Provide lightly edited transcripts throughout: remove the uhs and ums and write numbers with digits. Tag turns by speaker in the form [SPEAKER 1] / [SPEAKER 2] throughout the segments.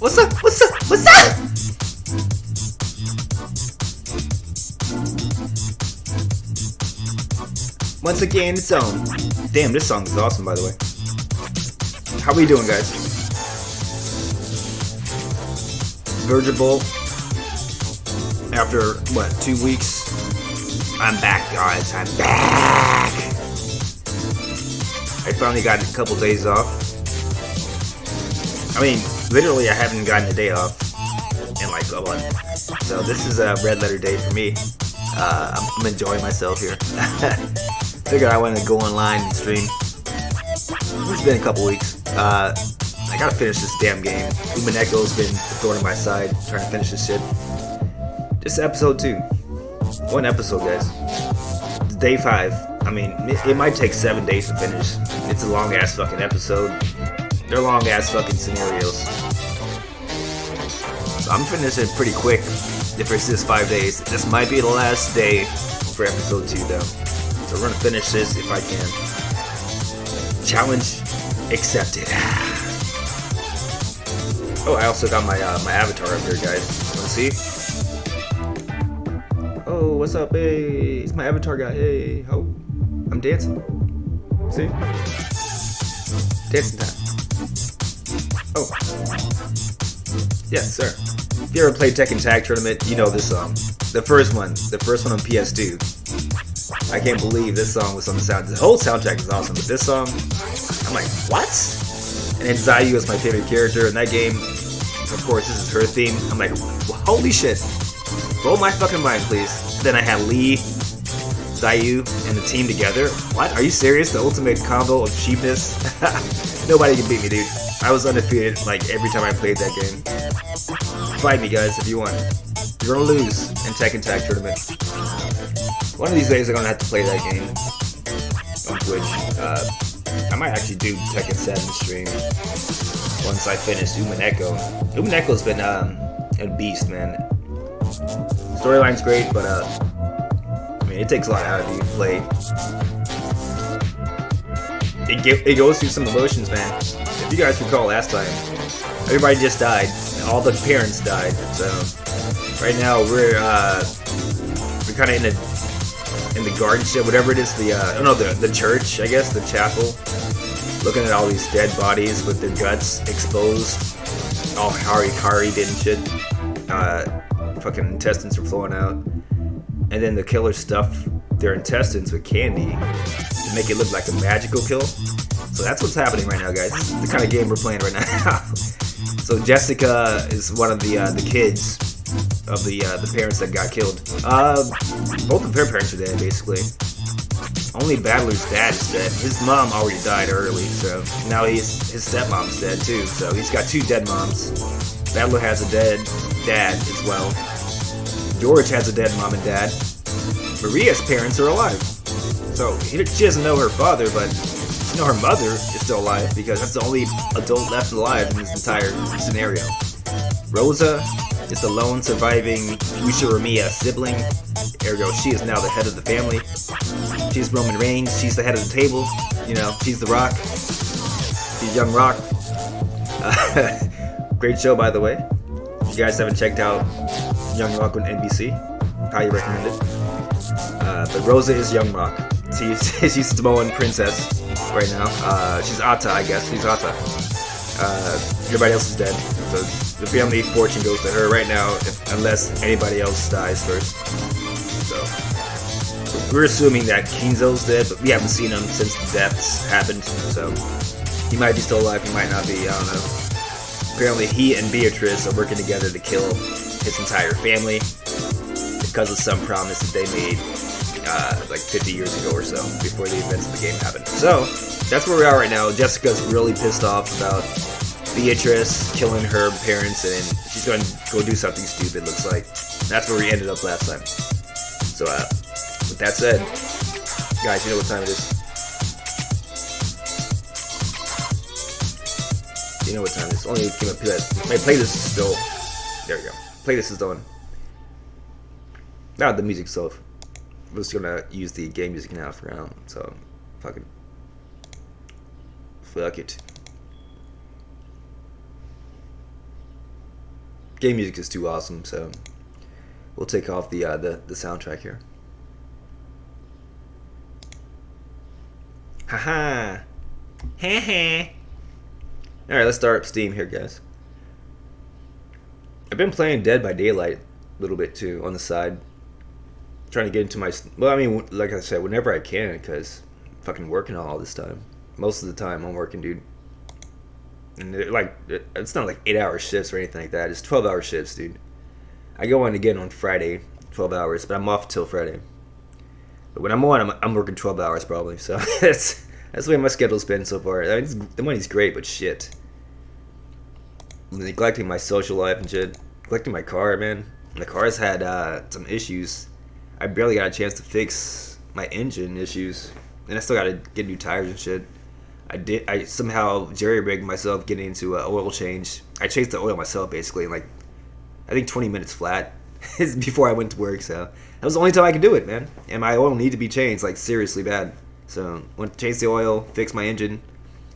[SPEAKER 1] What's up? What's up? What's up? Once again, its own. Damn, this song is awesome, by the way. How we doing, guys? Virgil, after, what, 2 weeks? I'm back, guys. I'm back! I finally got a couple days off. I mean, literally, I haven't gotten a day off in like a month. So this is a red letter day for me. I'm enjoying myself here. Figured I wanted to go online and stream. It's been a couple weeks. I gotta finish this damn game. Umineko's been a thorn in my side, trying to finish this shit. This is episode 2. One episode, guys. It's day 5. I mean, it might take 7 days to finish. It's a long ass fucking episode. They're long ass fucking scenarios. So I'm finishing it pretty quick. If it's just 5 days, this might be the last day for episode 2 though. So we're gonna finish this if I can. Challenge accepted. Oh, I also got my avatar up here, guys. Wanna see? Oh, what's up? Hey, it's my avatar guy. Hey, oh, I'm dancing. See? Dancing time. Oh. Yes, sir. If you ever played Tekken Tag Tournament, you know this song. The first one on PS2. I can't believe this song was on the sound. The whole soundtrack is awesome, but this song, I'm like, what? And then Zayu is my favorite character in that game. Of course, this is her theme. I'm like, holy shit. Roll my fucking mind, please. Then I had Lee, Zayu, and the team together. What? Are you serious? The ultimate combo of cheapness? Nobody can beat me, dude. I was undefeated like every time I played that game. Fight me, guys, if you want. You're gonna lose in Tekken Tag Tournament. One of these days I'm gonna have to play that game on Twitch. I might actually do Tekken 7 stream once I finish Umineko. Umineko's been a beast, man. Storyline's great, but I mean, it takes a lot out of you to play. It goes through some emotions, man. If you guys recall last time, everybody just died. And all the parents died. So right now we're kind of in the garden shit, whatever it is. The church, I guess, the chapel. Looking at all these dead bodies with their guts exposed, all harikari'd and shit. Fucking intestines are flowing out, and then the killers stuff their intestines with candy to make it look like a magical kill. So that's what's happening right now, guys. This is the kind of game we're playing right now. So Jessica is one of the kids of the parents that got killed. Both of her parents are dead, basically. Only Battler's dad is dead. His mom already died early, so now his stepmom's dead too. So he's got 2 dead moms. Battler has a dead dad as well. George has a dead mom and dad. Maria's parents are alive. So she doesn't know her father, but you know her mother is still alive because that's the only adult left alive in this entire scenario. Rosa is the lone surviving Ushiromiya sibling. Ergo, she is now the head of the family. She's Roman Reigns. She's the head of the table. You know, she's the Rock. She's Young Rock. Great show, by the way. If you guys haven't checked out Young Rock on NBC, highly recommend it. But Rosa is Young Rock. She's Samoan princess right now. She's Ata, I guess. She's Ata. Everybody else is dead. So the family fortune goes to her right now, unless anybody else dies first. So we're assuming that Kinzo's dead, but we haven't seen him since the deaths happened. So he might be still alive, he might not be, I don't know. Apparently he and Beatrice are working together to kill his entire family because of some promise that they made like 50 years ago or so, before the events of the game happened. So that's where we are right now. Jessica's really pissed off about Beatrice killing her parents, and she's going to go do something stupid, looks like. That's where we ended up last time. So with that said, guys, you know what time it is. You know what time it is. Only came up to that. My playlist is still. There we go. Playlist is on. Now the music stuff. I'm just gonna use the game music now for now. So, fuck it. game music is too awesome. So we'll take off the soundtrack here. Haha. Heh. All right, let's start up Steam here, guys. I've been playing Dead by Daylight a little bit too on the side, trying to get into my. Well, I mean, like I said, whenever I can, because I'm fucking working all this time. Most of the time, I'm working, dude. And it's not like 8-hour shifts or anything like that. It's 12-hour shifts, dude. I go on again on Friday, 12 hours, but I'm off until Friday. But when I'm on, I'm working 12 hours probably. So that's the way my schedule's been so far. I mean, the money's great, but shit. I'm neglecting my social life and shit. Neglecting my car, man. And the car's had some issues. I barely got a chance to fix my engine issues. And I still got to get new tires and shit. I somehow jerry-rigged myself getting into an oil change. I changed the oil myself, basically, in like, I think 20 minutes flat before I went to work, so that was the only time I could do it, man. And my oil needed to be changed, like, seriously bad. So, went to change the oil, fix my engine,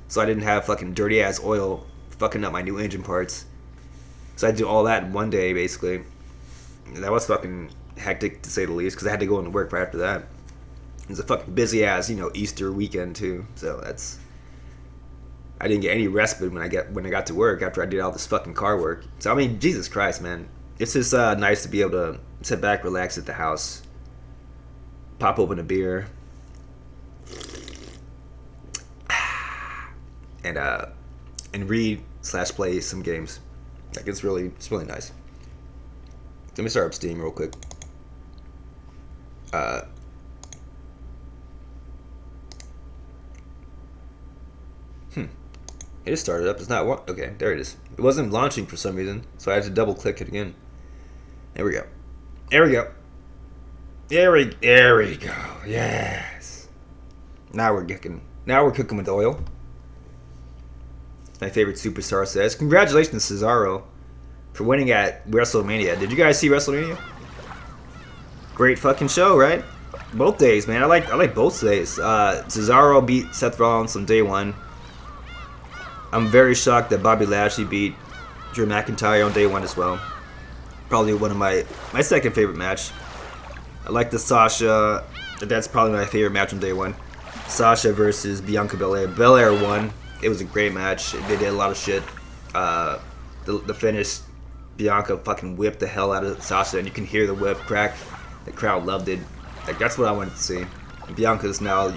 [SPEAKER 1] so I didn't have fucking dirty-ass oil fucking up my new engine parts. So I had to do all that in one day, basically. And that was fucking hectic, to say the least, because I had to go into work right after that. It was a fucking busy-ass, Easter weekend, too, so that's... I didn't get any respite when I got to work after I did all this fucking car work. So I mean, Jesus Christ, man, it's just nice to be able to sit back, relax at the house, pop open a beer, and read/play some games. Like it's really nice. Let me start up Steam real quick. It just started up. It's not okay. There it is. It wasn't launching for some reason, so I had to double click it again. There we go. There we go. There we go. Yes. Now we're cooking. Now we're cooking with oil. My favorite superstar says, "Congratulations, Cesaro, for winning at WrestleMania." Did you guys see WrestleMania? Great fucking show, right? Both days, man. I like both days. Cesaro beat Seth Rollins on day one. I'm very shocked that Bobby Lashley beat Drew McIntyre on day one as well. Probably one of my second favorite match. I like the Sasha. That's probably my favorite match on day one. Sasha versus Bianca Belair. Belair won. It was a great match. They did a lot of shit. The finish, Bianca fucking whipped the hell out of Sasha, and you can hear the whip crack. The crowd loved it. Like that's what I wanted to see. And Bianca's now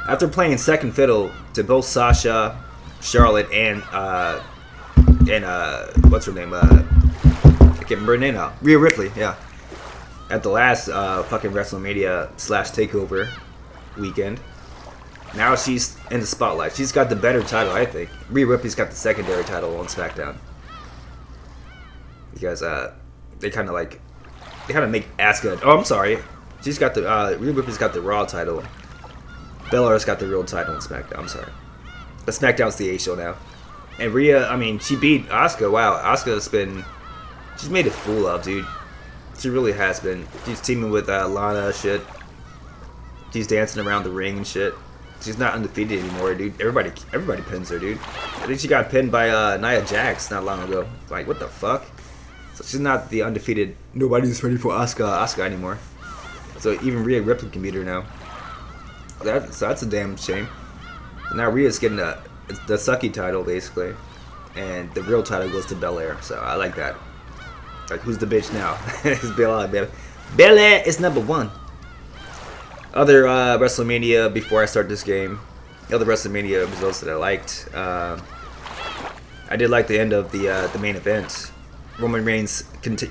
[SPEAKER 1] after playing second fiddle to both Sasha, Charlotte, and what's her name? I can't remember her name now. Rhea Ripley, yeah. At the last fucking WrestleMania / Takeover weekend. Now she's in the spotlight. She's got the better title, I think. Rhea Ripley's got the secondary title on SmackDown. Because they kind of make Asuka. Oh, I'm sorry. She's got the Rhea Ripley's got the Raw title. Belair's got the real title on SmackDown. I'm sorry. But SmackDown's the A show now. And Rhea, I mean, she beat Asuka. Wow, she's made a fool of, dude. She really has been. She's teaming with Lana shit. She's dancing around the ring and shit. She's not undefeated anymore, dude. Everybody pins her, dude. I think she got pinned by Nia Jax not long ago. Like, what the fuck? So she's not the undefeated. Nobody's ready for Asuka anymore. So even Rhea Ripley can beat her now. So that's a damn shame. Now Rhea's getting the sucky title basically, and the real title goes to Belair. So I like that. Like, who's the bitch now? It's Belair, baby. Belair is number one. Other WrestleMania before I start this game. Other WrestleMania results that I liked. I did like the end of the main event. Roman Reigns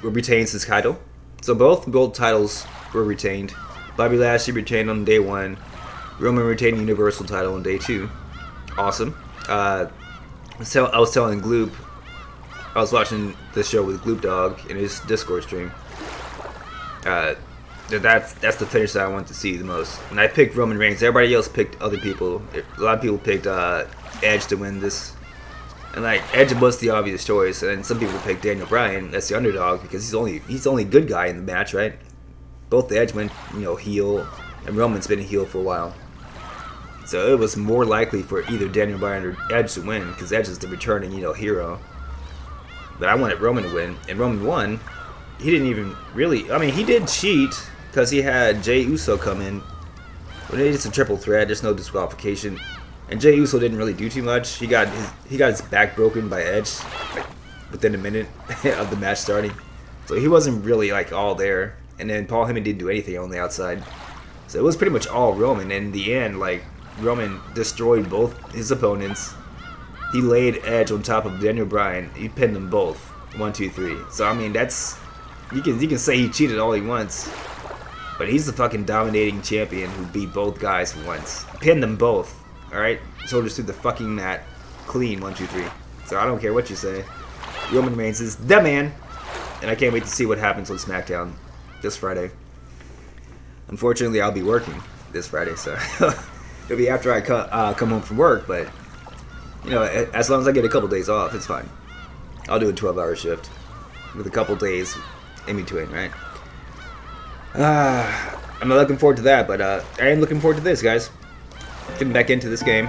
[SPEAKER 1] retains his title. So both gold titles were retained. Bobby Lashley retained on day one. Roman retained the Universal title on day two. Awesome. So I was telling Gloop, I was watching the show with Gloop Dog in his Discord stream. That's the finish that I want to see the most. And I picked Roman Reigns. Everybody else picked other people. A lot of people picked Edge to win this. And like Edge was the obvious choice, and some people picked Daniel Bryan as the underdog because he's the only good guy in the match, right? Both the Edge went heel, and Roman's been a heel for a while. So it was more likely for either Daniel Bryan or Edge to win because Edge is the returning hero. but I wanted Roman to win, and Roman won. He didn't even really. I mean, he did cheat because he had Jey Uso come in. But they did some triple threat. There's no disqualification, and Jey Uso didn't really do too much. He got his back broken by Edge like, within a minute of the match starting, so he wasn't really like all there. And then Paul Heyman didn't do anything on the outside, so it was pretty much all Roman. And in the end, like Roman destroyed both his opponents. He laid Edge on top of Daniel Bryan. He pinned them both, 1, 2, 3. So I mean, that's you can say he cheated all he wants, but he's the fucking dominating champion who beat both guys once, pinned them both. All right, shoulders through the fucking mat, clean, 1, 2, 3. So I don't care what you say. Roman Reigns is the man, and I can't wait to see what happens on SmackDown this Friday. Unfortunately, I'll be working this Friday, so it'll be after I come home from work, but. You know, as long as I get a couple days off, it's fine. I'll do a 12-hour shift with a couple days in between, right? I'm not looking forward to that, but I am looking forward to this, guys. Getting back into this game.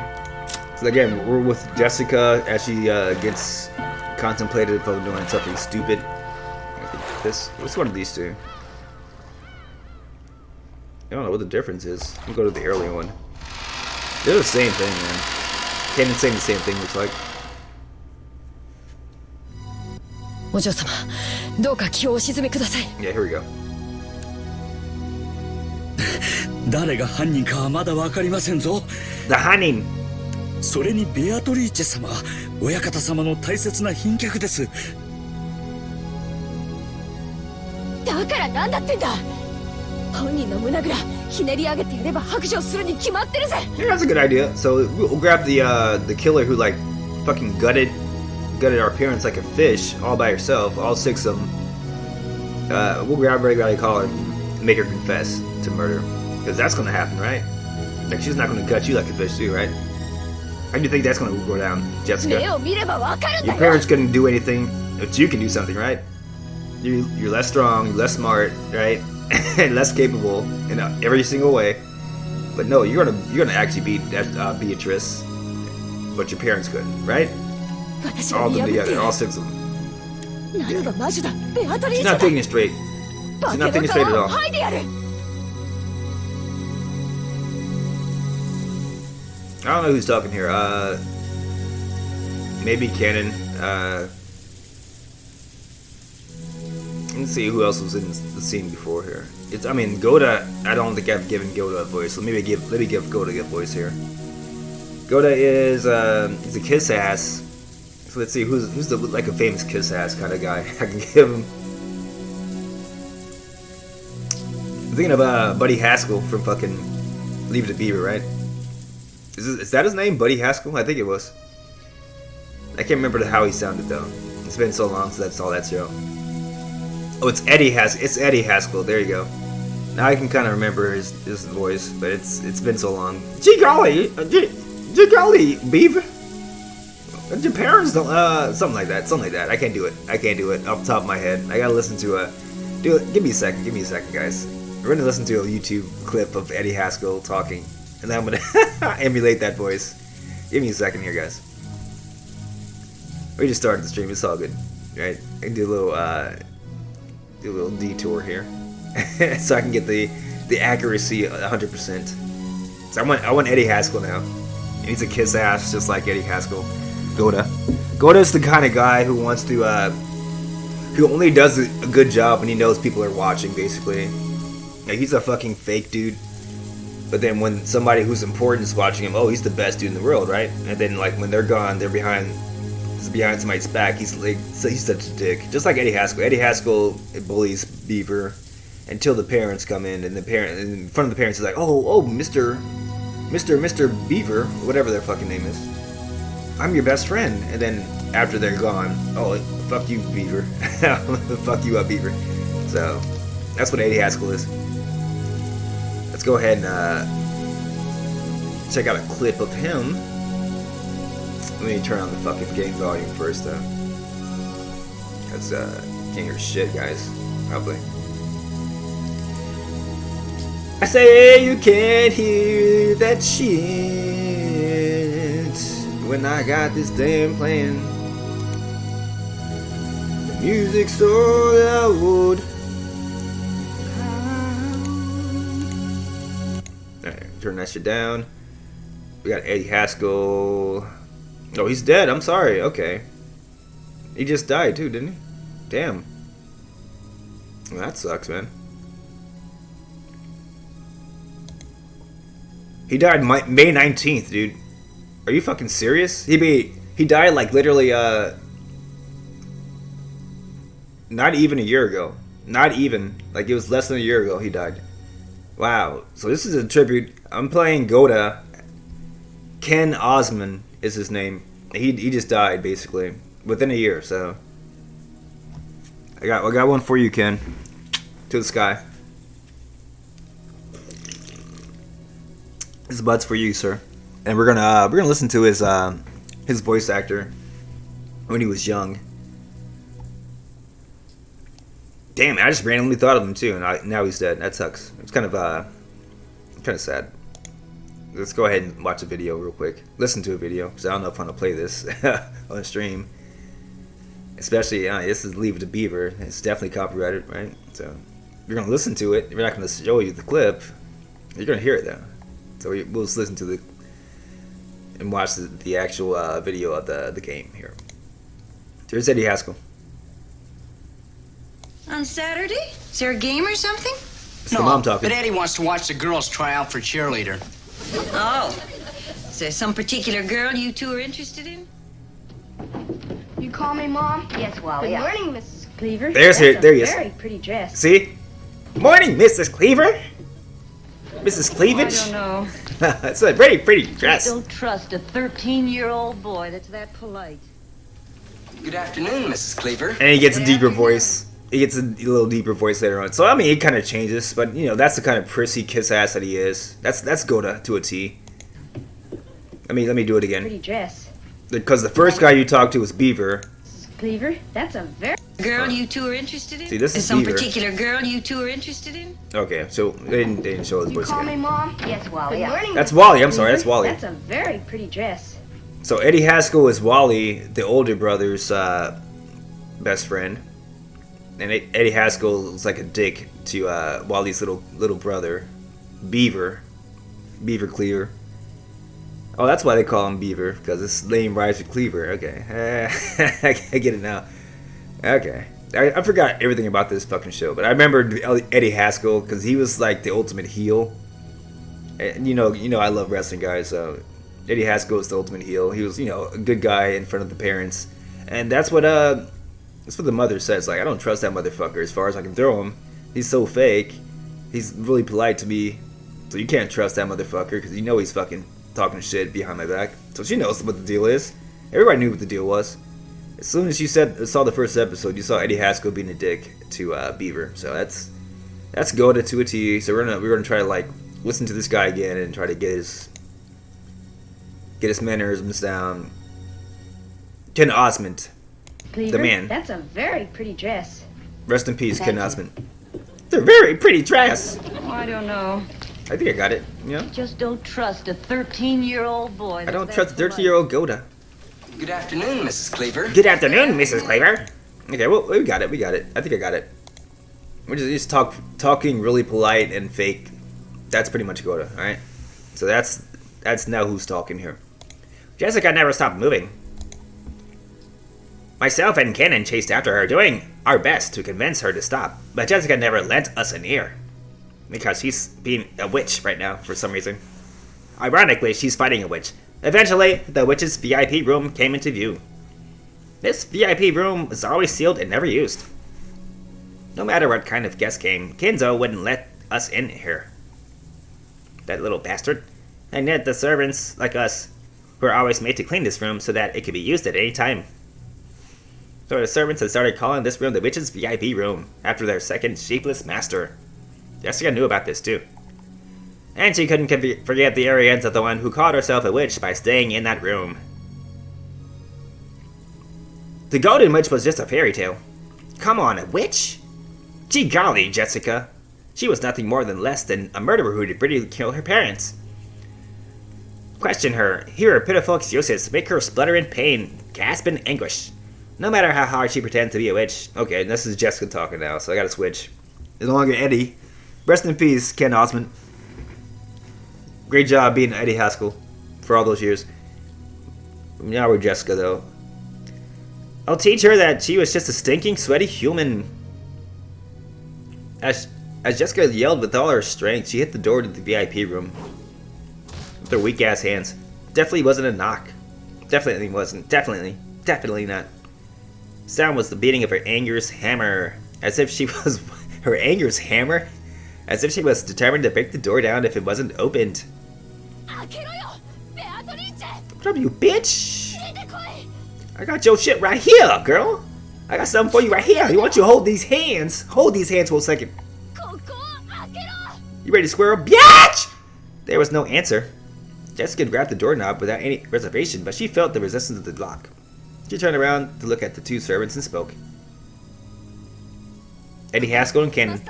[SPEAKER 1] So again, we're with Jessica as she gets contemplated of doing something stupid. What's one of these two? I don't know what the difference is. We'll go to the earlier one. They're the same thing, man. Kanon saying the same thing, looks like. Yeah, here we go.
[SPEAKER 2] 誰が犯人かはまだわかりませんぞ。
[SPEAKER 1] The Hanin.
[SPEAKER 2] それにベアトリーチェ様は親方様の大切な賓客です。
[SPEAKER 3] だからなんだってんだ。本人の胸ぐらひねり上げてやれば白状するに決まってるぜ。
[SPEAKER 1] Yeah, that's a good idea. So we'll grab the killer who like fucking gutted our parents like a fish all by herself, all 6 of them. We'll grab her, gotta call her, and make her confess to murder, because that's gonna happen, right? Like she's not gonna gut you like a fish, too, right? How do you think that's gonna go down, Jessica? Your parents couldn't do anything, but you can do something, right? You're less strong, less smart, right? And less capable in every single way. But no, you're gonna actually beat Beatrice, but your parents couldn't, right? All of them together, all 6 of them. She's not thinking straight. She's not thinking straight at all. I don't know who's talking here. Maybe Kanon. Let's see who else was in the scene before here. I mean, Gohda. I don't think I've given Gohda a voice. So let me give Gohda a voice here. Gohda is he's a kiss ass. So let's see who's the like a famous kiss ass kind of guy I can give him. I'm thinking of Buddy Haskell from fucking Leave It to Beaver, right? Is that his name, Buddy Haskell? I think it was. I can't remember how he sounded though. It's been so long since I saw that show. Oh, it's Eddie Haskell. It's Eddie Haskell. There you go. Now I can kind of remember his voice, but it's been so long. Gee golly, Beaver. Your parents don't. Something like that. I can't do it off the top of my head. I gotta listen to give me a second, guys. We're gonna listen to a YouTube clip of Eddie Haskell talking, and then I'm gonna emulate that voice. Give me a second here, guys. We just started the stream. It's all good, right? I can do a little detour here, so I can get the accuracy 100%. So I want Eddie Haskell now. And he's a kiss ass just like Eddie Haskell. Gohda's the kind of guy who wants to who only does a good job when he knows people are watching, basically. Like, he's a fucking fake dude, but then when somebody who's important is watching him, oh, he's the best dude in the world, right? And then like when they're gone, they're behind somebody's back. He's such a dick, just like Eddie Haskell. Eddie Haskell bullies Beaver until the parents come in, and in front of the parents is like, oh, Mr. Beaver, whatever their fucking name is, I'm your best friend. And then after they're gone, oh, fuck you, Beaver. Fuck you up, Beaver. So that's what Eddie Haskell is. Let's go ahead and check out a clip of him. Let me turn on the fucking game volume first, though. Because, can't hear shit, guys. Probably. I say you can't hear that shit when I got this damn playing. Music so loud. Alright, turn that shit down. We got Eddie Haskell. Oh, he's dead. I'm sorry. Okay. He just died too, didn't he? Damn. Well, that sucks, man. He died May 19th, dude. Are you fucking serious? He died like literally not even a year ago. Not even. Like it was less than a year ago he died. Wow. So this is a tribute. I'm playing Gohda. Ken Osmond is his name. He just died basically within a year, so I got one for you, Ken. To the sky. This bud's for you, sir. And we're gonna listen to his voice actor when he was young. Damn, I just randomly thought of him too, and now he's dead. That sucks. It's kind of sad. Let's go ahead and watch a video real quick. Listen to a video, because I don't know if I'm gonna play this on stream. Especially, this is Leave It to Beaver. It's definitely copyrighted, right? So you're gonna listen to it. We're not gonna show you the clip. You're gonna hear it though. So we'll just listen to and watch the actual video of the game here. Here's Eddie Haskell.
[SPEAKER 4] On Saturday? Is there a game or something?
[SPEAKER 1] It's the mom talking.
[SPEAKER 5] But Eddie wants to watch the girls try out for cheerleader.
[SPEAKER 4] Oh. Is there some particular girl you two are interested in?
[SPEAKER 3] You call me Mom?
[SPEAKER 4] Yes, Wally.
[SPEAKER 3] Good morning, Mrs. Cleaver.
[SPEAKER 1] There he is.
[SPEAKER 3] Very pretty dress.
[SPEAKER 1] See? Morning, Mrs. Cleaver. Mrs. Cleavage.
[SPEAKER 4] I don't know.
[SPEAKER 1] It's a very pretty dress.
[SPEAKER 4] Don't trust a 13-year-old boy that's that polite.
[SPEAKER 5] Good afternoon, Mrs. Cleaver.
[SPEAKER 1] And he gets a deeper voice. He gets a little deeper voice later on. So I mean, it kind of changes, but you know, that's the kind of prissy kiss ass that he is. That's Gohda to a T. Let me do it again.
[SPEAKER 3] Pretty dress.
[SPEAKER 1] Because the first guy you talked to was Beaver.
[SPEAKER 3] Mrs. Cleaver, that's a very...
[SPEAKER 4] Girl you two are interested in?
[SPEAKER 1] See, this is
[SPEAKER 4] some
[SPEAKER 1] Beaver.
[SPEAKER 4] particular girl you two are interested in?
[SPEAKER 1] Okay, so they didn't show his
[SPEAKER 3] You
[SPEAKER 1] voice
[SPEAKER 3] call me
[SPEAKER 1] again.
[SPEAKER 3] Mom?
[SPEAKER 4] Yes, Wally.
[SPEAKER 3] Good morning,
[SPEAKER 1] That's
[SPEAKER 3] Mrs.
[SPEAKER 1] Wally. I'm sorry,
[SPEAKER 3] Cleaver.
[SPEAKER 1] that's Wally.
[SPEAKER 3] That's a very pretty dress.
[SPEAKER 1] So Eddie Haskell is Wally, the older brother's best friend, and Eddie Haskell is like a dick to Wally's little brother, Beaver Cleaver. Oh, that's why they call him Beaver, because his name rhymes with Cleaver. Okay, I get it now. Okay, I forgot everything about this fucking show, but I remember Eddie Haskell because he was like the ultimate heel. And you know, I love wrestling, guys. So Eddie Haskell is the ultimate heel. He was, a good guy in front of the parents, and that's what the mother says. Like, I don't trust that motherfucker as far as I can throw him. He's so fake. He's really polite to me, so you can't trust that motherfucker because he's fucking talking shit behind my back. So she knows what the deal is. Everybody knew what the deal was. As soon as you saw the first episode, you saw Eddie Haskell being a dick to Beaver. So that's Gohda to a T. So we're gonna try to like listen to this guy again and try to get his mannerisms down. Ken Osmond,
[SPEAKER 3] Cleaver,
[SPEAKER 1] the man.
[SPEAKER 3] That's a very pretty dress.
[SPEAKER 1] Rest in peace, Ken Osmond. It's a very pretty dress.
[SPEAKER 4] Oh, I don't know.
[SPEAKER 1] I think I got it.
[SPEAKER 4] Just don't trust a 13-year-old boy that's
[SPEAKER 1] I don't
[SPEAKER 4] that
[SPEAKER 1] trust
[SPEAKER 4] polite.
[SPEAKER 1] 13-year-old Gohda.
[SPEAKER 5] Good afternoon, Mrs. Cleaver.
[SPEAKER 1] Good afternoon, Mrs. Cleaver. Okay, well, we got it. I think I got it. We're just talking really polite and fake. That's pretty much Gohda, alright? So that's now who's talking here. Jessica never stopped moving. Myself and Kanon chased after her, doing our best to convince her to stop, but Jessica never lent us an ear. Because she's being a witch right now, for some reason. Ironically, she's fighting a witch. Eventually, the witch's VIP room came into view. This VIP room was always sealed and never used. No matter what kind of guest came, Kinzo wouldn't let us in here. That little bastard. And yet the servants, like us, were always made to clean this room so that it could be used at any time. So the servants had started calling this room the witch's VIP room, after their second sheepless master. Jessica knew about this too. And she couldn't forget the arrogance of the one who called herself a witch by staying in that room. The Golden Witch was just a fairy tale. Come on, a witch? Gee golly, Jessica. She was nothing more than less than a murderer who deliberately killed her parents. Question her, hear her pitiful excuses, make her splutter in pain, gasp in anguish. No matter how hard she pretends to be a witch. Okay, this is Jessica talking now, so I gotta switch. No longer Eddie. Rest in peace, Ken Osmond. Great job being Eddie Haskell for all those years. Now we're Jessica, though. I'll teach her that she was just a stinking, sweaty human. As Jessica yelled with all her strength, she hit the door to the VIP room with her weak-ass hands. Definitely wasn't a knock. Definitely wasn't. Definitely not. Sound was the beating of her anger's hammer, as if she was her anger's hammer, as if she was determined to break the door down if it wasn't opened. What up, you bitch? I got your shit right here, girl. I got something for you right here. You want you to hold these hands? Hold these hands for a second. You ready to square up, bitch? There was no answer. Jessica grabbed the doorknob without any reservation, but she felt the resistance of the lock. She turned around to look at the two servants and spoke. Eddie Haskell and Kanon.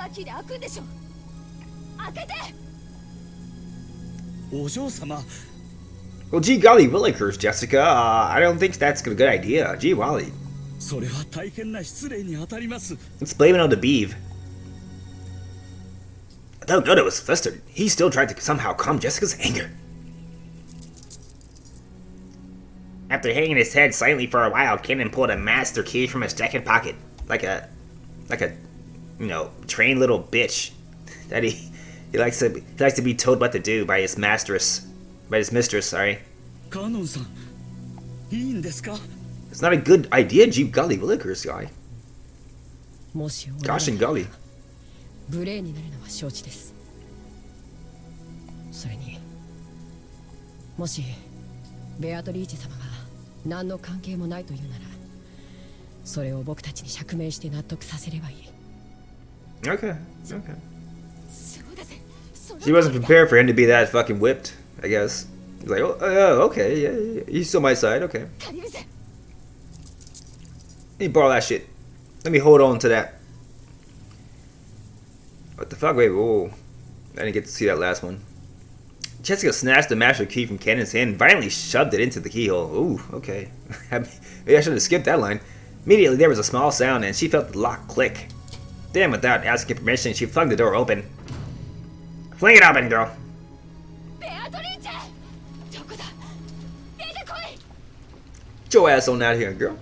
[SPEAKER 1] Well, gee golly willikers, Jessica. I don't think that's a good idea. Gee golly. Let's blame it on the beeve. Though Gohda was flustered, he still tried to somehow calm Jessica's anger. After hanging his head silently for a while, Kanon pulled a master key from his jacket pocket, like a, trained little bitch that he likes to be told what to do by his mistress.
[SPEAKER 2] Kanon-san,
[SPEAKER 1] it's not a good idea, gee golly willikers, guy. Gosh and golly.
[SPEAKER 3] 無礼になるのは承知です。それにもしベアトリーチェ様が何の関係もないというなら、それを僕たちに釈明して納得させればいい。
[SPEAKER 1] Okay. She wasn't prepared for him to be that fucking whipped, I guess. He's like, oh, okay, yeah, he's still my side, okay. Let me borrow that shit. Let me hold on to that. What the fuck? Wait, whoa. I didn't get to see that last one. Jessica snatched the master key from Kanon's hand and violently shoved it into the keyhole. Ooh, okay. Maybe I should have skipped that line. Immediately there was a small sound and she felt the lock click. Then, without asking permission, she flung the door open. Fling it open, girl. Get your ass on out here, girl.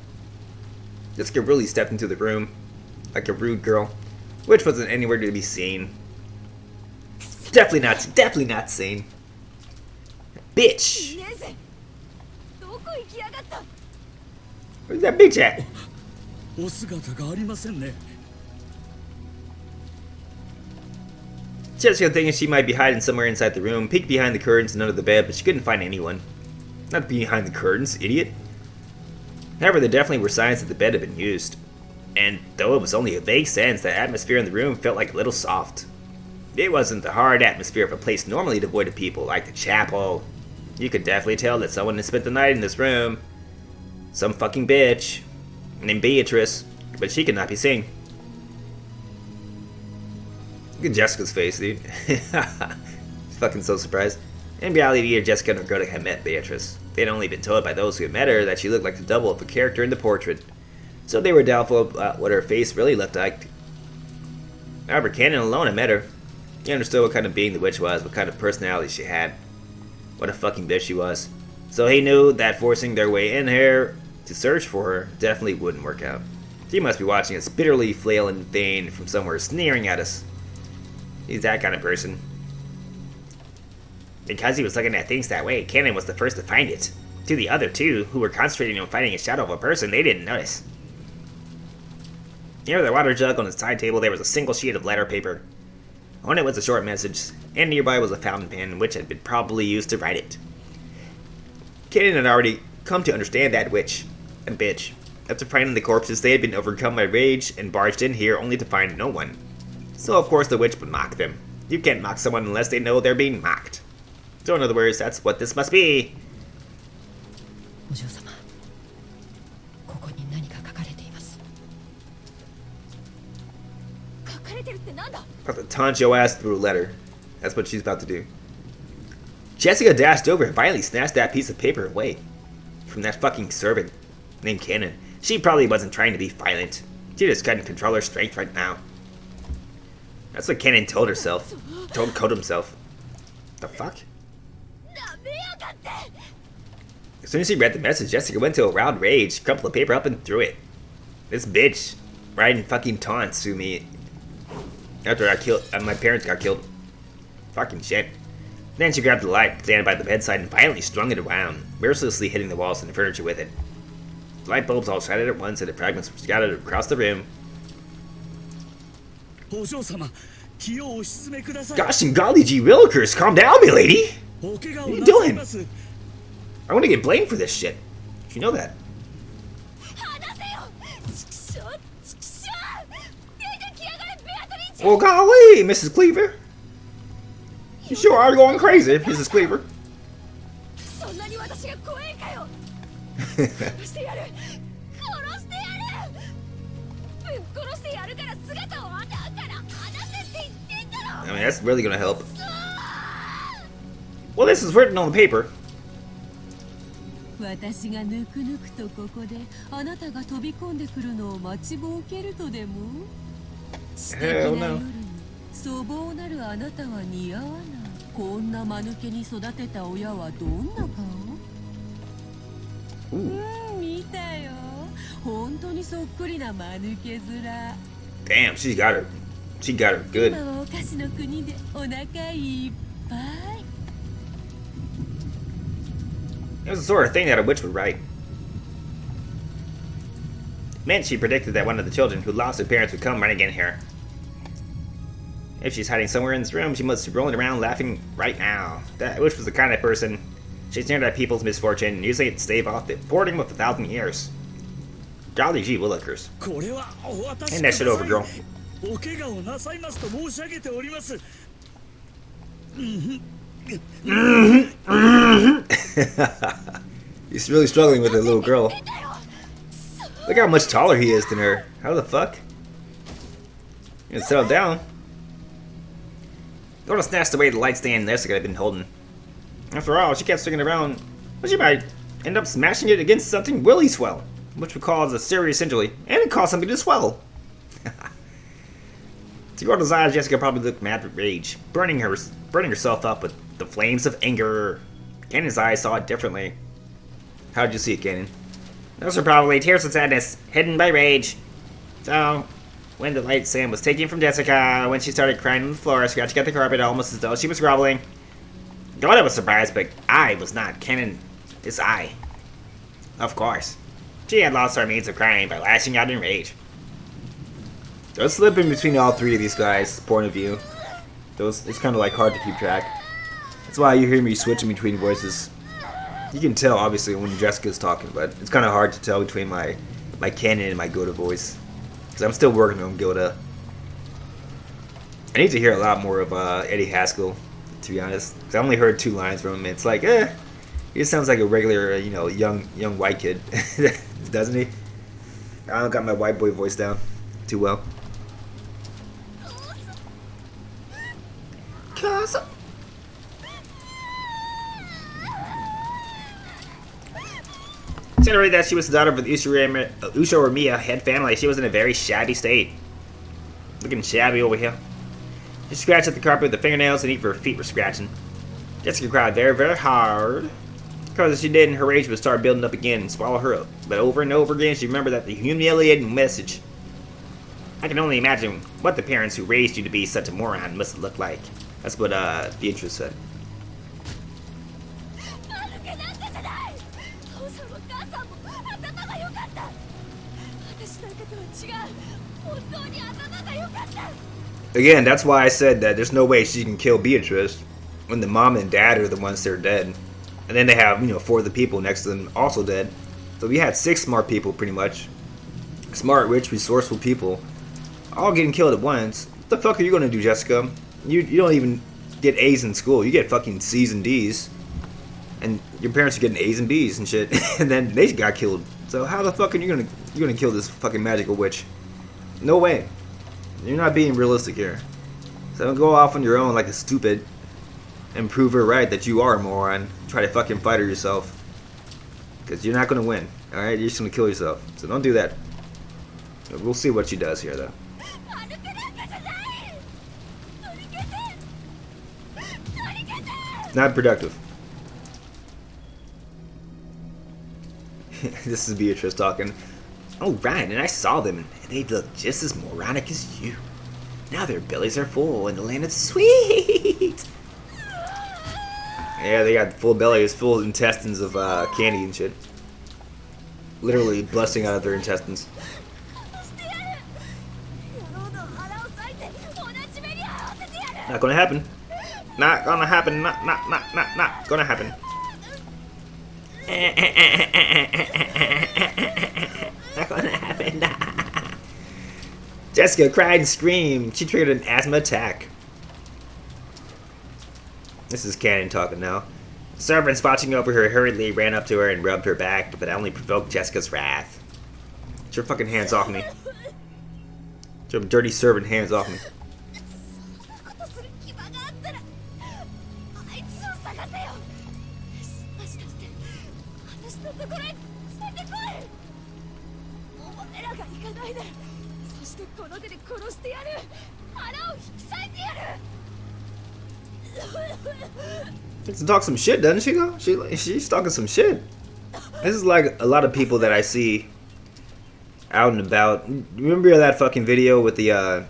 [SPEAKER 1] Jessica really stepped into the room like a rude girl, which wasn't anywhere to be seen. Definitely not seen. Bitch! Where's that bitch at? Jessica, thinking she might be hiding somewhere inside the room, peeked behind the curtains and under the bed, but she couldn't find anyone. Not behind the curtains, idiot. However, there definitely were signs that the bed had been used. And though it was only a vague sense, the atmosphere in the room felt like a little soft. It wasn't the hard atmosphere of a place normally devoid of people, like the chapel. You could definitely tell that someone had spent the night in this room. Some fucking bitch named Beatrice, but she could not be seen. Look at Jessica's face, dude. She's fucking so surprised. In reality, neither Jessica nor Gohda had met Beatrice. They had only been told by those who had met her that she looked like the double of a character in the portrait, so they were doubtful about what her face really looked like. However, Kanon alone had met her. He understood what kind of being the witch was, what kind of personality she had, what a fucking bitch she was. So he knew that forcing their way in here to search for her definitely wouldn't work out. She must be watching us bitterly flail in vain from somewhere, sneering at us. He's that kind of person. Because he was looking at things that way, Kanon was the first to find it. To the other two, who were concentrating on finding a shadow of a person, they didn't notice. Near the water jug on the side table, there was a single sheet of letter paper. On it was a short message, and nearby was a fountain pen, which had been probably used to write it. Kanon had already come to understand that witch and bitch. After finding the corpses, they had been overcome by rage and barged in here only to find no one. So of course the witch would mock them. You can't mock someone unless they know they're being mocked. So in other words, that's what this must be. About to taunt your ass through a letter. That's what she's about to do. Jessica dashed over and violently snatched that piece of paper away from that fucking servant named Kanon. She probably wasn't trying to be violent. She just couldn't control her strength right now. That's what Kanon told herself. Told Code himself. The fuck? As soon as she read the message, Jessica went to a wild rage, crumpled the paper up and threw it. This bitch riding fucking taunts to me after my parents got killed. Fucking shit. Then she grabbed the light, standing by the bedside, and violently strung it around, mercilessly hitting the walls and the furniture with it. The light bulbs all shattered at once and the fragments were scattered across the room. Gosh and golly gee willikers, calm down, milady! What are you doing? I want to get blamed for this shit. You know that. Well, golly, Mrs. Cleaver. You sure are going crazy, Mrs. Cleaver. I mean, that's really gonna help. Well, this is written on the paper. Hell no. Damn, she got her. She got her good. It was the sort of thing that a witch would write. It meant she predicted that one of the children who lost their parents would come running in here. If she's hiding somewhere in this room, she must be rolling around laughing right now. That witch was the kind of person she sneered at people's misfortune, using it to stave off the boredom of 1,000 years. Golly gee willikers. Hand that shit over, girl. He's really struggling with a little girl. Look how much taller he is than her. How the fuck? You gonna settle down? Gohda snatched away the light stand Jessica had been holding. After all, she kept swinging around, but she might end up smashing it against something really swell, which would cause a serious injury, and it caused something to swell. To Gohda's eyes, Jessica probably looked mad with rage, burning herself up with the flames of anger. Kanon's eyes saw it differently. How did you see it, Kanon? Those were probably tears of sadness, hidden by rage. So, when the light stand was taken from Jessica, when she started crying on the floor, scratching at the carpet almost as though she was groveling. Gohda was surprised, but I was not. Kanon is I. Of course. She had lost her means of crying by lashing out in rage. I was slipping between all three of these guys' point of view. It's kind of like hard to keep track. That's why you hear me switching between voices. You can tell, obviously, when Jessica's talking, but it's kind of hard to tell between my Kanon and my Gohda voice. Because I'm still working on Gohda. I need to hear a lot more of Eddie Haskell, to be honest. Because I only heard 2 lines from him. It's like, he just sounds like a regular, young white kid. Doesn't he? I don't got my white boy voice down too well. Considering that she was the daughter of the Ushonomiya head family, she was in a very shabby state. Looking shabby over here. She scratched at the carpet with the fingernails and even her feet were scratching. Jessica cried very, very hard. Because if she didn't, her rage would start building up again and swallow her up. But over and over again, she remembered that the humiliating message. I can only imagine what the parents who raised you to be such a moron must have looked like. That's what Beato said. Again, that's why I said that there's no way she can kill Beatrice when the mom and dad are the ones that are dead. And then they have, 4 of the people next to them also dead. So we had 6 smart people, pretty much. Smart, rich, resourceful people. All getting killed at once. What the fuck are you gonna do, Jessica? You don't even get A's in school. You get fucking C's and D's. And your parents are getting A's and B's and shit. And then they got killed. So how the fuck are you gonna kill this fucking magical witch? No way. You're not being realistic here. So don't go off on your own like a stupid and prove her right that you are a moron. Try to fucking fight her yourself. Because you're not going to win. Alright? You're just going to kill yourself. So don't do that. We'll see what she does here, though. Not productive. This is Beatrice talking. Oh, right, and I saw them, and they look just as moronic as you. Now their bellies are full, and the land is sweet! Yeah, they got full bellies, full intestines of candy and shit. Literally busting out of their intestines. Not gonna happen. Not gonna happen. Not gonna happen. Not gonna happen. Jessica cried and screamed. She triggered an asthma attack. This is Kanon talking now. Servants watching over her hurriedly ran up to her and rubbed her back, but that only provoked Jessica's wrath. Get your fucking hands off me. Get your dirty servant hands off me. She talk some shit, doesn't she? Though she's talking some shit. This is like a lot of people that I see out and about. Remember that fucking video with the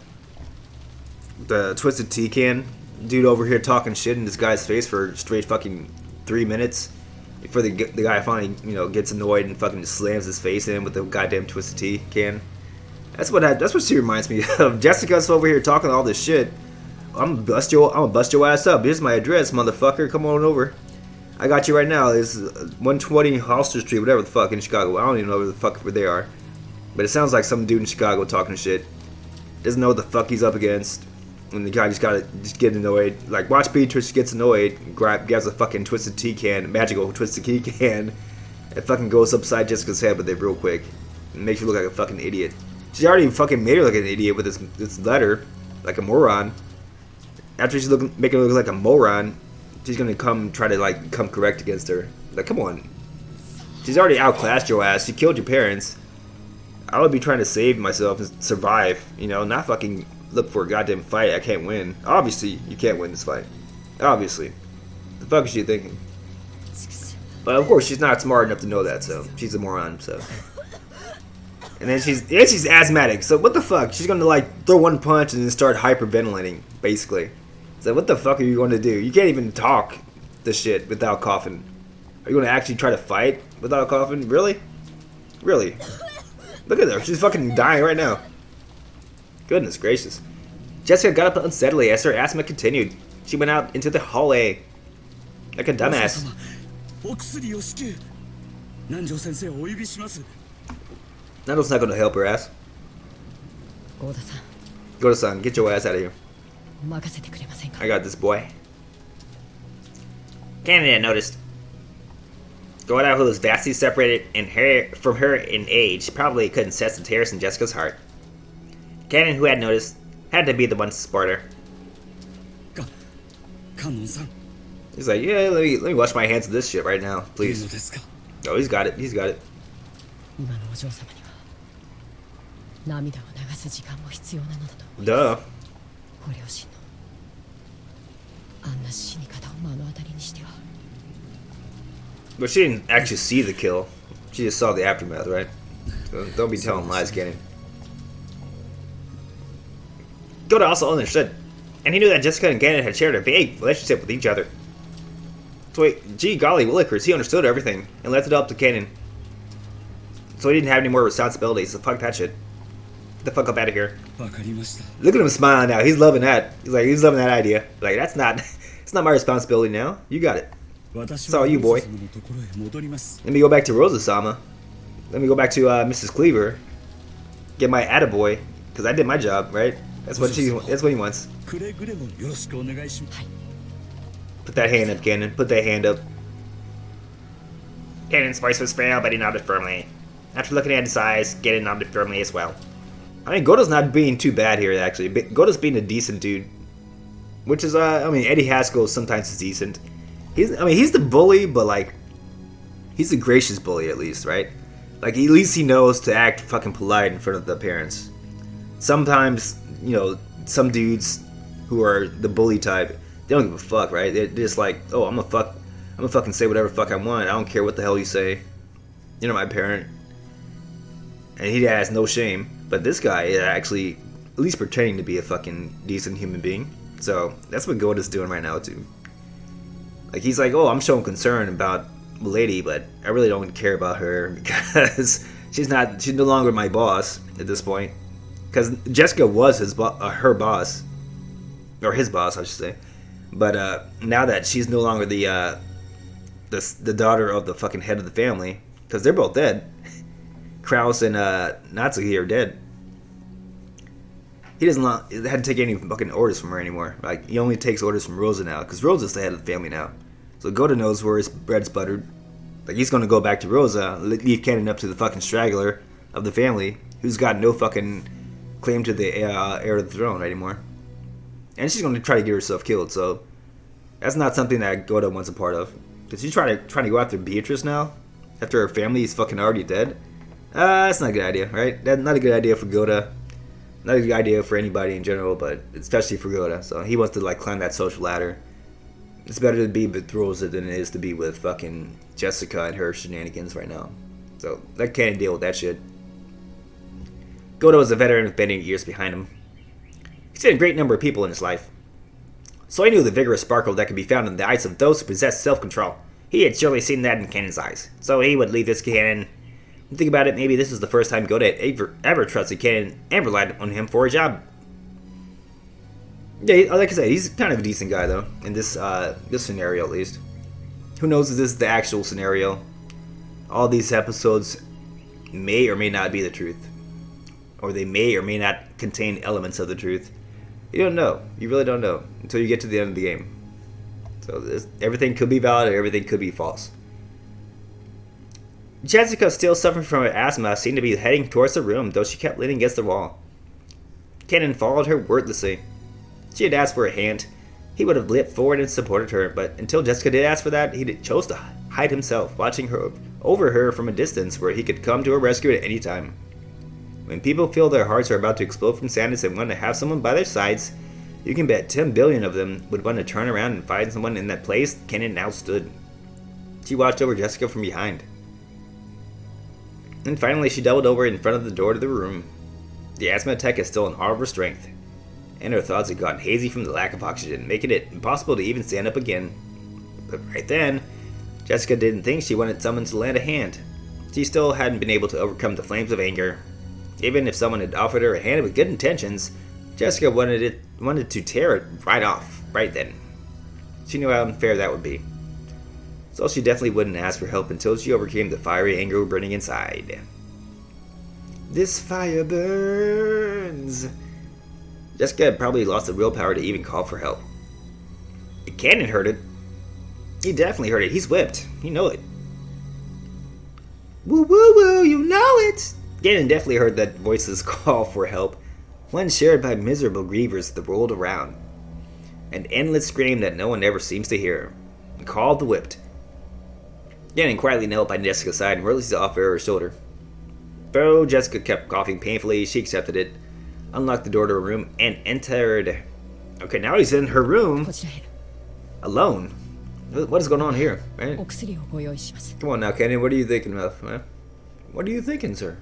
[SPEAKER 1] Twisted Tea can dude over here talking shit in this guy's face for straight fucking 3 minutes before the guy finally gets annoyed and fucking just slams his face in with the goddamn Twisted Tea can. That's what she reminds me of. Jessica's over here talking all this shit. I'm gonna bust your ass up. Here's my address, motherfucker. Come on over. I got you right now. It's 120 Holster Street, whatever the fuck, in Chicago. I don't even know where the fuck where they are. But it sounds like some dude in Chicago talking shit. Doesn't know what the fuck he's up against. And the guy just getting annoyed. Like, watch Beatrice gets annoyed, grabs a fucking Twisted Tea can, magical Twisted Tea can, and fucking goes upside Jessica's head with it real quick. And makes her look like a fucking idiot. She already fucking made her look like an idiot with this letter, like a moron. After she's making her look like a moron, she's gonna come correct against her. Like, come on. She's already outclassed your ass. She killed your parents. I would be trying to save myself and survive, not fucking look for a goddamn fight. I can't win. Obviously, you can't win this fight. Obviously. The fuck is she thinking? But of course, she's not smart enough to know that, so she's a moron, so. And then she's asthmatic, so what the fuck? She's gonna throw one punch and then start hyperventilating, basically. So what the fuck are you going to do? You can't even talk this shit without coughing. Are you going to actually try to fight without coughing? Really? Really? Look at her. She's fucking dying right now. Goodness gracious. Jessica got up unsteadily as her asthma continued. She went out into the hallway like a dumbass. Nando's not going to help her ass. Gohda-san, get your ass out of here. I got this, boy. Kanon had noticed. Gohda, who was vastly separated from her in age, probably couldn't sense the tears in Jessica's heart. Kanon, who had noticed, had to be the one to support her.
[SPEAKER 2] Kanon-san.
[SPEAKER 1] He's like, yeah, let me wash my hands of this shit right now, please. Oh, he's got it. He's got it. Duh. But she didn't actually see the kill. She just saw the aftermath, right? So don't be telling lies, Kanon. Gohda also understood, and he knew that Jessica and Kanon had shared a vague relationship with each other. So gee golly willikers, he understood everything and left it up to Kanon. So he didn't have any more responsibilities, so fuck that shit. Get the fuck up out of here. Look at him smiling now. He's loving that. He's loving that idea. Like, it's not my responsibility now. You got it. It's all you, boy. Let me go back to Rosa-sama. Let me go back to Mrs. Cleaver. Get my attaboy, because I did my job, right? That's what he wants. Put that hand up, Kanon. Put that hand up. Kanon's voice was frail, but he nodded firmly. After looking at his eyes, Kanon nodded firmly as well. I mean, Gohda's not being too bad here, actually. Gohda's being a decent dude. Which is, Eddie Haskell sometimes is decent. He's the bully, but, He's a gracious bully, at least, right? Like, at least he knows to act fucking polite in front of the parents. Sometimes, you know, some dudes who are the bully type, they don't give a fuck, right? They're just like, oh, I'm gonna fucking say whatever fuck I want. I don't care what the hell you say. You're not my parent. And he has no shame. But this guy is actually at least pretending to be a fucking decent human being. So that's what Gohda's doing right now too. Like, he's like, oh, I'm showing concern about the lady, but I really don't care about her because she's no longer my boss at this point. Because Jessica was her boss, or his boss, I should say. But now that she's no longer the daughter of the fucking head of the family, because they're both dead. Kraus and Natsuki are dead. He had to take any fucking orders from her anymore. Like, he only takes orders from Rosa now, because Rosa's the head of the family now. So Gohda knows where his bread's buttered. Like, he's gonna go back to Rosa, leave Kanon up to the fucking straggler of the family, who's got no fucking claim to the heir to the throne anymore. And she's gonna try to get herself killed, so that's not something that Gohda wants a part of. Because she's trying to go after Beatrice now, after her family is fucking already dead. That's not a good idea, right? That's not a good idea for Gohda. Not a good idea for anybody in general, but especially for Gohda. So he wants to like climb that social ladder. It's better to be with Rosa than it is to be with fucking Jessica and her shenanigans right now. So that can't deal with that shit. Gohda was a veteran with many years behind him. He's seen a great number of people in his life. So he knew the vigorous sparkle that could be found in the eyes of those who possess self-control. He had surely seen that in Kanon's eyes. So he would leave this Kanon. Think about it, maybe this is the first time Gohda had ever trusted Kanon and relied on him for a job. Yeah, like I said, he's kind of a decent guy though, in this scenario at least. Who knows if this is the actual scenario? All these episodes may or may not be the truth. Or they may or may not contain elements of the truth. You don't know. You really don't know until you get to the end of the game. So everything could be valid or everything could be false. Jessica, still suffering from her asthma, seemed to be heading towards the room, though she kept leaning against the wall. Kanon followed her wordlessly. She had asked for a hand. He would have leapt forward and supported her, but until Jessica did ask for that, he chose to hide himself, watching her over her from a distance where he could come to her rescue at any time. When people feel their hearts are about to explode from sadness and want to have someone by their sides, you can bet 10 billion of them would want to turn around and find someone in that place Kanon now stood. She watched over Jessica from behind. And finally, she doubled over in front of the door to the room. The asthma tech is still in all of her strength, and her thoughts had gotten hazy from the lack of oxygen, making it impossible to even stand up again. But right then, Jessica didn't think she wanted someone to lend a hand. She still hadn't been able to overcome the flames of anger. Even if someone had offered her a hand with good intentions, Jessica wanted to tear it right off, right then. She knew how unfair that would be. So she definitely wouldn't ask for help until she overcame the fiery anger burning inside. This fire burns. Jessica had probably lost the willpower to even call for help. Kanon heard it. He definitely heard it. He's whipped. You know it. Woo woo woo, you know it. Kanon definitely heard that voice's call for help, one shared by miserable grievers that rolled around. An endless scream that no one ever seems to hear. The call of the whipped. Kanon quietly knelt by Jessica's side and released the off her shoulder. Though Jessica kept coughing painfully, she accepted it, unlocked the door to her room, and entered. Okay, now he's in her room. Alone. What is going on here, right? Come on now, Kanon, what are you thinking of? Huh? What are you thinking, sir?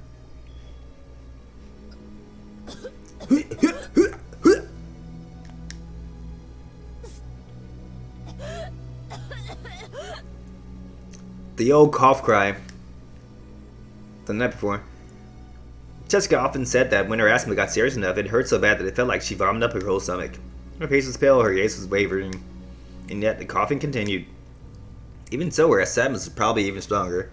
[SPEAKER 1] The old cough cry. The night before. Jessica often said that when her asthma got serious enough, it hurt so bad that it felt like she vomited up her whole stomach. Her face was pale, her gaze was wavering, and yet the coughing continued. Even so, her sadness was probably even stronger.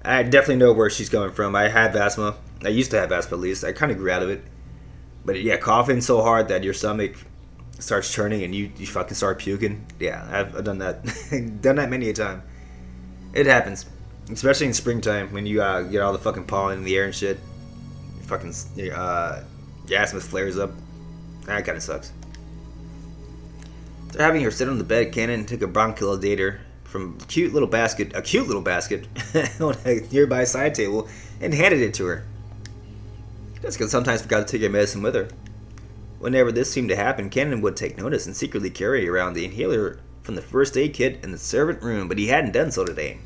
[SPEAKER 1] I definitely know where she's coming from. I have asthma. I used to have asthma at least. I kind of grew out of it. But yeah, coughing so hard that your stomach starts churning and you fucking start puking. Yeah, I've done that. Done that many a time. It happens. Especially in springtime when you get all the fucking pollen in the air and shit. Your asthma flares up. That kind of sucks. After having her sit on the bed, Kanon took a bronchodilator from a cute little basket, on a nearby side table, and handed it to her. Jessica sometimes forgot to take her medicine with her. Whenever this seemed to happen, Kanon would take notice and secretly carry around the inhaler from the first aid kit in the servant room, but he hadn't done so today.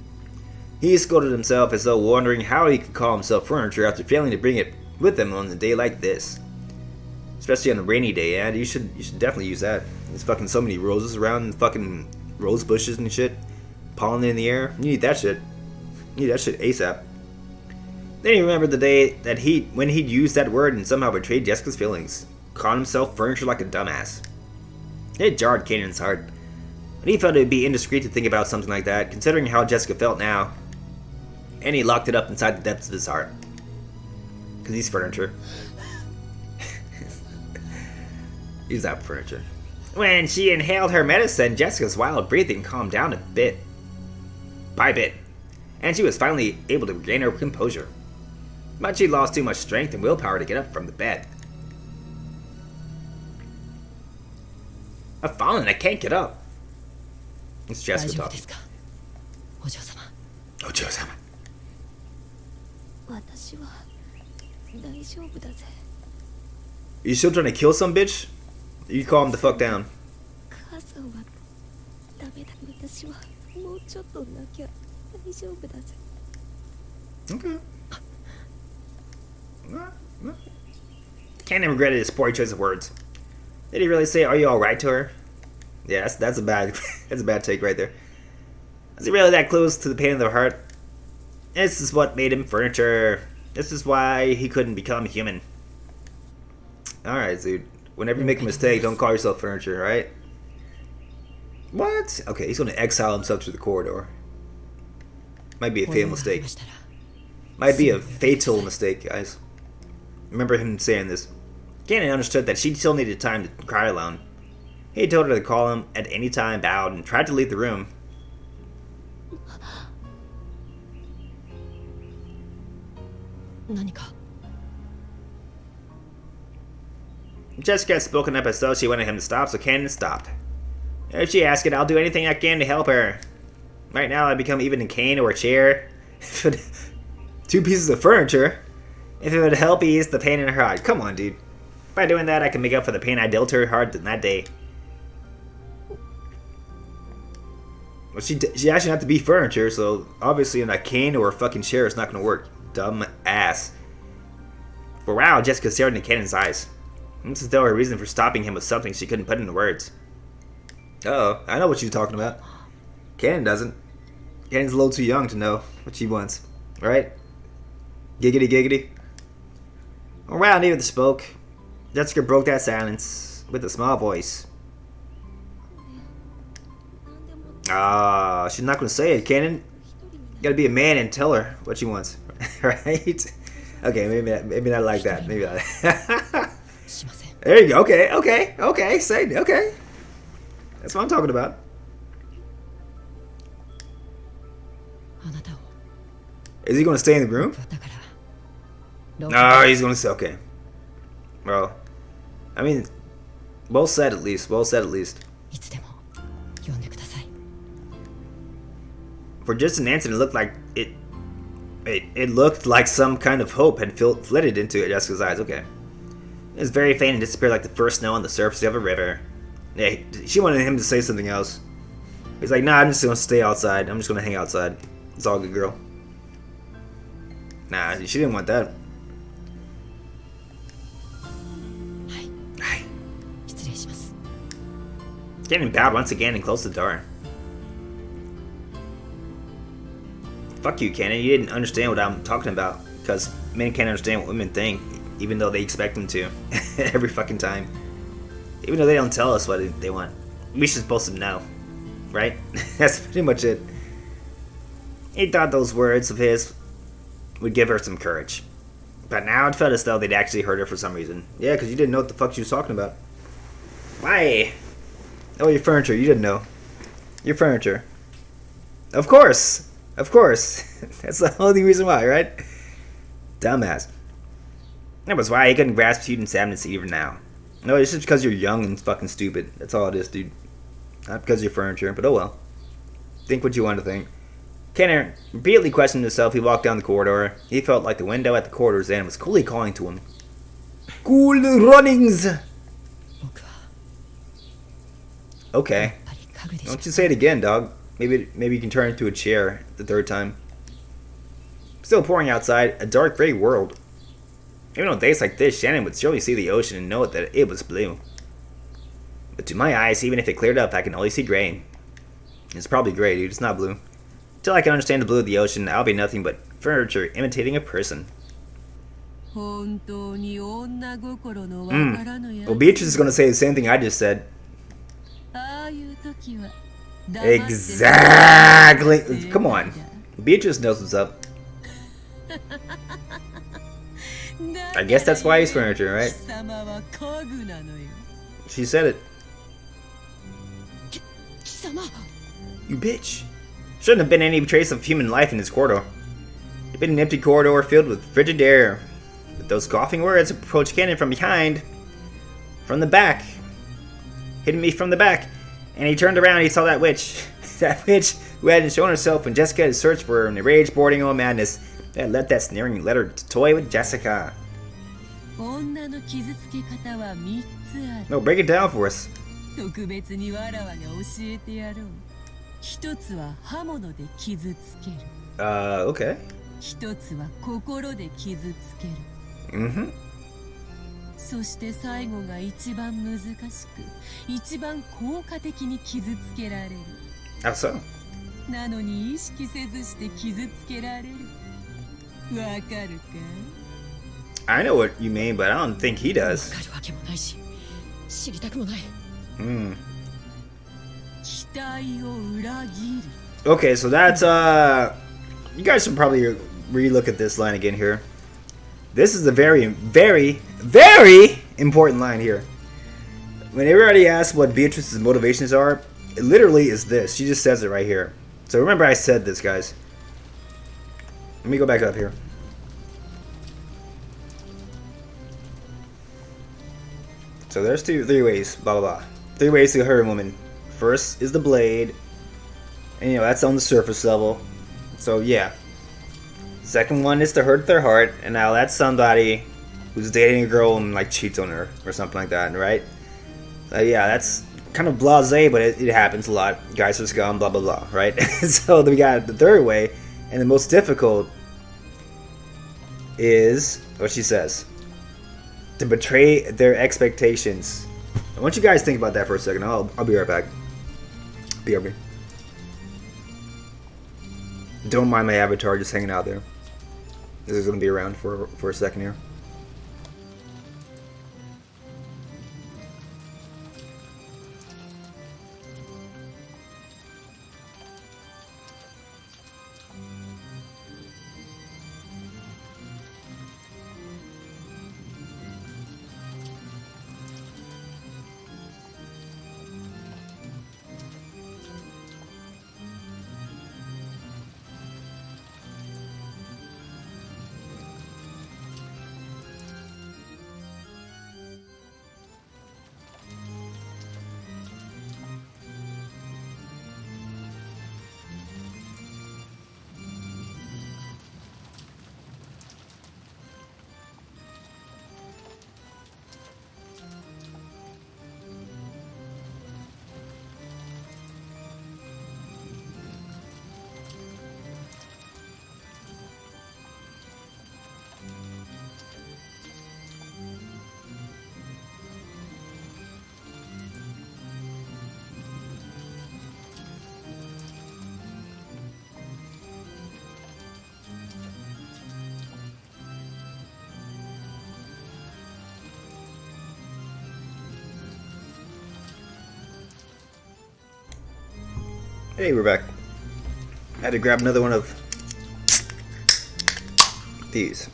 [SPEAKER 1] He scolded himself as though wondering how he could call himself furniture after failing to bring it with him on a day like this. Especially on a rainy day, yeah, you should definitely use that. There's fucking so many roses around and fucking rose bushes and shit. Pollen in the air. You need that shit. You need that shit ASAP. Then he remembered the day that when he'd used that word and somehow betrayed Jessica's feelings. Calling himself furniture like a dumbass. It jarred Kanon's heart. And he felt it would be indiscreet to think about something like that, considering how Jessica felt now. And he locked it up inside the depths of his heart. Because he's furniture. He's not furniture. When she inhaled her medicine, Jessica's wild breathing calmed down a bit. By bit. And she was finally able to regain her composure. But she lost too much strength and willpower to get up from the bed. I've fallen, I can't get up. It's Jessica talking. Ojo-sama. You still trying to kill some bitch? You calm him the fuck down. Okay. Kanon regretted his poor choice of words. Did he really say, "Are you alright" to her? Yeah, that's a bad that's a bad take right there. Was he really that close to the pain of their heart? This is what made him furniture. This is why he couldn't become human. Alright, dude. Whenever you make a mistake, don't call yourself furniture, right? What? Okay, he's gonna exile himself through the corridor. Might be a fatal mistake. Might be a fatal mistake, guys. Remember him saying this. Kanon understood that she still needed time to cry alone. He told her to call him at any time, bowed, and tried to leave the room. Jessica had spoken up as though she wanted him to stop, so Kanon stopped. If she asked it, I'll do anything I can to help her. Right now, I'd become even a cane or a chair. 2 pieces of furniture. If it would help ease the pain in her heart. Come on, dude. By doing that, I can make up for the pain I dealt her hard that day. Well, she actually doesn't have to be furniture, so obviously a cane or a fucking chair is not going to work. Dumb ass. For a while, Jessica stared into Kanon's eyes. This is though her reason for stopping him was something she couldn't put into words. Uh-oh, I know what you're talking about. Kanon doesn't. Kanon's a little too young to know what she wants. Right? Giggity giggity. Around neither spoke. Jessica broke that silence with a small voice. She's not gonna say it, Kanon. You gotta be a man and tell her what she wants. Right? Okay, maybe not like that. Maybe not. There you go. Okay. Say it. Okay. That's what I'm talking about. Is he gonna stay in the room? No, he's gonna say okay. Bro, I mean, well said at least. Well said at least. For just an instant, it looked like it looked like some kind of hope had flitted into Jessica's eyes. Okay, it was very faint and disappeared like the first snow on the surface of a river. Yeah, she wanted him to say something else. He's like, nah, I'm just gonna stay outside. I'm just gonna hang outside. It's all good, girl. Nah, she didn't want that. Hi. Kanon bowed once again and closed the door. Fuck you, Kanon. You didn't understand what I'm talking about. Because men can't understand what women think, even though they expect them to. Every fucking time. Even though they don't tell us what they want. We should supposed to know. Right? That's pretty much it. He thought those words of his would give her some courage. But now it felt as though they'd actually hurt her for some reason. Yeah, because you didn't know what the fuck she was talking about. Why? Oh, you're furniture. You didn't know. You're furniture. Of course. Of course. That's the only reason why, right? Dumbass. That was why he couldn't grasp student sadness even now. No, it's just because you're young and fucking stupid. That's all it is, dude. Not because you're furniture, but oh well. Think what you want to think. Kanon repeatedly questioned himself. He walked down the corridor. He felt like the window at the corridor's end was coolly calling to him. Cool runnings! Okay. Don't you say it again, dog. Maybe you can turn into a chair the third time. Still pouring outside, a dark gray world. Even on days like this, Shannon would surely see the ocean and know that it was blue. But to my eyes, even if it cleared up, I can only see gray. It's probably gray, dude. It's not blue. Until I can understand the blue of the ocean, I'll be nothing but furniture imitating a person. Well, Beatrice is going to say the same thing I just said. Exactly. Come on. Beatrice knows what's up. I guess that's why he's furniture, right? She said it. You bitch. Shouldn't have been any trace of human life in this corridor. It'd been an empty corridor filled with frigid air. With those coughing words approached Kanon from behind. From the back. Hitting me from the back. And he turned around and he saw that witch. That witch who hadn't shown herself when Jessica had searched for her in the rage boarding on madness. That let that sneering let her toy with Jessica. No, break it down for us. Okay. Mm-hmm.
[SPEAKER 6] そして最後が一番難しく、一番効果的に傷つけられる。
[SPEAKER 1] How so?
[SPEAKER 6] なのに意識せずして傷つけられる。わかるか?
[SPEAKER 1] I know what you mean, but I don't think he does. Okay, so that's you guys should probably re-look at this line again here. This is a very, very, very important line here. When everybody asks what Beatrice's motivations are, it literally is this. She just says it right here. So remember I said this, guys. Let me go back up here. So there's three ways, blah blah blah. 3 ways to hurt a woman. First is the blade. And that's on the surface level. So yeah. Second one is to hurt their heart, and now that's somebody who's dating a girl and like cheats on her or something like that, right? Yeah, that's kind of blasé, but it happens a lot. Guys are scum, blah blah blah, right? So we got the third way, and the most difficult is what she says: to betray their expectations. I want you guys to think about that for a second. I'll be right back. BRB. Don't mind my avatar just hanging out there. This is going to be around for a second here. Hey, we're back. I had to grab another one of these.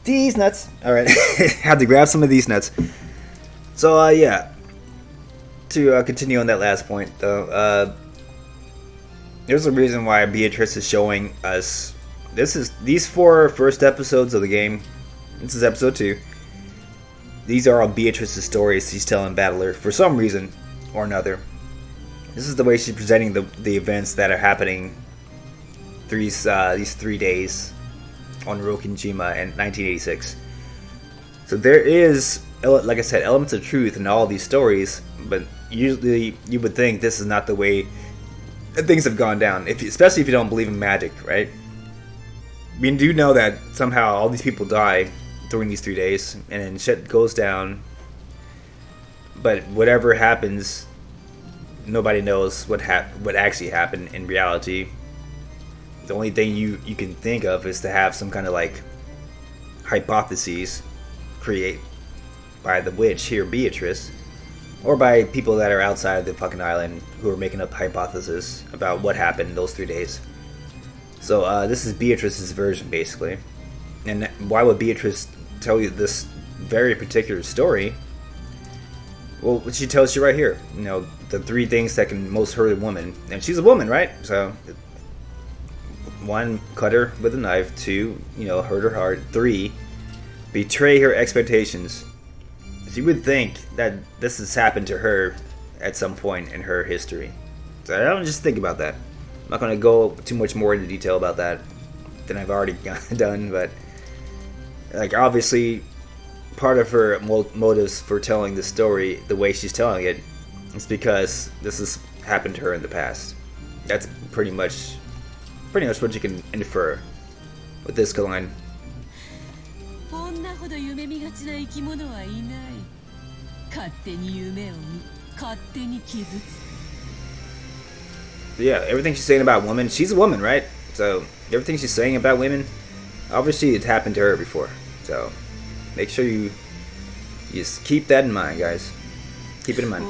[SPEAKER 1] These nuts. Alright. Had to grab some of these nuts. So, yeah. To continue on that last point, though, there's a reason why Beatrice is showing us. These 4 first episodes of the game. This is episode 2. These are all Beatrice's stories she's telling Battler for some reason or another. This is the way she's presenting the events that are happening these 3 days on Rokinjima in 1986. So there is, like I said, elements of truth in all these stories, but usually you would think this is not the way things have gone down, especially if you don't believe in magic, right? We do know that somehow all these people die during these 3 days, and then shit goes down, but whatever happens, nobody knows what actually happened in reality. The only thing you can think of is to have some kind of like hypotheses create by the witch here, Beatrice, or by people that are outside of the fucking island who are making up hypotheses about what happened in those 3 days. So this is Beatrice's version, basically. And why would Beatrice tell you this very particular story? Well, she tells you right here, you know, the 3 things that can most hurt a woman. And she's a woman, right? So, 1, cut her with a knife. 2, you know, hurt her heart. 3, betray her expectations. So you would think that this has happened to her at some point in her history. So I don't just think about that. I'm not going to go too much more into detail about that than I've already done, but like obviously part of her motives for telling the story the way she's telling it is because this has happened to her in the past. That's pretty much what you can infer with this line. Yeah, everything she's saying about women, she's a woman, right? So everything she's saying about women, obviously it's happened to her before. So make sure you just keep that in mind, guys. Keep it in mind.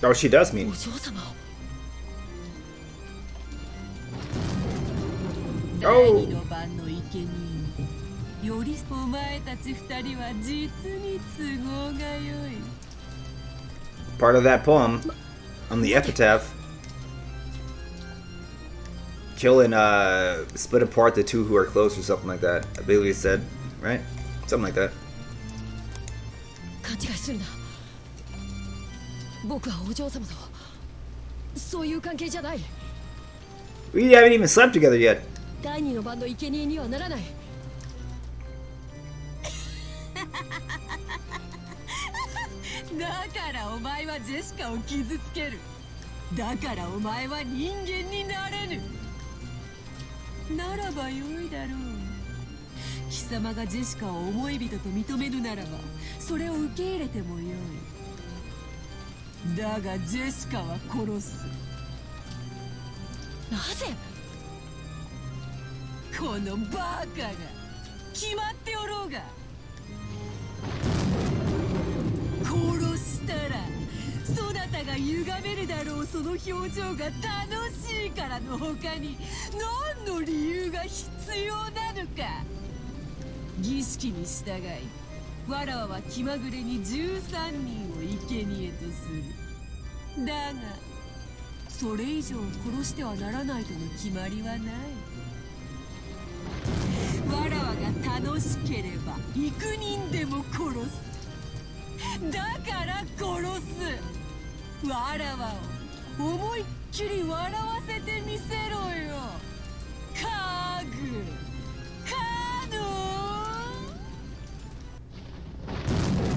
[SPEAKER 1] Oh, she does mean. Oh. Part of that poem on the epitaph. Kill and split apart the 2 who are close, or something like that. I believe it said, right? Something like that. We haven't even slept together yet.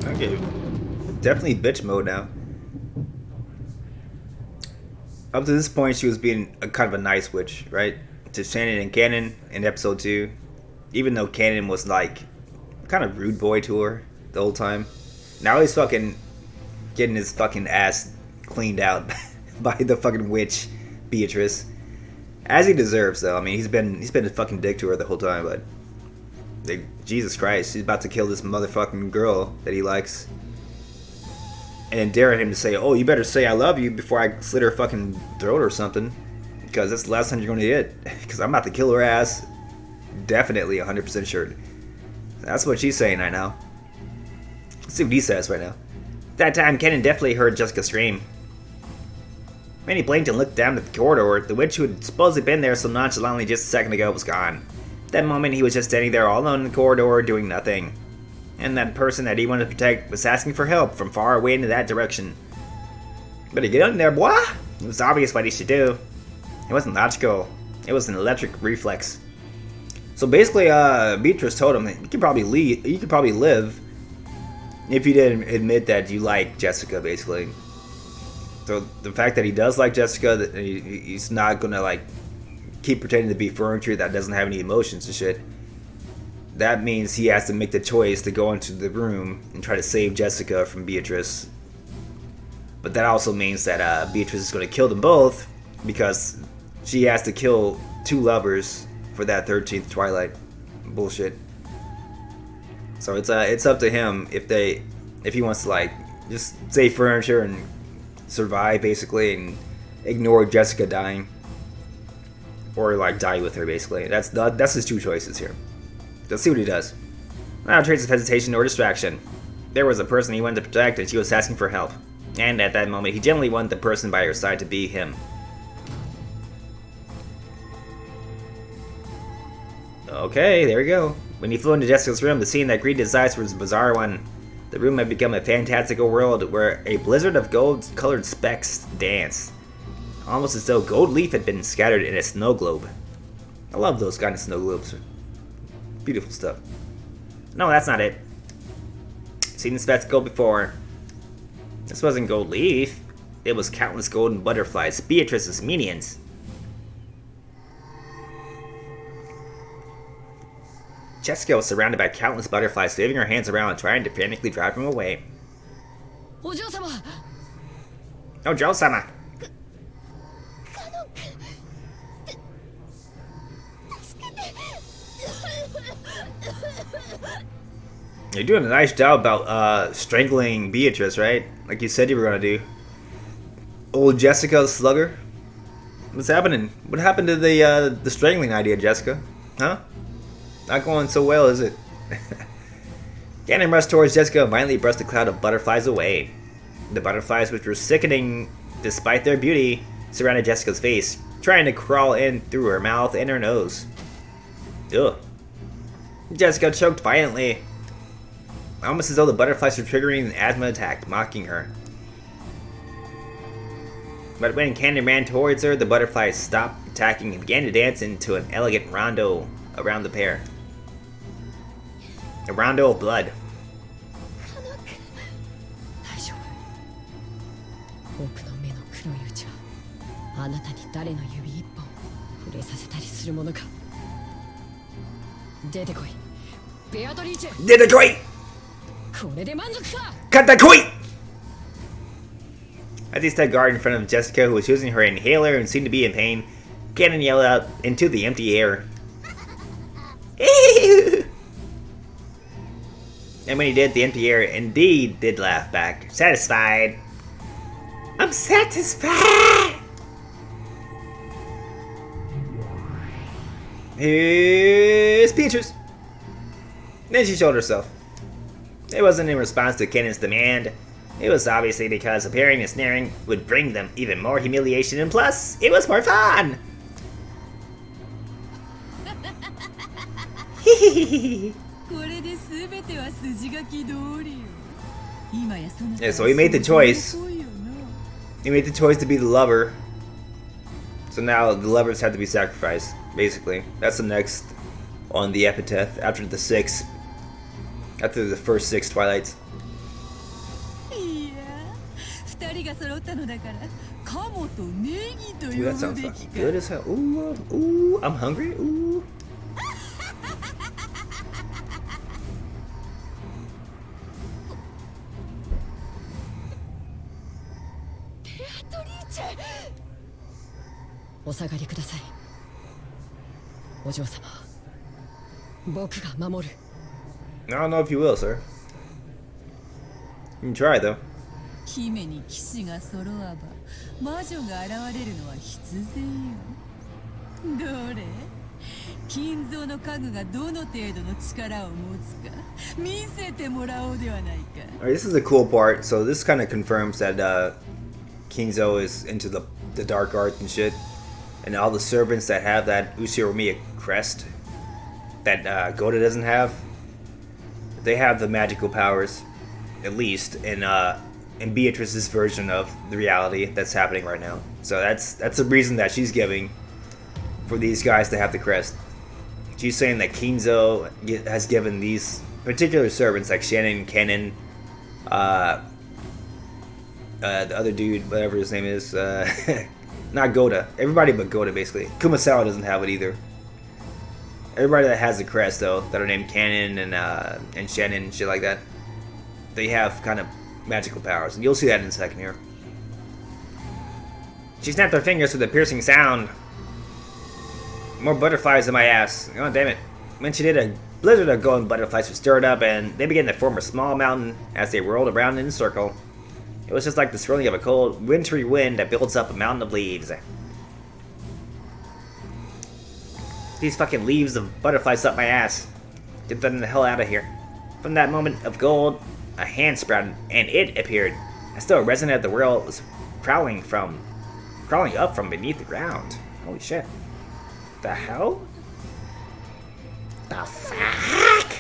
[SPEAKER 1] Okay, definitely bitch mode now. Up to this point, she was being a kind of a nice witch, right? To Shannon and Kanon in episode 2. Even though Kanon was like kind of rude boy to her the whole time. Now he's fucking getting his fucking ass cleaned out by the fucking witch Beatrice. As he deserves, though. I mean, he's been a fucking dick to her the whole time, but like, Jesus Christ, he's about to kill this motherfucking girl that he likes. And daring him to say, oh, you better say I love you before I slit her fucking throat or something. Because that's the last time you're going to get. Because I'm about to kill her ass. Definitely 100% sure. That's what she's saying right now. Let's see what he says right now. That time, Kanon definitely heard Jessica scream. When he blinked and looked down at the corridor, the witch who had supposedly been there so nonchalantly just a second ago was gone. At that moment, he was just standing there all alone in the corridor doing nothing. And that person that he wanted to protect was asking for help from far away in that direction. Better get in there, boy! It was obvious what he should do. It wasn't logical. It was an electric reflex. So basically, Beatrice told him that you could probably live if you didn't admit that you like Jessica, basically. So the fact that he does like Jessica, that he's not gonna like keep pretending to be furniture that doesn't have any emotions and shit. That means he has to make the choice to go into the room and try to save Jessica from Beatrice. But that also means that Beatrice is going to kill them both because she has to kill 2 lovers for that 13th Twilight bullshit. So it's up to him if he wants to like just save furniture and survive basically and ignore Jessica dying, or like die with her basically. That's his 2 choices here. Let's see what he does. Without trace of hesitation or distraction, there was a person he wanted to protect and she was asking for help. And at that moment, he genuinely wanted the person by her side to be him. Okay, there we go. When he flew into Jessica's room, the scene that greeted his eyes was a bizarre one. The room had become a fantastical world where a blizzard of gold-colored specks danced. Almost as though gold leaf had been scattered in a snow globe. I love those kind of snow globes. Beautiful stuff. No, that's not it. Seen the spectacle before. This wasn't gold leaf. It was countless golden butterflies, Beatrice's minions. Jessica was surrounded by countless butterflies, waving her hands around and trying to frantically drive him away.
[SPEAKER 3] Ojo-sama!
[SPEAKER 1] Ojo-sama! You're doing a nice job about strangling Beatrice, right? Like you said you were gonna do. Old Jessica the Slugger? What's happening? What happened to the strangling idea, Jessica? Huh? Not going so well, is it? Kanon rushed towards Jessica and violently brushed a cloud of butterflies away. The butterflies, which were sickening despite their beauty, surrounded Jessica's face, trying to crawl in through her mouth and her nose. Ugh. Jessica choked violently, almost as though the butterflies were triggering an asthma attack, mocking her. But when Kanon ran towards her, the butterflies stopped attacking and began to dance into an elegant rondo around the pair. A rondo of blood. Dedekoi! Katakoi! As he stood guard in front of Jessica, who was using her inhaler and seemed to be in pain, Kanon yelled out into the empty air. And when he did, the empty air indeed did laugh back, satisfied. I'm satisfied! Here's Beatrice. Then she showed herself. It wasn't in response to Kanon's demand. It was obviously because appearing and snaring would bring them even more humiliation, and plus, it was more fun! Yeah, so he made the choice. He made the choice to be the lover. So now the lovers have to be sacrificed, basically. That's the next on the epitaph after the first 6 Twilights.
[SPEAKER 6] 揃ったのだから鴨とネギと
[SPEAKER 1] Ooh,
[SPEAKER 6] 呼
[SPEAKER 1] that
[SPEAKER 6] ぶ
[SPEAKER 1] sounds
[SPEAKER 6] べ
[SPEAKER 1] fucking
[SPEAKER 6] き
[SPEAKER 1] good
[SPEAKER 6] か
[SPEAKER 1] as hell. Ooh, I'm hungry. Ooh.
[SPEAKER 3] Beatrice! お下がりください。お嬢様、僕が守る。
[SPEAKER 1] I don't know if you will, sir. You can try, though.
[SPEAKER 6] 姫に騎士が揃わば魔女が現れるのは必然よ。どれ金蔵の家具がどの程度の力を持つか見せてもらおうではないか。
[SPEAKER 1] Alright, this is a cool part. So this kind of confirms that Kingzo is into the dark arts and shit. And all the servants that have that Uchiromiya crest that Gohda doesn't have, they have the magical powers, at least in Beatrice's version of the reality that's happening right now. So that's the reason that she's giving for these guys to have the crest. She's saying that Kingzo has given these particular servants like Shannon, Kanon, the other dude, whatever his name is, not Gohda, everybody but Gohda basically. Kumasawa doesn't have it either. Everybody that has the crest though, that are named Kanon and Shannon and shit like that, they have kind of magical powers, and you'll see that in a second here. She snapped her fingers with a piercing sound. More butterflies in my ass. Oh damn it. When she did, a blizzard of golden butterflies was stirred up, and they began to form a small mountain as they whirled around in a circle. It was just like the swirling of a cold, wintry wind that builds up a mountain of leaves. These fucking leaves of butterflies up my ass. Get them the hell out of here. From that moment of gold, a hand sprouted, and it appeared. I still resonant the world was crawling up from beneath the ground. Holy shit. The hell? The fuck?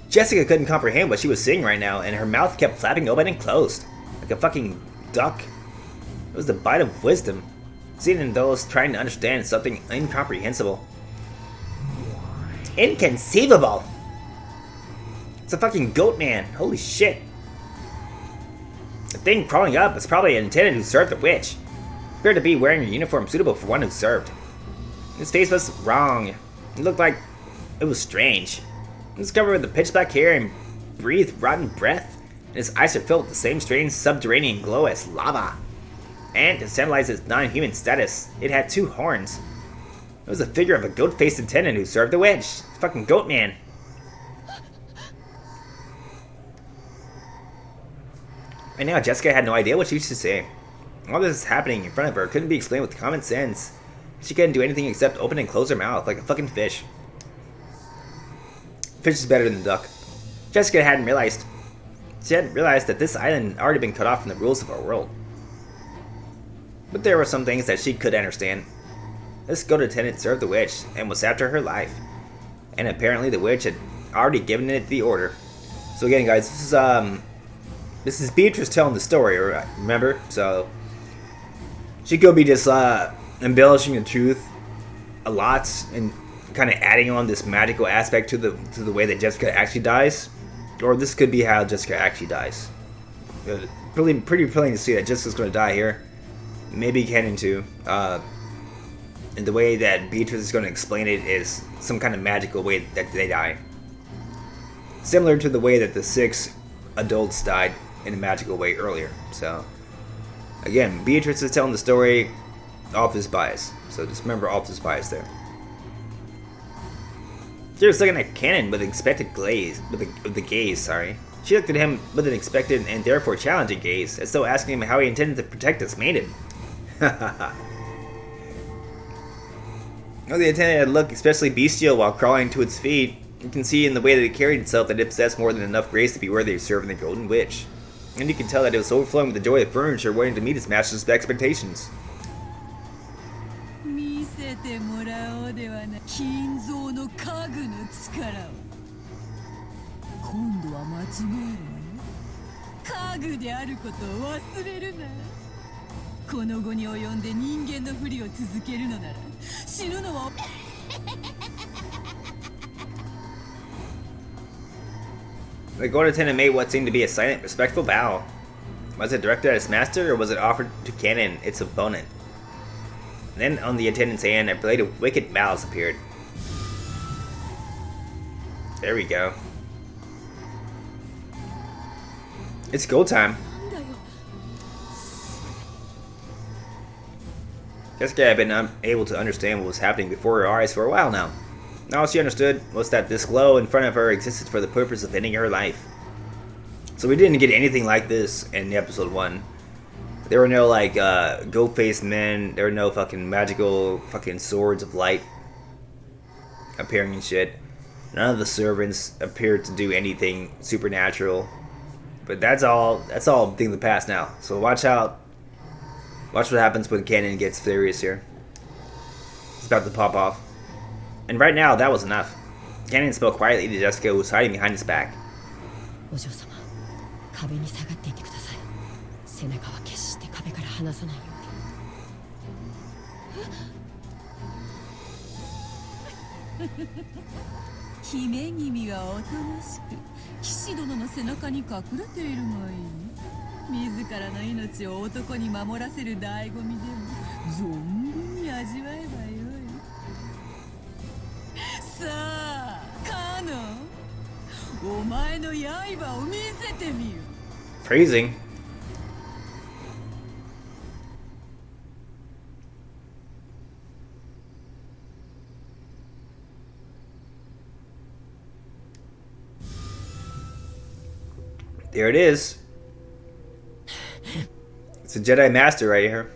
[SPEAKER 1] Jessica couldn't comprehend what she was seeing right now, and her mouth kept flapping open and closed, like a fucking duck. It was the bite of wisdom, seen in those trying to understand something incomprehensible. Inconceivable! It's a fucking goat man, holy shit. The thing crawling up is probably an attendant who served the witch. Appeared to be wearing a uniform suitable for one who served. His face was wrong. It looked like it was strange. He was covered with a pitch black hair and breathed rotten breath, and his eyes are filled with the same strange subterranean glow as lava. And to symbolize its non-human status, it had two horns. It was a figure of a goat-faced attendant who served the witch. Fucking goat man. Right now, Jessica had no idea what she should say. All this is happening in front of her couldn't be explained with common sense. She couldn't do anything except open and close her mouth like a fucking fish. Fish is better than the duck. Jessica hadn't realized. She hadn't realized that this island had already been cut off from the rules of our world. But there were some things that she could understand. This goat attendant served the witch and was after her life. And apparently the witch had already given it the order. So again guys, this is Beatrice telling the story, remember? So she could be just embellishing the truth a lot and kind of adding on this magical aspect to the way that Jessica actually dies, or this could be how Jessica actually dies. Pretty plain to see that Jessica's going to die here. Maybe Kanon too. And the way that Beatrice is going to explain it is some kind of magical way that they die, similar to the way that the 6 adults died in a magical way earlier. So again, Beatrice is telling the story off his bias. So just remember off his bias there. She was looking at Kanon with an expected gaze, with the gaze, sorry. She looked at him with an expected and therefore challenging gaze, as though asking him how he intended to protect this maiden. Oh, the attendant had looked especially bestial while crawling to its feet. You can see in the way that it carried itself that it possessed more than enough grace to be worthy of serving the Golden Witch. And you can tell that it was overflowing with the joy of furniture, waiting to meet its master's expectations.
[SPEAKER 6] 見せてもらおうではない金蔵の家具の力を。今度は間違えるの？家具であることを忘れるな。この後に及んで人間のふりを続けるのなら死ぬのは。
[SPEAKER 1] The Gohda attendant made what seemed to be a silent, respectful bow. Was it directed at its master, or was it offered to Kanon, its opponent? Then on the attendant's hand, a blade of wicked malice appeared. There we go. It's go time. Jessica had been unable to understand what was happening before her eyes for a while now. All she understood was that this glow in front of her existed for the purpose of ending her life. So we didn't get anything like this in episode 1. There were no like goat-faced men, there were no fucking magical fucking swords of light appearing and shit. None of the servants appeared to do anything supernatural. But that's all a thing of the past now. So watch out. Watch what happens when Kanon gets furious here. It's about to pop off. And right now, that was enough. Kanon spoke quietly to Jessica, who was hiding behind his back. Phrasing. There it is. It's a Jedi Master right here.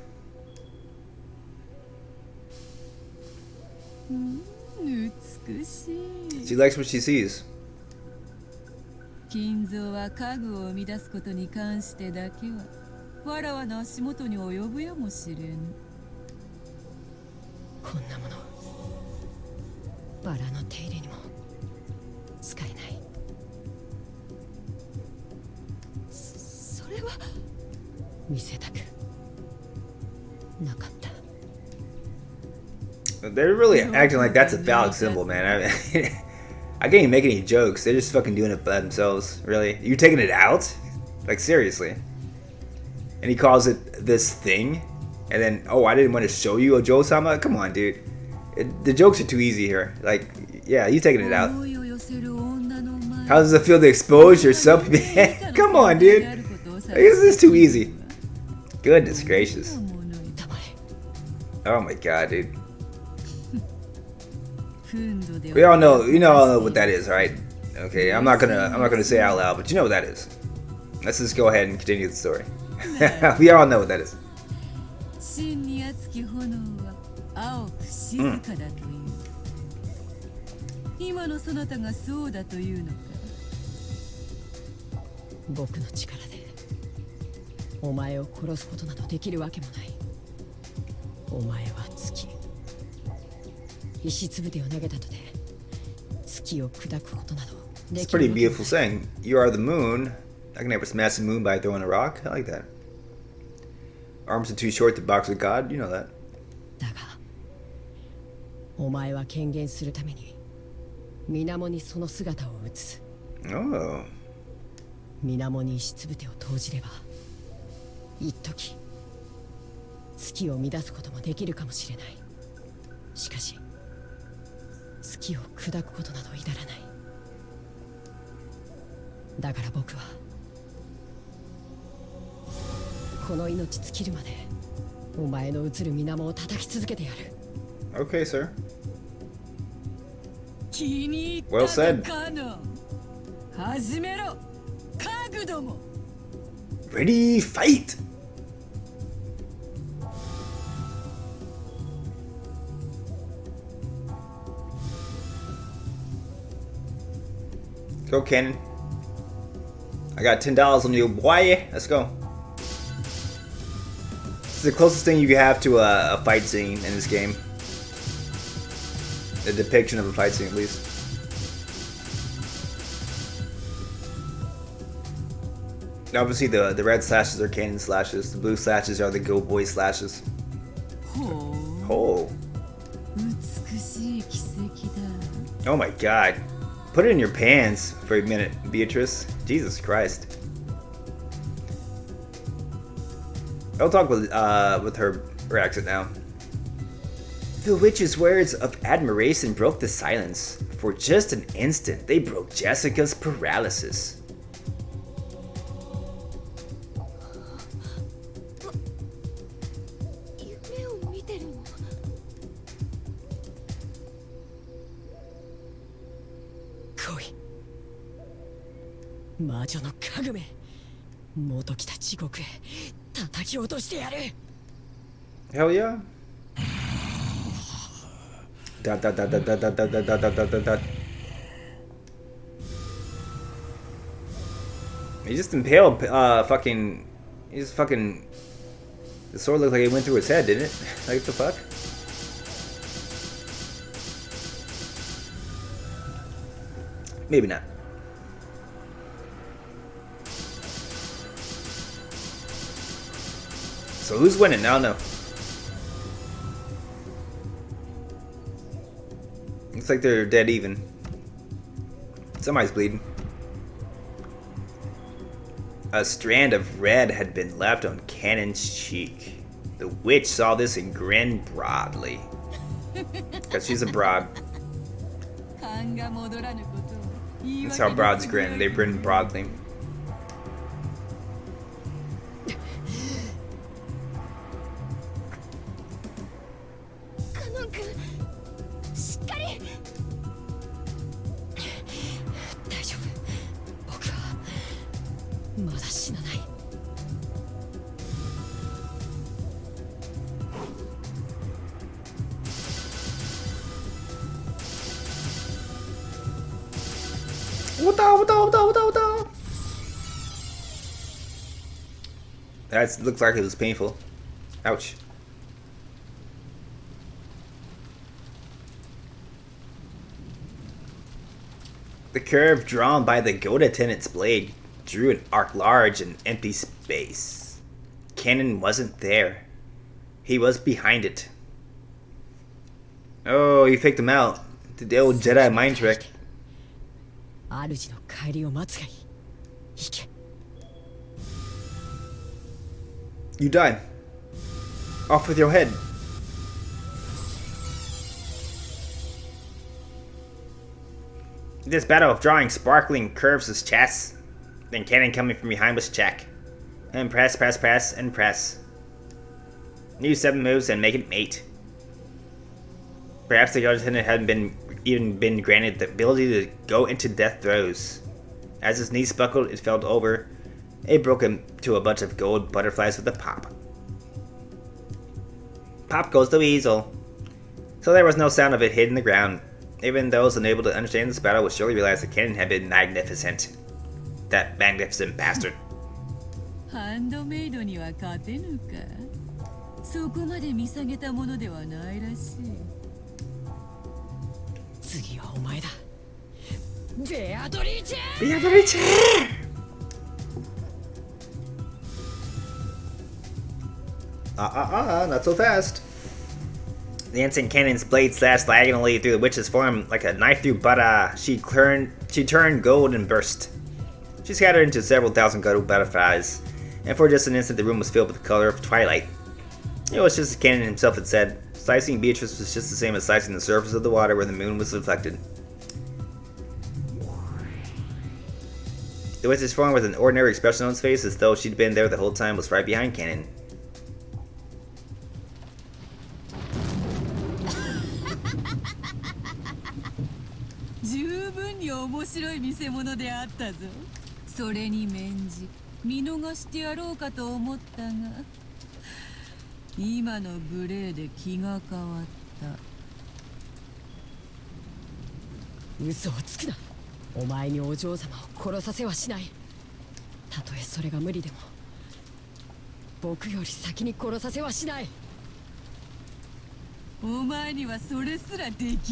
[SPEAKER 1] She likes what she sees.
[SPEAKER 6] 金蔵は家具を生み出すことに関してだけはわらわの足元に及ぶやもしれぬ。
[SPEAKER 3] こんなものバラの手入れにも使えない。それは見せたくなかった。
[SPEAKER 1] They're really acting like that's a phallic symbol, man. I can't even make any jokes. They're just fucking doing it by themselves. Really? You taking it out? Like, seriously. And he calls it this thing. And then, oh, I didn't want to show you a Joe-sama? Come on, dude. The jokes are too easy here. Like, yeah, you taking it out. How does it feel to expose yourself? Come on, dude. This is too easy. Goodness gracious. Oh my god, dude. We all know, you know what that is, right? Okay, I'm not gonna say it out loud, but you know what that is. Let's just go ahead and continue the story. We all know what that is. It's a pretty beautiful saying. You are the moon. I can never smash the moon by throwing a rock. I like that. Arms are too short to box with God. You know that. Oh. Okay, sir. Well said. Ready, fight! Go, Kanon. I got $10 on you, boy. Let's go. This is the closest thing you have to a fight scene in this game. A depiction of a fight scene, at least. Obviously, the red slashes are Kanon slashes. The blue slashes are the Go Boy slashes. Oh. Oh my god. Put it in your pants for a minute, Beatrice. Jesus Christ. I'll talk with her accent now. The witch's words of admiration broke the silence. For just an instant, they broke Jessica's paralysis. Hell yeah. Dot dot dot dot dot dot dot dot dot dot dot dot. He just impaled fucking. He just fucking. The sword looked like it went through his head, didn't it? Like, what the fuck? Maybe not. So who's winning? I don't know. Looks like they're dead even. Somebody's bleeding. A strand of red had been left on Kanon's cheek. The witch saw this and grinned broadly. Because she's a broad. That's how broads grin. They grin broadly. That looks like it was painful. Ouch. The curve drawn by the Gohda tenant's blade drew an arc large and empty space. Kanon wasn't there. He was behind it. Oh, he faked him out. Did the old Jedi mind trick. You died. Off with your head. This battle of drawing sparkling curves his chest. Then Kanon coming from behind was check. And press, press, press, and press. New 7 moves and make it mate. Perhaps the Gohda tenant hadn't even been granted the ability to go into death throes. As his knees buckled, it fell over. It broke him to a bunch of gold butterflies with a pop. Pop goes the weasel. So there was no sound of it hitting the ground. Even those unable to understand this battle would surely realize that Kanon had been magnificent. That magnificent bastard.
[SPEAKER 6] Handmaidには勝てぬか。そこまで見下げたものではないらしい。次はお前だ。ベアトリーチェ。
[SPEAKER 1] ベアトリーチェ。Not so fast. The instant Kanon's blade slashed diagonally through the witch's form like a knife through butter. She turned gold and burst. She scattered into several thousand gold butterflies, and for just an instant the room was filled with the color of twilight. It was just as Kanon himself had said. Slicing Beatrice was just the same as slicing the surface of the water where the moon was reflected. The witch's form with an ordinary expression on its face as though she'd been there the whole time was right behind Kanon.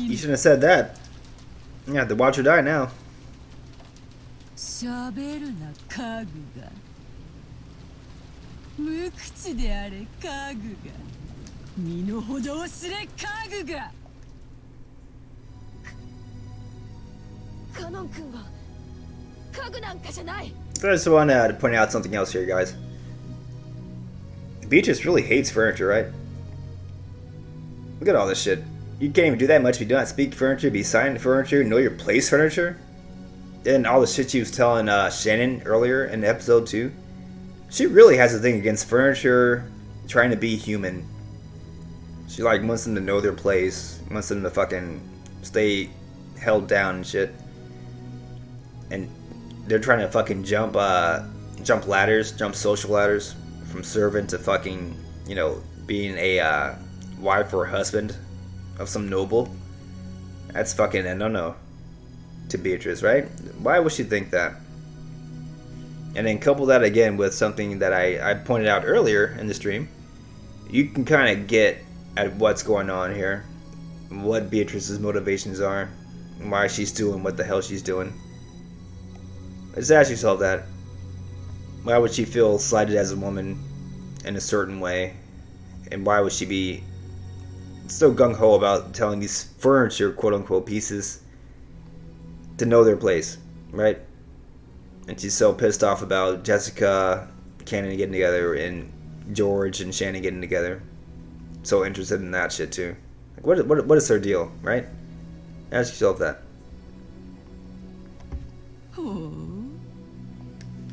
[SPEAKER 1] You shouldn't have said that. You have to watch her die now. I just want to point out something else here, guys. Beatrice really hates furniture, right? Look at all this shit. You can't even do that much if you do not speak furniture, be silent furniture, know your place furniture. And all the shit she was telling Shannon earlier in episode 2. She really has a thing against furniture trying to be human. She like wants them to know their place, wants them to fucking stay held down and shit. And they're trying to fucking jump ladders, jump social ladders, from servant to fucking, you know, being a wife or husband of some noble. That's fucking a no-no to Beatrice, right? Why would she think that? And then couple that again with something that I pointed out earlier in the stream. You can kind of get at what's going on here, what Beatrice's motivations are, and why she's doing what the hell she's doing. Just ask yourself that. Why would she feel slighted as a woman in a certain way? And why would she be so gung-ho about telling these furniture, quote-unquote, pieces to know their place, right? And she's so pissed off about Jessica, Kanon getting together, and George and Shannon getting together. So interested in that shit, too. Like, what is her deal, right? Ask yourself that.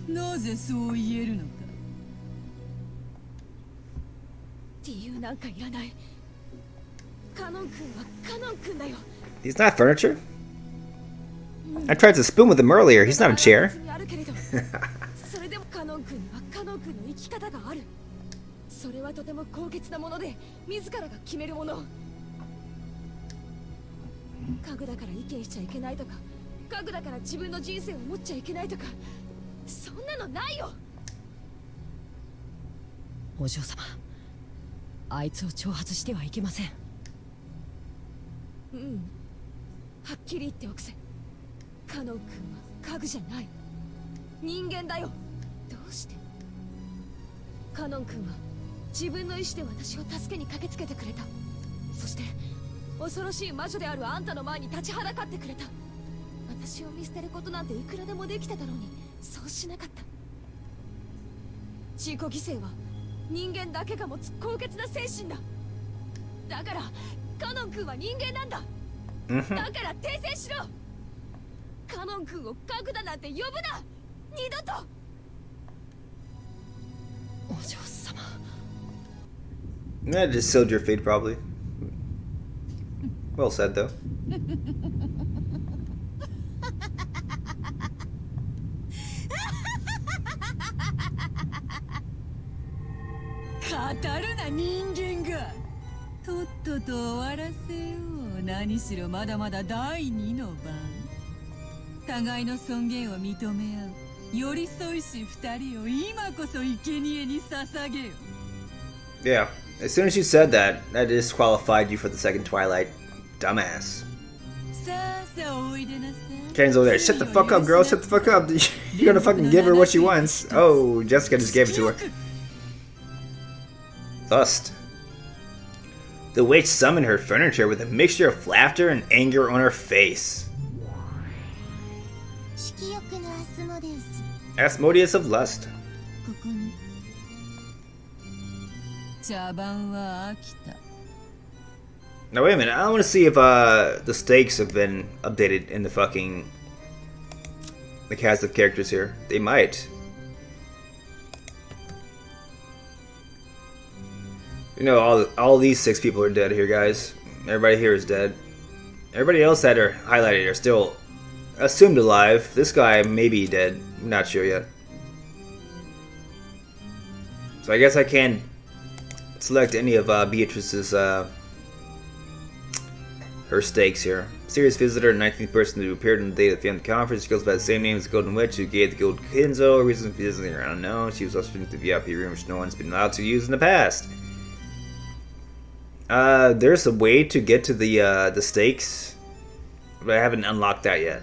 [SPEAKER 6] なぜそう言えるのか。
[SPEAKER 3] 理由なんかいらない。カノン君はカノン君だよ。
[SPEAKER 1] He's not furniture. I tried to spoon with him earlier. He's not a chair.
[SPEAKER 3] それでもカノン君にはカノン君の生き方がある。それはとても高潔なもので、自らが決めるもの。家具だから意見しちゃいけないとか、家具だから自分の人生を持っちゃいけないとか。 そんなのないよ。お嬢様、あいつを挑発してはいけません。うん、はっきり言っておくぜ。カノン君は家具じゃない。人間だよ。どうして？カノン君は自分の意志で私を助けに駆けつけてくれた。そして恐ろしい魔女であるあんたの前に立ちはだかってくれた。私を見捨てることなんていくらでもできただろうに。 そうしなかった。自己犠牲は人間だけが持つ高潔な精神だ。だからカノン君は人間なんだ。だから訂正しろ。カノン君を家具だなんて呼ぶな。二度と。お嬢様。
[SPEAKER 1] That just sealed your fate, probably. Well said, though.
[SPEAKER 6] 語るな人間がとっとと終わらせよう。何しろまだまだ第二の番。互いの尊厳を認め合う寄り添いし二人を今こそ生贄に捧げよ。
[SPEAKER 1] Yeah, as soon as you said that, that disqualified you for the second Twilight. Dumbass.
[SPEAKER 6] さあさあおいでなさい。
[SPEAKER 1] Ken's over there. Shut the fuck up, girl. Shut the fuck up. You're gonna fucking give her what she wants. Oh, Jessica just gave it to her. Lust. The witch summoned her furniture with a mixture of laughter and anger on her face. Asmodeus of Lust.
[SPEAKER 6] 茶番は飽きた。
[SPEAKER 1] Now wait a minute, I want to see if the stakes have been updated in the fucking the cast of characters here. They might. You know, all these 6 people are dead here, guys. Everybody here is dead. Everybody else that are highlighted are still assumed alive. This guy may be dead. I'm not sure yet. So I guess I can select any of Beatrice's her stakes here. Serious visitor, 19th person who appeared on the day of the family conference. She goes by the same name as the Golden Witch, who gave the Gold Kenzo. Reason for visiting her unknown. She was ushered into the VIP room, which no one's been allowed to use in the past. There's a way to get to the stakes, but I haven't unlocked that yet.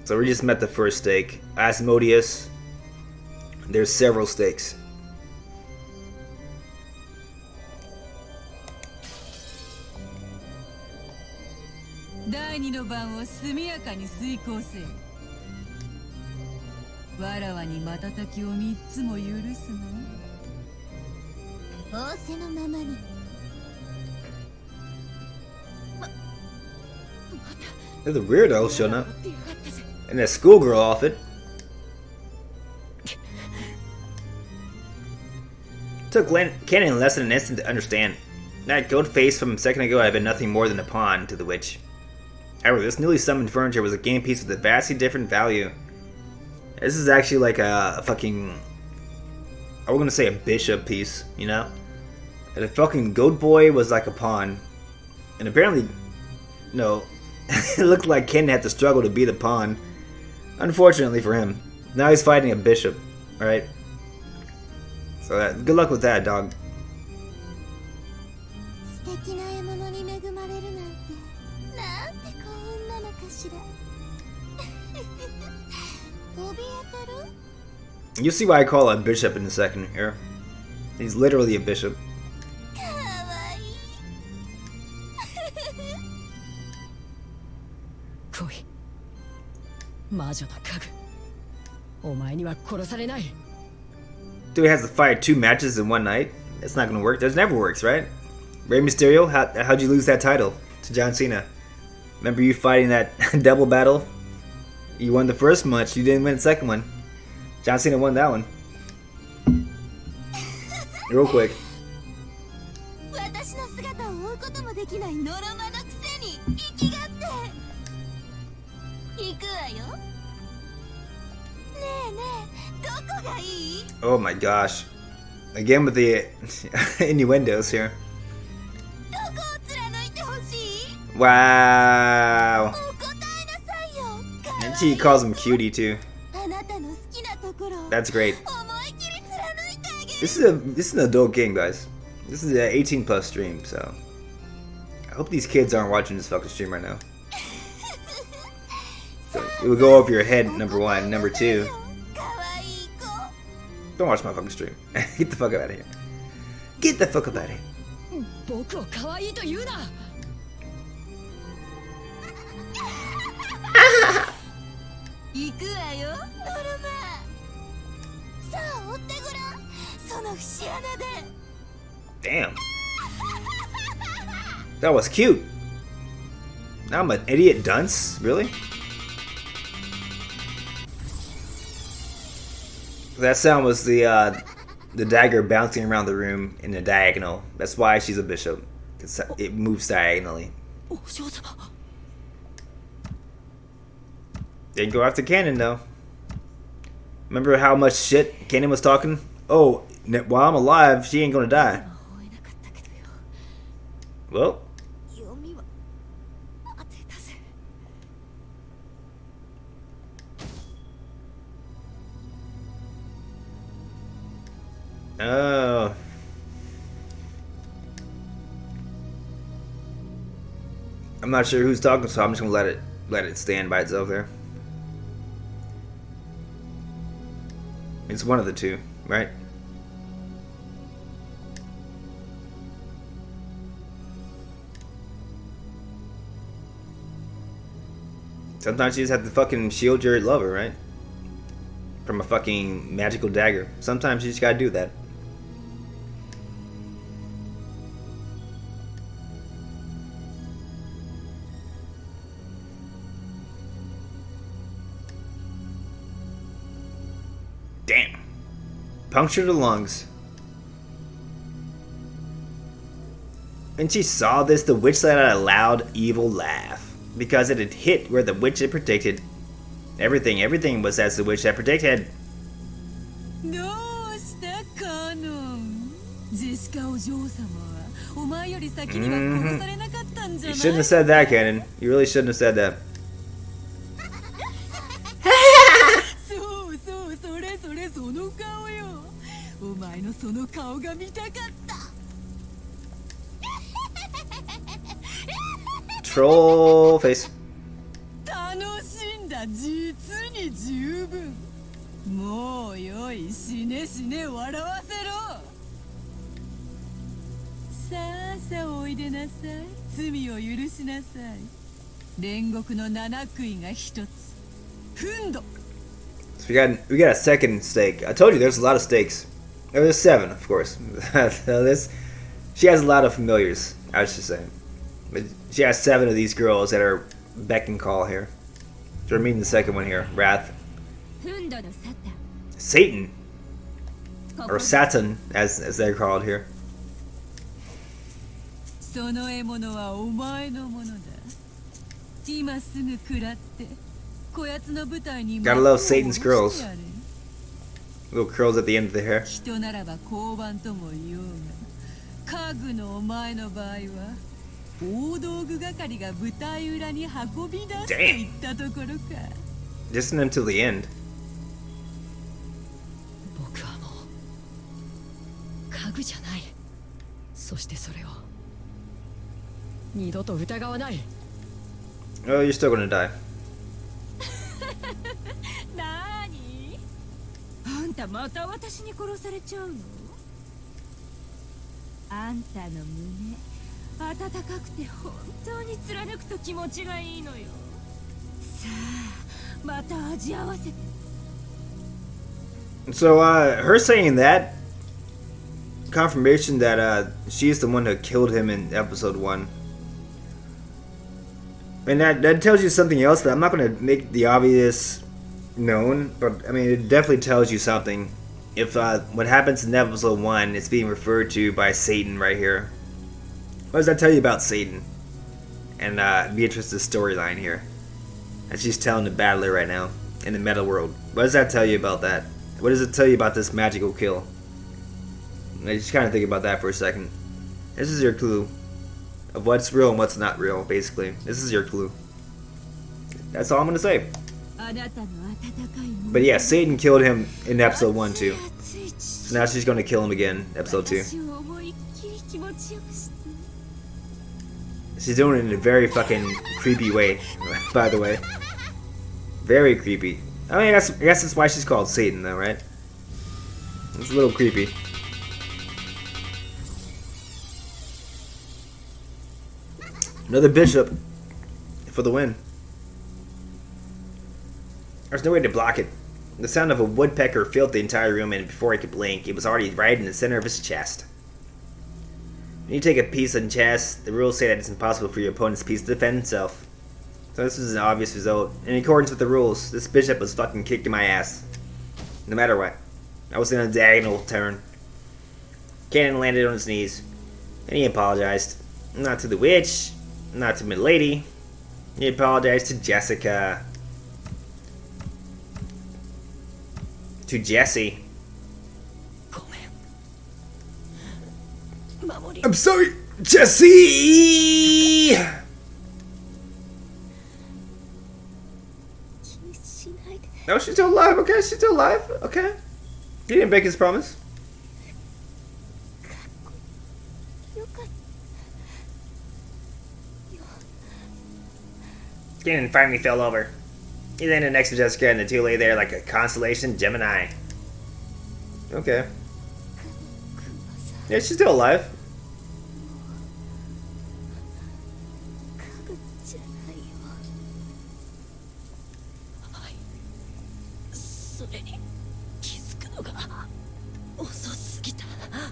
[SPEAKER 1] So we just met the first stake, Asmodeus. There's several stakes.
[SPEAKER 6] 第二の番を速やかに遂行せ。わらわに瞬きを3つも許すの。
[SPEAKER 3] 仰せのままに。
[SPEAKER 1] There's a weirdo showing up in a schoolgirl outfit. Took Kanon less than an instant to understand. That goat face from a second ago had been nothing more than a pawn to the witch. However, this newly summoned furniture was a game piece with a vastly different value. This is actually like a fucking... I was gonna say a bishop piece, you know? And the fucking goat boy was like a pawn. And apparently... No. It looked like Ken had to struggle to be the pawn. Unfortunately for him. Now he's fighting a bishop, alright? So good luck with that, dog. You'll see why I call a bishop in a second here. He's literally a bishop. Dude has to fight 2 matches in one night? That's not gonna work. That never works, right? Rey Mysterio, how'd you lose that title to John Cena? Remember you fighting that double battle? You won the first match, you didn't win the second one. John Cena won that one. Real quick. Oh my gosh. Again with the innuendos here. Wow. And she calls him cutie too. That's great. This is an adult game, guys. This is an 18+ stream, so I hope these kids aren't watching this fucking stream right now. So it would go over your head, number 1. Number 2, don't watch my fucking stream. Get the fuck out of here. Get the fuck up out of here. Damn. That was cute. Now I'm an idiot dunce? Really? That sound was the dagger bouncing around the room in a diagonal. That's why she's a bishop. Cause it moves diagonally. Didn't go after Kanon though. Remember how much shit Kanon was talking? Oh, while I'm alive, she ain't gonna die. Well. Oh. I'm not sure who's talking, so I'm just gonna let it stand by itself there. It's one of the two, right? Sometimes you just have to fucking shield your lover, right? From a fucking magical dagger. Sometimes you just gotta do that. Damn. Punctured the lungs. When she saw this, the witch let out a loud, evil laugh. Because it had hit where the witch had predicted. Everything was as the witch had predicted. You shouldn't have said that, Kanon. You really shouldn't have said that. Troll face.
[SPEAKER 6] 煉獄の七杭が一つ。ふんど。
[SPEAKER 1] So we got a second stake. I told you there's a lot of stakes. Oh, there's 7, of course. So she has a lot of familiars, I should say. But she has 7 of these girls that are beck and call here. So we're meeting the second one here, Wrath.
[SPEAKER 3] フンドのサタン
[SPEAKER 1] Satan, or Satan, as they're called here.
[SPEAKER 6] その獲物はお前のものだ。今すぐ食らって、こやつの舞台に
[SPEAKER 1] Gotta love Satan's girls. Little curls at the end of the hair.
[SPEAKER 6] 人ならば交番とも言おうが、家具のお前の場合は大道具係が舞台裏に運び出すといったところか。
[SPEAKER 1] Just until the end.
[SPEAKER 3] 僕はもう家具じゃない。そしてそれを二度と疑わない。
[SPEAKER 1] Oh, you're still gonna die.
[SPEAKER 3] なーに？あんたまた私に殺されちゃうの？あんたの胸温かくて本当に貫くと気持ちがいいのよ。さあまた味合わせて。
[SPEAKER 1] So, her saying that confirmation that she's the one that killed him in episode 1. And that tells you something else that I'm not going to make the obvious known, but I mean, it definitely tells you something. If what happens in episode 1 is being referred to by Satan right here. What does that tell you about Satan? And Beatrice's storyline here. That she's telling the battler right now in the meta world. What does that tell you about that? What does it tell you about this magical kill? Just kind of think about that for a second. This is your clue of what's real and what's not real, basically. This is your clue. That's all I'm gonna say. But yeah, Satan killed him in episode 1 too. So now she's gonna kill him again, episode 2. She's doing it in a very fucking creepy way, by the way. Very creepy. I mean, I guess that's why she's called Satan, though, right? It's a little creepy. Another bishop for the win. There's no way to block it. The sound of a woodpecker filled the entire room, and before he could blink, it was already right in the center of his chest. When you take a piece on chest, the rules say that it's impossible for your opponent's piece to defend itself. So this was an obvious result. In accordance with the rules, this bishop was fucking kicking my ass. No matter what. I was in a diagonal turn. Kanon landed on his knees, and he apologized. Not to the witch, not to my lady. He apologized to Jessica. To Jesse. I'm sorry, Jesse! No, she's still alive, okay? She's still alive, okay? He didn't break his promise. Kanon finally fell over. He landed next to Jessica, and the two lay there like a constellation Gemini. Okay. Yeah, she's still alive.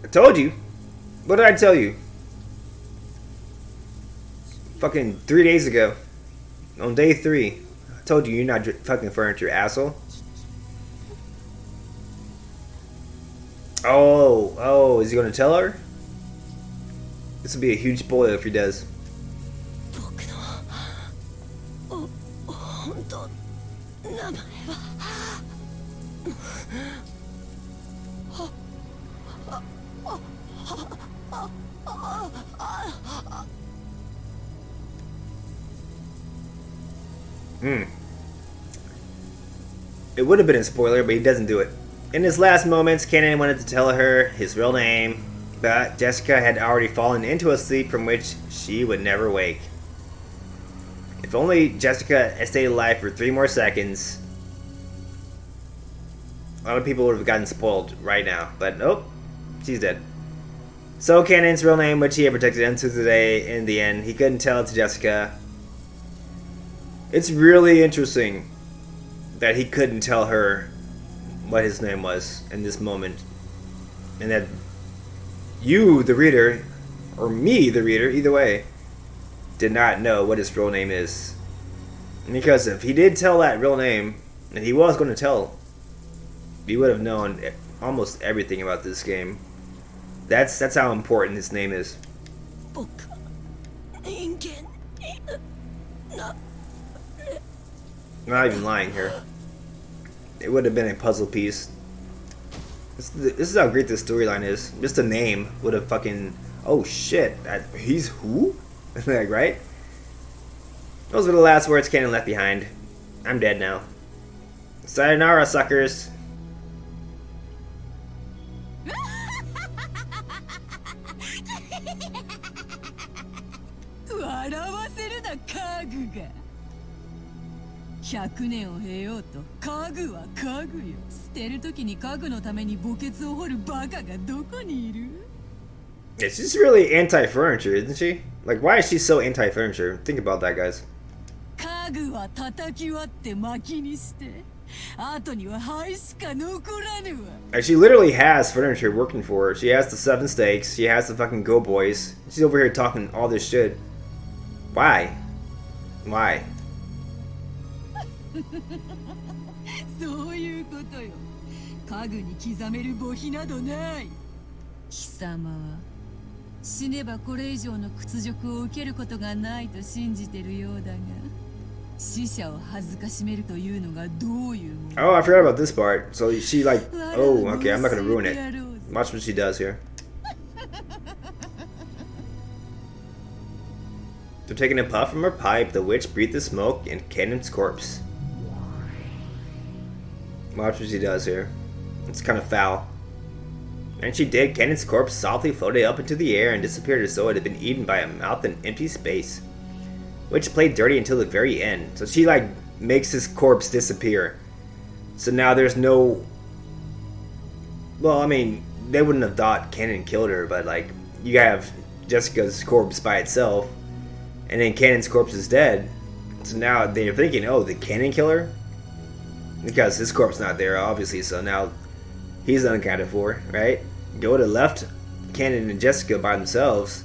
[SPEAKER 1] I told you. What did I tell you? Fucking 3 days ago. On day 3. I told you you're not fucking furniture, asshole. Oh, is he gonna tell her? This will be a huge spoiler if he does. It would have been a spoiler, but he doesn't do it. In his last moments, Kanon wanted to tell her his real name, but Jessica had already fallen into a sleep from which she would never wake. If only Jessica had stayed alive for 3 more seconds, a lot of people would have gotten spoiled right now. But nope, she's dead. So Kanon's real name, which he had protected until today, in the end, he couldn't tell it to Jessica. It's really interesting that he couldn't tell her what his name was in this moment. And that you, the reader, or me, the reader, either way, did not know what his real name is. Because if he did tell that real name, and he was going to tell, he would have known almost everything about this game. That's how important his name is. I'm not even lying here. It would have been a puzzle piece. This is how great this storyline is. Just a name would have fucking... Oh shit, he's who? Like, right? Those were the last words Kanon left behind. I'm dead now. Sayonara, suckers.
[SPEAKER 6] Yeah,
[SPEAKER 1] she's really anti-furniture, isn't she? Like, why is she so anti-furniture? Think about that, guys. And she literally has furniture working for her. She has the 7 steaks. She has the fucking Go Boys. She's over here talking all this shit. Why? Why? Oh, I forgot about this part. So she like... Oh, okay, I'm not gonna ruin it. Watch what she does here. So taking a puff from her pipe, the witch breathed the smoke in Kanon's corpse. Watch what she does here. It's kind of foul. And she did. Kanon's corpse softly floated up into the air and disappeared as though it had been eaten by a mouth in empty space. Witch played dirty until the very end. So she like makes his corpse disappear. So now there's no... Well, I mean, they wouldn't have thought Kanon killed her, but like, you have Jessica's corpse by itself, and then Kanon's corpse is dead. So now they're thinking, oh, did Kanon kill her? Because his corpse not there, obviously, so now he's unaccounted for, right? Gohda left Kanon and Jessica by themselves.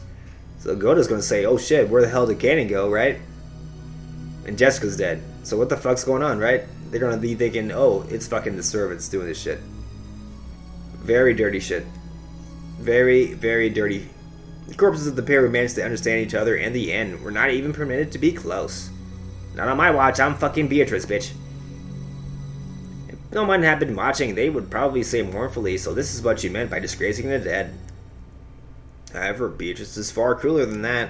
[SPEAKER 1] So Gohda's gonna say, oh shit, where the hell did Kanon go, right? And Jessica's dead. So what the fuck's going on, right? They're gonna be thinking, oh, it's fucking the servants doing this shit. Very dirty shit. Very, very dirty. The corpses of the pair who managed to understand each other in the end were not even permitted to be close. Not on my watch, I'm fucking Beatrice, bitch. If no one had been watching, they would probably say mournfully, so this is what you meant by disgracing the dead. However, Beatrice is far crueler than that.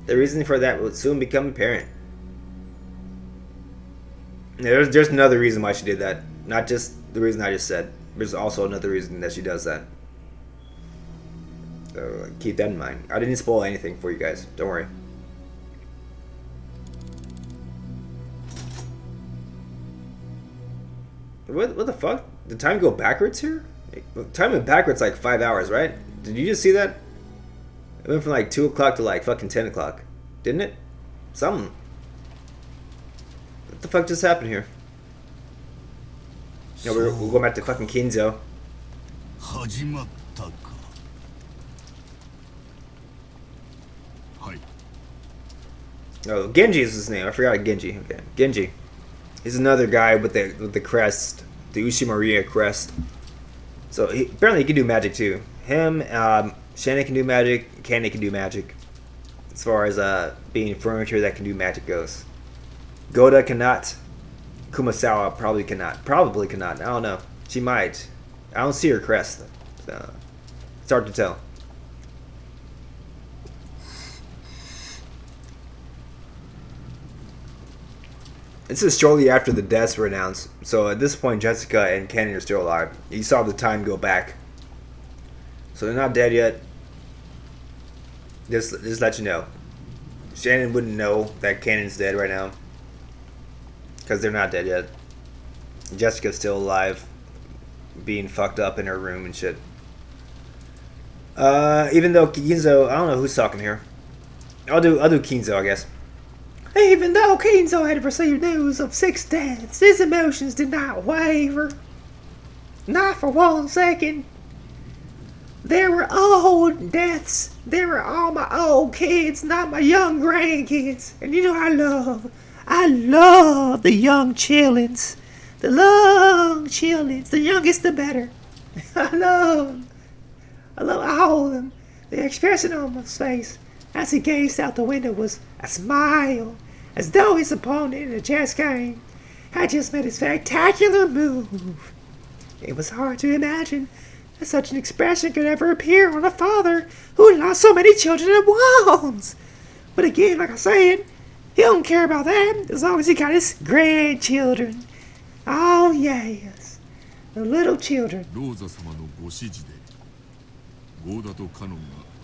[SPEAKER 1] The reason for that would soon become apparent. There's another reason why she did that. Not just the reason I just said. There's also another reason that she does that. So keep that in mind. I didn't spoil anything for you guys. Don't worry. What the fuck? Did time go backwards here? Time went backwards like 5 hours, right? Did you just see that? It went from like 2 o'clock to like fucking 10 o'clock. Didn't it? Something. What the fuck just happened here? No, we'll go back to fucking Kinzo. Oh, Genji is his name. I forgot Genji. Okay, Genji. He's another guy with the crest, the Uchimaria crest. So apparently he can do magic too. Him, Shannon can do magic. Kanon can do magic. As far as being furniture that can do magic goes. Gohda cannot. Kumasawa probably cannot. Probably cannot. I don't know. She might. I don't see her crest. So it's hard to tell. This is shortly after the deaths were announced. So at this point, Jessica and Kanon are still alive. You saw the time go back. So they're not dead yet. Just let you know. Shannon wouldn't know that Kanon's dead right now. Because they're not dead yet. Jessica's still alive. Being fucked up in her room and shit. Even though Kinzo... I don't know who's talking here. I'll do Kinzo, I guess. Even though Kenzo had received news of 6 deaths, his emotions did not waver. Not for 1 second. There were old deaths. There were all my old kids, not my young grandkids. And you know I love the young chillins. The young chillins. The youngest the better. I love all of them. The expression on his face as he gazed out the window was a smile, as though his opponent in a chess game had just made a spectacular move. It was hard to imagine that such an expression could ever appear on a father who lost so many children at once. But again, like I said, he don't care about that as long as he got his grandchildren. Oh yes, the little children.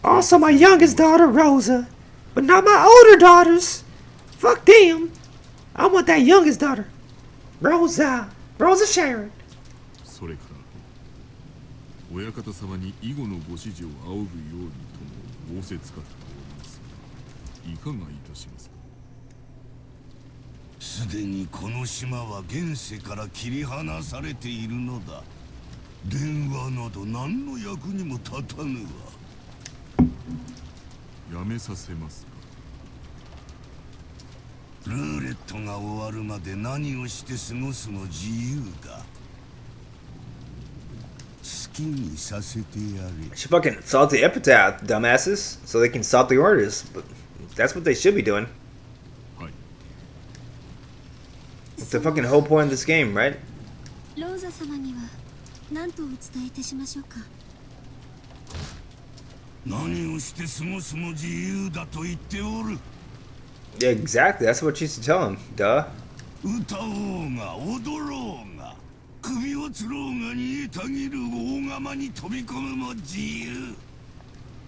[SPEAKER 1] Also my youngest daughter, Rosa. But not my older daughters. Fuck them. I want that youngest daughter. Rosa Sharon.
[SPEAKER 7] それから親方様に以後のご指示を仰ぐようにとも仰せつかっておりますがいかがいたしますか
[SPEAKER 2] すでにこの島は現世から切り離されているのだ電話など何の役にも立たぬわ
[SPEAKER 7] やめさせますか
[SPEAKER 2] ルーレットが終わるまで何をして過ごすの自由だ
[SPEAKER 1] Should fucking salt the epitaph, dumbasses, so they can salt the orders. But that's what they should be doing. It's the fucking whole point of this game, right?
[SPEAKER 8] Rosa 様には何とお伝えいたしましょうか。
[SPEAKER 2] 何をして過ごすも自由だと言っておる。
[SPEAKER 1] Yeah, exactly. That's what you used to tell him. Duh.
[SPEAKER 2] 歌おうが踊ろうが。 首をつろうが煮えたぎる大釜に飛び込むも自由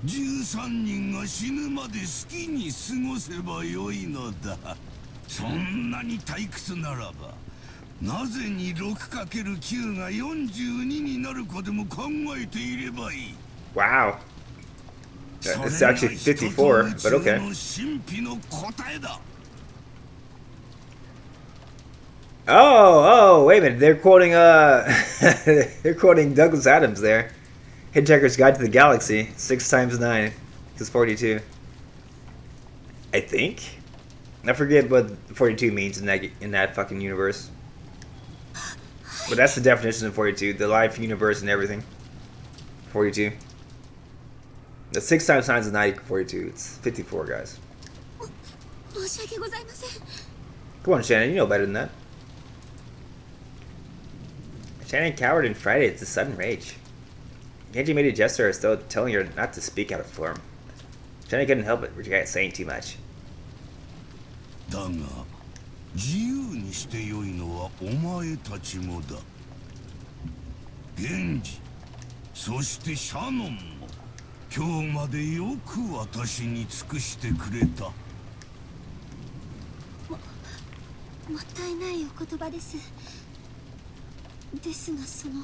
[SPEAKER 2] 13人が死ぬまで好きに過ごせばよいのだそんなに退屈ならばなぜに 6×9 が42になるかでも考えていればいい
[SPEAKER 1] Wow. It's actually 54, but okay.
[SPEAKER 2] 神秘の答えだ
[SPEAKER 1] Oh, wait a minute. They're quoting, they're quoting Douglas Adams there. Hitchhiker's Guide to the Galaxy. 6 times 9 is 42. I think? I forget what 42 means in that fucking universe. But that's the definition of 42. The life universe and everything. 42. The 6 times 9 is 9 equals 42. It's 54, guys. Come on, Shannon. You know better than that. Shannon cowered in Friday at the sudden rage. Genji made a gesture as though telling her not to speak out of form. Shannon couldn't help it, regret saying too much.
[SPEAKER 2] だが自由にしてよいのはお前たちもだ。源氏、そしてシャノンも今日までよく私に尽くしてくれた。も
[SPEAKER 8] ったいないお言葉です。 ですがその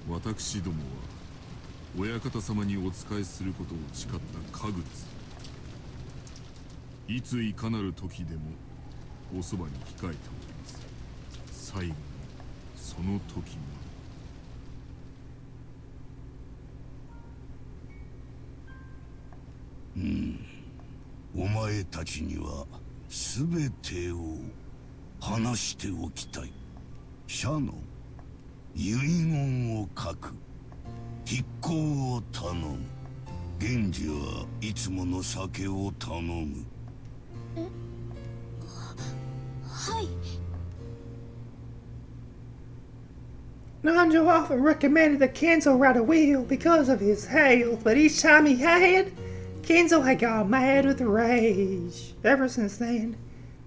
[SPEAKER 7] 私どもは親方様にお仕えすることを誓った家具です。いついかなる時でもおそばに控えております。最後のその時
[SPEAKER 2] まで。お前たちには全てを話しておきたい。 シャノン、遺言を書く。筆行を頼む。源氏はいつもの酒を頼む。
[SPEAKER 8] はい。
[SPEAKER 1] Nanjo often recommended that Kenzo write a will because of his health, but each time he had, Kenzo had gone mad with rage. Ever since then,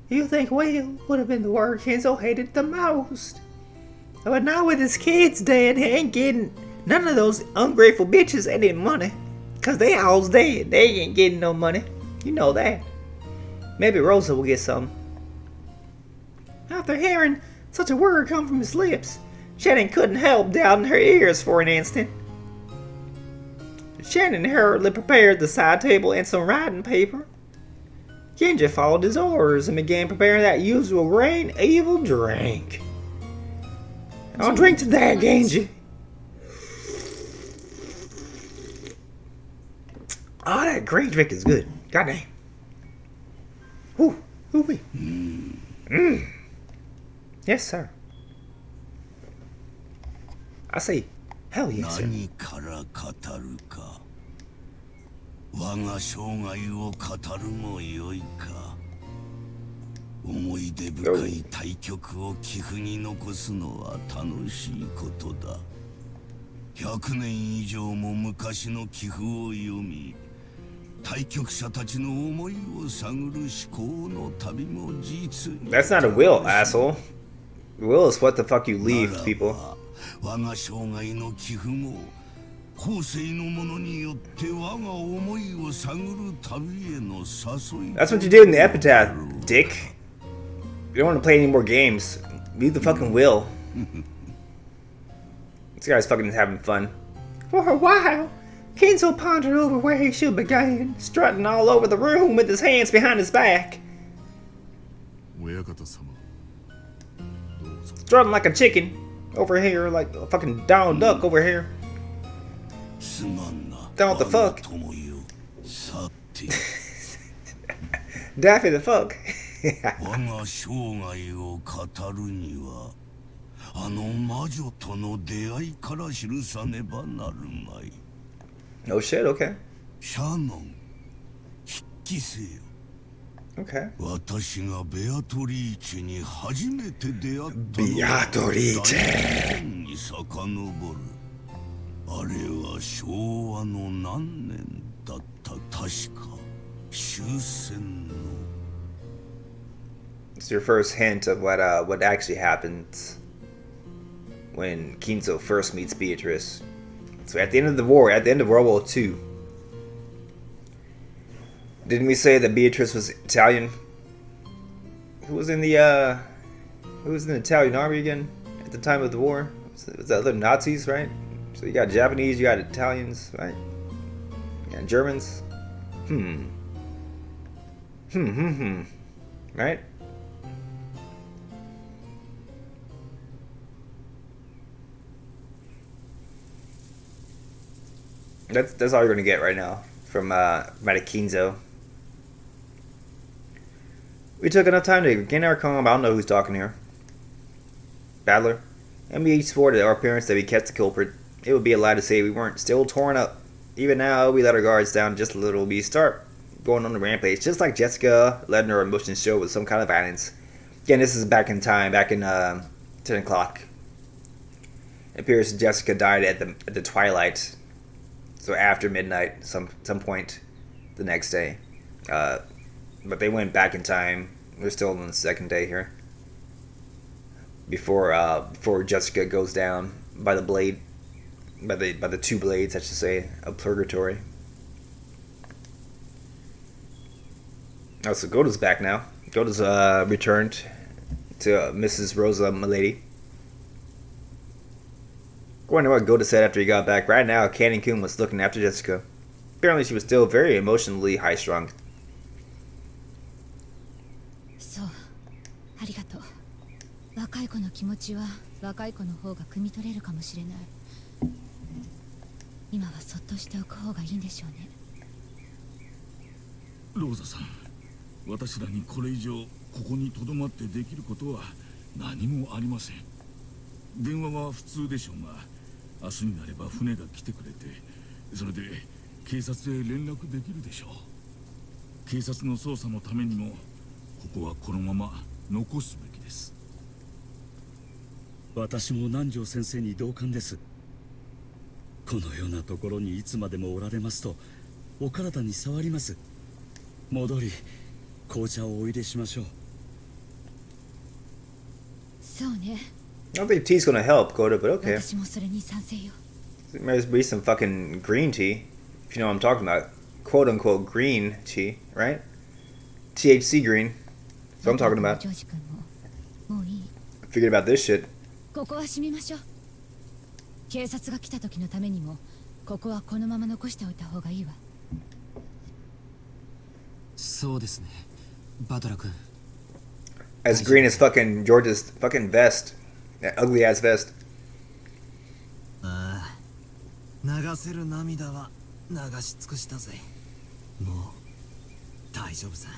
[SPEAKER 1] you think will would have been the word Kenzo hated the most. But now with his kids dead, he ain't getting none of those ungrateful bitches any money. Cause they all's dead. They ain't getting no money. You know that. Maybe Rosa will get some. After hearing such a word come from his lips, Shannon couldn't help doubting her ears for an instant. Shannon hurriedly prepared the side table and some writing paper. Genji followed his orders and began preparing that usual green evil drink. I'll drink to that, Genji. Oh, that green drink is good. Goddamn. Woo, woo-wee. Yes, sir. I say, hell yes, sir.
[SPEAKER 2] 何から語るか。我が生涯を語るもよいか。思い出深い対局を寄付に残すのは楽しいことだ。100年以上も昔の寄付を読み、対局者たちの思いを探る思考の旅も実に。
[SPEAKER 1] That's not a will, asshole. Will is what the fuck you leave people.
[SPEAKER 2] 我が生涯の寄付も後世のものによって我が思いを探る旅への誘い。
[SPEAKER 1] That's what you do in the epitaph, dick. You don't want to play any more games. Leave the fucking will. This guy's fucking having fun. For a while, Kenzo pondered over where he should begin, strutting all over the room with his hands behind his back. Strutting like a chicken over here, like a fucking Donald Duck over here. Down what the fuck? Daffy the fuck.
[SPEAKER 2] 我が生涯を語るにはあの魔女との出会いから記さねばなるまい。
[SPEAKER 1] No shit, okay.
[SPEAKER 2] シャノン、筆記せよ。
[SPEAKER 1] Okay.
[SPEAKER 2] 私がベアトリーチェに初めて出会ったのは
[SPEAKER 1] ベアトリーチェ
[SPEAKER 2] に遡る。あれは昭和の何年だった確か終戦の。
[SPEAKER 1] It's your first hint of what actually happens when Kenzo first meets Beatrice. So at the end of the war, at the end of World War II, didn't we say that Beatrice was Italian? Who was in the Italian army again at the time of the war? Was that the Nazis, right? So you got Japanese, you got Italians, right? You got Germans. Right? That's all you're gonna get right now from Kenzo. We took enough time to gain our calm. I don't know who's talking here. Battler. And we each swore to our parents that we kept the culprit. It would be a lie to say we weren't still torn up. Even now, we let our guards down just a little. We start going on the rampage, just like Jessica, letting her emotions show with some kind of violence. Again, this is back in time, back in 10 o'clock. It appears Jessica died at the twilight. So after midnight, some point the next day. But they went back in time. We're still on the second day here. Before Jessica goes down by the blade, by the two blades, I should say, of Purgatory. Oh, so Gohda's back now. Gohda's returned to Mrs. Rosa, milady. Going to what Gohda said after he got back. Right now, Kanon-kun was looking after Jessica. Apparently, she was still very emotionally high-strung.
[SPEAKER 3] そう、ありがとう。若い子の気持ちは若い子の方が汲み取れるかもしれない。今はそっとしておく方がいいんでしょうね。
[SPEAKER 7] ローザさん、私らにこれ以上ここに留まってできることは何もありません。電話は普通でしょうが、明日になれば船が来てくれて、それで警察へ連絡できるでしょう。警察の捜査のためにも、ここはこのまま残すべきです。
[SPEAKER 9] 私も南條先生に同感です。このようなところにいつまでもおられますと、お体に障ります。戻り、紅茶をお入れしましょう。
[SPEAKER 3] そうね。
[SPEAKER 1] I don't think tea's gonna help, Gohda, but okay.
[SPEAKER 3] 私もそれに賛成よ。
[SPEAKER 1] There might be some fucking green tea, if you know what I'm talking about. Quote unquote green tea, right? THC green. That's what I'm talking about.
[SPEAKER 3] ジョージ君ももういい。
[SPEAKER 1] Figured about this shit.
[SPEAKER 3] ここは閉めましょう。警察が来た時のためにも、ここはこのまま残しておいた方がいいわ。
[SPEAKER 10] そうですね。
[SPEAKER 1] As green as fucking George's fucking vest. That ugly ass vest.
[SPEAKER 10] 流せる涙は流し尽くしたぜ。もう大丈夫さ。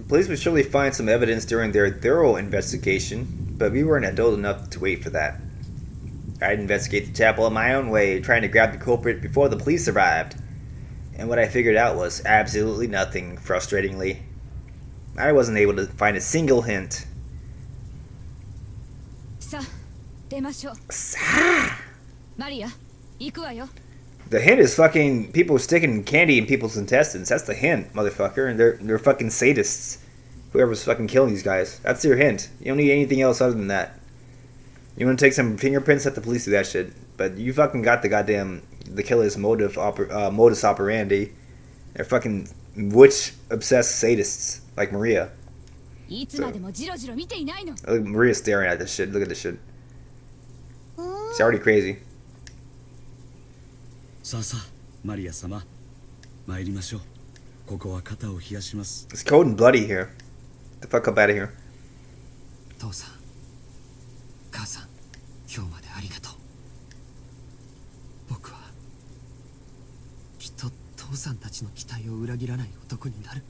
[SPEAKER 1] Police would surely find some evidence during their thorough investigation, but we weren't adult enough to wait for that. I'd investigate the chapel in my own way, trying to grab the culprit before the police arrived. And what I figured out was absolutely nothing, frustratingly. I wasn't able to find a single hint. The hint is fucking people sticking candy in people's intestines. That's the hint, motherfucker. And they're fucking sadists. Whoever's fucking killing these guys. That's your hint. You don't need anything else other than that. You want to take some fingerprints? Let the police do that shit. But you fucking got the killer's modus operandi. They're fucking witch-obsessed sadists like Maria. So, look, Maria's staring at this shit. Look at this shit. She's already crazy. It's cold and bloody here. Get the fuck up out of here.
[SPEAKER 10] 父さん、母さん、今日までありがとう。僕はきっと父さんたちの期待を裏切らない男になる。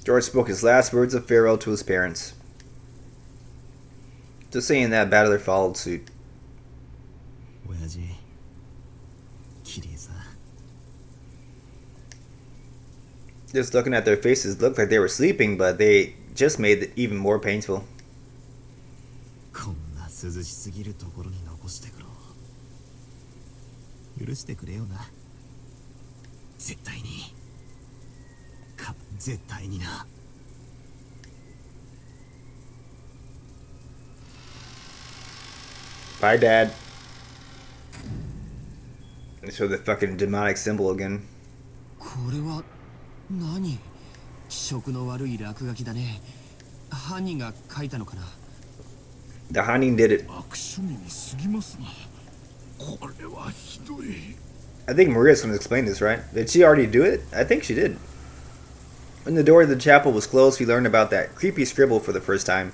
[SPEAKER 1] George spoke his last words of farewell to his parents. Just saying that, Battler followed suit.
[SPEAKER 10] 親父、綺麗さ。
[SPEAKER 1] Just looking at their faces looked like they were sleeping, but they just made it even more painful.
[SPEAKER 10] こんな涼しすぎるところに残してくろう。許してくれよな。絶対に。絶対にな。
[SPEAKER 1] Bye, Dad. They show the fucking demonic symbol again.
[SPEAKER 10] これは何？気色の悪い落書きだね。犯人が書いたのかな。
[SPEAKER 1] The Hanin did it. I think Maria's going to explain this, right? Did she already do it? I think she did. When the door of the chapel was closed, we learned about that creepy scribble for the first time.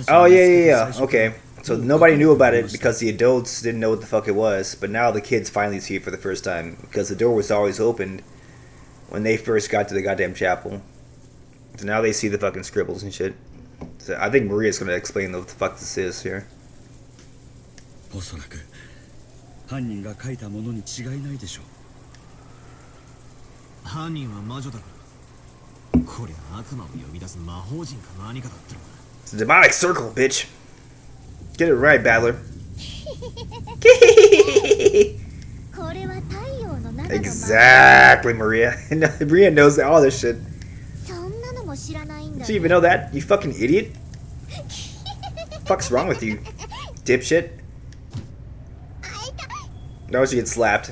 [SPEAKER 1] Oh, yeah. Okay. So nobody knew about it because the adults didn't know what the fuck it was, but now the kids finally see it for the first time because the door was always opened when they first got to the goddamn chapel. So now they see the fucking scribbles and shit. So I think Maria's gonna explain what the fuck this is here.
[SPEAKER 9] おそらく犯人が書いたものに違いないでしょう。
[SPEAKER 10] 犯人は魔女だから。こりゃ悪魔を呼び出す魔法陣か何かだったのか。
[SPEAKER 1] It's a demonic circle, bitch. Get it right, Battler. Exactly, Maria. Maria knows all this shit. Did you even know that? You fucking idiot. Fuck's wrong with you, dipshit? Now she gets slapped.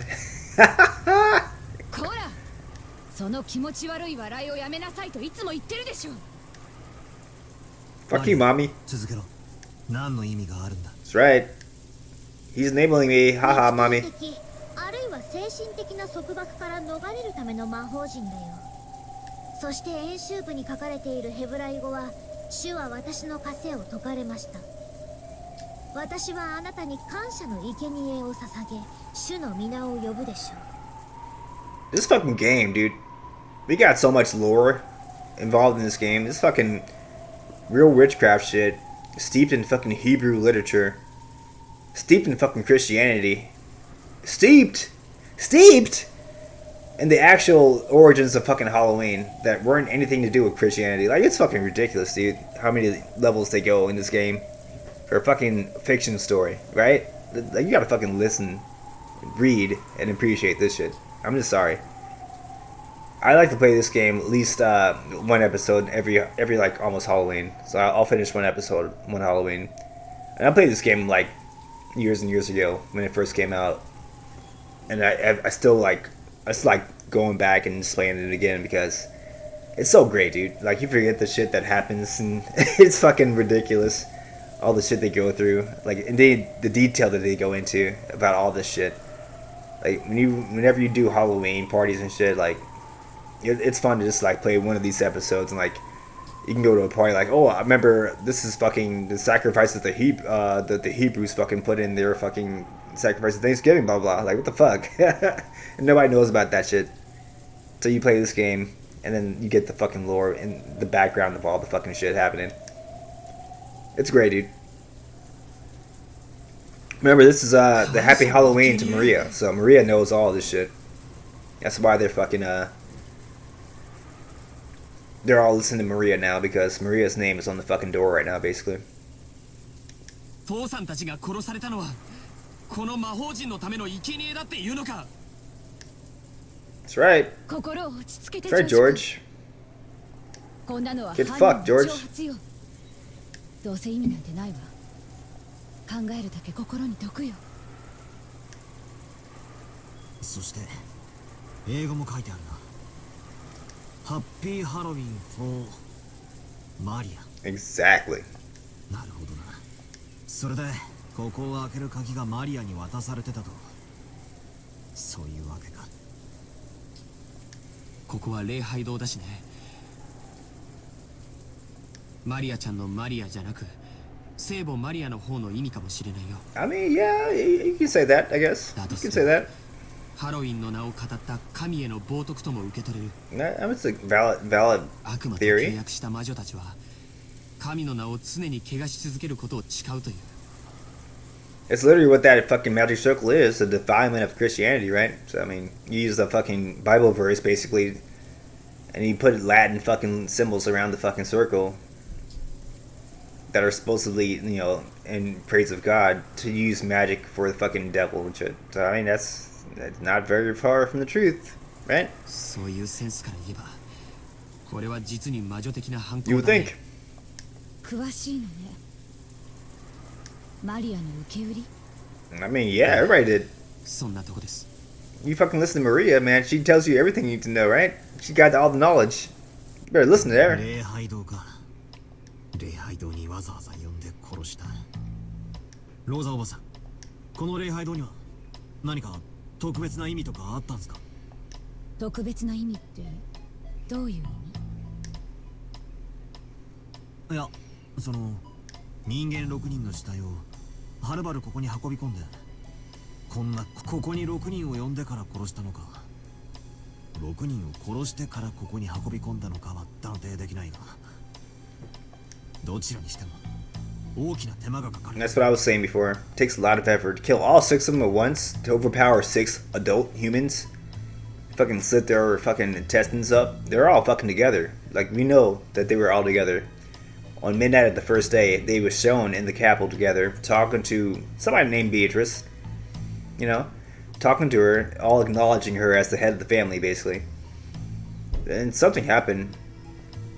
[SPEAKER 1] Fuck you, mommy. That's right. He's enabling me. Haha, mommy.
[SPEAKER 8] あるいは精神的な束縛から逃れるための魔法陣だよ。そして演習部に書かれているヘブライ語は、主は私の枷を解かれました。私はあなたに感謝の生贄を捧げ、主の皆を呼ぶでしょう。
[SPEAKER 1] This fucking game, dude. We got so much lore involved in this game. This fucking real witchcraft shit, steeped in fucking Hebrew literature, steeped in fucking Christianity, steeped in the actual origins of fucking Halloween that weren't anything to do with Christianity. Like, it's fucking ridiculous, dude, how many levels they go in this game for a fucking fiction story, right? Like, you gotta fucking listen, read, and appreciate this shit. I'm just sorry. I like to play this game at least one episode every like almost Halloween. So I'll finish one episode one Halloween. And I played this game like years and years ago when it first came out. And I still like going back and just playing it again because it's so great, dude. Like, you forget the shit that happens and it's fucking ridiculous. all the shit they go through, like, and the detail that they go into about all this shit. Like, whenever you do Halloween parties and shit, like, it's fun to just like play one of these episodes and like you can go to a party like, oh, I remember this is fucking the sacrifices the Hebrews fucking put in their fucking sacrifice of Thanksgiving, blah blah. Like, what the fuck? And nobody knows about that shit. So you play this game and then you get the fucking lore and the background of all the fucking shit happening. It's great, dude. Remember, this is the Happy Halloween to Maria, so Maria knows all this shit. That's why they're fucking they're all listening to Maria now, because Maria's name is on the fucking door right now, basically. That's right. That's right, George. Get fucked, George.
[SPEAKER 3] どうせ意味なんてないわ。考えるだけ心に毒よ。
[SPEAKER 10] そして英語も書いてあるな。ハッピーハロウィン for マリア。
[SPEAKER 1] Exactly.
[SPEAKER 10] なるほどな。それでここを開ける鍵がマリアに渡されてたと。そういうわけか。ここは礼拝堂だしね。マリアちゃんのマリアじゃなく、聖母マリアの方の意味かもしれないよ。
[SPEAKER 1] I mean, yeah, you can say that, I guess. You can say that.
[SPEAKER 10] ハロウィンの名を語った神への冒涜とも受け取れる。
[SPEAKER 1] It's a valid
[SPEAKER 10] 悪魔と契約した魔女たちは、神の名を常に汚し続けることを誓うという。
[SPEAKER 1] It's literally what that fucking magic circle is, the defilement of Christianity, right? So, I mean, you use the fucking Bible verse, basically, and you put Latin fucking symbols around the fucking circle that are supposedly, you know, in praise of God, to use magic for the fucking devil and shit. So, I mean, that's not very far from the truth, right? You would think.
[SPEAKER 3] 詳しいのね。マリアの受け売り?
[SPEAKER 1] I mean, yeah, everybody did.
[SPEAKER 10] そんなとこです。
[SPEAKER 1] You fucking listen to Maria, man. She tells you everything you need to know, right? She got all the knowledge. You better listen to her.
[SPEAKER 10] 礼拝堂か。礼拝堂にわざわざ呼んで殺した。ローザおばさん、この礼拝堂には何か特別な意味とかあったんですか？
[SPEAKER 3] 特別な意味ってどういう意味？いや、
[SPEAKER 10] その人間6人の死体をはるばるここに運び込んで、ここに6人を呼んでから殺したのか、6人を殺してからここに運び込んだのかは断定できないが、どちらにしても大きな手間がかかる。
[SPEAKER 1] That's what I was saying before. It takes a lot of effort to kill all 6 of them at once, to overpower 6 adult humans. Fucking slit their fucking intestines up. They're all fucking together. Like, we know that they were all together. On midnight of the first day, they were shown in the Capitol together, talking to somebody named Beatrice. You know, talking to her, all acknowledging her as the head of the family, basically. And something happened,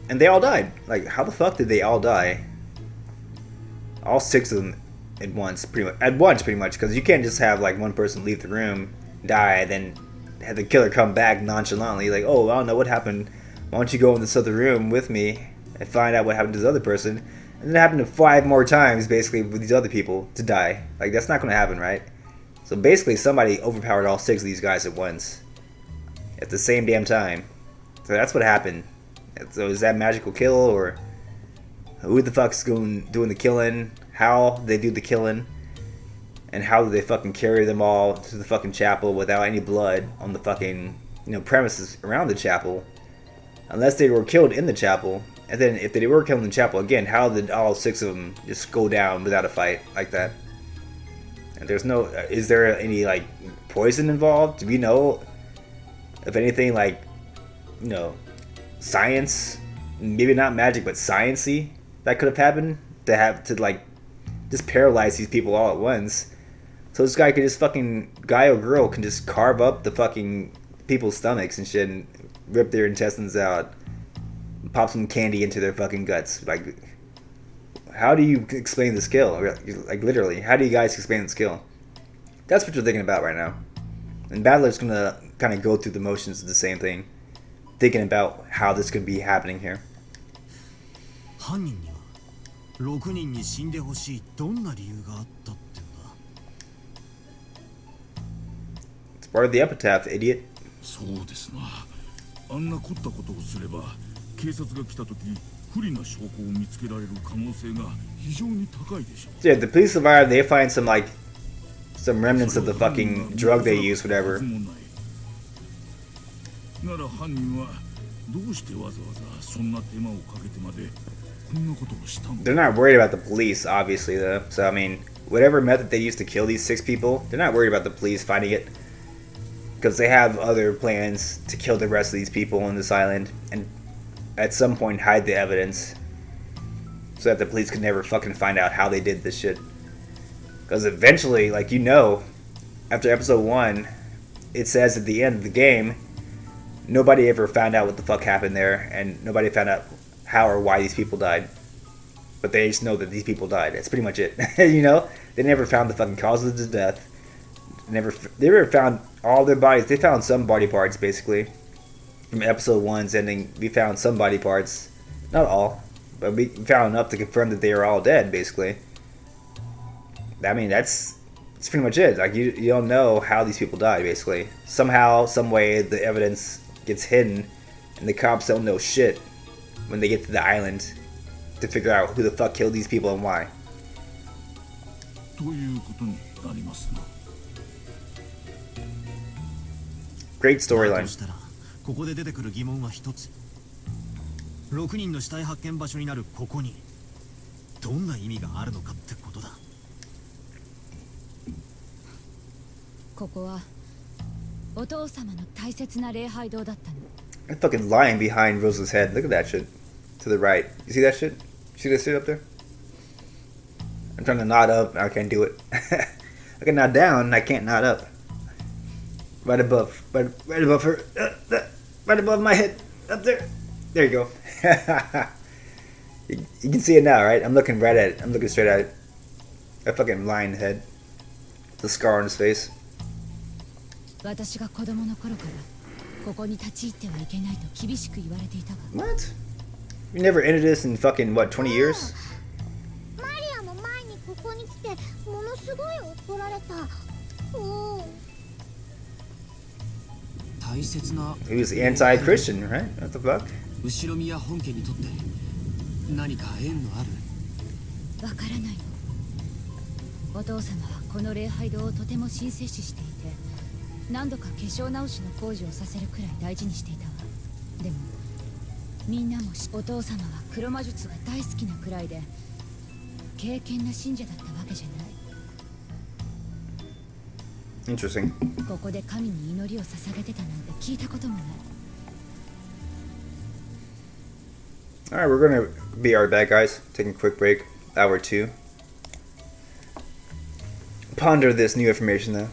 [SPEAKER 1] and they all died. Like, how the fuck did they all die? All 6 of them at once, pretty much. Because you can't just have like one person leave the room, die, then have the killer come back nonchalantly, like, oh, I don't know what happened. Why don't you go in this other room with me and find out what happened to this other person? And then it happened to 5 more times, basically, with these other people to die. Like, that's not going to happen, right? So basically, somebody overpowered all 6 of these guys at once, at the same damn time. So that's what happened. So is that magical kill, or who the fuck's doing the killing? How they do the killing? And how do they fucking carry them all to the fucking chapel without any blood on the fucking, you know, premises around the chapel? Unless they were killed in the chapel. And then if they were killed in the chapel, again, how did all 6 of them just go down without a fight like that? And there's no, is there any like poison involved? Do we know if anything, like, you know, science, maybe not magic, but sciencey, that could have happened to like just paralyze these people all at once? So this guy could just guy or girl can just carve up the fucking people's stomachs and shit and rip their intestines out, pop some candy into their fucking guts. Like, how do you explain the skill? Like, literally, how do you guys explain the skill? That's what you're thinking about right now. And Battler's gonna kind of go through the motions of the same thing, thinking about how this could be happening here.
[SPEAKER 10] 犯人には6人に死んでほしいどんな理由があったってんだ。
[SPEAKER 1] It's part of the epitaph, idiot.
[SPEAKER 2] そうですな。あんな凝ったことをすれば警察が来た時不利な証拠を見つけられる可能性が非常に高いでしょう。
[SPEAKER 1] Yeah, the police survive, they find some remnants of the fucking drug they use, whatever.
[SPEAKER 2] なら犯人はどうしてわざわざそんな手間をかけてまでこんなことをしたの？
[SPEAKER 1] They're not worried about the police, obviously, though. So, I mean, whatever method they used to kill these 6 people, they're not worried about the police finding it. Because they have other plans to kill the rest of these people on this island and at some point hide the evidence so that the police could never fucking find out how they did this shit. Because eventually, like, you know, after episode 1, it says at the end of the game, nobody ever found out what the fuck happened there, and nobody found out how or why these people died. But they just know that these people died. That's pretty much it. You know? They never found the fucking causes of death. They never found all their bodies. They found some body parts, basically. From episode 1's ending, we found some body parts. Not all. But we found enough to confirm that they are all dead, basically. I mean, that's pretty much it. Like, you don't know how these people died, basically. Somehow, some way, the evidence gets hidden, and the cops don't know shit when they get to the island to figure out who the fuck killed these people and why.
[SPEAKER 2] ということになりますな。
[SPEAKER 1] Great
[SPEAKER 10] だ
[SPEAKER 1] storyline.
[SPEAKER 10] としたらここで出てくる疑問は一つ。6人の死体発見場所になるここにどんな意味があるのかってことだ。
[SPEAKER 3] ここはお父様の大切な礼拝堂だったの。
[SPEAKER 1] That fucking lion behind Rosa's head. Look at that shit. To the right. You see that shit? See that shit up there? I'm trying to nod up. I can't do it. I can nod down, and I can't nod up. Right above. Right above her. Right above my head. Up there. There you go. you can see it now, right? I'm looking right at it. I'm looking straight at it. A fucking lion head. The scar on his face.
[SPEAKER 3] 私が子供の頃からここに立ち入ってはいけないと厳しく言われていたわ。
[SPEAKER 1] What? You never entered this in fucking, what, 20 years?
[SPEAKER 8] マリアも前にここに来てものすごい怒られた。
[SPEAKER 5] 大切な
[SPEAKER 1] He was anti-Christian, right? What the fuck?
[SPEAKER 5] 後ろ宮本家にとって何か縁のある？
[SPEAKER 3] わからないの。お父様はこの礼拝堂をとても神聖視していて、何度か化粧直しの工事をさせるくらい大事にしていたわ。でもみんなもお父様は黒魔術が大好きなくらいで敬虔な信者だったわけじゃない。
[SPEAKER 1] Interesting.
[SPEAKER 3] ここで神に祈りを捧げてたなんて聞いたこともない。
[SPEAKER 1] Alright, we're gonna be right back, guys. Taking a quick break. Hour 2. Ponder this new information, though.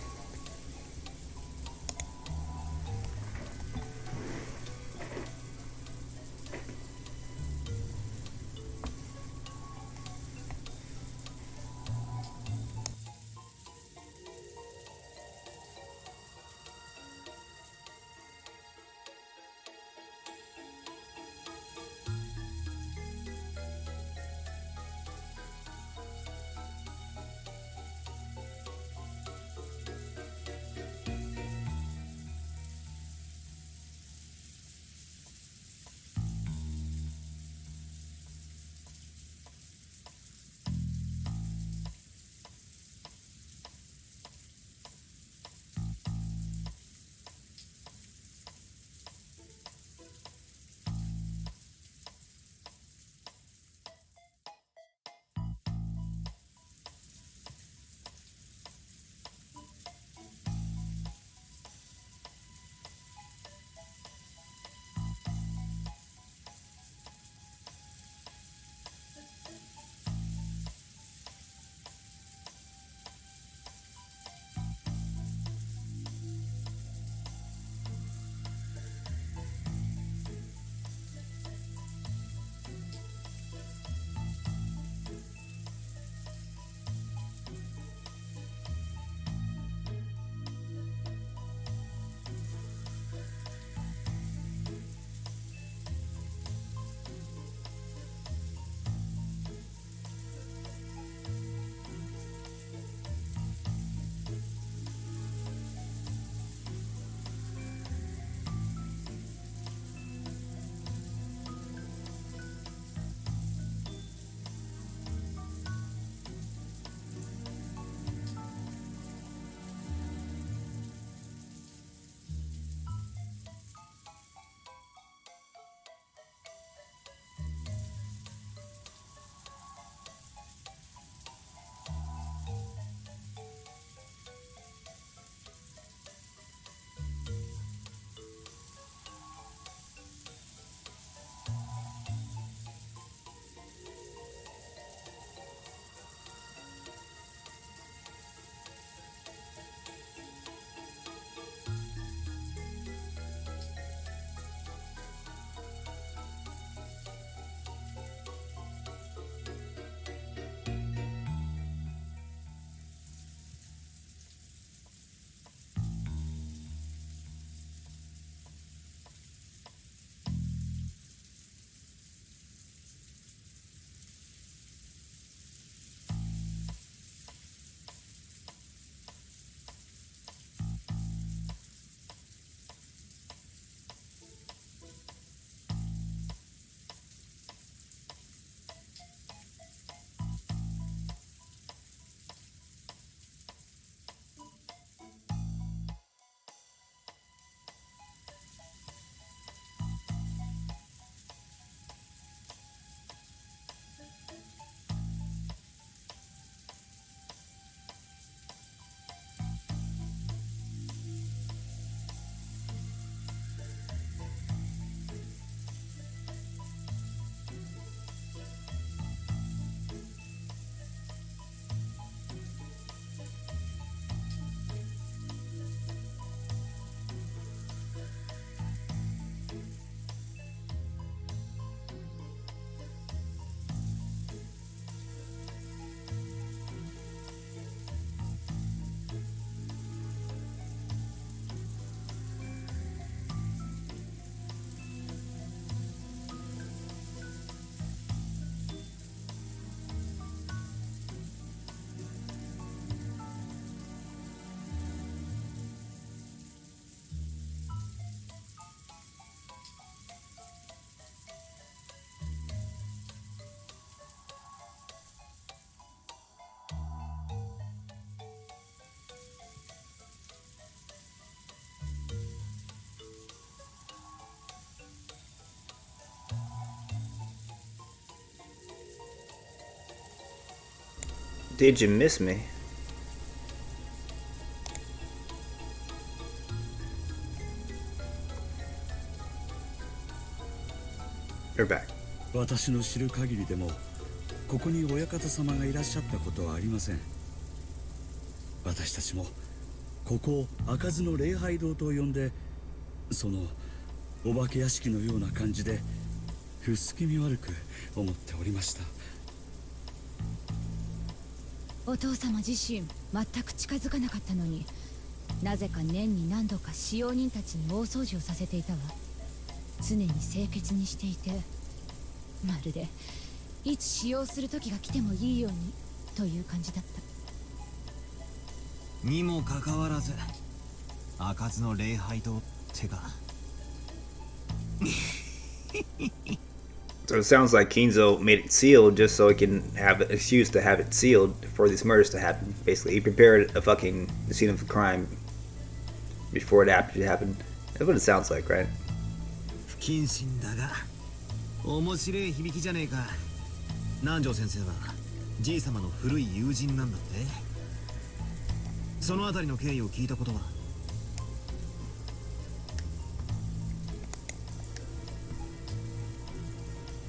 [SPEAKER 1] Did you miss me? You're back.
[SPEAKER 9] 私の知る限りでもここに親方様がいらっしゃったことはありません。私たちもここを開かずの礼拝堂と呼んで、そのお化け屋敷のような感じで不気味悪く思っておりました。
[SPEAKER 3] お父様自身全く近づかなかったのに、なぜか年に何度か使用人たちに大掃除をさせていたわ。常に清潔にしていて、まるでいつ使用する時が来てもいいようにという感じだった。
[SPEAKER 10] にもかかわらず開かずの礼拝堂ってか。
[SPEAKER 1] So it sounds like Kinzo made it sealed just so he can have an excuse to have it sealed for these murders to happen. Basically, he prepared a fucking scene of the crime before it actually happened. That's what it sounds like, right?
[SPEAKER 10] 不謹慎だが面白い響きじゃねえか。南條先生はじい様の古い友人なんだって。そのあたりの経緯を聞いたことは。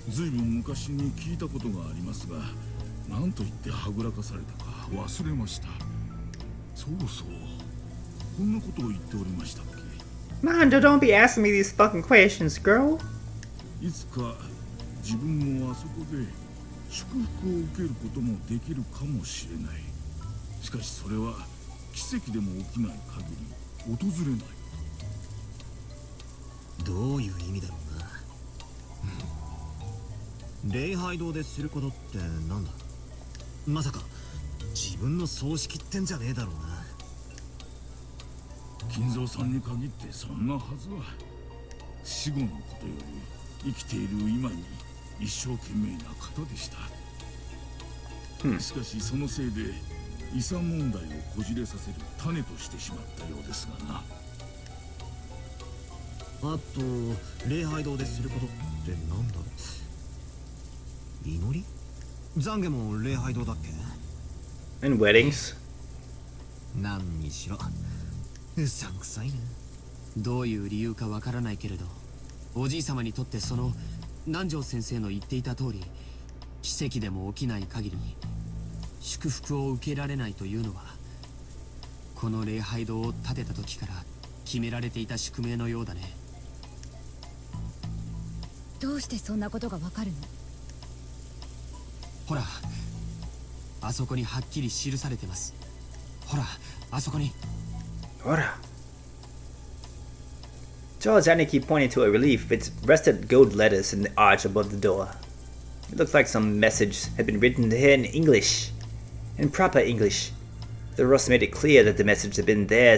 [SPEAKER 7] ずいぶん昔に聞いたことがありますが、何と言ってはぐらかされたか忘れました。そうそう、こんなことを言っておりましたっけ。
[SPEAKER 1] Mondo, don't be asking me these fucking questions, girl.
[SPEAKER 7] いつか自分もあそこで祝福を受けることもできるかもしれない。しかしそれは奇跡でも起きない限り訪れない。
[SPEAKER 10] どういう意味だろうな。礼拝堂ですることってなんだ。まさか自分の葬式ってんじゃねえだろうな。
[SPEAKER 7] 金蔵さんに限ってそんなはずは。死後のことより生きている今に一生懸命な方でした。しかしそのせいで遺産問題をこじれさせる種としてしまったようですがな。
[SPEAKER 10] あと礼拝堂ですることってなんだろう。祈り？懺悔も礼拝堂だっけ？
[SPEAKER 1] And weddings?
[SPEAKER 10] 何にしろうさんくさいな。
[SPEAKER 5] どういう理由かわからないけれど、おじい様にとってその南條先生の言っていた通り、奇跡でも起きない限り祝福を受けられないというのは、この礼拝堂を建てた時から決められていた宿命のようだね。
[SPEAKER 3] どうしてそんなことがわかるの？
[SPEAKER 5] ほら、あそこにはっきり記されてます。ほら、あそこに。
[SPEAKER 1] Ora. George and keep pointing to a relief. It's rested gold letters in the arch above the door. It looks like some message had been written here in English. In proper English. The Rosa made it clear that the message had been there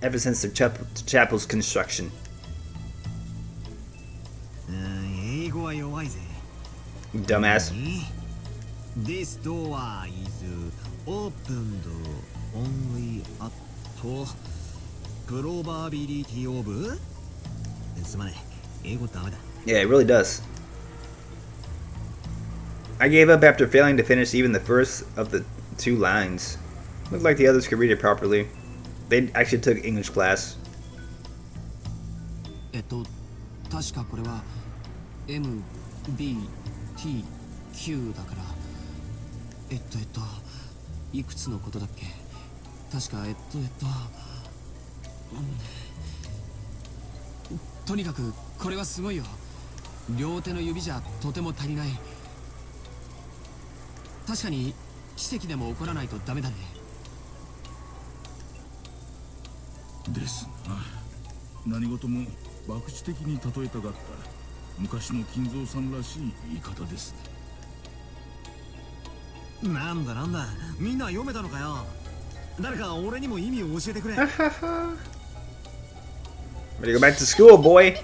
[SPEAKER 1] ever since the chapel's construction.
[SPEAKER 10] 英語は弱いぜ。
[SPEAKER 1] Dumbass.
[SPEAKER 10] This door is opened only at probability of すまねえ、英語ダメだ。
[SPEAKER 1] Yeah, it really does. I gave up after failing to finish even the first of the two lines. Looked like the others could read it properly. They actually took English class.
[SPEAKER 5] 確かこれは M, B, T, Q だから、いくつのことだっけ。確かとにかくこれはすごいよ。両手の指じゃとても足りない。確かに奇跡でも起こらないとダメだね。
[SPEAKER 7] ですな。何事も博打的に例えたかった昔の金蔵さんらしい言い方ですね。
[SPEAKER 10] なんだみんな読めたのかよ。誰か俺にも意味を教えてくれ。
[SPEAKER 1] Ready to go back to school, boy.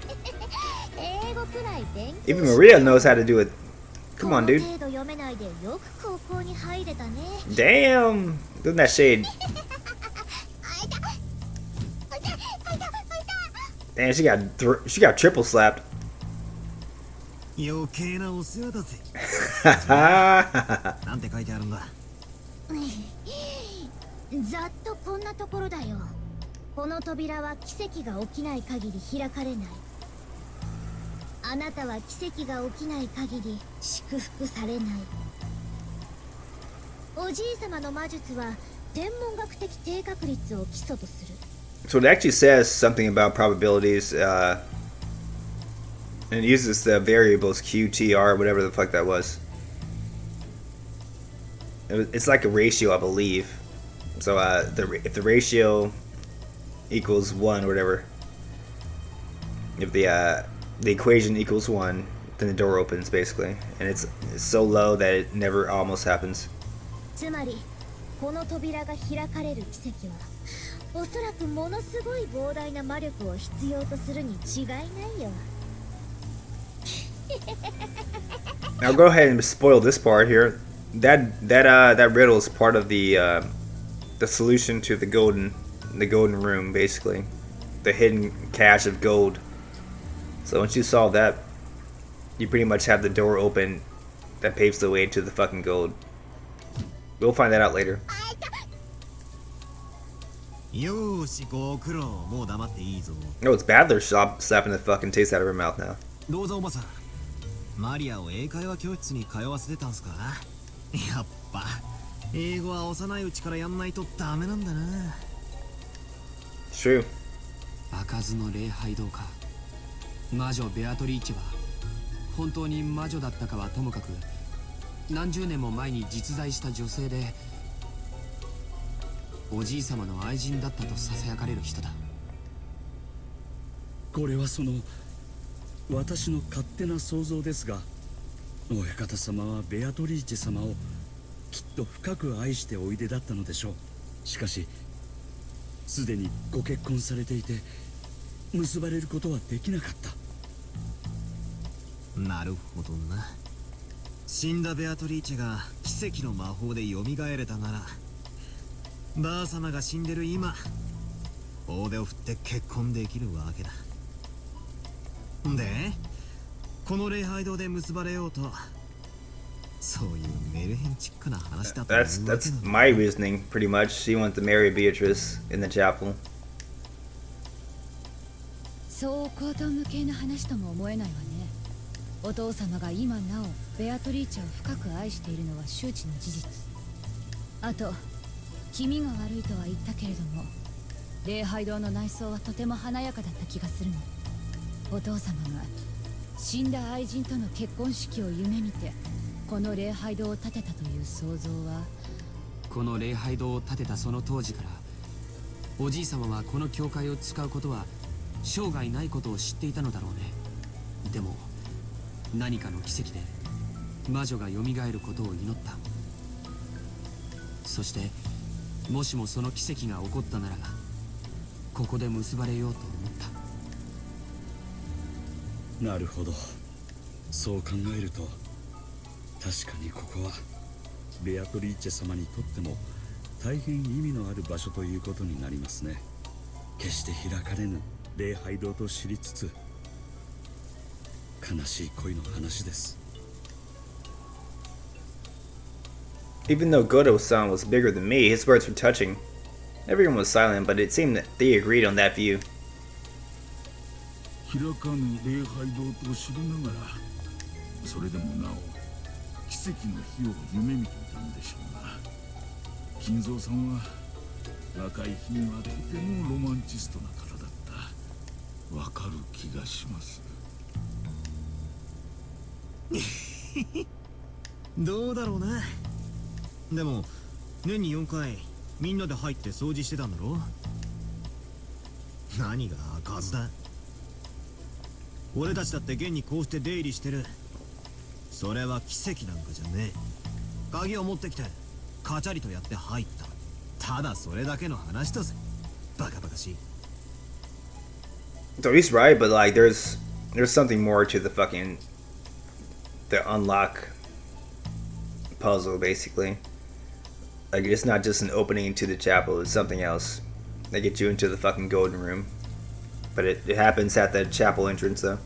[SPEAKER 1] Even Maria knows how to do it. Come on, dude. Damn. Doing that shade. Damn, she got triple slapped.
[SPEAKER 10] 余計なお世話だぜ。なんて書いてあるんだ。
[SPEAKER 8] ざっとこんなところだよ。この扉は奇跡が起きない限り開かれない。あなたは奇跡が起きない限り祝福されない。おじいさまの魔術は天文学的低確率を基礎とする。
[SPEAKER 1] So it actually says something about probabilities, and it uses the variables Q, T, R, whatever the fuck that was. It's like a ratio, I believe. So if the ratio equals 1 or whatever, if the equation equals 1, then the door opens basically, and it's so low that it never almost happens.
[SPEAKER 8] つまりこの扉が開かれる奇跡はおそらくものすごい膨大な魔力を必要とするに違いないよ。
[SPEAKER 1] Now go ahead and spoil this part here. That riddle is part of the solution to the golden room, basically, the hidden cache of gold. So once you solve that, you pretty much have the door open that paves the way to the fucking gold. We'll find that out later.
[SPEAKER 10] よーし、ご苦労。もう黙っていいぞ。
[SPEAKER 1] No, it's Badler slapping the fucking taste out of her mouth now.
[SPEAKER 10] どうぞおばさん。マリアを英会話教室に通わせてたんすか？やっぱ英語は幼いうちからやんないとダメなんだな。
[SPEAKER 1] True.
[SPEAKER 5] 開かずの礼拝堂か。魔女ベアトリーチェは本当に魔女だったかはともかく、何十年も前に実在した女性で、おじい様の愛人だったとささやかれる人だ。
[SPEAKER 9] これはその私の勝手な想像ですが、親方様はベアトリーチェ様をきっと深く愛しておいでだったのでしょう。しかしすでにご結婚されていて結ばれることはできなかった。
[SPEAKER 10] なるほどな。死んだベアトリーチェが奇跡の魔法で蘇れたなら、ばあ様が死んでる今、大手を振って結婚できるわけだ。で、この礼拝堂で結ばれようと、そういうメルヘンチックな話だった。
[SPEAKER 1] That's my reasoning, pretty much. She wanted to marry Beatrice in the chapel.
[SPEAKER 3] そう高等無形な話とも思えないわね。お父様が今なおベアトリーチェを深く愛しているのは周知の事実。あと気味が悪いとは言ったけれども、礼拝堂の内装はとても華やかだった気がするの。お父様が死んだ愛人との結婚式を夢見てこの礼拝堂を建てたという想像は、
[SPEAKER 5] この礼拝堂を建てたその当時から、おじい様はこの教会を使うことは生涯ないことを知っていたのだろうね。でも何かの奇跡で魔女が蘇ることを祈った。そしてもしもその奇跡が起こったなら、ここで結ばれようと思った。
[SPEAKER 9] なるほど。そう考えると確かにここはベアトリーチェ様にとっても大変意味のある場所ということになりますね。決して開かれぬ礼拝堂と知りつつ、悲しい恋の話です。
[SPEAKER 1] Even though Godo-san was bigger than me, his words were touching. Everyone was silent, but it seemed that they agreed on that view.
[SPEAKER 2] 開かぬ礼拝堂と知りながら、それでもなお奇跡の日を夢見ていたんでしょうが、金蔵さんは若い日にはとてもロマンチストな方だった。わかる気がします。
[SPEAKER 10] どうだろうな。でも年に4回みんなで入って掃除してたんだろ。何が開かずだ。俺たちだって現にこうして出入りしてる。それは奇跡なんかじゃねえ。鍵を持ってきてカチャリとやって入った。ただそれだけの話だぜ。バカバカしい。
[SPEAKER 1] So he's right, but like there's something more to the unlock puzzle, basically. Like it's not just an opening to the chapel, it's something else. They get you into the fucking golden room. But it happens at the chapel entrance though.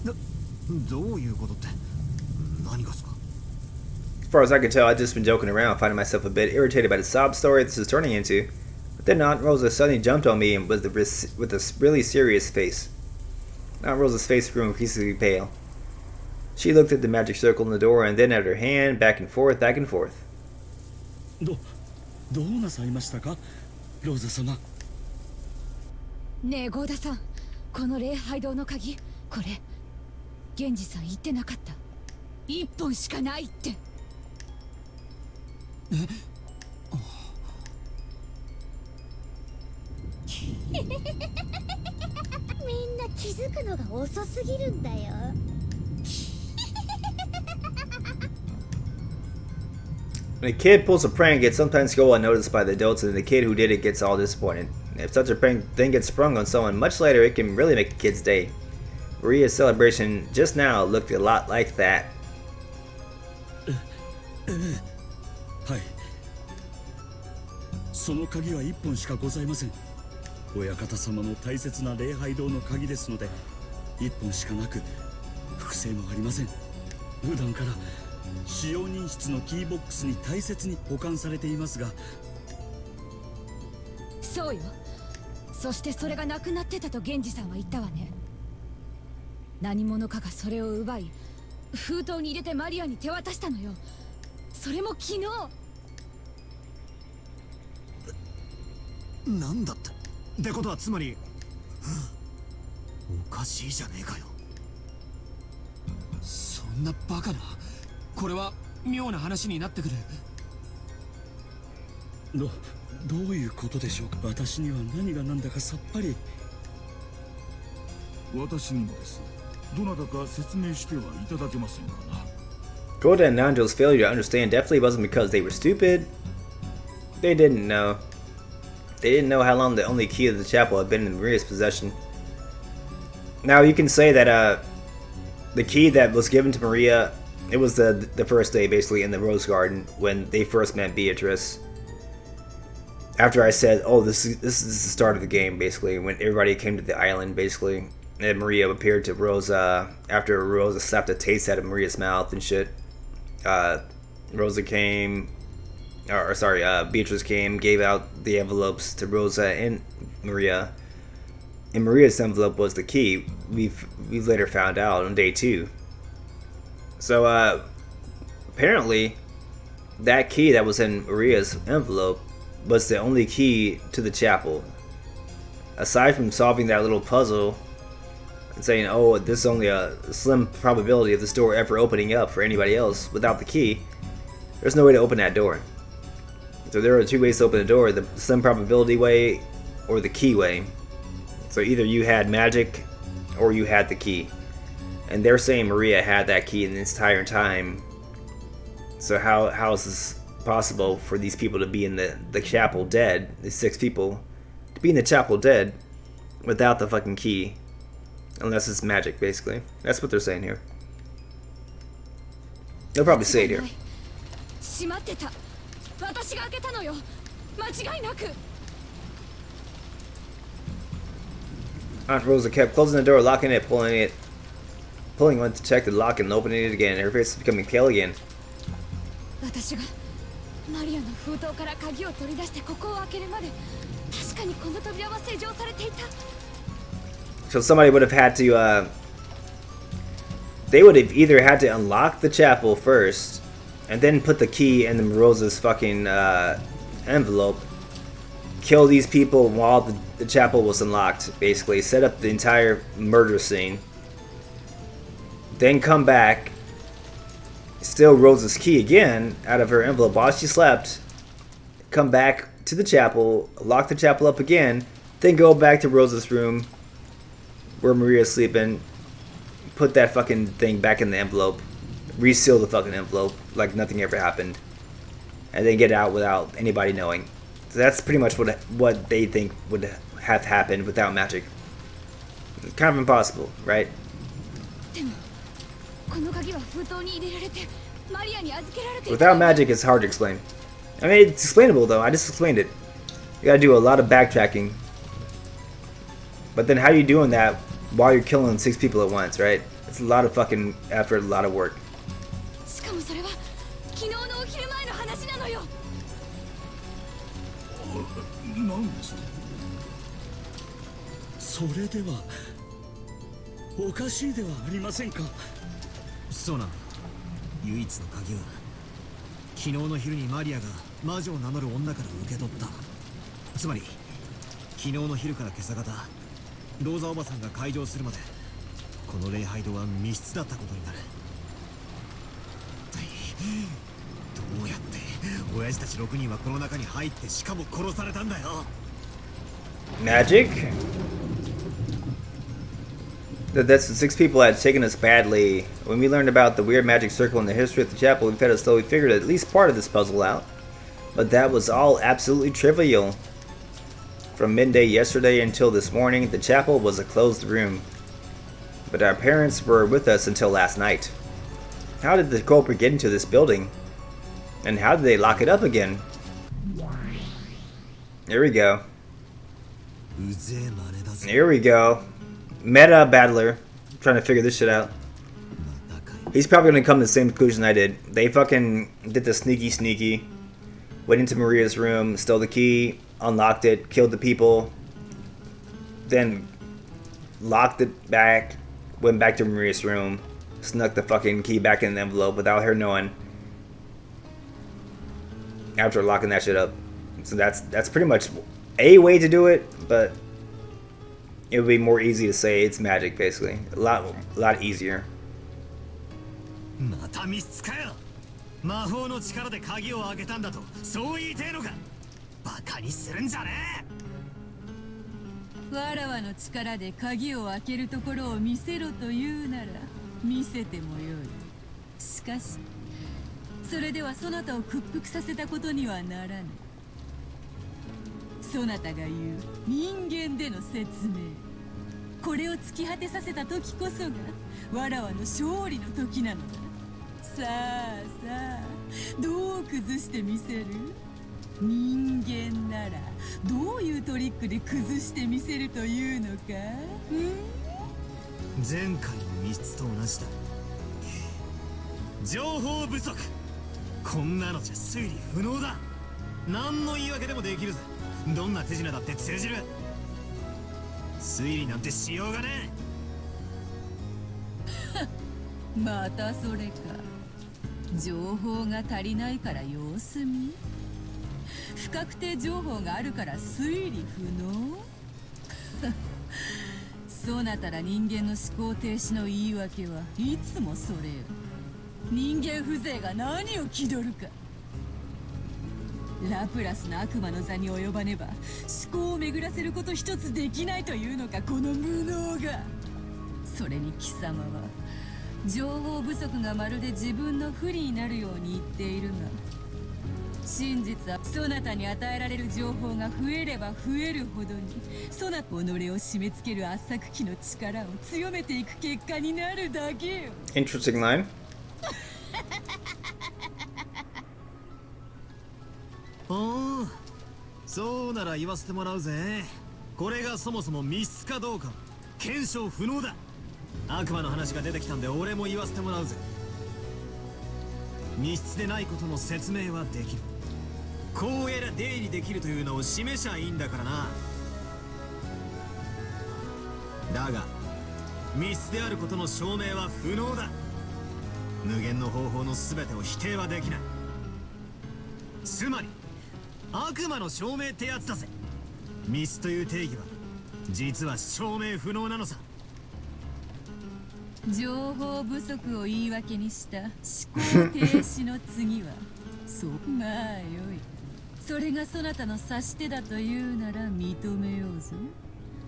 [SPEAKER 10] どういうことって、何がすか？
[SPEAKER 1] As far as I can tell, I've just been joking around, finding myself a bit irritated by the sob story this is turning into. But then Aunt Rosa suddenly jumped on me and with a really serious face. Aunt Rosa's face grew increasingly pale. She looked at the magic circle in the door and then at her hand, back and forth, back and forth.
[SPEAKER 9] どうなさいましたか、ローザ様。
[SPEAKER 3] ねえゴーダさん、この礼拝堂の鍵、これ源氏さん言ってなかった？一本しかないって。
[SPEAKER 8] みんな気づくのが遅すぎるんだよ。
[SPEAKER 1] When a kid pulls a prank, it sometimes goes unnoticed by the adults, and the kid who did it gets all disappointed. If such a prank then gets sprung on someone much later, it can really make a kid's day. Maria's celebration just now looked a lot like that.
[SPEAKER 9] はい。その鍵は一本しかございません。親方様の大切な礼拝堂の鍵ですので、一本しかなく、複製もありません。普段から使用人室のキーボックスに大切に保管されていますが。
[SPEAKER 3] そうよ。そしてそれがなくなってたと源氏さんは言ったわね。何者かがそれを奪い、封筒に入れてマリアに手渡したのよ。それも昨日。
[SPEAKER 10] なんだってってことはつまりおかしいじゃねえかよ。
[SPEAKER 5] そんなバカな、これは妙な話になってくる。
[SPEAKER 9] どういうことでしょうか。私には何が何だかさっぱり。
[SPEAKER 7] 私にもです。どなたか説明してはいただけませんかな。
[SPEAKER 1] Gohda and Nanjo's failure to understand definitely wasn't because they were stupid. They didn't know. They didn't know how long the only key of the chapel had been in Maria's possession. Now you can say that the key that was given to Maria, it was the first day basically in the Rose Garden when they first met Beatrice. After I said, oh, this is the start of the game basically, when everybody came to the island basically, and Maria appeared to Rosa after Rosa slapped a taste out of Maria's mouth and shit. Rosa came. Beatrice came, gave out the envelopes to Rosa and Maria, and Maria's envelope was the key. We've later found out on day 2. So apparently, that key that was in Maria's envelope was the only key to the chapel. Aside from solving that little puzzle and saying, "Oh, this is only a slim probability of this door ever opening up for anybody else without the key," there's no way to open that door. So there are 2 ways to open a door, the slim probability way or the key way. So either you had magic or you had the key. And they're saying Maria had that key in this entire time. So how is this possible for these people to be in the chapel dead, these 6 people, to be in the chapel dead without the fucking key? Unless it's magic, basically. That's what they're saying here. They'll probably say it here.
[SPEAKER 3] 閉まってた。私が開けたのよ。間違いなく。
[SPEAKER 1] Aunt Rosa kept closing the door, locking it, pulling one to check the lock and opening it again. Her face was becoming pale again.
[SPEAKER 3] 私がマリアの封筒から鍵を取り出してここを開けるまで、確かにこの扉は施錠されていた。
[SPEAKER 1] So somebody would have had to, they would have either had to unlock the chapel first, and then put the key in the Rosa's fucking envelope, kill these people while the chapel was unlocked, basically, set up the entire murder scene, then come back, steal Rosa's key again out of her envelope while she slept, come back to the chapel, lock the chapel up again, then go back to Rosa's room, where Maria's sleeping, put that fucking thing back in the envelope, reseal the fucking envelope like nothing ever happened, and then get out without anybody knowing. So that's pretty much what they think would have happened without magic. It's kind of impossible, right? Without magic, it's hard to explain. I mean, it's explainable though. I just explained it. You gotta do a lot of backtracking. But then how are you doing that while you're killing 6 people at once, right? It's a lot of fucking effort, a lot of work.
[SPEAKER 3] しかもそれは昨日のお昼前の話なのよ。
[SPEAKER 2] 何ですと。
[SPEAKER 9] それではおかしいではありませんか。
[SPEAKER 10] そうなの。唯一の鍵は昨日の昼にマリアが魔女を名乗る女から受け取った。つまり昨日の昼から今朝方ローザおばさんが開場するまでこの礼拝堂は密室だったことになる。どうやって親父たち6人はこの中に入ってしかも殺されたんだよ。
[SPEAKER 1] Magic? That's the 6 people had taken us badly. When we learned about the weird magic circle and the history of the chapel, we felt as though we figured at least part of this puzzle out. But that was all absolutely trivial. From midday yesterday until this morning, the chapel was a closed room. But our parents were with us until last night. How did the culprit get into this building? And how did they lock it up again? Here we go. Here we go. Meta battler. Trying to figure this shit out. He's probably gonna come to the same conclusion I did. They fucking did the sneaky. Went into Maria's room, stole the key, unlocked it, killed the people. Then locked it back, went back to Maria's room, snuck the fucking key back in the envelope without her knowing. After locking that shit up. So that's pretty much a way to do it, but it would be more easy to say it's magic, basically. A lot easier.
[SPEAKER 10] また密室かよ。魔法の力で鍵を開けたんだとそう言いてえのか。バカにするんじゃね
[SPEAKER 6] え。わらわの力で鍵を開けるところを見せろと言うなら見せてもよい。しかしそれではそなたを屈服させたことにはならぬ。そなたが言う人間での説明、これを突き果てさせた時こそがわらわの勝利の時なのだ。さあさあ、どう崩してみせる？人間ならどういうトリックで崩してみせるというのか？
[SPEAKER 10] 前回の密室と同じだ。情報不足。こんなのじゃ推理不能だ。何の言い訳でもできるぜ。どんな手品だって通じる。推理なんてしようがね
[SPEAKER 6] え。またそれか。情報が足りないから様子見。不確定情報があるから推理不能。そなたら人間の思考停止の言い訳はいつもそれよ。人間風情が何を気取るか。ラプラスの悪魔の座に及ばねば思考を巡らせること一つできないというのか、この無能が。それに貴様は情報不足がまるで自分の不利になるように言っているが、真実はそなたに与えられる情報が増えれば増えるほどにそなた己を締め付ける圧搾機の力を強めていく結果になるだけよ。
[SPEAKER 1] Interesting line.
[SPEAKER 10] おお、そうなら言わせてもらうぜ。これがそもそも密室かどうか検証不能だ。悪魔の話が出てきたんで俺も言わせてもらうぜ。密室でないことの説明はできる。こうやら出入りできるというのを示しゃいいんだからな。だが密室であることの証明は不能だ。無限の方法の全てを否定はできない。つまり悪魔の証明ってやつだぜ。密室という定義は実は証明不能なのさ。
[SPEAKER 6] 情報不足を言い訳にした思考停止の次はそう、まあよい。それがそなたの指し手だというなら認めようぞ。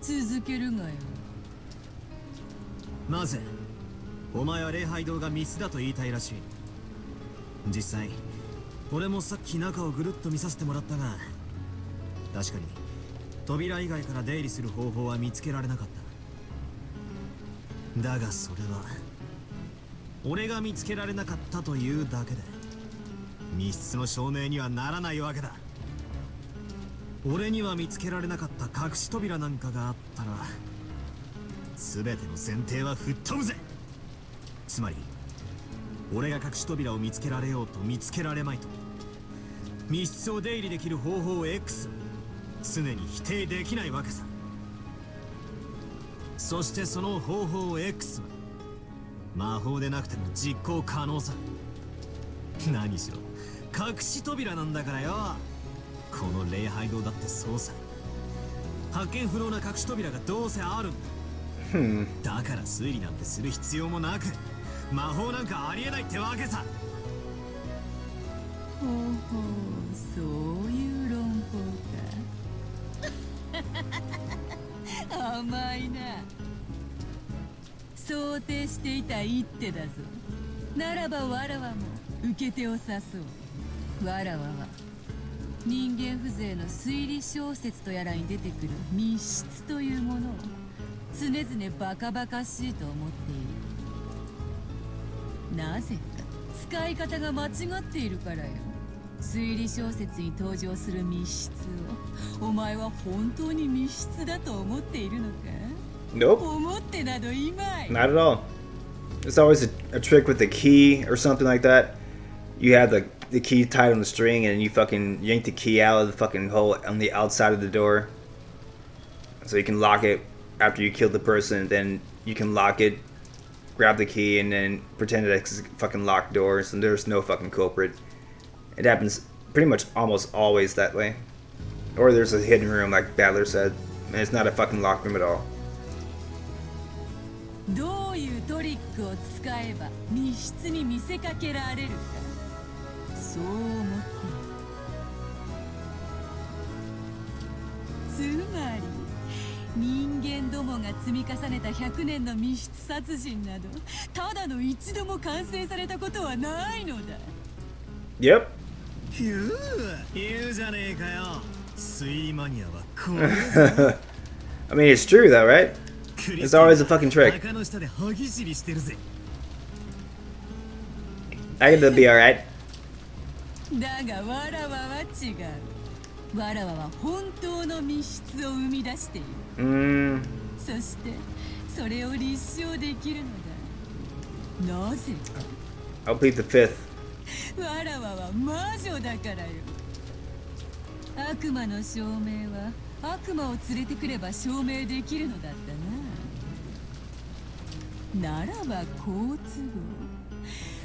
[SPEAKER 6] 続けるがよ。
[SPEAKER 10] なぜお前は礼拝堂が密室だと言いたいらしい。実際俺もさっき中をぐるっと見させてもらったが、確かに扉以外から出入りする方法は見つけられなかった。だがそれは俺が見つけられなかったというだけで密室の証明にはならないわけだ。俺には見つけられなかった隠し扉なんかがあったら全ての前提は吹っ飛ぶぜ。つまり俺が隠し扉を見つけられようと見つけられまいと、密室を出入りできる方法 X を常に否定できないわけさ。そしてその方法 X は魔法でなくても実行可能さ。何しろ隠し扉なんだからよ。この礼拝堂だってそうさ。発見不能な隠し扉がどうせあるんだ。だから推理なんてする必要もなく、魔法なんかありえないってわけさ。
[SPEAKER 6] ほうほう、そういう論法か。甘いな。想定していた一手だぞ。ならばわらわも受け手を誘う。わらわは人間風情の推理小説とやらに出てくる密室というものを常々バカバカしいと思っている。なぜか使い方が間違っているからよ。推理小説に登場する密室をお前は本当に密室だと思っているのか？
[SPEAKER 1] Nope.
[SPEAKER 6] 思ってなどいまい。
[SPEAKER 1] Not at all. It's always a trick with the key or something like that. You have the key tied on the string and you fucking yank the key out of the fucking hole on the outside of the door. So you can lock it after you kill the person, then you can lock it, grab the key, and then pretend that it's fucking locked doors and there's no fucking culprit. It happens pretty much almost always that way. Or there's a hidden room like Battler said, and it's not a fucking locked room at all.
[SPEAKER 6] どういうトリックを使えば密室に見せかけられるか、そう思っている。つまり人間どもが積み重ねた100年の密室殺人などただの一度も完成されたことはないのだ。
[SPEAKER 1] Yep.
[SPEAKER 10] 言うじゃねえかよ。推理マニアはこれ。
[SPEAKER 1] I mean, it's true though, right? It's always a fucking trick. I get to be alright.
[SPEAKER 6] だがわらわは違う。わらわは本当の密室を生み出している。そしてそれを立証できるのだ。なぜか。
[SPEAKER 1] I'll plead the fifth.
[SPEAKER 6] わらわは魔女だからよ。悪魔の証明は悪魔を連れてくれば証明できるのだったな。ならば好都合。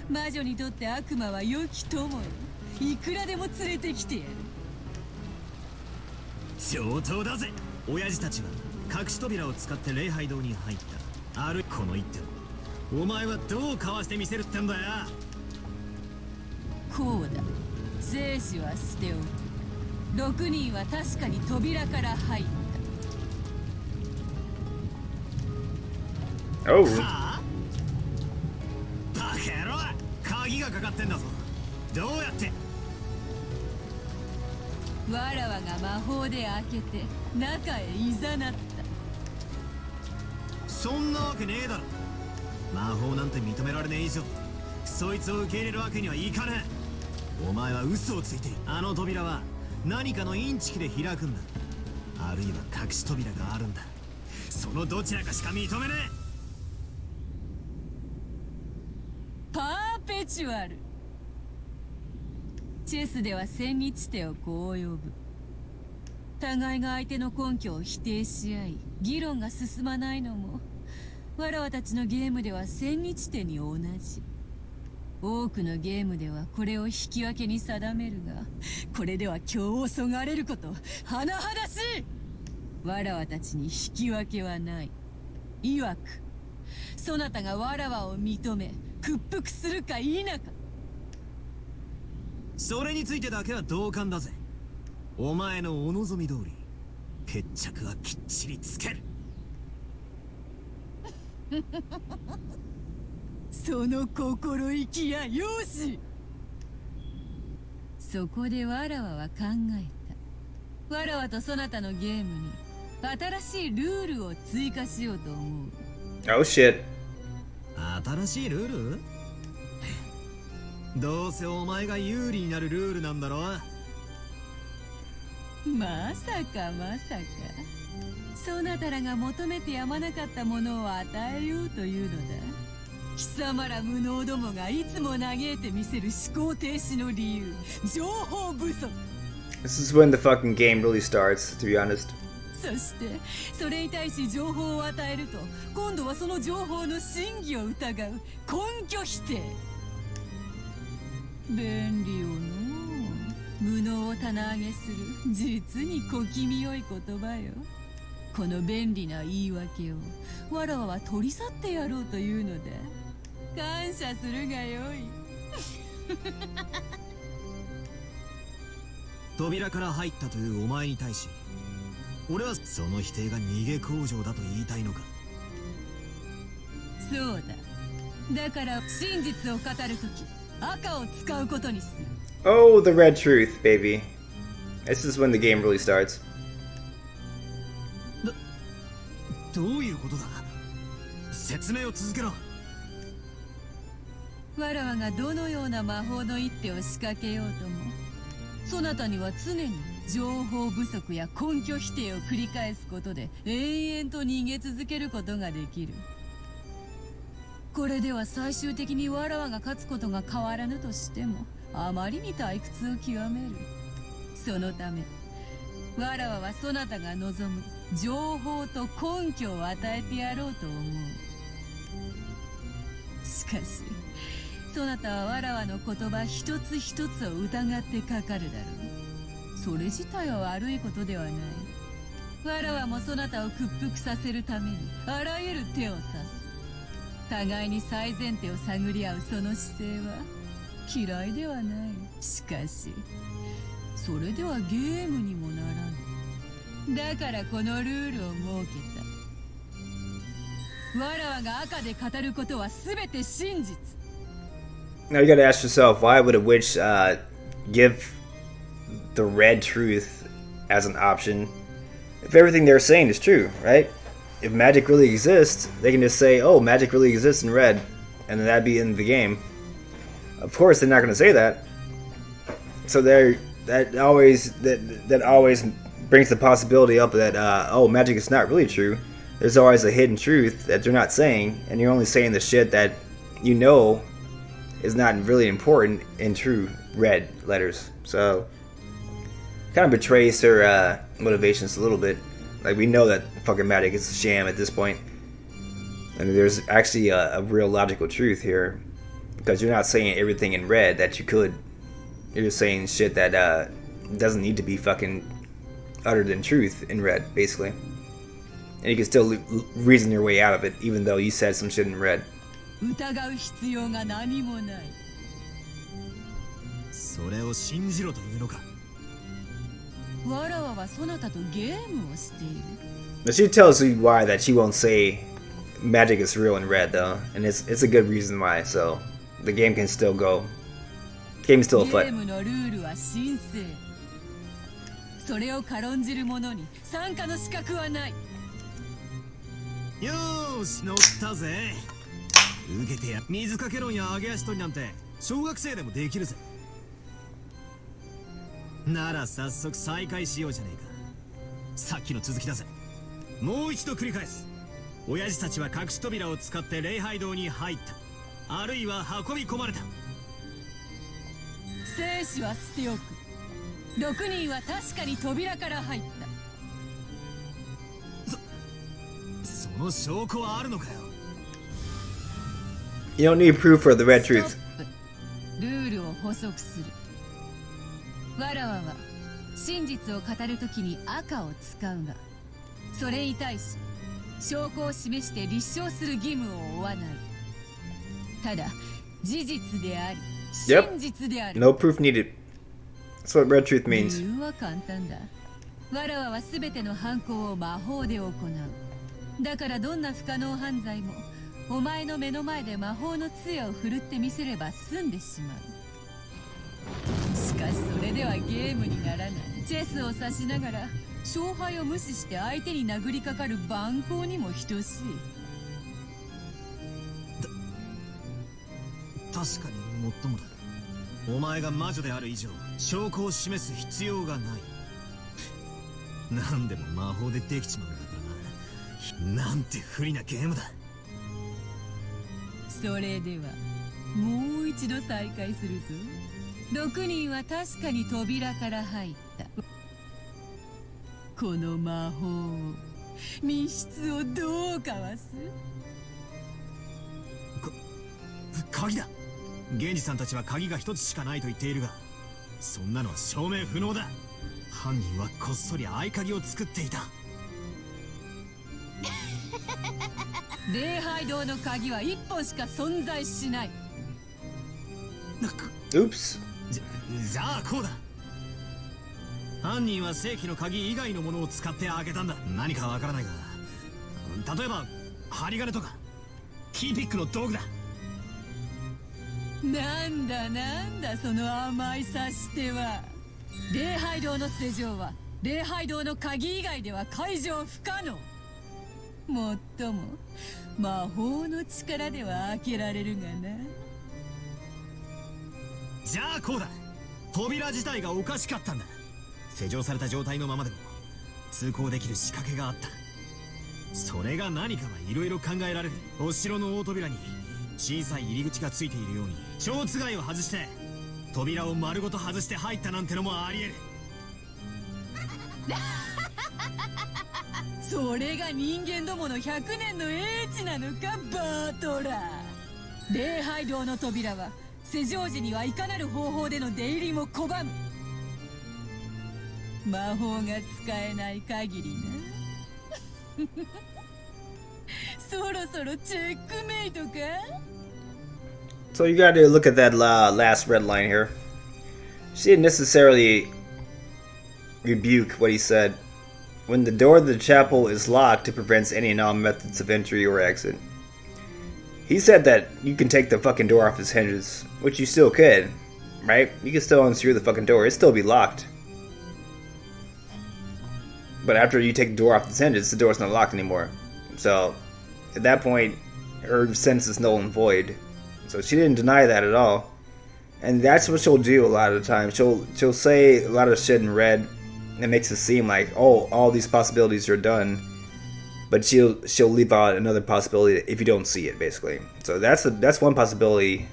[SPEAKER 6] 魔女にとって悪魔は良き友よ。いくらでも連れてきてやる。
[SPEAKER 10] 上等だぜ。親父たちは隠し扉を使って礼拝堂に入った。あるこの一手をお前はどうかわしてみせるってんだよ。
[SPEAKER 6] こうだ。生死は捨ておく。6人は確かに扉から入った。
[SPEAKER 1] Oh.
[SPEAKER 10] はあ、バカ野郎、鍵がかかってんだぞ。どうやって？
[SPEAKER 6] わらわが魔法で開けて中へいざなった。
[SPEAKER 10] そんなわけねえだろ。魔法なんて認められねえ以上そいつを受け入れるわけにはいかねえ。お前は嘘をついている。あの扉は何かのインチキで開くんだ。あるいは隠し扉があるんだ。そのどちらかしか認めねえ。
[SPEAKER 6] パーペチュアル。チェスでは千日手をこう呼ぶ。互いが相手の根拠を否定し合い議論が進まないのもわらわたちのゲームでは千日手に同じ。多くのゲームではこれを引き分けに定めるが、これでは今日そがれること甚だしい。わらわたちに引き分けはない。いわくそなたがわらわを認め屈服するか否か。
[SPEAKER 10] それについてだけは同感だぜ。お前のお望み通り決着はきっちりつける。
[SPEAKER 6] その心意気やよし。そこでわらわは考えた。わらわとそなたのゲームに新しいルールを追加しようと思う。
[SPEAKER 1] Oh shit.
[SPEAKER 10] 新しいルール？どうせお前が有利になるルールなんだろう。
[SPEAKER 6] まさかまさか。そなたらが求めてやまなかったものを与えようというのだ。貴様ら無能どもがいつも嘆いてみせる思考停止の理由、情報不足。
[SPEAKER 1] This is when the fucking game really starts, to be honest.
[SPEAKER 6] そしてそれに対し情報を与えると、今度はその情報の真偽を疑う根拠否定。便利よのう。無能を棚上げする実に小気味よい言葉よ。この便利な言い訳をわらわは取り去ってやろうというのだ。感謝するがよい。
[SPEAKER 10] 扉から入ったというお前に対し、俺はその否定が逃げ工場だと言いたいのか。
[SPEAKER 6] そうだ。だから真実を語るとき、赤を使うことにする。
[SPEAKER 1] Oh, the red truth, baby. This is when the game really starts.
[SPEAKER 10] どういうことだ。説明を続けろ。
[SPEAKER 6] わらわがどのような魔法の一手を仕掛けようとも、そなたには常に情報不足や根拠否定を繰り返すことで永遠と逃げ続けることができる。これでは最終的にわらわが勝つことが変わらぬとしても、あまりに退屈を極める。そのためわらわはそなたが望む情報と根拠を与えてやろうと思う。しかしそなたはわらわの言葉一つ一つを疑ってかかるだろう。それ自体は悪いことではない。わらわもそなたを屈服させるためにあらゆる手を指す。互いに最前提を探り合うその姿勢は嫌いではない。しかしそれではゲームにもならぬ。だからこのルールを設けた。わらわが赤で語ることは全て真実。
[SPEAKER 1] Now you gotta ask yourself, why would a witch give the red truth as an option if everything they're saying is true, right? If magic really exists, they can just say, oh, magic really exists in red, and then that'd be in the game. Of course, they're not gonna say that. So that always brings the possibility up that, oh, magic is not really true. There's always a hidden truth that they're not saying, and you're only saying the shit that you know is not really important in true red letters. So kind of betrays her motivations a little bit. Like, we know that fucking magic is a sham at this point, and there's actually a real logical truth here, because you're not saying everything in red that you could. You're just saying shit that doesn't need to be fucking uttered in truth in red, basically, and you can still reason your way out of it even though you said some shit in red.
[SPEAKER 6] 疑う必要が何もない。
[SPEAKER 10] それを信じろというのか。
[SPEAKER 6] わらわはそなたとゲームをしている。
[SPEAKER 1] But she tells you why that she won't say magic is real in red though, and it's a good reason why. So the game can still go. The game is still
[SPEAKER 6] ゲ
[SPEAKER 1] afoot.
[SPEAKER 6] ームのルールは神聖。それを軽んじる者に参加の資格はない。
[SPEAKER 10] よーし、乗ったぜ。受けてや。水かけ論や揚げ足取りなんて小学生でもできるぜ。なら早速再開しようじゃねえか。さっきの続きだぜ。もう一度繰り返す。親父たちは隠し扉を使って礼拝堂に入った。あるいは運び込まれた。
[SPEAKER 6] 生死は捨ておく。6人は確かに扉から入った。
[SPEAKER 10] その証拠はあるのかよ。
[SPEAKER 1] You don't need proof for the red truth.
[SPEAKER 6] ルールを補足する。わらわは真実を語るときに赤を使うが、それに対し証拠を示して立証する義務を負わない。ただ事実であり真実である。
[SPEAKER 1] No proof needed. That's what red truth
[SPEAKER 6] 理
[SPEAKER 1] means.
[SPEAKER 6] 由は簡単だ。わらわは全ての犯行を魔法で行う。だからどんな不可能犯罪もお前の目の前で魔法の杖を振るってみせれば済んでしまう。しかしそれではゲームにならない。チェスを指しながら勝敗を無視して相手に殴りかかる蛮行にも等しい。
[SPEAKER 10] 確かにもっともだ。お前が魔女である以上証拠を示す必要がない。何でも魔法でできちまうんだからな。なんて不利なゲームだ。
[SPEAKER 6] それではもう一度再開するぞ。6人は確かに扉から入った。この魔法を密室をどうかわす？
[SPEAKER 10] 鍵だ。源氏さんたちは鍵が一つしかないと言っているが、そんなのは証明不能だ。犯人はこっそり合鍵を作っていた。
[SPEAKER 6] 礼拝堂の鍵は1本しか存在しない。
[SPEAKER 1] Oops.
[SPEAKER 10] じゃあこうだ。犯人は正規の鍵以外のものを使って開けたんだ。何かわからないが、例えば針金とかキーピックの道具だ。
[SPEAKER 6] なんだその甘い察しては。礼拝堂の施錠は礼拝堂の鍵以外では解錠不可能。もっとも魔法の力では開けられるがな。
[SPEAKER 10] じゃあこうだ。扉自体がおかしかったんだ。施錠された状態のままでも通行できる仕掛けがあった。それが何かはいろいろ考えられる。お城の大扉に小さい入り口がついているように蝶つがいを外して扉を丸ごと外して入ったなんてのもあり得る。
[SPEAKER 6] それが人間どもの100年の英知なのかバートラー。礼拝堂の扉は施錠時にはいかなる方法での出入りも拒む。魔法が使えない限りな。そろそろチェックメイトか。
[SPEAKER 1] So you gotta look at that last red line here. She didn't necessarily rebuke what he said. When the door of the chapel is locked, it prevents any and all methods of entry or exit. He said that you can take the fucking door off its hinges, which you still could, right? You can still unscrew the fucking door, it'd still be locked. But after you take the door off its hinges, the door's not locked anymore. So, at that point, her sentence is null and void. So she didn't deny that at all. And that's what she'll do a lot of the time. She'll say a lot of shit in red. It makes it seem like, oh, all these possibilities are done. But she'll leave out another possibility if you don't see it, basically. So that's one possibility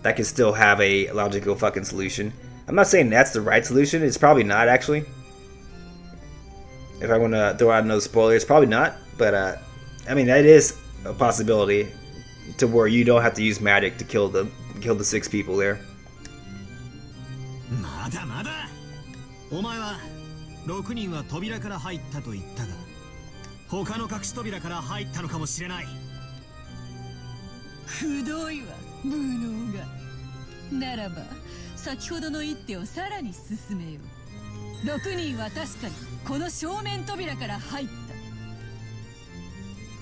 [SPEAKER 1] that can still have a logical fucking solution. I'm not saying that's the right solution. It's probably not, actually. If I want to throw out no spoilers, probably not. But I mean, that is a possibility to where you don't have to use magic to kill the 6 people there.
[SPEAKER 10] まだまだ。お前は6人は扉から入ったと言ったが、他の隠し扉から入ったのかもしれない。
[SPEAKER 6] くどいわ、無能が。ならば先ほどの一手をさらに進めよう。6人は確かにこの正面扉から入った。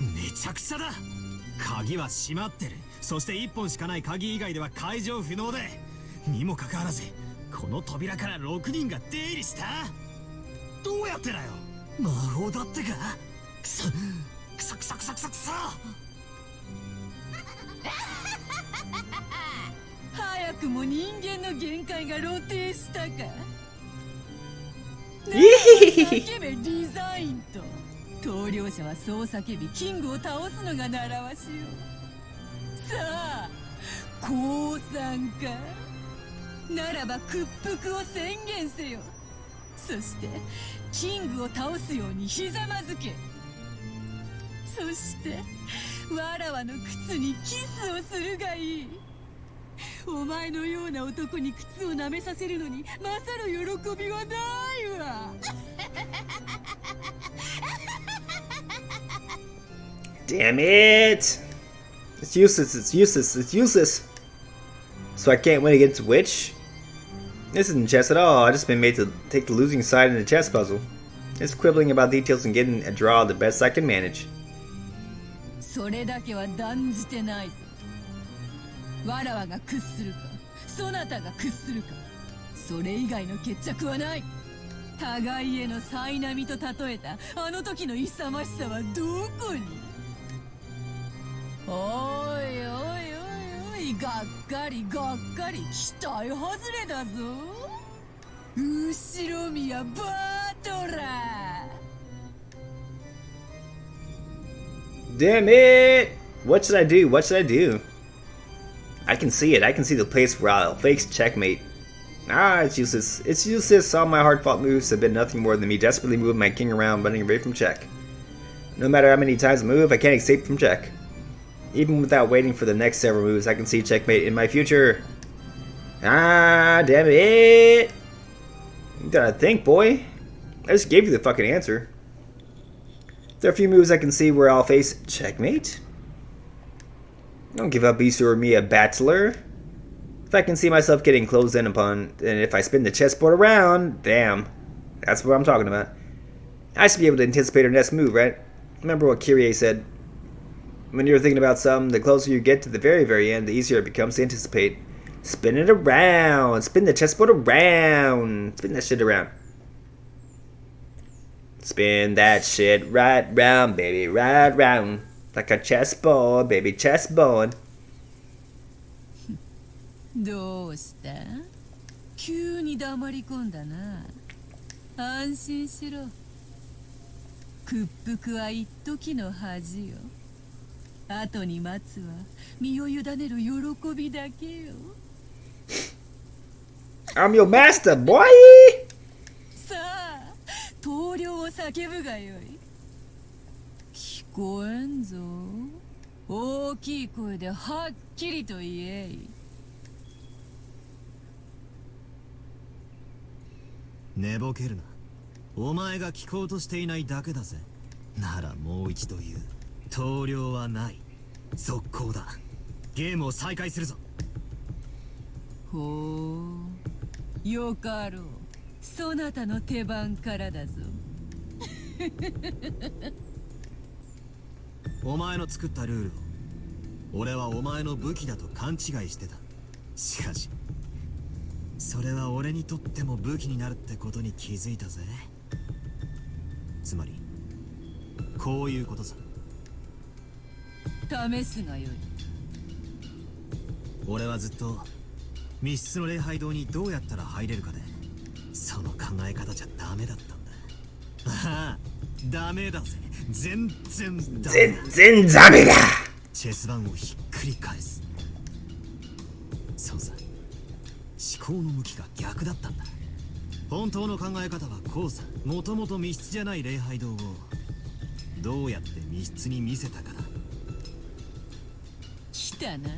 [SPEAKER 10] めちゃくちゃだ。鍵は閉まってる。そして1本しかない鍵以外では解錠不能で、にもかかわらずこの扉から6人が出入りした。どうやってだよ。魔法だってか。くそくそくそくそくそくそ。
[SPEAKER 6] 早くも人間の限界が露呈したか。叫べデザインと。棟梁者はそう叫びキングを倒すのが習わしよ。さあ降参か。ならば屈服を宣言せよ。そしてキングを倒すようにひざまずけ。そしてわらわの靴にキスをするがいい。お前のような男に靴を舐めさせるのに勝る喜びはないわ。
[SPEAKER 1] Damn it! It's useless, it's useless, it's useless! So I can't win against Witch? This isn't chess at all, I've just been made to take the losing side in a chess puzzle. Just quibbling about details and getting a draw the best I can manage.
[SPEAKER 6] それだけは断じてないぞ。わらわが屈するか、そなたが屈するか、それ以外の決着はない。互いへの苛並みと例えたあの時の勇ましさはどこに。おいおいおいおい、がっかりがっかり、期待外れだぞ。後ろ宮バートラー。
[SPEAKER 1] Damn it! What should I do? What should I do? I can see it. I can see the place where I'll face checkmate. Ah, it's useless. It's useless. All my hard-fought moves have been nothing more than me desperately moving my king around, running away from check. No matter how many times I move, I can't escape from check. Even without waiting for the next several moves, I can see checkmate in my future. Ah, damn it! You gotta think, boy. I just gave you the fucking answer. There are a few moves I can see where I'll face checkmate. Don't give up, Beato or me a bachelor. If I can see myself getting closed in upon, and if I spin the chessboard around, damn. That's what I'm talking about. I should be able to anticipate her next move, right? Remember what Kyrie said. When you're thinking about something, the closer you get to the very, very end, the easier it becomes to anticipate. Spin it around. Spin the chessboard around. Spin that shit around. Spin that shit right round, baby. Right round. Like a chessboard, baby. Chessboard.
[SPEAKER 6] どうした？急に黙り込んだな。安心しろ。屈服は一時の恥よ。後に待つは身を委ねる喜びだけよ。
[SPEAKER 1] I'm your master, boy!
[SPEAKER 6] さあ、棟梁を叫ぶがよい。聞こえんぞ。大きい声ではっきりと言えい。
[SPEAKER 10] 寝ぼけるな。お前が聞こうとしていないだけだぜ。ならもう一度言う。棟梁はない。続行だ。ゲームを再開するぞ。
[SPEAKER 6] ほう、よかろう。そなたの手番からだぞ。
[SPEAKER 10] お前の作ったルールを俺はお前の武器だと勘違いしてた。しかしそれは俺にとっても武器になるってことに気づいたぜ。つまりこういうことさ。
[SPEAKER 6] 試すがよい。
[SPEAKER 10] 俺はずっと密室の礼拝堂にどうやったら入れるかでその考え方じゃダメだったんだ。ああ、ダメだぜ。全然ダメだ。
[SPEAKER 1] 全然ダメだ。
[SPEAKER 10] チェス盤をひっくり返す。そうさ。思考の向きが逆だったんだ。本当の考え方はこうさ。もともと密室じゃない礼拝堂をどうやって密室に見せたかだ。
[SPEAKER 6] 来たな。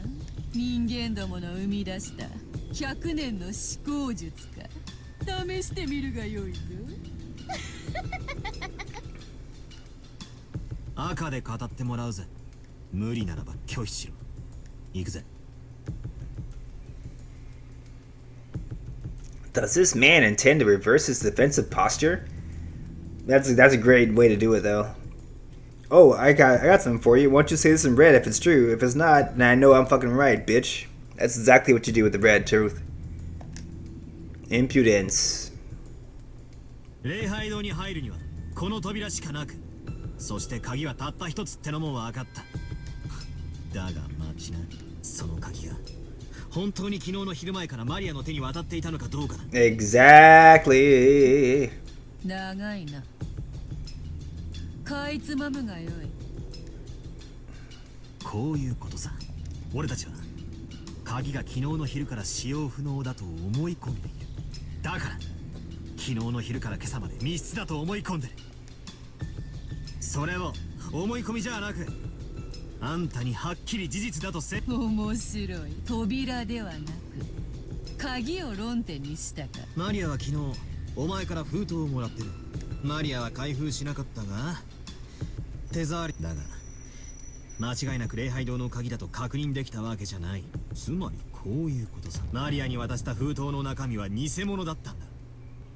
[SPEAKER 6] 人間どもの生み出した100年の思考術か。試してみるがよいぞ。
[SPEAKER 10] 赤で語ってもらうぜ。無理ならば拒否しろ。行くぜ。
[SPEAKER 1] Does this man intend to reverse his defensive posture? That's a great way to do it, though. Oh, I got something for you. Why don't you say this in red if it's true? If it's not, then I know I'm fucking right, bitch. That's exactly what you do with the red truth. Impudence.
[SPEAKER 10] 礼拝堂に入るにはこの扉しかなく、そして鍵はたった一つってのも分かった。だが待ちな。その鍵が本当に昨日の昼前からマリアの手に渡っていたのかどうかだ。
[SPEAKER 1] Exactly.
[SPEAKER 6] 長いな。かいつまむがよい。
[SPEAKER 10] こういうことさ。俺たちは鍵が昨日の昼から使用不能だと思い込んでいる。だから昨日の昼から今朝まで密室だと思い込んでる。それを思い込みじゃなく、あんたにはっきり事実だとせ。
[SPEAKER 6] 面白い。扉ではなく鍵を論点にしたか。
[SPEAKER 10] マリアは昨日お前から封筒をもらってる。マリアは開封しなかったが手触りだが、間違いなく礼拝堂の鍵だと確認できたわけじゃない。つまりこういうことさ。マリアに渡した封筒の中身は偽物だったんだ。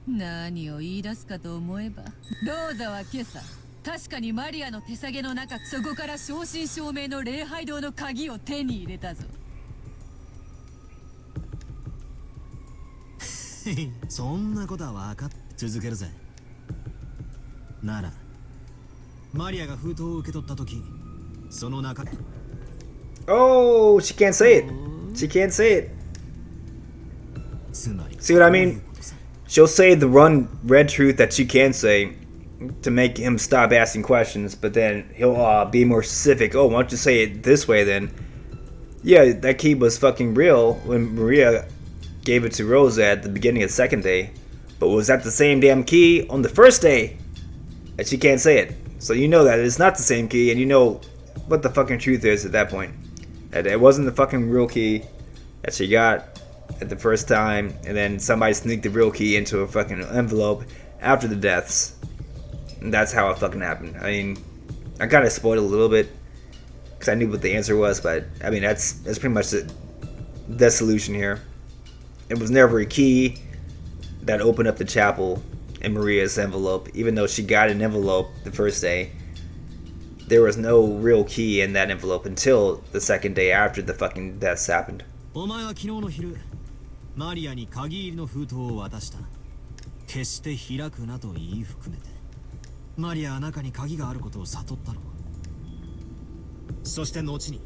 [SPEAKER 6] 何を言い出すかと思えば、ローザは今朝確かにマリアの手提げの中、そこから正真正銘の礼拝堂の鍵を手に入れたぞ。
[SPEAKER 10] そんなことは分かって続けるぜ。ならマリアが封筒を受け取った時、その中。
[SPEAKER 1] Oh, she can't say it. She can't say it.
[SPEAKER 10] つまり
[SPEAKER 1] See what I mean? She'll say the one red truth that she can say, to make him stop asking questions, but then he'll be more specific. Oh, why don't you say it this way then? Yeah, that key was fucking real when Maria gave it to Rosa at the beginning of the second day, but was that the same damn key on the first day? And she can't say it. So you know that it's not the same key, and you know what the fucking truth is at that point. That it wasn't the fucking real key that she got at the first time, and then somebody sneaked the real key into a fucking envelope after the deaths. And that's how it fucking happened. I mean, I kind of spoiled a little bit because I knew what the answer was, but I mean that's pretty much the solution here. It was never a key that opened up the chapel in Maria's envelope, even though she got an envelope the first day. There was no real key in that envelope until the second day after the fucking deaths happened.
[SPEAKER 10] お前は昨日の昼、マリアに鍵入りの封筒を渡した。決して開くなと言い含めて。マリアは中に鍵があることを悟ったの。そして後に、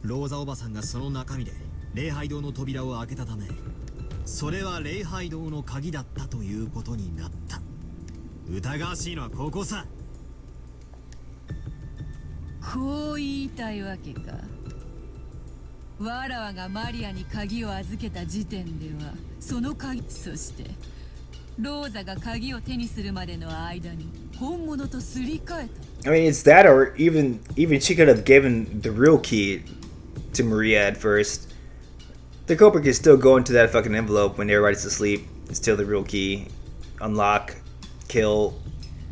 [SPEAKER 10] ローザおばさんがその中身で礼拝堂の扉を開けたため、それは礼拝堂の鍵だったということになった。疑わしいのはここさ。
[SPEAKER 6] こう言いたいわけか。わらわがマリアに鍵を預けた時点ではその鍵、そしてローザが鍵を手にするまでの間に本物とすり替えた。
[SPEAKER 1] I mean, it's that, or even she could have given the real key to Maria at first. The culprit could still go into that fucking envelope when everybody's asleep, steal the real key, unlock, kill,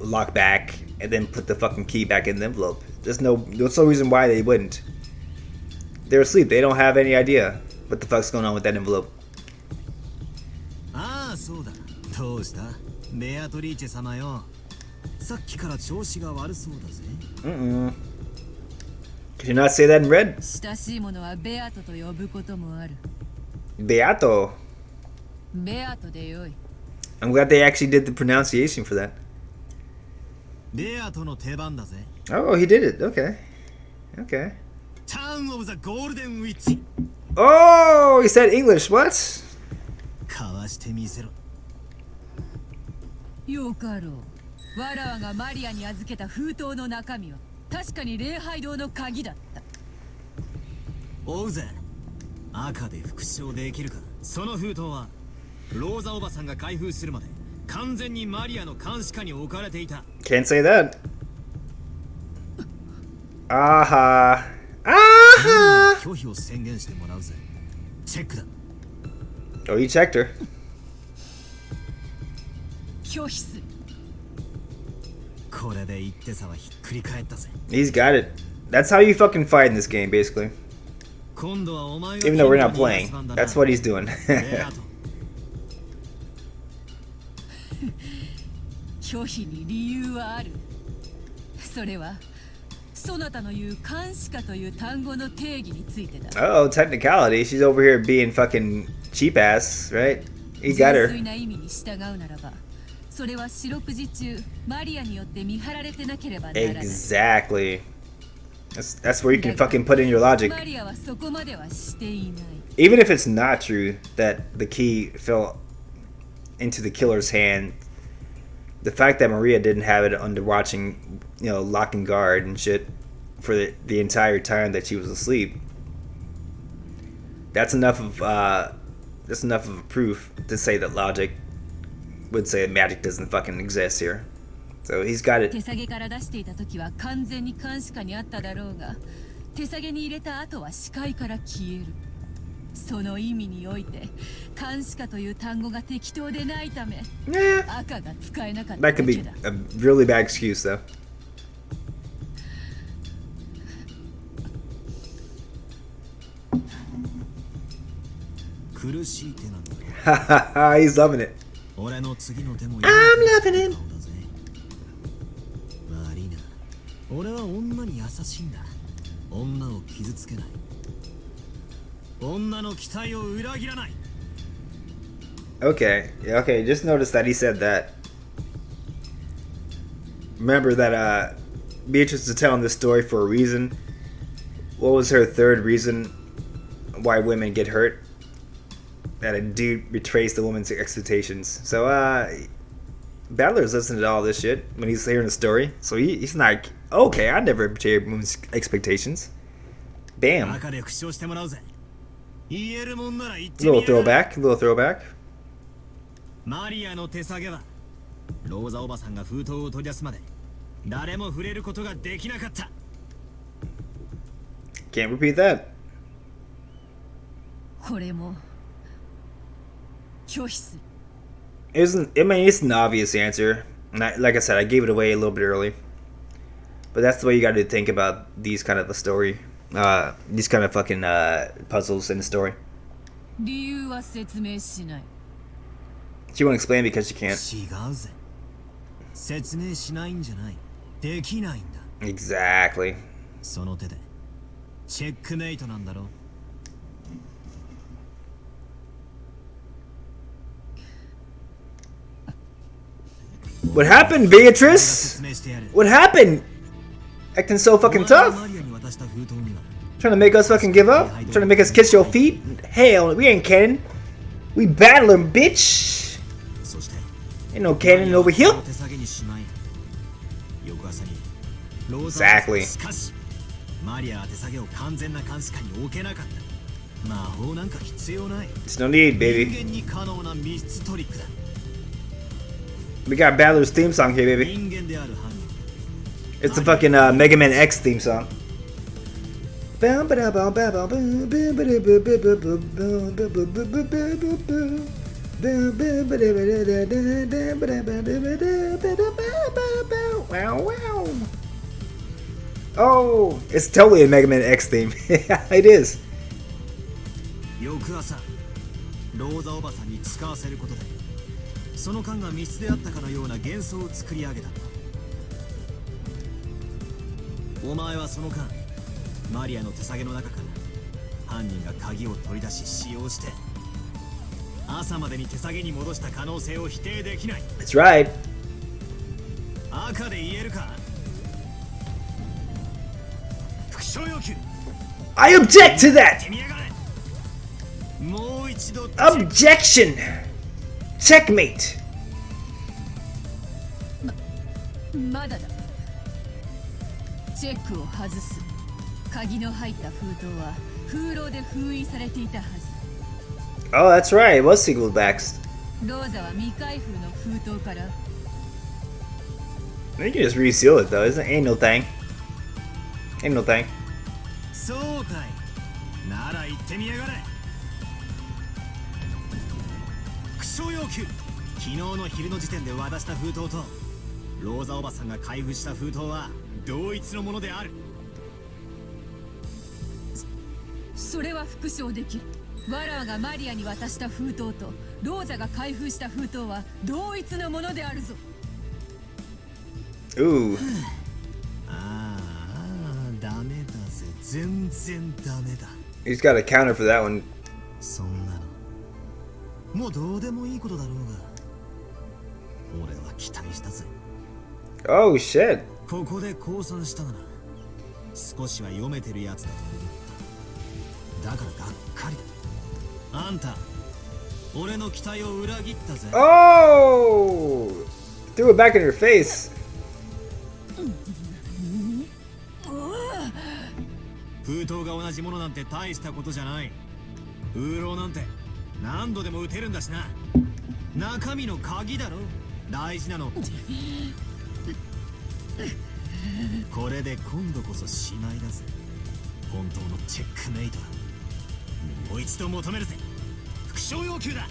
[SPEAKER 1] lock back, and then put the fucking key back in the envelope. There's no reason why they wouldn't. They're asleep. They don't have any idea what the fuck's going on with that envelope.
[SPEAKER 10] ああ、そうだ。どうした？ベアトリーチェ様よ。さっきから調子が悪そうだぜ。
[SPEAKER 1] Can you not say that in red?
[SPEAKER 6] 親しいものはベアトと呼ぶこともある。
[SPEAKER 1] Beato.
[SPEAKER 6] ベアトでよい。
[SPEAKER 1] I'm glad they actually did the pronunciation for that.
[SPEAKER 10] ベアトの手番だぜ。
[SPEAKER 1] Oh, he did it. Okay. Okay.
[SPEAKER 10] Town of the Golden Witch.
[SPEAKER 1] Oh, he said English. What?
[SPEAKER 10] かわしてみせろ。
[SPEAKER 6] よかろう。わらわがマリアに預けた封筒の中身は確かに礼拝堂の鍵だった。
[SPEAKER 10] 追うぜ。赤で復唱できるか。その封筒はローザおばさんが開封するまで完全にマリアの監視下に置かれていた。
[SPEAKER 1] Can't say that. Aha. Aha.
[SPEAKER 10] 拒否を宣言してもらうぜ。チェックだ。
[SPEAKER 1] Oh, you checked her.
[SPEAKER 6] 拒否する。
[SPEAKER 10] これで言ってさはひっくり返ったぜ。
[SPEAKER 1] He's got it. That's how you fucking fight in this game, basically.
[SPEAKER 10] 今度はお前が
[SPEAKER 1] Even though we're not playing, that's what he's doing.
[SPEAKER 6] 拒否に理由はある。それはそなたの言う監視下という単語の定義についてだ。
[SPEAKER 1] Oh, technicality. She's over here being fucking cheap ass, right? He got her.
[SPEAKER 6] 純粋な意味に従うならば、それは四六時中マリアによって見張られてなければならない。
[SPEAKER 1] Exactly. That's where you can fucking put in your logic.
[SPEAKER 6] マリアはそこまではしていない。
[SPEAKER 1] Even if it's not true that the key fell into the killer's hand, the fact that Maria didn't have it under watching, lock and guard and shit for the entire time that she was asleep, that's enough of a proof to say that logic would say that magic doesn't fucking exist here. So he's got it.
[SPEAKER 6] 手下げから出していた時は完全に監視下にあっただろうが、手下げに入れた後は視界から消える。その意味において監視下という単語が適当でないため、赤が使えなかっただけ
[SPEAKER 1] That could be
[SPEAKER 6] だ。
[SPEAKER 1] a really bad excuse, though.
[SPEAKER 10] 苦しい手なんだ。
[SPEAKER 1] He's loving it.
[SPEAKER 10] 俺の次の手も
[SPEAKER 1] I'm loving it.
[SPEAKER 10] 悪いな。俺は女に優しいんだ。女を傷つけない。女の期待を裏切らない。
[SPEAKER 1] Okay, just notice that he said that. Remember that Beatrice is telling this story for a reason. What was her third reason why women get hurt? That a dude betrays the woman's expectations. So Battler's listening to all this shit when he's hearing the story, so he's like, okay, I never betrayed Moon's expectations. Bam. Little throwback, little throwback.
[SPEAKER 10] マリアの手下げはローザおばさんが封筒を取り出すまで誰も触れることができなかった。
[SPEAKER 1] Can't repeat that.
[SPEAKER 6] これも拒否する。
[SPEAKER 1] I mean, it's an obvious answer. And like I said, I gave it away a little bit early. But that's the way you got to think about these kind of a story. These kind of fucking puzzles in the story.
[SPEAKER 6] 理由は説明しない。
[SPEAKER 1] She won't explain because she can't.
[SPEAKER 10] 違うぜ。説明しないんじゃない。できないんだ。
[SPEAKER 1] Exactly.
[SPEAKER 10] その手でチェックメイトなんだろ。
[SPEAKER 1] What happened, Beatrice? What happened? Acting so fucking tough? Trying to make us fucking give up? Trying to make us kiss your feet? Hell, we ain't Kanon. We battling, bitch. Ain't no Kanon over here. Exactly. There's no need, baby. We got Battler's theme song here, baby. It's the fucking Mega Man X theme song. Oh, it's totally a Mega Man X theme. It is. その間が密であったかのような幻想を作り上げたんだ。お前はその間、マリアの手提げの中から犯人が鍵を取り出し使用して、朝までに手提げに戻した可能性を否定できない。That's right. 赤で言えるか？復唱要求。I object to that. もう一度。Objection. Checkmate.
[SPEAKER 6] まだだ。チェックを外す。鍵の入った封筒は風浪で封印されていたはず。
[SPEAKER 1] Oh, that's right. It was sequel backs.
[SPEAKER 6] ローザは未開封の封筒から。
[SPEAKER 1] You can just reseal it though. Ain't no thing. Ain't no thing.
[SPEAKER 10] そうかい。なら行ってみやがれ。復唱要求。昨日の昼の時点で渡した封筒とローザおばさんが開封した封筒は同一のものである。
[SPEAKER 6] それは復唱できる。ワラワがマリアに渡した封筒とローザが開封した封筒は同一のものであるぞ。
[SPEAKER 10] ああ、ダメだぜ。全然ダメだ。
[SPEAKER 1] He's got a counter for that one.
[SPEAKER 10] そんなのもうどうでもいいことだろうが、俺は期待したぜ。
[SPEAKER 1] Oh shit.
[SPEAKER 10] ここで降参したなら少しは読めてるやつだと思った。だからがっかりだ。あんた俺の期待を裏切ったぜ。
[SPEAKER 1] Oh! Threw it back in your face.
[SPEAKER 10] 封筒が同じものなんて大したことじゃない。風浪なんて何度でも撃てるんだしな。中身の鍵だろ大事なの。これで今度こそしまいだぜ。本当のチェックメイトだ。もう一度求めるぜ。復唱要求だ。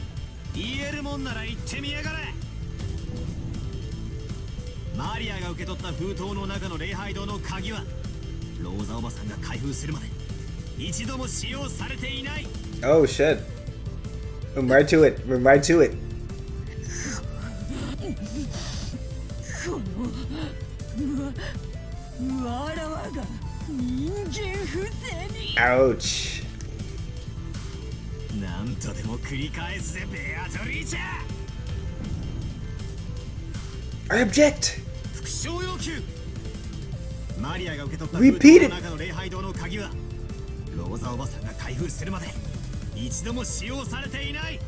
[SPEAKER 10] 言えるもんなら言ってみやがれ。マリアが受け取った封筒の中の礼拝堂の鍵はローザおばさんが開封するまで一度も使用されていない。
[SPEAKER 1] Oh shit. Move right to it. Move right to it.
[SPEAKER 6] わらわが人間不正に。
[SPEAKER 1] Ouch.
[SPEAKER 10] なんとでも繰り返すぜ、ベアトリーチャー。
[SPEAKER 1] I object.
[SPEAKER 10] 復唱要求。マリアが受け取った封筒の中の礼拝堂の鍵はローザおばさんが開封するまで一度も使用されていない。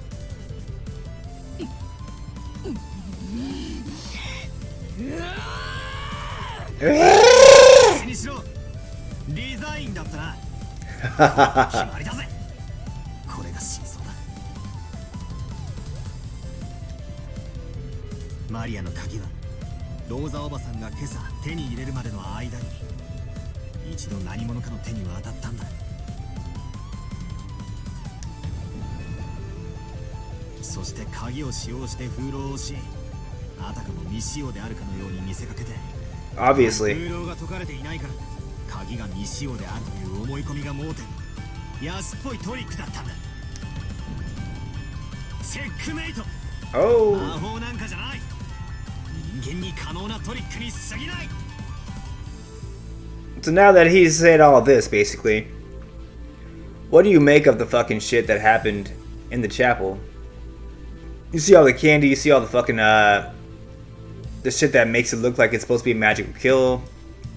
[SPEAKER 10] にしろリザインだったな。決まりだぜ。これが真相だ。マリアの鍵はローザおばさんが今朝手に入れるまでの間に一度何者かの手に渡ったんだ。そして鍵を使用して封刃をし、あたかも未使用であるかのように見せかけて、
[SPEAKER 1] Obviously.
[SPEAKER 10] 封刃が解かれていないから鍵が未使用であるという思い込みが盲点。安っぽいトリックだったんだ。チェックメイト。
[SPEAKER 1] Oh.
[SPEAKER 10] 魔法なんかじゃない。人間に可能なトリックに過ぎない。
[SPEAKER 1] So now that he's said all this, basically, what do you make of the fucking shit that happened in the chapel? You see all the candy, you see all the fucking, the shit that makes it look like it's supposed to be a magical kill.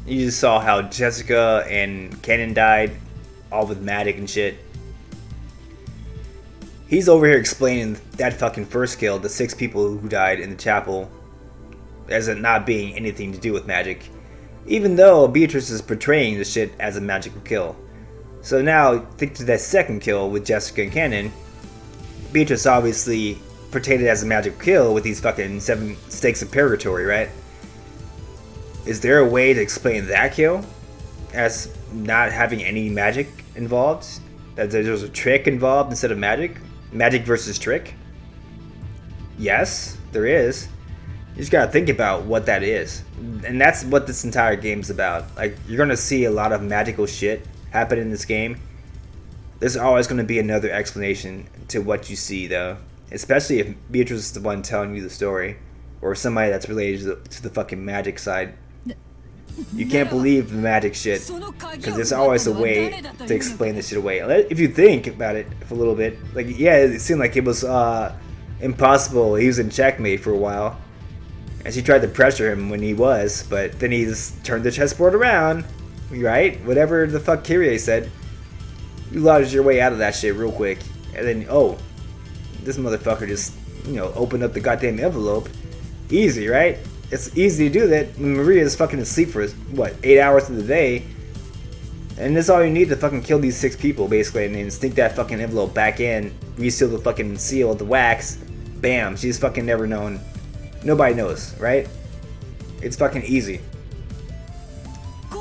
[SPEAKER 1] You just saw how Jessica and Kanon died, all with Matic and shit. He's over here explaining that fucking first kill, the 6 people who died in the chapel, as it not being anything to do with magic. Even though Beatrice is portraying the shit as a magical kill. So now, think to that second kill with Jessica and Kanon. Beatrice obviously portrayed it as a magical kill with these fucking 7 stakes of Purgatory, right? Is there a way to explain that kill as not having any magic involved? That there's a trick involved instead of magic? Magic versus trick? Yes, there is. You just gotta think about what that is. And that's what this entire game's about. Like, you're gonna see a lot of magical shit happen in this game. There's always gonna be another explanation to what you see, though. Especially if Beatrice is the one telling you the story. Or somebody that's related to the fucking magic side. You can't believe the magic shit. Because there's always a way to explain this shit away. If you think about it for a little bit. Like, yeah, it seemed like it was impossible. He was in checkmate for a while. And she tried to pressure him when he was, but then he just turned the chessboard around, right? Whatever the fuck Kyrie said. You lounged your way out of that shit real quick. And then, oh, this motherfucker just, you know, opened up the goddamn envelope. Easy, right? It's easy to do that when Maria's fucking asleep for, what, 8 hours of the day. And that's all you need to fucking kill these 6 people, basically, and then sneak that fucking envelope back in, reseal the fucking seal with the wax. Bam, she's fucking never known. Nobody knows, right? It's fucking easy. We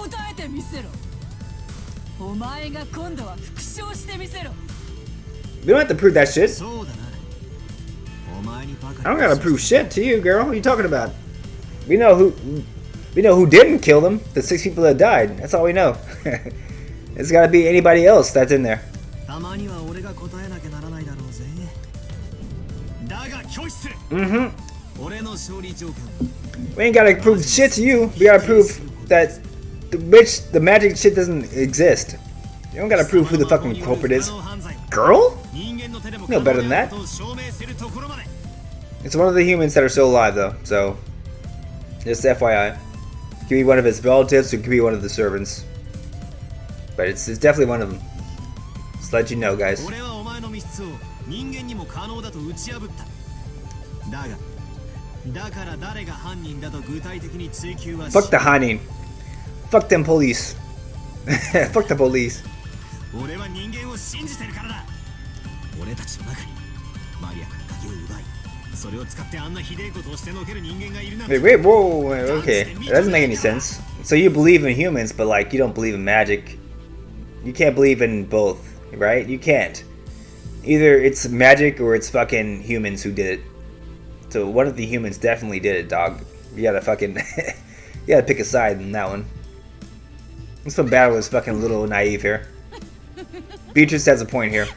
[SPEAKER 1] don't have to prove that shit. I don't gotta prove shit to you, girl. What are you talking about? We know who didn't kill them. The 6 people that died. That's all we know. It's gotta be anybody else that's in there. Mm-hmm. We ain't gotta prove shit to you. We gotta prove that the magic shit doesn't exist. You don't gotta prove who the fucking culprit is. Girl? No better than that. It's one of the humans that are still alive, though, so just FYI. It could be one of his relatives, or it could be one of the servants. But it's definitely one of them. Just let you know, guys. Fuck the Hanin. Fuck them police. Fuck the police. Wait, whoa, okay. That doesn't make any sense. So you believe in humans, but like you don't believe in magic. You can't believe in both, right? You can't. Either it's magic or it's fucking humans who did it. So one of the humans definitely did it, dog. You gotta fucking, you gotta pick a side in that one. This one battle is fucking a little naive here. Beatrice has a point here.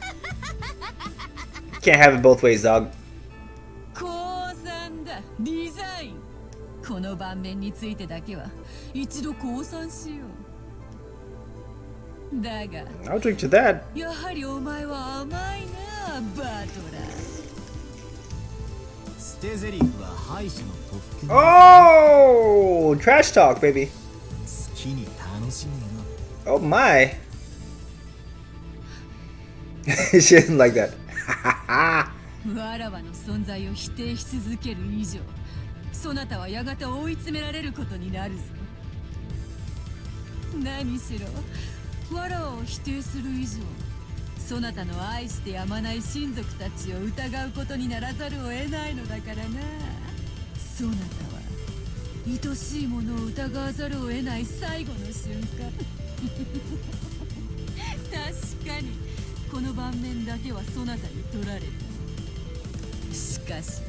[SPEAKER 1] Can't have it both ways, dog. I'll drink to that. Oh, trash talk, baby. Oh my. She didn't like that.
[SPEAKER 6] そなたはやがて追い詰められることになるぞ。何しろわらわを否定する以上、そなたの愛してやまない親族たちを疑うことにならざるを得ないのだからな。そなたは愛しいものを疑わざるを得ない最後の瞬間。確かにこの盤面だけはそなたに取られた。しかし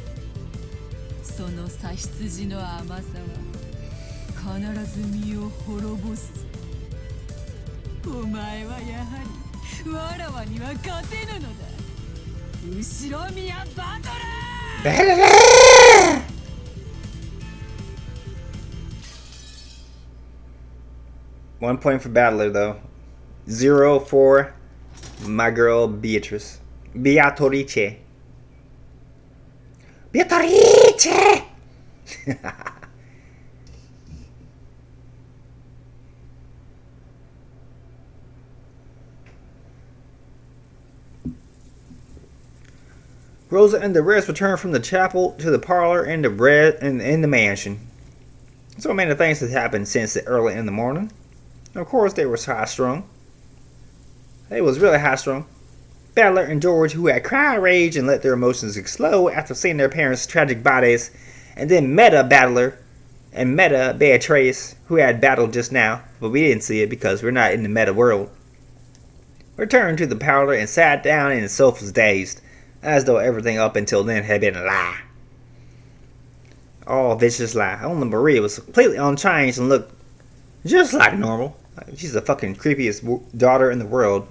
[SPEAKER 6] その差羊の甘さは必ず身を滅ぼすぞ。お前はやはりわらわには勝てぬのだ。後ろ宮バトラー。
[SPEAKER 1] 1 point for Battler though. 0 for my girl Beatrice. Beatorice. Beatorice! Rosa and the rest returned from the chapel to the parlor and the bread in the mansion. So many things had happened since early in the morning. Of course, they were high-strung. They was really high-strung. Battler and George, who had cry rage and let their emotions explode after seeing their parents' tragic bodies, and then Meta Battler and Meta Beatrice, who had battled just now, but we didn't see it because we're not in the meta world, returned to the parlor and sat down in the sofas dazed, as though everything up until then had been a lie. All vicious lie. Only Maria was completely unchanged and looked just like normal. She's the fucking creepiest daughter in the world.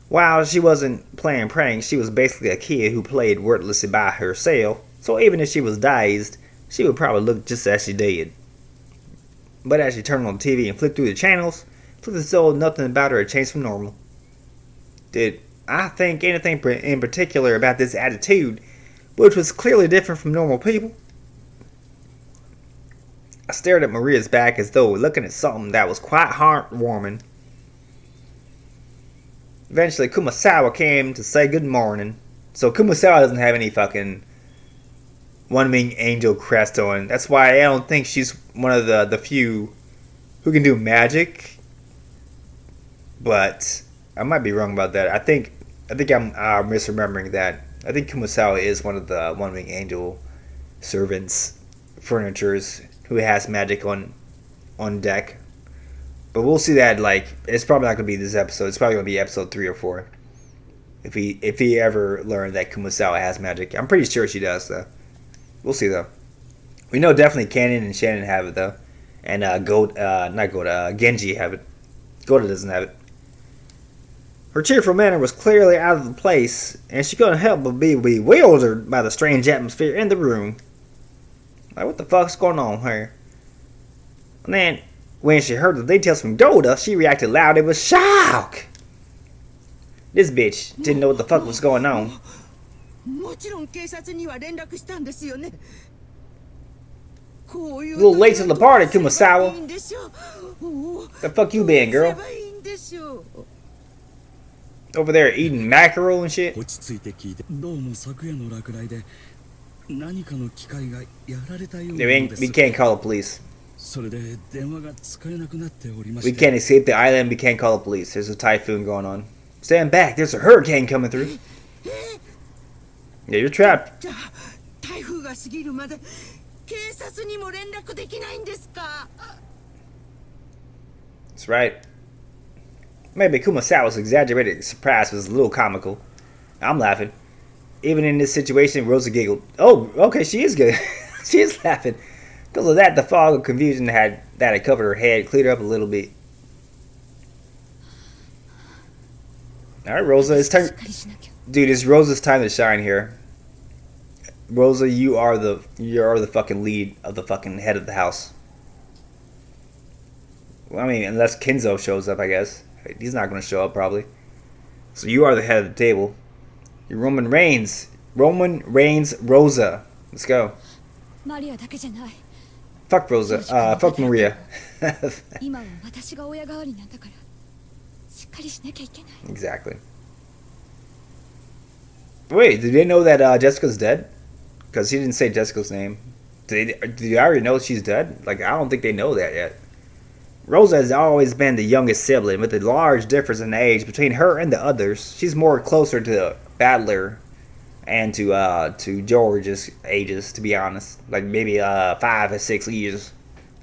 [SPEAKER 1] While she wasn't playing pranks, she was basically a kid who played wordlessly by herself, so even if she was dazed, she would probably look just as she did. But as she turned on the TV and flipped through the channels, it looked as though nothing about her had changed from normal. Did I think anything in particular about this attitude, which was clearly different from normal people? I stared at Maria's back as though looking at something that was quite heartwarming. Eventually, Kumasawa came to say good morning. So Kumasawa doesn't have any fucking one-winged angel crest on. That's why I don't think she's one of the few who can do magic. But I might be wrong about that. I think I'm misremembering that. I think Kumasawa is one of the one-winged angel servants, furnitures, who has magic on deck. But we'll see that, like, it's probably not going to be this episode. It's probably going to be episode 3 or 4. If he ever learned that Kumasawa has magic. I'm pretty sure she does, though. We'll see, though. We know definitely Kanon and Shannon have it, though. And Genji have it. Gohda doesn't have it. Her cheerful manner was clearly out of place, and she couldn't help but be bewildered by the strange atmosphere in the room. Like, what the fuck's going on here? And then, when she heard the details from Gohda, she reacted loudly with shock. This bitch didn't know what the fuck was going on. A little late to the party, Kumasawa. The fuck you been, girl? Over there eating mackerel and shit. We can't call the police. We can't escape the island. We can't call the police. There's a typhoon going on. Stand back. There's a hurricane coming through. Yeah, you're trapped. That's right. Maybe Kumasawa's exaggerated surprise was a little comical. I'm laughing. Even in this situation, Rosa giggled. Oh, okay, she is good. She is laughing. Because of that, the fog of confusion that had covered her head cleared up a little bit. Alright, Rosa, it's time. Dude, it's Rosa's time to shine here. Rosa, you are the fucking lead of the fucking head of the house. Well, I mean, unless Kenzo shows up, I guess. He's not going to show up, probably. So you are the head of the table. You're Roman Reigns. Roman Reigns Rosa. Let's go. Fuck Rosa. Fuck Maria. Exactly. Wait, did they know that Jessica's dead? Because he didn't say Jessica's name. Do you already know she's dead? Like, I don't think they know that yet. Rosa has always been the youngest sibling, with a large difference in age between her and the others. She's more closer to Battler and to George's ages, to be honest. Like maybe 5 or 6 years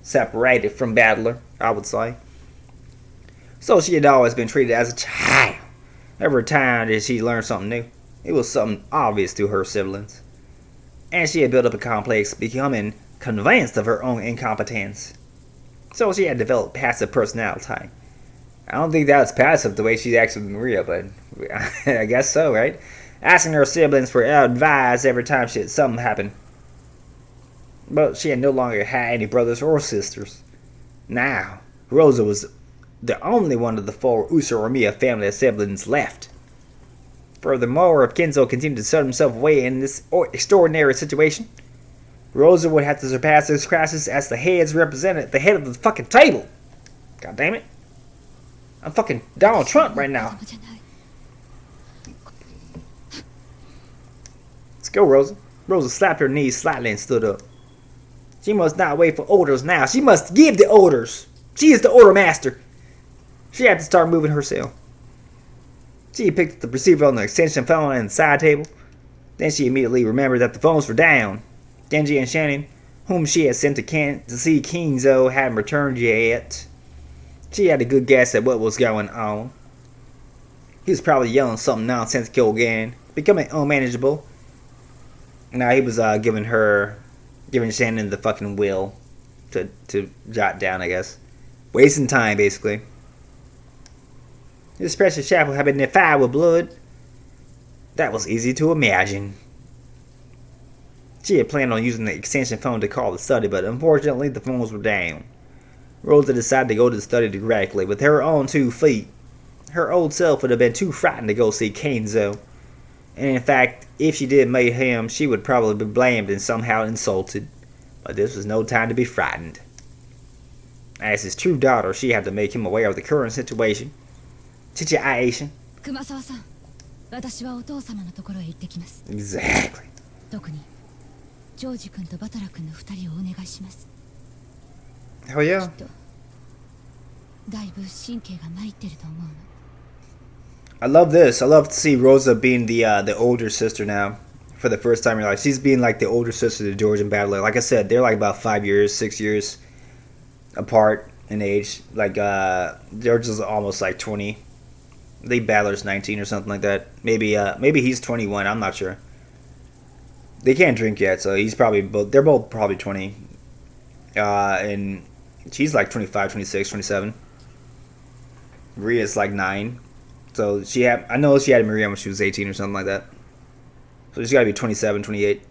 [SPEAKER 1] separated from Battler, I would say. So she had always been treated as a child. Every time that she learned something new, it was something obvious to her siblings. And she had built up a complex, becoming convinced of her own incompetence. So she had developed passive personality. I don't think that was passive the way she acts with Maria, but I guess so, right? Asking her siblings for advice every time something happened. But she had no longer had any brothers or sisters. Now, Rosa was the only one of the 4 Usuramiya family of siblings left. Furthermore, if Kenzo continued to set himself away in this extraordinary situation, Rosa would have to surpass this crisis as the heads represented at the head of the fucking table. God damn it. I'm fucking Donald Trump right now. Let's go, Rosa. Rosa slapped her knees slightly and stood up. She must not wait for orders now. She must give the orders. She is the order master. She had to start moving herself. She picked up the receiver on the extension phone and the side table. Then she immediately remembered that the phones were down. Genji and Shannon, whom she had sent to see Kenzo, hadn't returned yet. She had a good guess at what was going on. He was probably yelling something nonsensical again, becoming unmanageable. Now he was giving Shannon the fucking will to jot down, I guess. Wasting time, basically. This precious chapel had been defiled with blood. That was easy to imagine. She had planned on using the extension phone to call the study, but unfortunately the phones were down. Rosa decided to go to the study directly with her own 2 feet. Her old self would have been too frightened to go see Kenzo. And in fact, if she did meet him, she would probably be blamed and somehow insulted. But this was no time to be frightened. As his true daughter, she had to make him aware of the current situation. Situation. Exactly.
[SPEAKER 3] ジョージ君とバトラ君の2人をお願いします。
[SPEAKER 1] Hell yeah.
[SPEAKER 3] きっとだいぶ神経が参ってると思うの。
[SPEAKER 1] I love this. I love to see Rosa being the older sister now for the first time in her life. She's being like the older sister to George and Battler. Like I said, they're like about 5 years, 6 years apart in age. Like George is almost like 20. I think Battler's 19 or something like that. Maybe he's 21. I'm not sure. They can't drink yet, so he's probably both. They're both probably 20. And she's like 25, 26, 27. Maria's like 9. So I know she had Maria when she was 18 or something like that. So she's got to be 27, 28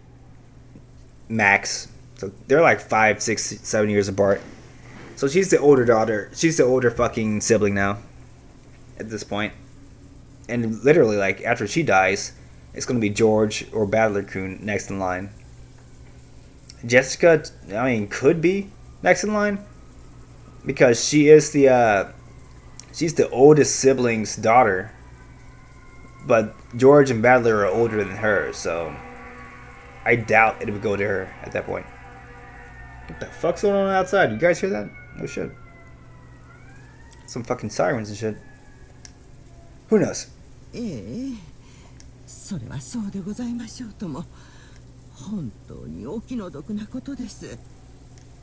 [SPEAKER 1] max. So they're like 5, 6, 7 years apart. So she's the older daughter. She's the older fucking sibling now. At this point. And literally, like, after she dies, it's going to be George or Battler-kun next in line. Jessica, I mean, could be next in line. Because she is she's the oldest sibling's daughter. But George and Battler are older than her, so I doubt it would go to her at that point. What the fuck's going on outside? You guys hear that? No shit. Some fucking sirens and shit. Who knows?
[SPEAKER 11] それはそうでございましょうとも。本当にお気の毒なことです。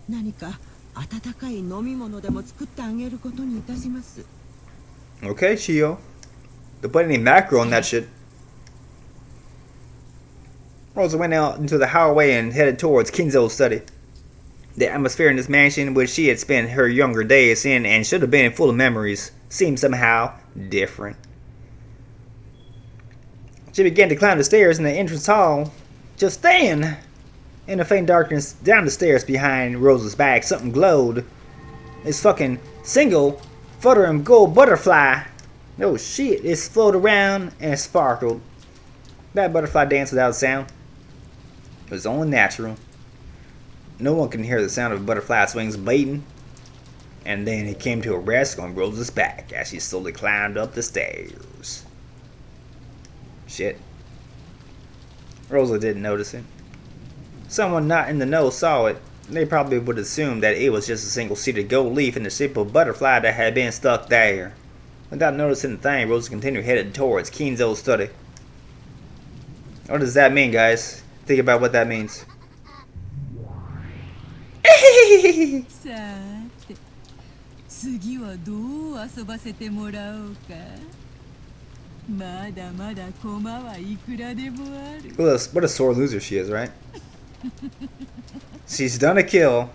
[SPEAKER 11] 何か温かい飲み物でも作ってあげることにいたします。
[SPEAKER 1] Okay, Shio. Don't put any macro on that shit. Rosa went out into the hallway and headed towards Kenzo's study. The atmosphere in this mansion, which she had spent her younger days in and should have been full of memories, seemed somehow different. She began to climb the stairs in the entrance hall. Just then, in the faint darkness down the stairs behind Rosa's back, something glowed. This fucking single fluttering gold butterfly. No shit, it floated around and it sparkled. That butterfly danced without sound. It was only natural. No one can hear the sound of a butterfly's wings beating. And then it came to a rest on Rosa's back as she slowly climbed up the stairs. Shit. Rosa didn't notice it. Someone not in the know saw it. They probably would assume that it was just a single-seated gold leaf in the shape of a butterfly that had been stuck there. Without noticing the thing, Rosa continued headed towards Kinzo's study. What does that mean, guys? Think about what that means.
[SPEAKER 6] さて次はどう遊ばせてもらおうか。まだまだ駒はいくらでもある。
[SPEAKER 1] What a sore loser she is, right? She's done a kill.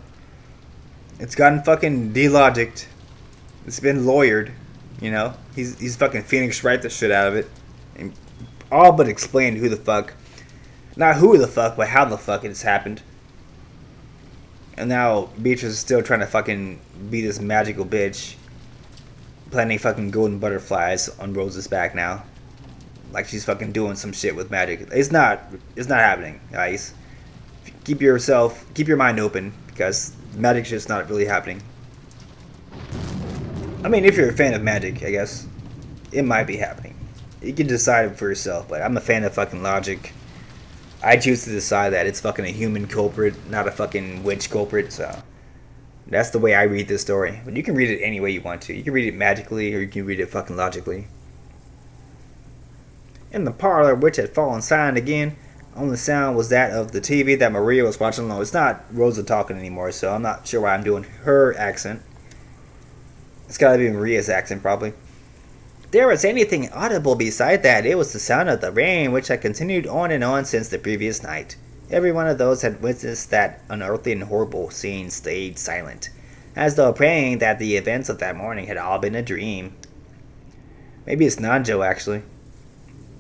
[SPEAKER 1] It's gotten fucking delogicked. It's been lawyered. You know? He's fucking Phoenix Wright the shit out of it. And all but explained who the fuck. Not who the fuck, but how the fuck it's happened. And now Beatrice is still trying to fucking be this magical bitch. Planting fucking golden butterflies on Rosa's back now. Like she's fucking doing some shit with magic. It's not happening, guys. Keep your mind open, because magic's just not really happening. I mean, if you're a fan of magic, I guess it might be happening. You can decide for yourself, but I'm a fan of fucking logic. I choose to decide that it's fucking a human culprit, not a fucking witch culprit, so that's the way I read this story. But you can read it any way you want to. You can read it magically, or you can read it fucking logically. In the parlor, which had fallen silent again, only sound was that of the TV that Maria was watching alone. It's not Rosa talking anymore, so I'm not sure why I'm doing her accent. It's gotta be Maria's accent, probably. If there was anything audible beside that, it was the sound of the rain, which had continued on and on since the previous night. Every one of those had witnessed that unearthly and horrible scene stayed silent, as though praying that the events of that morning had all been a dream. Maybe it's Nanjo, actually.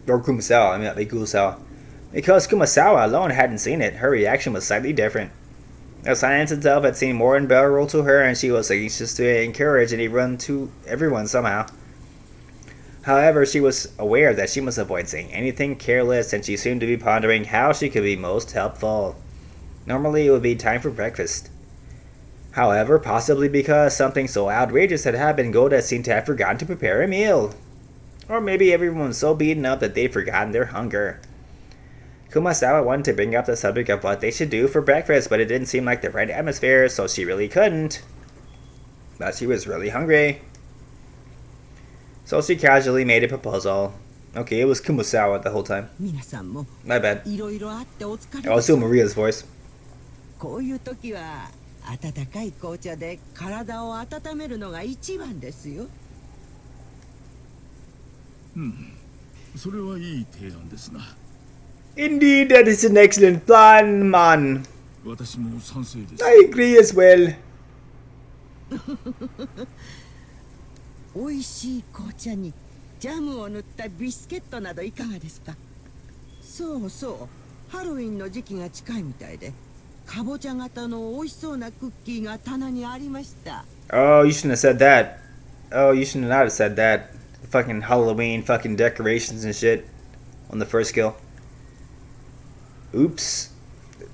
[SPEAKER 1] Or Kumasawa, I mean, not Kumasawa. Because Kumasawa alone hadn't seen it, her reaction was slightly different. The silence itself had seemed more unbearable to her, and she was anxious to encourage everyone somehow. However, she was aware that she must avoid saying anything careless, and she seemed to be pondering how she could be most helpful. Normally, it would be time for breakfast. However, possibly because something so outrageous had happened, Gohda seemed to have forgotten to prepare a meal. Or maybe everyone was so beaten up that they'd forgotten their hunger. Kumasawa wanted to bring up the subject of what they should do for breakfast, but it didn't seem like the right atmosphere, so she really couldn't. But she was really hungry. So she casually made a proposal. Okay, it was Kumasawa the whole time. My bad. I was still Maria's voice.
[SPEAKER 11] こういう時は温かい紅茶で体を温めるのが一番ですよ。
[SPEAKER 7] それはいい提案ですな。
[SPEAKER 1] Indeed, that is an excellent plan, man.
[SPEAKER 7] 私も賛成です。
[SPEAKER 1] I agree as well.
[SPEAKER 11] 美味しい紅茶にジャムを塗ったビスケットなどいかがですか。そうそう、ハロウィンの時期が近いみたいで、かぼちゃ型の美味しそうなクッキーが棚にありました。
[SPEAKER 1] Oh, you shouldn't have said that. Oh, you should not have said that. Fucking Halloween fucking decorations and shit on the first kill. Oops.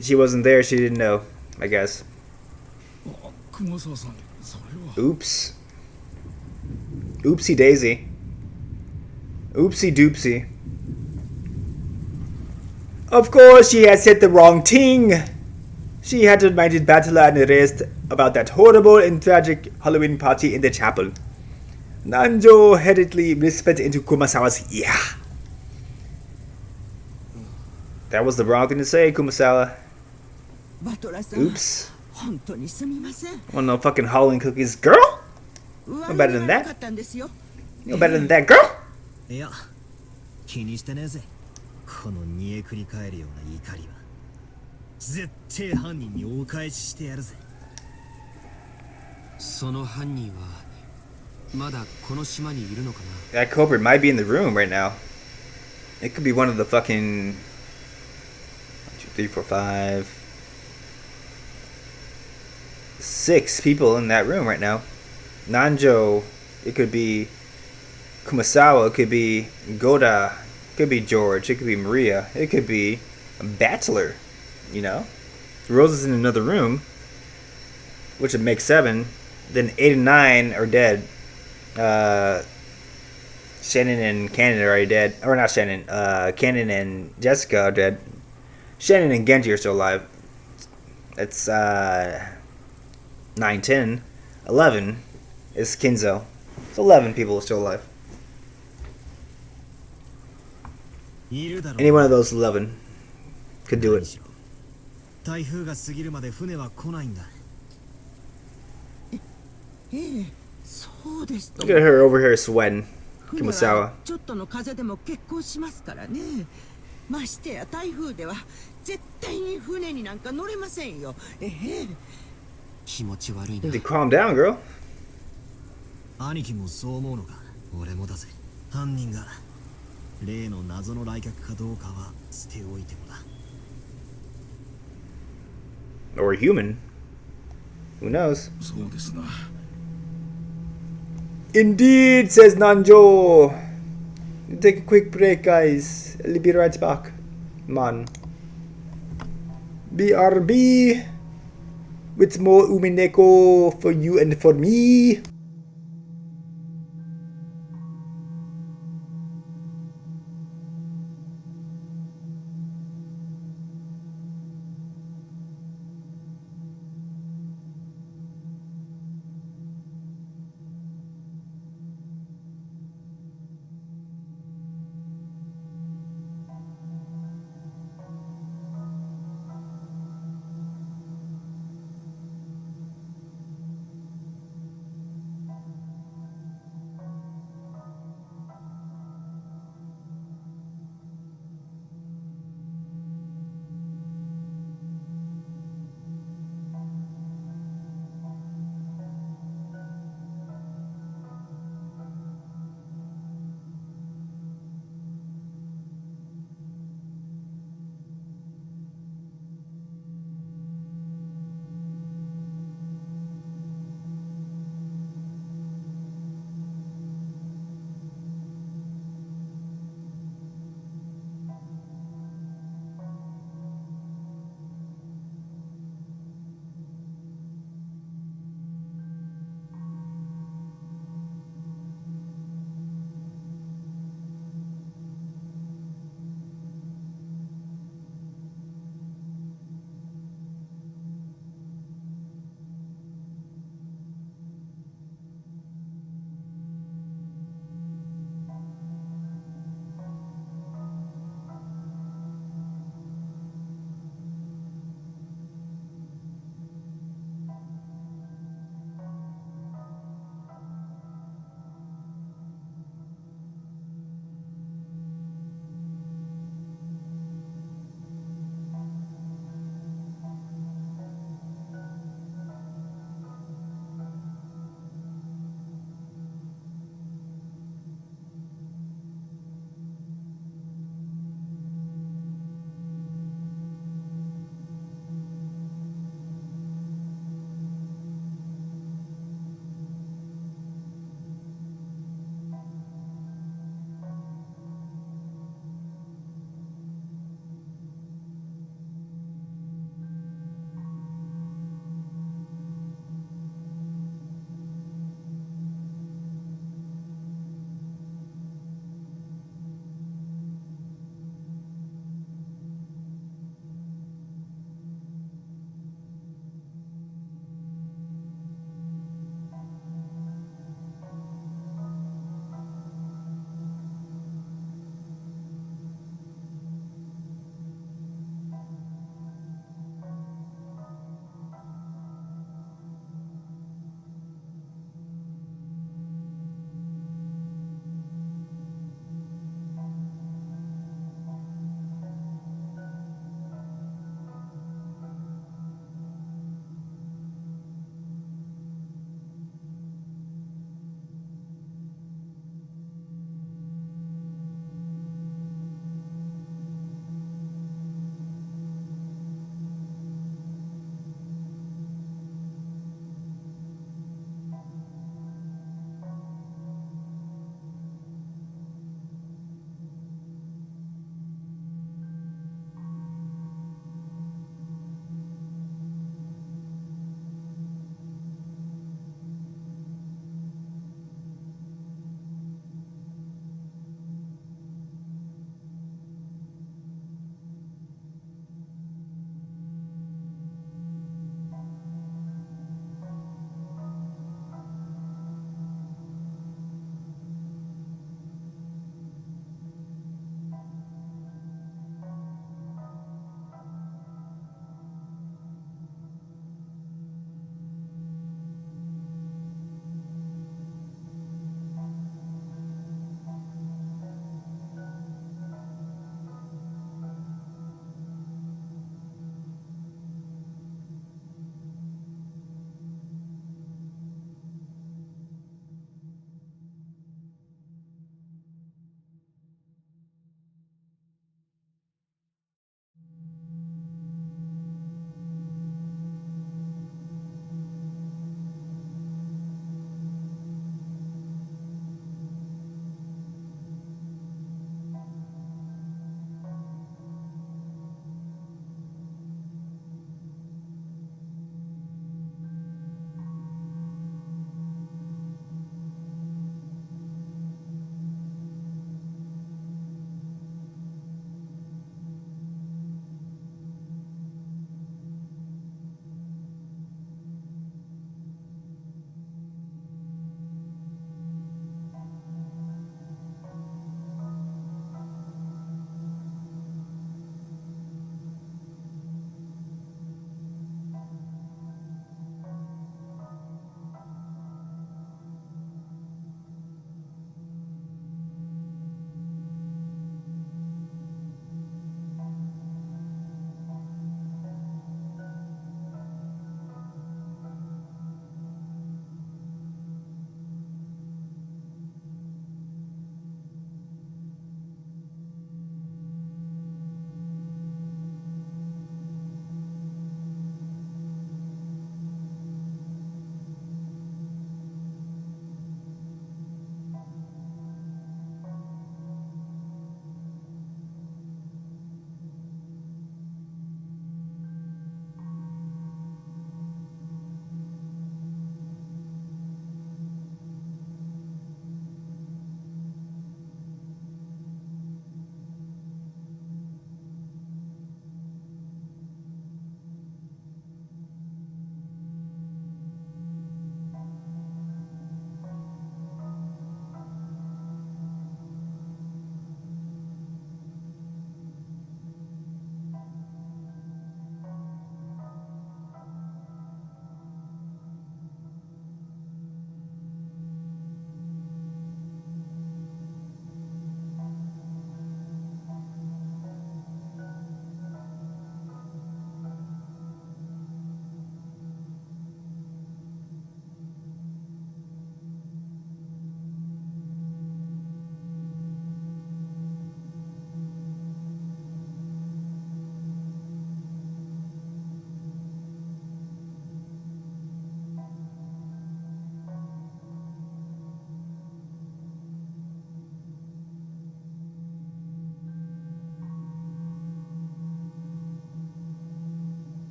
[SPEAKER 1] She wasn't there, she didn't know, I guess. Oops. Oopsie daisy. Oopsie doopsie. Of course, she had said the wrong thing. She had reminded Battler and the rest about that horrible and tragic Halloween party in the chapel. Nanjo hurriedly whispered into Kumasawa's ear. That was the wrong thing to say, Kumasawa. Oops. Oh no, fucking Halloween cookies. Girl? No better than that. No better than that, girl?
[SPEAKER 10] いや、気にしてねえぜ。この煮えくり返るような怒りは。絶対犯人にお返ししてやるぜ。
[SPEAKER 5] その犯人はまだこの島にいるのかな？
[SPEAKER 1] That culprit might be in the room right now. It could be one of the fucking 1, 2, 3, 4, 5, 6 people in that room right now. Nanjo, it could be Kumasawa, it could be Gohda, it could be George, it could be Maria, it could be a Bachelor, you know? Rosa's in another room, which would make 7. Then 8 and 9 are dead. Shannon and Kanon are already dead. Or not Shannon, Kanon and Jessica are dead. Shannon and Genji are still alive. It's 9, 10, 11 is Kinzo. So 11 people are still alive. Any one of those 11 could do it.
[SPEAKER 10] 台風が過ぎるまで船は来ないんだ。
[SPEAKER 11] そうですと。
[SPEAKER 1] Look at her over here sweating.
[SPEAKER 11] 船
[SPEAKER 1] Kumasawa.
[SPEAKER 11] はちょっとの風でも欠航しますからね。ましてや台風では絶対に船になんか乗れませんよ。
[SPEAKER 5] 気持ち悪い
[SPEAKER 1] You
[SPEAKER 5] な
[SPEAKER 1] need to calm down, girl.
[SPEAKER 10] 兄貴もそう思うのか。俺もだぜ。犯人が例の謎の来客かどうかは捨ておいてもだ。
[SPEAKER 1] Or human. Who knows?
[SPEAKER 2] そうですな。
[SPEAKER 1] Indeed, says Nanjo. Take a quick break, guys. I'll be right back. Man. BRB. With more Umineko for you and for me.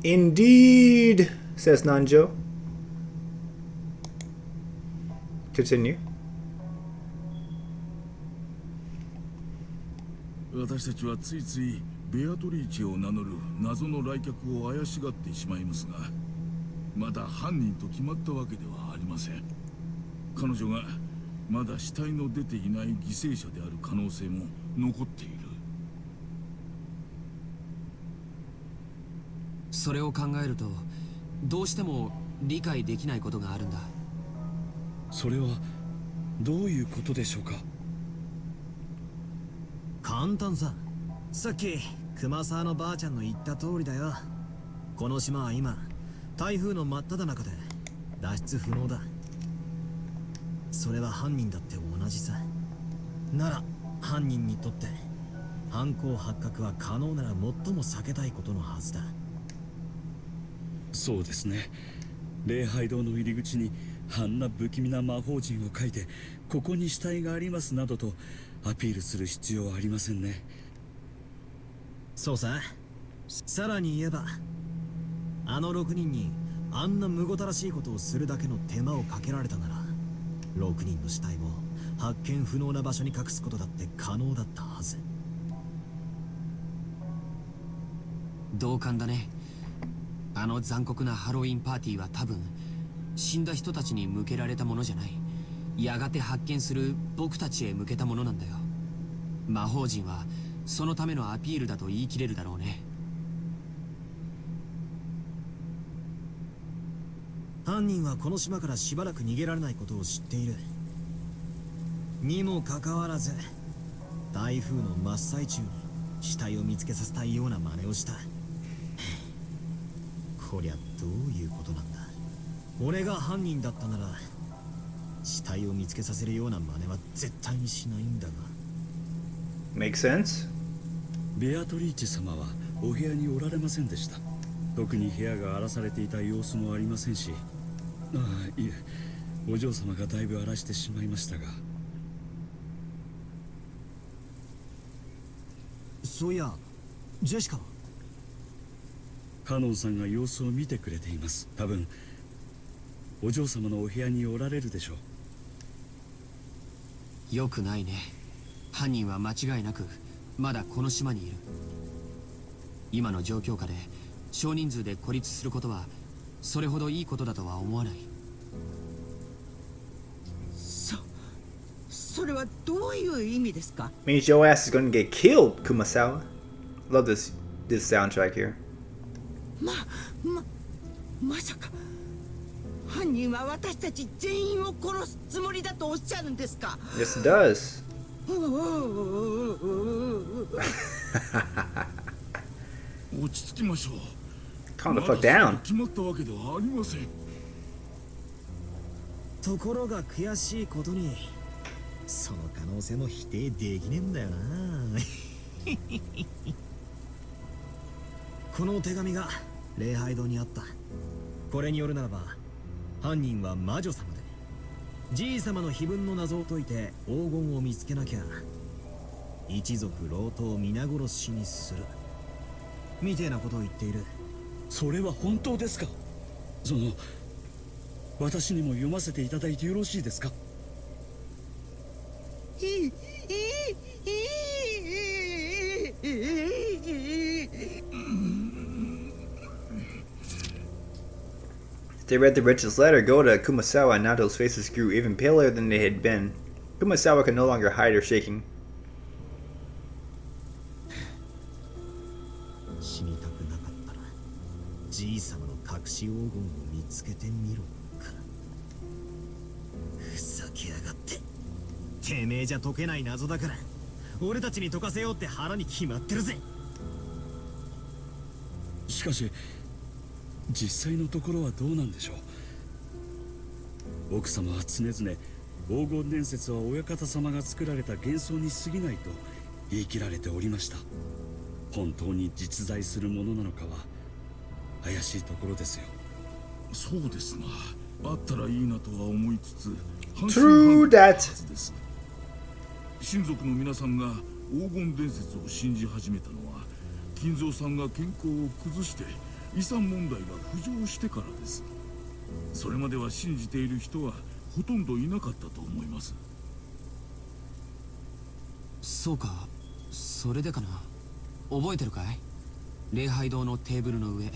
[SPEAKER 1] Indeed, says Nanjo. Continue.
[SPEAKER 2] 私たちはついついベアトリーチェを名乗る謎の来客を怪しがってしまいますが、まだ犯人と決まったわけではありません。彼女がまだ死体の出ていない犠牲者である可能性も残っている。
[SPEAKER 5] それを考えるとどうしても理解できないことがあるんだ。
[SPEAKER 9] それはどういうことでしょうか。
[SPEAKER 10] 簡単さ。さっき熊沢のばあちゃんの言った通りだよ。この島は今台風の真っ只中で脱出不能だ。それは犯人だって同じさ。なら犯人にとって犯行発覚は可能なら最も避けたいことのはずだ。
[SPEAKER 9] そうですね。礼拝堂の入り口にあんな不気味な魔法陣を書いて、ここに死体がありますなどとアピールする必要はありませんね。
[SPEAKER 10] そうさ。さらに言えばあの6人にあんなむごたらしいことをするだけの手間をかけられたなら、6人の死体を発見不能な場所に隠すことだって可能だったはず。
[SPEAKER 5] 同感だね。あの残酷なハロウィンパーティーは多分死んだ人たちに向けられたものじゃない。やがて発見する僕たちへ向けたものなんだよ。魔法陣はそのためのアピールだと言い切れるだろうね。
[SPEAKER 10] 犯人はこの島からしばらく逃げられないことを知っている。にもかかわらず台風の真っ最中に死体を見つけさせたいような真似をした。こりゃどういうことなんだ。俺が犯人だったなら死体を見つけさせるような真似は絶対にしないんだが。
[SPEAKER 1] Make sense?
[SPEAKER 9] ベアトリーチェ様はお部屋におられませんでした。特に部屋が荒らされていた様子もありませんし、ああ、いえ、お嬢様がだいぶ荒らしてしまいましたが。
[SPEAKER 10] そういや、ジェシカは？
[SPEAKER 9] カノンさんが様子を見てくれています。多分お嬢様のお部屋におられるでしょう。
[SPEAKER 5] よくないね。犯人は間違いなくまだこの島にいる。今の状況下で少人数で孤立することはそれほどいいことだとは思わない。
[SPEAKER 11] それはどういう意味ですか？
[SPEAKER 1] Means your ass is gonna get killed, Kumasawa. Love this soundtrack here.
[SPEAKER 11] まさか犯人は私たち全員を殺すつもりだとおっしゃるんですか？
[SPEAKER 1] Yes, it does.
[SPEAKER 2] 落ち着きましょう。
[SPEAKER 1] Calm the fuck down.
[SPEAKER 2] 決まったわけではありません。
[SPEAKER 10] ところが悔しいことにその可能性も否定できねえんだよな。この手紙が礼拝堂にあった。これによるならば犯人は魔女様で、じい様の碑文の謎を解いて黄金を見つけなきゃ一族老頭を皆殺しにするみてえなことを言っている。
[SPEAKER 9] それは本当ですか？私にも読ませていただいてよろしいですか？They
[SPEAKER 1] read the Rich's letter. Gohda, Kumasawa, and Nando's faces grew even paler than they had been. Kumasawa could no longer hide her shaking.
[SPEAKER 10] 死にたくなかったらじい様の隠し黄金を見つけてみろか。ふざけやがって。てめえじゃ解けない謎だから俺たちに解かせようって腹に決まってるぜ。
[SPEAKER 9] しかし実際のところはどうなんでしょう。奥様は常々黄金伝説は親方様が作られた幻想に過ぎないと言い切られておりました。本当に実在するものなのかは怪しいところですよ。
[SPEAKER 2] そうですな。あったらいいなとは思いつつ、
[SPEAKER 1] True that.
[SPEAKER 2] 親族の皆さんが黄金伝説を信じ始めたのは金蔵さんが健康を崩して
[SPEAKER 7] 遺産問題が浮上してからです。それまでは信じている人はほとんどいなかったと思います。
[SPEAKER 5] そうか、それでかな。覚えてるかい？礼拝堂のテーブルの上。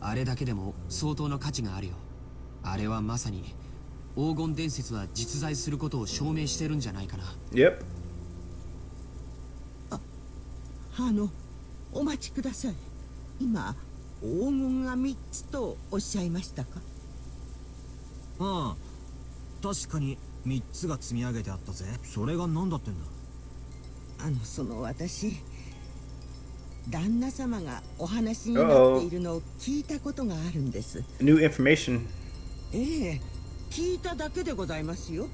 [SPEAKER 5] あれだけでも相当の価値があるよ。あれはまさに黄金伝説は実在することを証明してるんじゃないかな。
[SPEAKER 1] Yep.
[SPEAKER 11] お待ちください。今黄金が3つとおっしゃいましたか？
[SPEAKER 10] ああ、確かに3つが積み上げてあったぜ。それが何だってんだ？
[SPEAKER 11] 私、旦那様がお話になっているのを聞いたことがあるんです。
[SPEAKER 1] New information.
[SPEAKER 11] ええ、聞いただけでございますよ。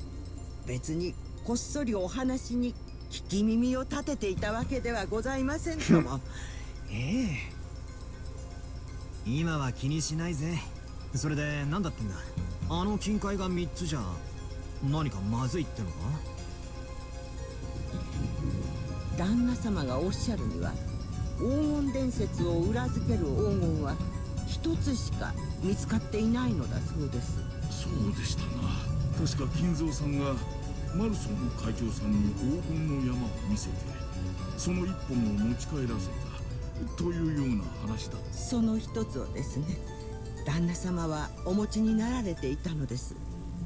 [SPEAKER 11] 別にこっそりお話に聞き耳を立てていたわけではございませんとも。
[SPEAKER 10] ええ、今は気にしないぜ。それで何だってんだ？あの金塊が3つじゃ何かまずいってのか？
[SPEAKER 11] 旦那様がおっしゃるには、黄金伝説を裏付ける黄金は一つしか見つかっていないのだそうです。
[SPEAKER 7] そうでしたな。確か金蔵さんがマルソンの会長さんに黄金の山を見せて、その1本を持ち帰らせたというような話だ。
[SPEAKER 11] その一つをですね、旦那様はお持ちになられていたのです。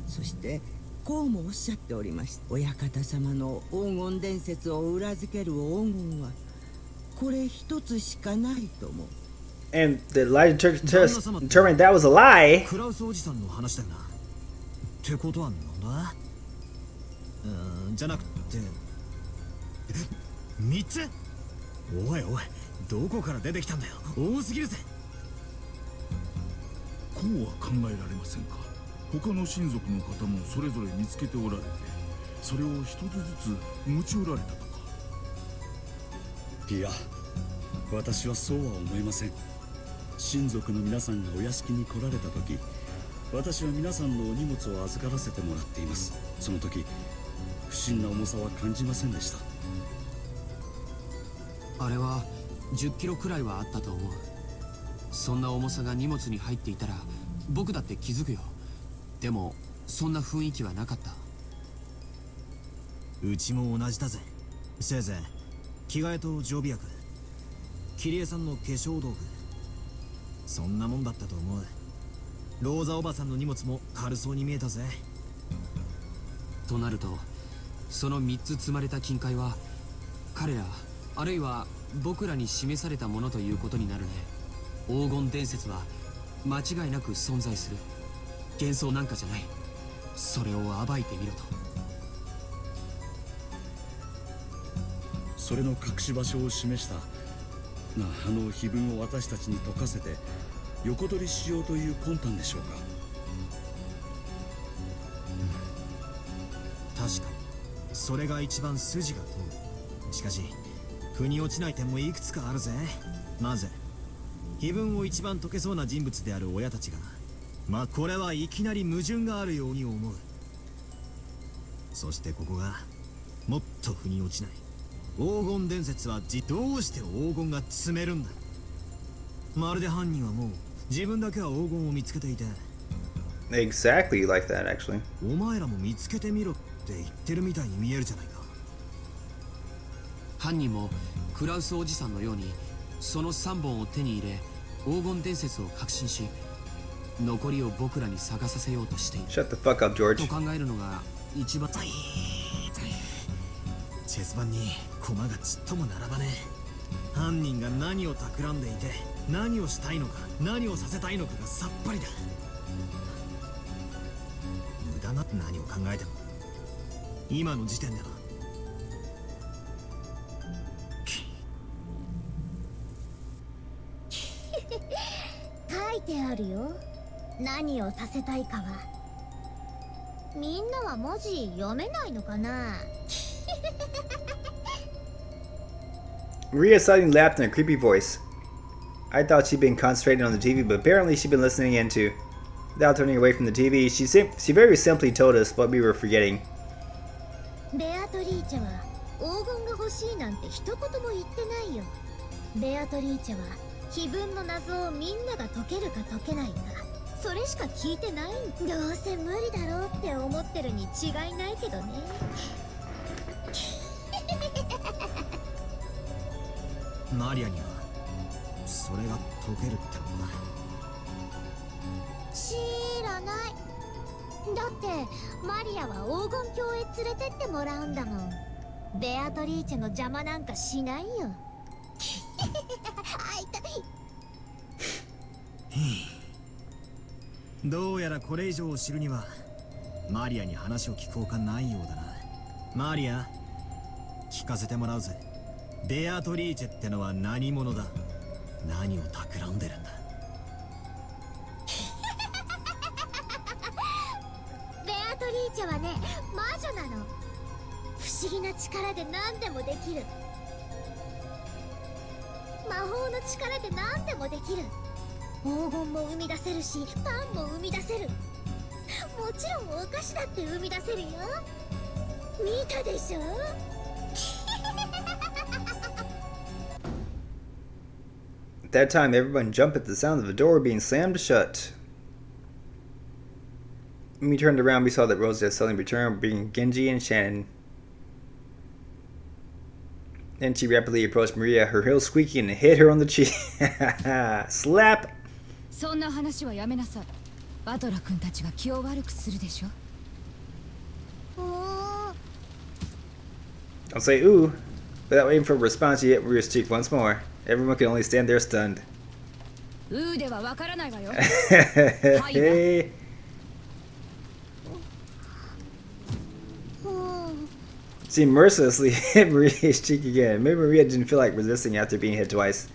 [SPEAKER 11] そしてこうもおっしゃっておりました。親方様の黄金伝説を裏付ける黄金はこれ一つしかないとも。
[SPEAKER 1] And the lie detector determined that was a lie.
[SPEAKER 10] クラウスおじさんの話だよな。ってことはなんだ？じゃなくて3つ？おいおい、どこから出てきたんだよ。多すぎるぜ。
[SPEAKER 7] こうは考えられませんか？他の親族の方もそれぞれ見つけておられて、それを一つずつ持ち寄られたとか。
[SPEAKER 9] いや、私はそうは思えません。親族の皆さんがお屋敷に来られた時、私は皆さんのお荷物を預からせてもらっています。その時、不審な重さは感じませんでした。
[SPEAKER 5] あれは10キロくらいはあったと思う。そんな重さが荷物に入っていたら僕だって気づくよ。でもそんな雰囲気はなかった。
[SPEAKER 10] うちも同じだぜ。せいぜい着替えと常備薬、桐江さんの化粧道具、そんなもんだったと思う。ローザおばさんの荷物も軽そうに見えたぜ。
[SPEAKER 5] となるとその3つ積まれた金塊は彼らあるいは僕らに示されたものということになるね。黄金伝説は間違いなく存在する。幻想なんかじゃない。それを暴いてみろと。
[SPEAKER 9] それの隠し場所を示した碑文を私たちに解かせて横取りしようという魂胆でしょうか。
[SPEAKER 10] 確かにそれが一番筋が通る。しかし腑に落ちない点もいくつかあるぜ。なぜ碑文を一番解けそうな人物である親たちが、これはいきなり矛盾があるように思う。そしてここがもっと腑に落ちない。黄金伝説はどうして黄金が積めるんだ。まるで犯人はもう自分だけは黄金を見つけていて。
[SPEAKER 1] Exactly like that, actually.
[SPEAKER 10] お前らも見つけてみろって言ってるみたいに見えるじゃないか。
[SPEAKER 5] 犯人もクラウスおじさんのようにその3本を手に入れ黄金伝説を確信し、残りを僕らに探させようとしている。
[SPEAKER 1] Shut the fuck up, George.
[SPEAKER 5] と考えるのが一番。
[SPEAKER 10] チェス盤に駒がちっとも並ばねえ。犯人が何を企んでいて何をしたいのか何をさせたいのかがさっぱりだ。無駄な何を考えても今の時点では。
[SPEAKER 8] 書いてあるよ、何をさせたいかは。みんなは文字読めないのかな。
[SPEAKER 1] Maria suddenly laughed in a creepy voice. I thought she'd been concentrating on the TV, but apparently she'd been listening in too. Without turning away from the TV, she very simply told us what we were forgetting.
[SPEAKER 8] ベアトリーチェは黄金が欲しいなんて一言も言ってないよ。ベアトリーチェは碑文の謎をみんなが解けるか解けないか、それしか聞いてない。どうせ無理だろうって思ってるに違いないけどね。
[SPEAKER 10] マリアにはそれが解けるってのは
[SPEAKER 8] 知らない。だってマリアは黄金鏡へ連れてってもらうんだもん。ベアトリーチェの邪魔なんかしないよ。あ、痛い。
[SPEAKER 10] どうやらこれ以上を知るにはマリアに話を聞くほかないようだな。マリア、聞かせてもらうぜ。ベアトリーチェってのは何者だ？何を企んでるんだ？
[SPEAKER 8] ベアトリーチェはね、魔女なの。不思議な力で何でもできる。魔法の力で何でもできる。黄金も生み出せるし、パンも生み出せる。もちろんお菓子だって生み出せるよ。見たでしょ
[SPEAKER 1] At that time, everyone jumped at the sound of the door being slammed shut. When we turned around, we saw that Rosa had suddenly returned, bringing Genji and Shannon. Then she rapidly approached Maria, her heels squeaking, and hit her on the cheek. Slap!
[SPEAKER 3] そんな話はやめなさい。バトラ君たちが気を悪くするでしょ。
[SPEAKER 1] Don't say ooh. Without waiting for a response, she hit Maria's cheek once more. Everyone could only stand there stunned.
[SPEAKER 3] うーではわからないわよ。
[SPEAKER 1] Hey. She mercilessly hit Maria's cheek again. Maybe Maria didn't feel like resisting after being hit twice.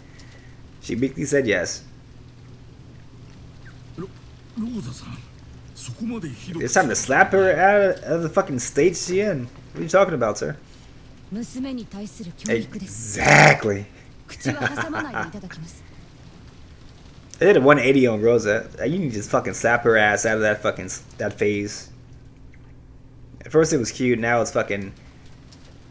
[SPEAKER 1] She meekly said yes. It's time to slap her out of the fucking stage she in. What are you talking about, sir?
[SPEAKER 3] 娘に対する教育です。
[SPEAKER 1] Exactly.
[SPEAKER 3] 口は挟まないでいただきます。
[SPEAKER 1] I did a 180 on Rosa. You need to just fucking slap her ass out of that phase. At first it was cute, now it's fucking...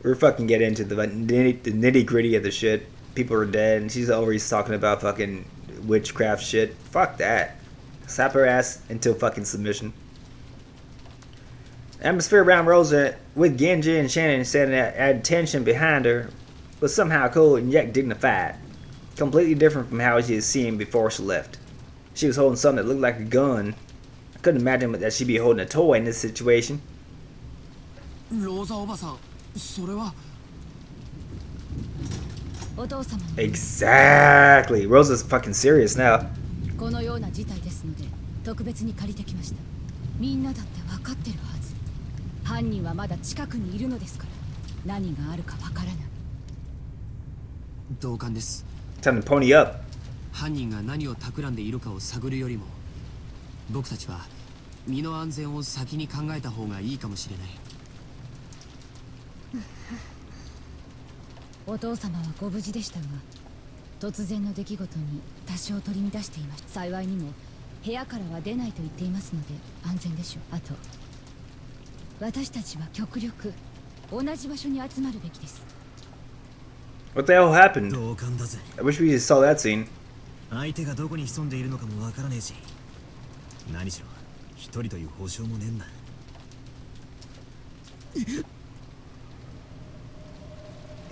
[SPEAKER 1] We're fucking getting into the nitty gritty of the shit. People are dead, and she's always talking about fucking witchcraft shit. Fuck that. Slap her ass until fucking submission. The atmosphere around Rosa, with Genji and Shannon standing at attention behind her, was somehow cool and yet dignified. Completely different from how she had seen before she left. She was holding something that looked like a gun. I couldn't imagine that she'd be holding a toy in this situation.
[SPEAKER 5] Rosa おばさん、それは。
[SPEAKER 3] お父様。
[SPEAKER 1] Exactly. Rosa's fucking serious now.
[SPEAKER 3] このような事態ですので、特別に借りてきました。みんなだって分かってるはず。犯人はまだ近くにいるのですから、何があるか分からない。
[SPEAKER 5] 同感です。
[SPEAKER 1] Time to pony up.
[SPEAKER 5] 犯人が何を企んでいるかを探るよりも、僕たちは身の安全を先に考えた方がいいかもしれない。
[SPEAKER 3] お父様はご無事でしたが、突然の出来事に多少取り乱していました。幸いにも部屋からは出ないと言っていますので安全でしょう。あと、私たちは極力同じ場所に集まるべきです。
[SPEAKER 1] What the hell happened?
[SPEAKER 10] 同感だぜ。
[SPEAKER 1] I wish we just saw that scene.
[SPEAKER 10] 相手がどこに潜んでいるのかもわからねえし、何しろ一人という保証もねえんだ。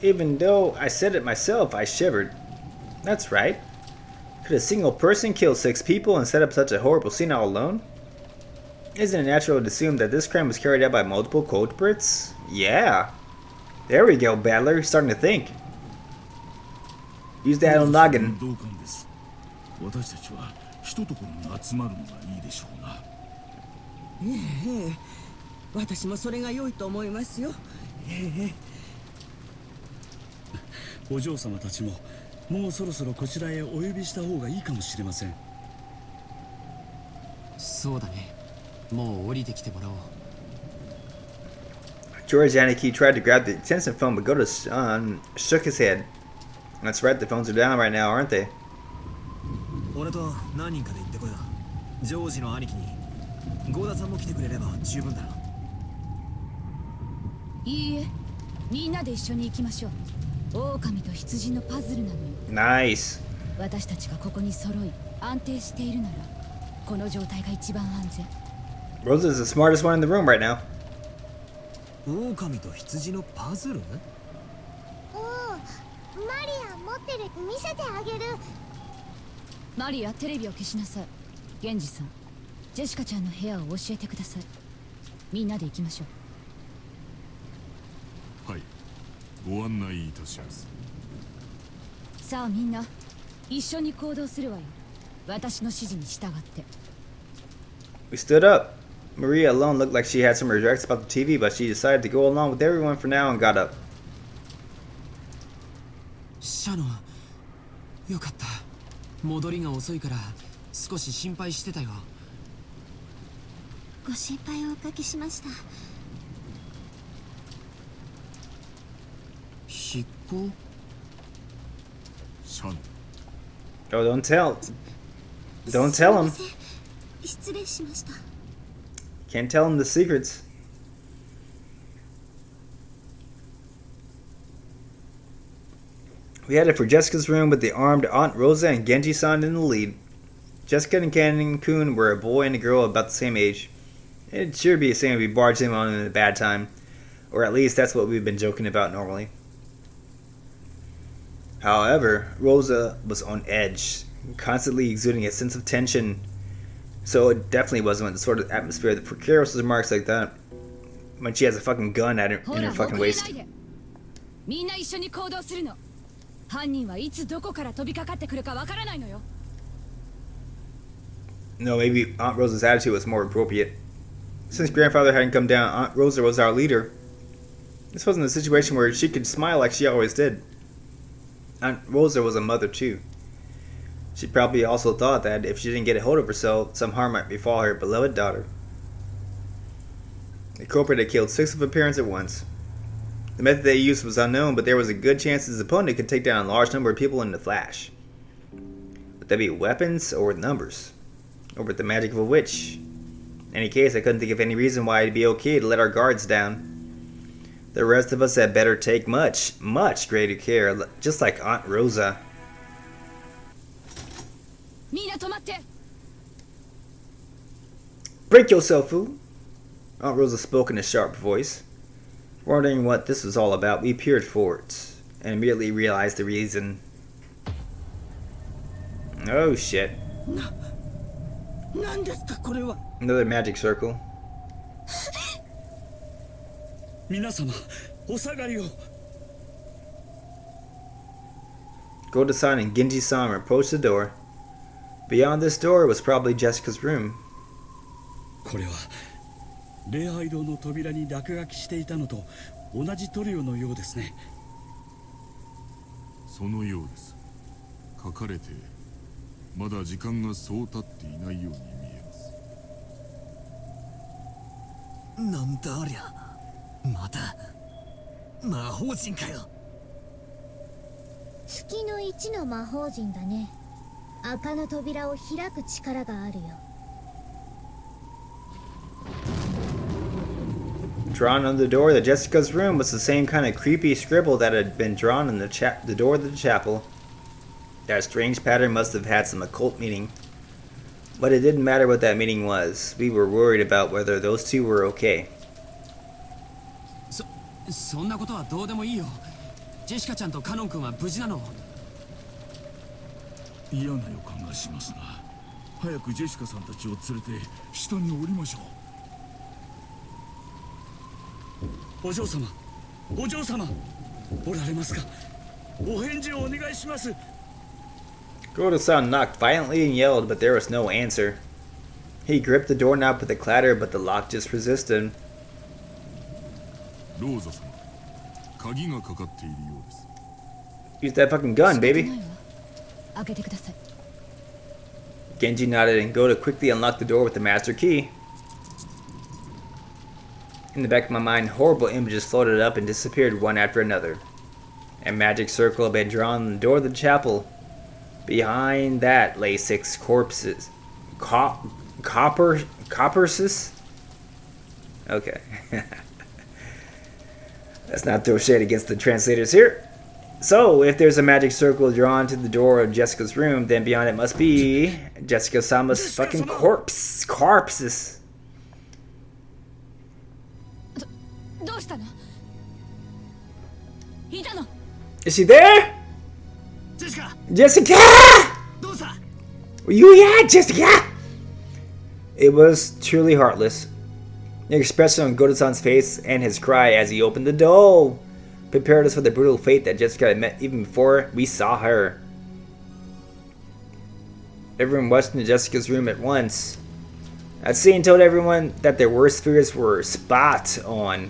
[SPEAKER 1] Even though I said it myself, I shivered. That's right. Could a single person kill 6 people and set up such a horrible scene all alone? Isn't it natural to assume that this crime was carried out by multiple culprits? Yeah. There we go, Battler. You're starting to think. Use that on noggin.
[SPEAKER 2] 私たちは一ところに集まるのがいいでしょうな。
[SPEAKER 11] ええ、私もそれが良いと思いますよ。
[SPEAKER 9] お嬢様たちももうそろそろこちらへお呼びした方がいいかもしれません。
[SPEAKER 5] そうだね。もう降りてきてもらおう。
[SPEAKER 1] George Aniki tried to grab the attention phone, but Gohda shook his head. That's right, the phones are down right now, aren't they?
[SPEAKER 10] 俺と何人かで行ってこよう。ジョージの兄貴にゴーダさんも来てくれれば十分だろ。
[SPEAKER 3] いいえ、みんなで一緒に行きましょう。狼と羊のパズルなのよ。
[SPEAKER 1] Nice.
[SPEAKER 3] 私たちがここに揃い安定しているならこの状態が一番安全。
[SPEAKER 1] Rosa is the smartest one in the room right now.
[SPEAKER 10] 狼と羊のパズル？
[SPEAKER 8] おお、マリア持ってる。見せてあげる。
[SPEAKER 3] マリア、テレビを消しなさい。ゲンジさん、ジェシカちゃんの部屋を教えてください。みんなで行きましょう。
[SPEAKER 7] はい、ご案内いたします。
[SPEAKER 3] さあみんな一緒に行動するわよ。私の指示に従って。
[SPEAKER 1] We stood up. Maria alone looked like she had some regrets about the TV, but she decided to go along with everyone for now and got up.
[SPEAKER 5] シャノン、よかった。戻りが遅いから少し心配してたよ。
[SPEAKER 8] ご心配をおかけしました。
[SPEAKER 5] 執行？
[SPEAKER 7] シャン。
[SPEAKER 1] Oh, don't tell. Don't tell him.
[SPEAKER 8] 失礼しました。
[SPEAKER 1] Can't tell him the secrets. We headed for Jessica's room with the armed Aunt Rosa and Genji-san in the lead. Jessica and Kanon-kun were a boy and a girl about the same age. It'd sure be a shame if we barged him on in a bad time. Or at least that's what we've been joking about normally. However, Rosa was on edge, constantly exuding a sense of tension. So it definitely wasn't the sort of atmosphere that for Karos remarks like that. When she has a fucking gun at her, in her fucking waist.
[SPEAKER 3] みんな一緒に行動するの。犯人はいつどこから飛びかかってくるかわからないのよ。
[SPEAKER 1] No, maybe Aunt Rosa's attitude was more appropriate. Since grandfather hadn't come down, Aunt Rosa was our leader. This wasn't a situation where she could smile like she always did. Aunt Rosa was a mother too. She probably also thought that if she didn't get a hold of herself, some harm might befall her beloved daughter. The culprit had killed 6 of her parents at once. The method they used was unknown, but there was a good chance his opponent could take down a large number of people in a flash. Would that be weapons or with numbers? Or with the magic of a witch? In any case, I couldn't think of any reason why it'd be okay to let our guards down. The rest of us had better take much, much greater care, just like Aunt Rosa.
[SPEAKER 3] みんな止まって。
[SPEAKER 1] Break yourself, fool! Aunt Rosa spoke in a sharp voice. Wondering what this was all about, we peered forwards, and immediately realized the reason. Oh shit.
[SPEAKER 11] 何ですかこれは。
[SPEAKER 1] Another magic circle.
[SPEAKER 9] 皆様、お下がりを。
[SPEAKER 1] Gohda-san and Genji-san approached the door. Beyond this door was probably Jessica's room.
[SPEAKER 9] これは礼拝堂の扉に落書きしていたのと同じ塗料のようですね。
[SPEAKER 7] そのようです。書かれてまだ時間がそう経っていないように見えます。
[SPEAKER 10] なんだありゃ。また魔法陣かよ。
[SPEAKER 8] 月の1の魔法陣だね。赤の扉を開く力があるよ。
[SPEAKER 1] Drawn on the door to Jessica's room was the same kind of creepy scribble that had been drawn on the door of the chapel. That strange pattern must have had some occult meaning. But it didn't matter what that meaning was. We were worried about whether those two were okay.
[SPEAKER 5] そんなことはどうでもいいよ。ジェシカちゃんとカノン君は無事なの？
[SPEAKER 2] 嫌な予感がしますな。早くジェシカさんたちを連れて下に降りましょう。
[SPEAKER 9] お嬢様、お嬢様、おられますか？お返事をお願いします。
[SPEAKER 1] Gohda-san knocked violently and yelled, but there was no answer. He gripped the doorknob with a clatter, but the lock just resisted.
[SPEAKER 7] ローザ様、鍵がかかっているようです。
[SPEAKER 1] Use that fucking gun, baby.
[SPEAKER 3] 開けてください。
[SPEAKER 1] Genji nodded and Gohda quickly unlocked the door with the master key. In the back of my mind, horrible images floated up and disappeared one after another. A magic circle had been drawn on the door of the chapel. Behind that lay 6 corpses. Copperses? Okay. Let's not throw shade against the translators here. So, if there's a magic circle drawn to the door of Jessica's room, then beyond it must be Jessica-sama's fucking corpses.
[SPEAKER 3] どうしたの？いたの？
[SPEAKER 1] Is she there? Jessica! Where you at, Jessica? It was truly heartless. The expression on Gohda-san's face and his cry as he opened the door prepared us for the brutal fate that Jessica had met even before we saw her. Everyone rushed into Jessica's room at once. That scene told everyone that their worst fears were spot on.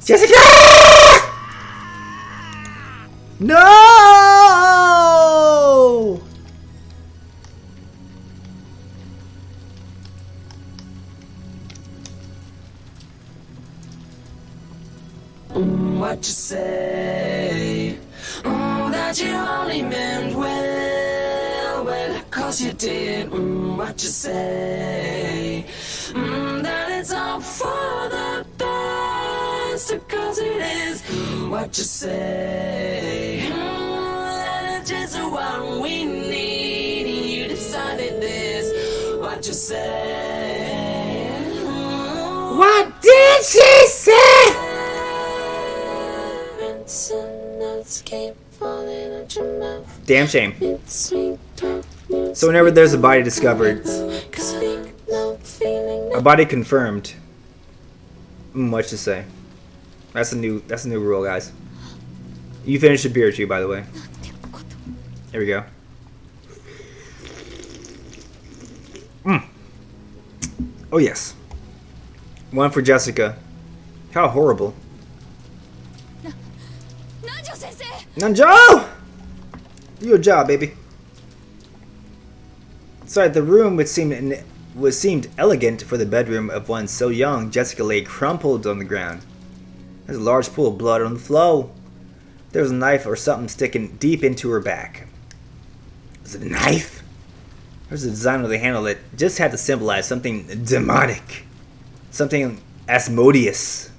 [SPEAKER 1] Jessica! No!
[SPEAKER 12] What you say? That you only meant well, cause you did. What you say? That it's all for the best, cause it is. What you say? That it's just what we need, you decided this. What you say?
[SPEAKER 1] What did she say? Damn shame. So whenever there's a body discovered, a body confirmed, what to say? That's a new rule, guys. You finished the beer too, by the way. Here we go. Oh yes. One for Jessica. How horrible. Nanjo! Do your job, baby. Inside the room, which seemed elegant for the bedroom of one so young, Jessica lay crumpled on the ground. There's a large pool of blood on the floor. There was a knife or something sticking deep into her back. Was it a knife? There was a design on the handle that just had to symbolize something demonic. Something Asmodeus.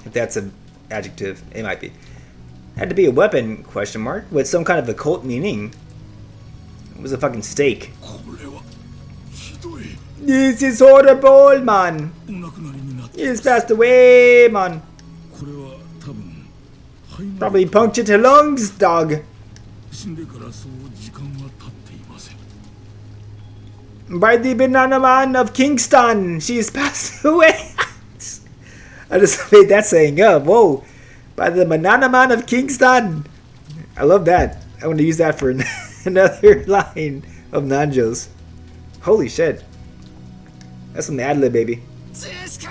[SPEAKER 1] If that's an adjective, it might be. Had to be a weapon, question mark, with some kind of occult meaning. It was a fucking stake. This is horrible, man. He has passed away, man. Probably punctured her lungs, dog. By the banana man of Kingston, she's passed away. I just made that saying up. Whoa. By the banana man of Kingston. I love that. I want to use that for another line of Nanjo's. Holy shit. That's some ad-lib, baby. Jessica!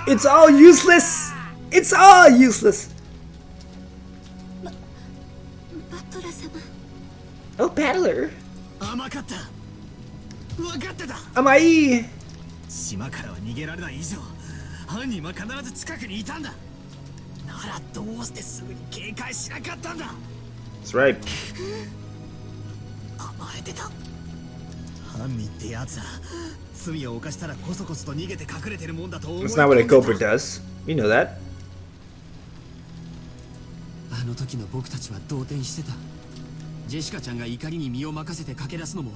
[SPEAKER 1] It's all useless! It's all useless! Oh, battler. Ayeeee!
[SPEAKER 10] 島からは逃げられない以上、犯人は必ず近くにいたんだ。ならどうしてすぐに警戒しなかったんだ。
[SPEAKER 1] That's right.
[SPEAKER 10] 甘えてた。犯人ってやつは罪を犯したらこそこそと逃げて隠れてるもんだと思う。
[SPEAKER 1] That's not what a culprit does. You know that.
[SPEAKER 5] あの時の僕たちは動転してた。ジェシカちゃんが怒りに身を任せて駆け出すのも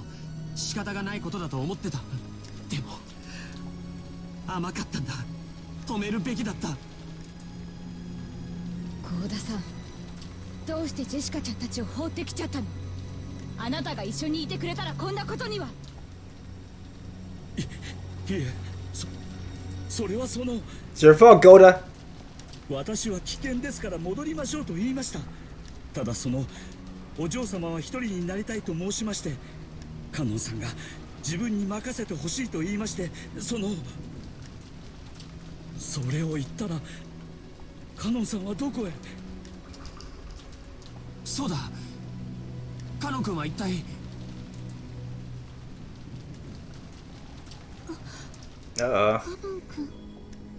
[SPEAKER 5] 仕方がないことだと思ってた。でも甘かったんだ。止めるべきだった。
[SPEAKER 3] ゴーダさん、どうしてジェシカちゃんたちを放ってきちゃったの？あなたが一緒にいてくれたらこんなことには。
[SPEAKER 9] いえ、それはその。
[SPEAKER 1] It's your fault, Gohda.
[SPEAKER 9] 私は危険ですから戻りましょうと言いました。ただそのお嬢様は一人になりたいと申しまして、カノンさんが自分に任せてほしいと言いまして、それを言ったらカノンさんはどこへ？
[SPEAKER 5] そうだ。カノン君は一体。
[SPEAKER 8] カノン君、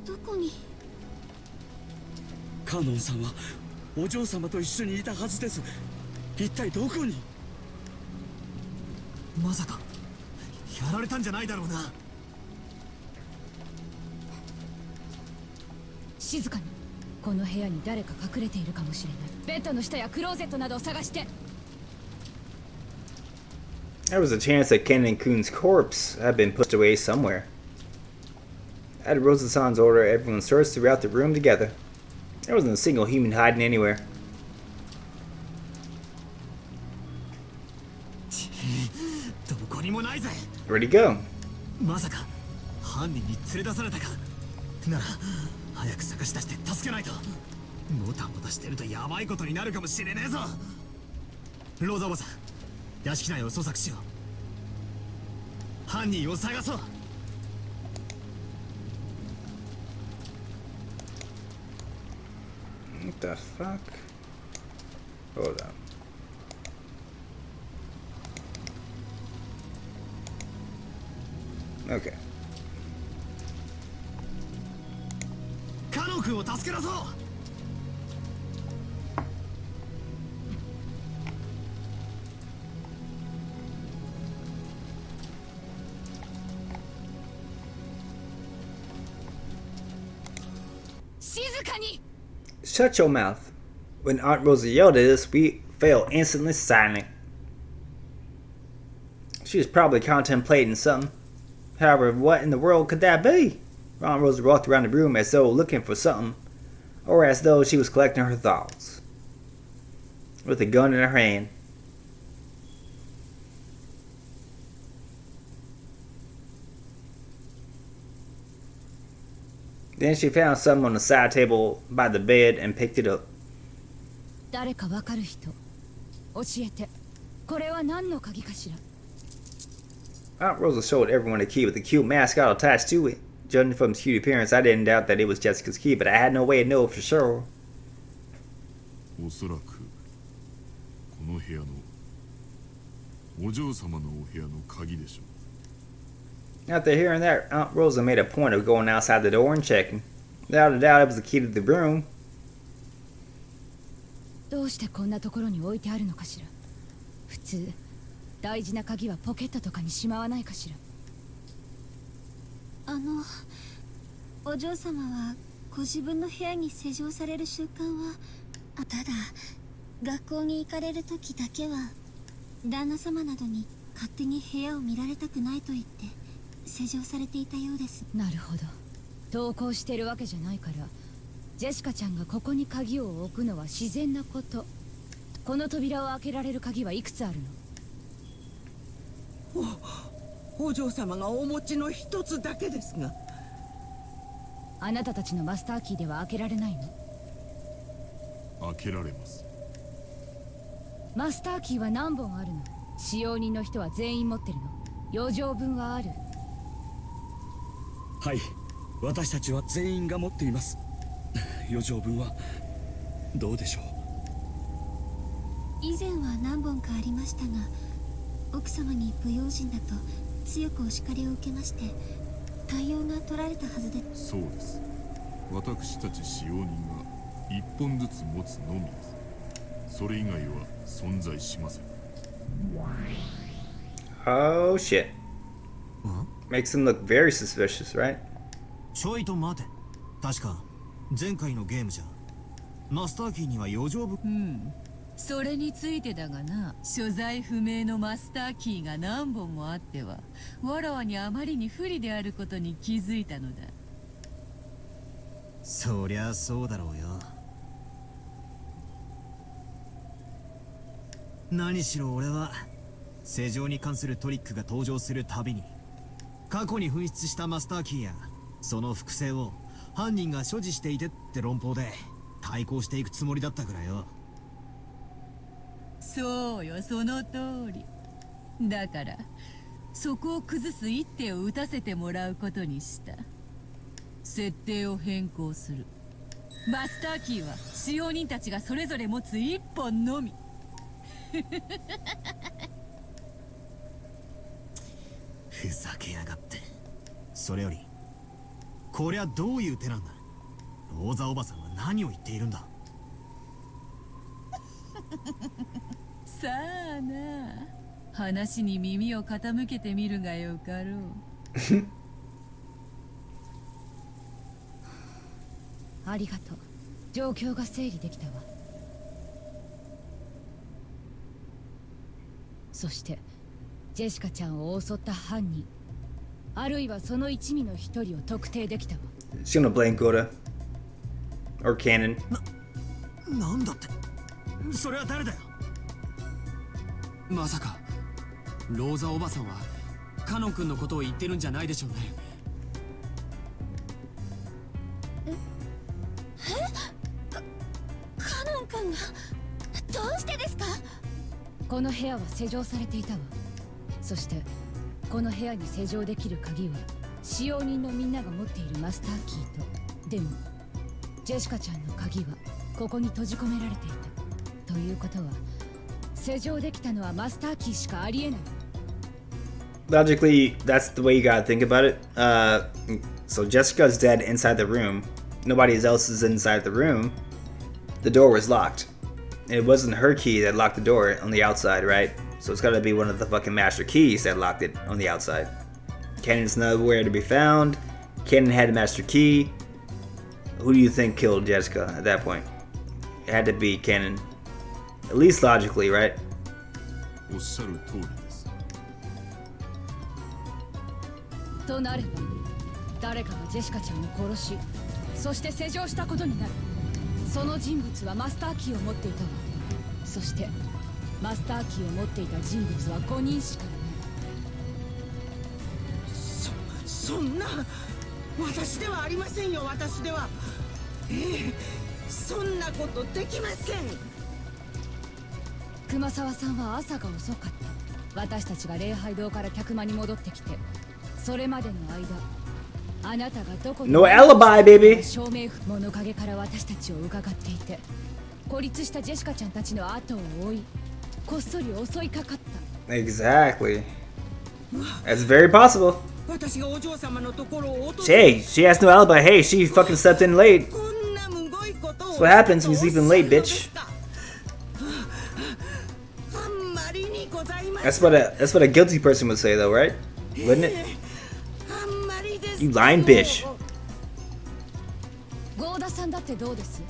[SPEAKER 8] どこに？
[SPEAKER 9] カノンさんはお嬢様と一緒にいたはずです。一体どこに？
[SPEAKER 10] まさかやられたんじゃないだろうな。
[SPEAKER 3] 静かに。この部屋に誰か隠れているかもしれない。ベッドの下やクローゼットなどを探して。
[SPEAKER 1] There was a chance that Kanon-kun's corpse had been pushed away somewhere. At Rosa-san's order, everyone searched throughout the room together. There wasn't a single human hiding anywhere.
[SPEAKER 10] どこにもないぜ。
[SPEAKER 1] Where'd he go?
[SPEAKER 10] まさか犯人に連れ出されたか。なら早く探し出して助けないと。もたもたしてるとヤバいことになるかもしれねえぞ。ローザおばさん、屋敷内を捜索しよう。犯人を探そう。
[SPEAKER 1] What the fuck? Hold on. Okay.
[SPEAKER 10] カノン君を助け出そう。
[SPEAKER 3] 静かに。
[SPEAKER 1] Shut your mouth. When Aunt Rosa yelled at us, we fell instantly silent. She was probably contemplating something. However, what in the world could that be? Aunt Rosa walked around the room as though looking for something, or as though she was collecting her thoughts. With a gun in her hand. Then she found something on the side table by the bed and picked it up.
[SPEAKER 3] 誰かわかる人、教えて。これは何の鍵かしら。
[SPEAKER 1] Aunt Rosa showed everyone a key with a cute mascot attached to it. Judging from its cute appearance, I didn't doubt that it was Jessica's key, but I had no way to know for sure.
[SPEAKER 7] おそらくこの部屋のお嬢様のお部屋の鍵でしょう。
[SPEAKER 1] After hearing that, Aunt Rosa made a point of going outside the door and checking. Without a doubt, it was the key to the room.
[SPEAKER 3] どうしてこんなところに置いてあるのかしら。普通大事な鍵はポケットとかにしまわないかしら。
[SPEAKER 8] お嬢様はご自分の部屋に施錠される習慣は。ただ学校に行かれる時だけは旦那様などに勝手に部屋を見られたくないと言って施錠されていたようです。
[SPEAKER 3] なるほど。登校してるわけじゃないから、ジェシカちゃんがここに鍵を置くのは自然なこと。この扉を開けられる鍵はいくつあるの？
[SPEAKER 11] お嬢様がお持ちの一つだけですが。
[SPEAKER 3] あなたたちのマスターキーでは開けられないの？
[SPEAKER 7] 開けられます。
[SPEAKER 3] マスターキーは何本あるの？使用人の人は全員持ってるの？余剰分はある？
[SPEAKER 9] はい、私たちは全員が持っています。余剰分はどうでしょう。
[SPEAKER 8] 以前は何本かありましたが、奥様に不用心だと強くお叱りを受けまして、対応が取られたはずで。
[SPEAKER 7] そうです。私たち使用人が一本ずつ持つのみです。それ以外は存在しません。
[SPEAKER 1] Oh shit. Makes him look very suspicious, right?
[SPEAKER 10] ちょいと待て。確か前回のゲームじゃマスターキーには余剰分。
[SPEAKER 6] それについてだがな、所在不明のマスターキーが何本もあってはわらわにあまりに不利であることに気づいたのだ。
[SPEAKER 10] そりゃそうだろうよ。何しろ俺は施錠に関するトリックが登場するたびに過去に紛失したマスターキーやその複製を犯人が所持していてって論法で対抗していくつもりだったからよ。
[SPEAKER 6] そうよ、その通り。だからそこを崩す一手を打たせてもらうことにした。設定を変更する。マスターキーは使用人たちがそれぞれ持つ一本のみ。
[SPEAKER 10] ふざけやがって。それよりこりゃどういう手なんだ。ローザおばさんは何を言っているんだ。
[SPEAKER 6] さあな、話に耳を傾けてみるがよかろう。
[SPEAKER 3] ありがとう。状況が整理できたわ。そしてジェシカちゃんを襲った犯人、あるいはその一味の一人を特定できたわ。
[SPEAKER 1] She's gonna blame Gohda or Kanon.
[SPEAKER 10] なんだって。それは誰だよ。
[SPEAKER 5] まさかローザおばさんはカノン君のことを言ってるんじゃないでしょうね。
[SPEAKER 3] カノン君がどうしてですか？この部屋は施錠されていたわ。そしてこの部屋に施錠できる鍵は使用人のみんなが持っているマスターキーと、でもジェシカちゃんの鍵はここに閉じ込められていた。ということは施錠できたのはマスターキーしかありえない。
[SPEAKER 1] Logically, that's the way you gotta think about it. So Jessica's dead inside the room. Nobody else is inside the room. The door was locked. And it wasn't her key that locked the door on the outside, right? So it's gotta be one of the fucking master keys that locked it on the outside. Kanon's nowhere to be found. Kanon had a master key. Who do you think killed Jessica at that point? It had to be Kanon. At least logically, right?
[SPEAKER 7] おっしゃる通りです。
[SPEAKER 3] となれば誰かがジェシカちゃんを殺し、そして施錠したことになる。その人物はマスターキーを持っていたわ。そしてマスターキーを持っていた人物は5人しかいない。
[SPEAKER 11] そんな、私ではありませんよ。私では、そんなことできません。
[SPEAKER 3] 熊沢さんは朝が遅かった。私たちが礼拝堂から客間に戻ってきて、それまでの間あなたがどこに
[SPEAKER 1] No alibi, baby!
[SPEAKER 3] 照明物陰から私たちを伺っていて、孤立したジェシカちゃんたちの後を追い、こっそり襲いかかった。
[SPEAKER 1] Exactly. That's very possible.
[SPEAKER 11] 私がお嬢様のところを
[SPEAKER 1] Hey, she has no alibi. Hey, she fucking slept in late. That's what happens when you sleep in late, bitch. That's what a guilty person would say, though, right? Wouldn't it? You lying bitch.
[SPEAKER 3] ゴーダさんだってどうです？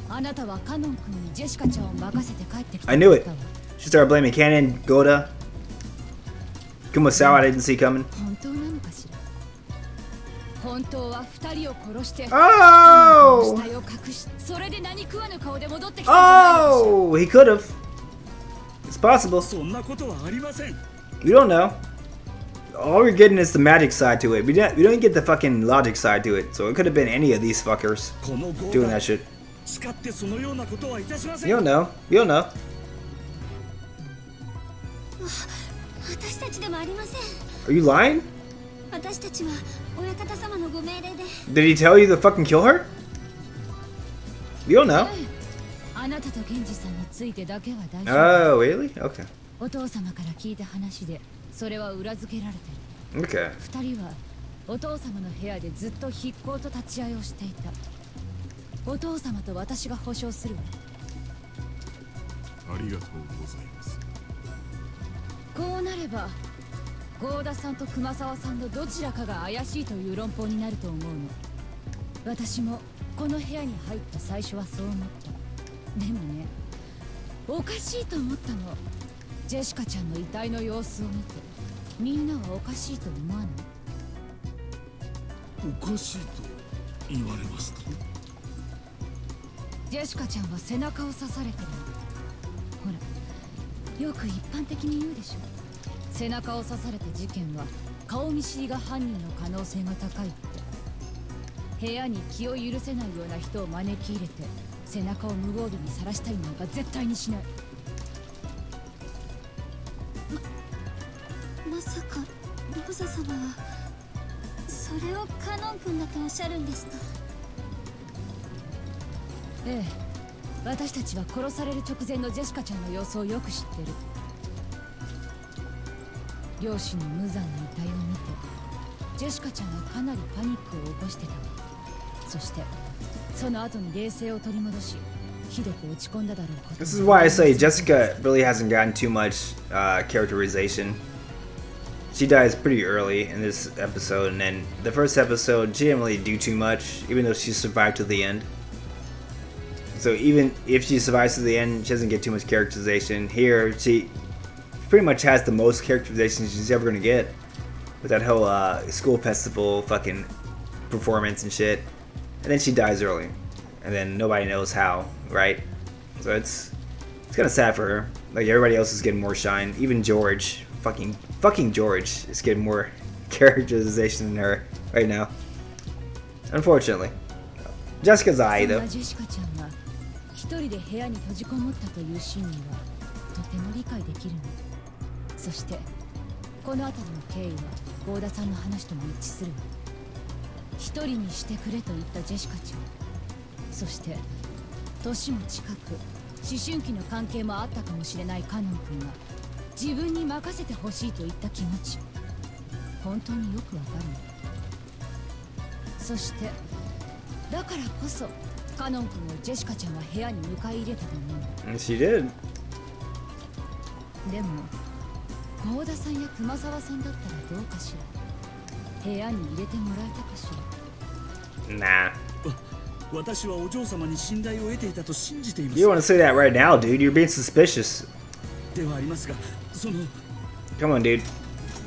[SPEAKER 3] あなたはカノン君にジェシカちゃんを任せて帰ってきた。
[SPEAKER 1] I knew it. She started blaming Kanon, Gohda. Kumasawa I didn't see coming.
[SPEAKER 3] 本当なのかしら。本当は2人を殺して、
[SPEAKER 1] Oh!
[SPEAKER 3] 死体を隠し、それで何食わぬ顔で戻ってきたんじゃないでしょう。
[SPEAKER 1] Oh! He could have. It's possible.
[SPEAKER 9] そんなことはありません。
[SPEAKER 1] We don't know. All we're getting is the magic side to it. We don't get the fucking logic side to it. So it could have been any of these fuckers doing that shit.
[SPEAKER 9] 使ってそのようなことはいたしません。
[SPEAKER 1] You don't know. You don't know.
[SPEAKER 8] 私たちでもありません。
[SPEAKER 1] Are you lying?
[SPEAKER 8] 私たちは親方様のご命令で。
[SPEAKER 1] Did he tell you to fucking kill her? You don't know.
[SPEAKER 3] あなたと源氏さんについてだけは大丈夫。
[SPEAKER 1] Oh, really? Okay.
[SPEAKER 3] お父様から聞いた話で、それは裏付けられてる。
[SPEAKER 1] Okay.
[SPEAKER 3] 2人はお父様の部屋でずっと筆行と立ち会いをしていた。お父様と私が保証するわ。
[SPEAKER 7] ありがとうございます。
[SPEAKER 3] こうなればゴーダさんと熊沢さんのどちらかが怪しいという論法になると思うの。私もこの部屋に入った最初はそう思った。でもね、おかしいと思ったの。ジェシカちゃんの遺体の様子を見て、みんなはおかしいと思わない？
[SPEAKER 2] おかしいと言われますと？
[SPEAKER 3] ジェシカちゃんは背中を刺されてるの。ほら、よく一般的に言うでしょ。背中を刺された事件は顔見知りが犯人の可能性が高いって。部屋に気を許せないような人を招き入れて背中を無防備にさらしたりなんか絶対にしない。
[SPEAKER 8] まさかローザ様はそれをカノン君だとおっしゃるんですか？
[SPEAKER 3] ええ、私たちは殺される直前のジェシカちゃんの様子をよく知ってる。両親の無残な遺体を見てジェシカちゃんはかなりパニックを起こしてたわ。そしてその後に冷静を取り戻し、ひどく落ち込んだだろうこと。
[SPEAKER 1] This is why I say Jessica really hasn't gotten too much characterization. she dies pretty early in this episode, and then the first episode she didn't really do too much, even though she survived to the end. So even if she survives to the end, she doesn't get too much characterization. Here, she pretty much has the most characterization she's ever gonna get, with that whole school festival fucking performance and shit. And then she dies early, and then nobody knows how, right? So it's kind of sad for her. Like, everybody else is getting more shine. Even George, fucking George, is getting more characterization than her right now. Unfortunately, Jessica's Ayeeee though.
[SPEAKER 3] 一人で部屋に閉じこもったという真意はとても理解できるの。そしてこの辺りの経緯はゴーダさんの話とも一致するわ。一人にしてくれと言ったジェシカちゃん、そして年も近く思春期の関係もあったかもしれないカノン君が自分に任せてほしいと言った気持ち、本当によくわかるの。そしてだからこそカノン君をジェシカちゃんは部屋に迎え入れたと思う。
[SPEAKER 1] She did.
[SPEAKER 3] でもゴーダさんや熊沢さんだったらどうかしら。部屋に入れてもらえたかしら。
[SPEAKER 1] Nah.
[SPEAKER 9] 私はお嬢様に信頼を得ていたと信じています。
[SPEAKER 1] You want to say that right now, dude? You're being suspicious.
[SPEAKER 9] ではありますが、その
[SPEAKER 1] Come on, dude.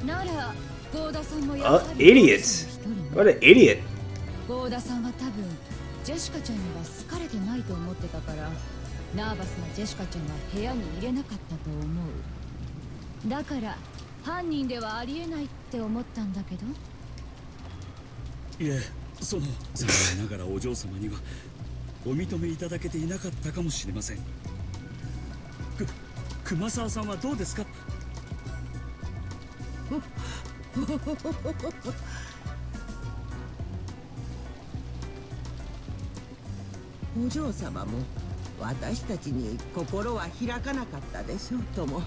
[SPEAKER 3] ならゴーダさんもやはり
[SPEAKER 1] Idiot. What an idiot.
[SPEAKER 3] ゴーダさんは多分ジェシカちゃんには好かれてないと思ってたから、ナーバスなジェシカちゃんは部屋に入れなかったと思う。だから犯人ではありえないって思ったんだけど。
[SPEAKER 9] いえ、その残念ながらお嬢様にはお認めいただけていなかったかもしれません。熊沢さんはどうですか？
[SPEAKER 11] お嬢様も私たちに心は開かなかったでしょうとも。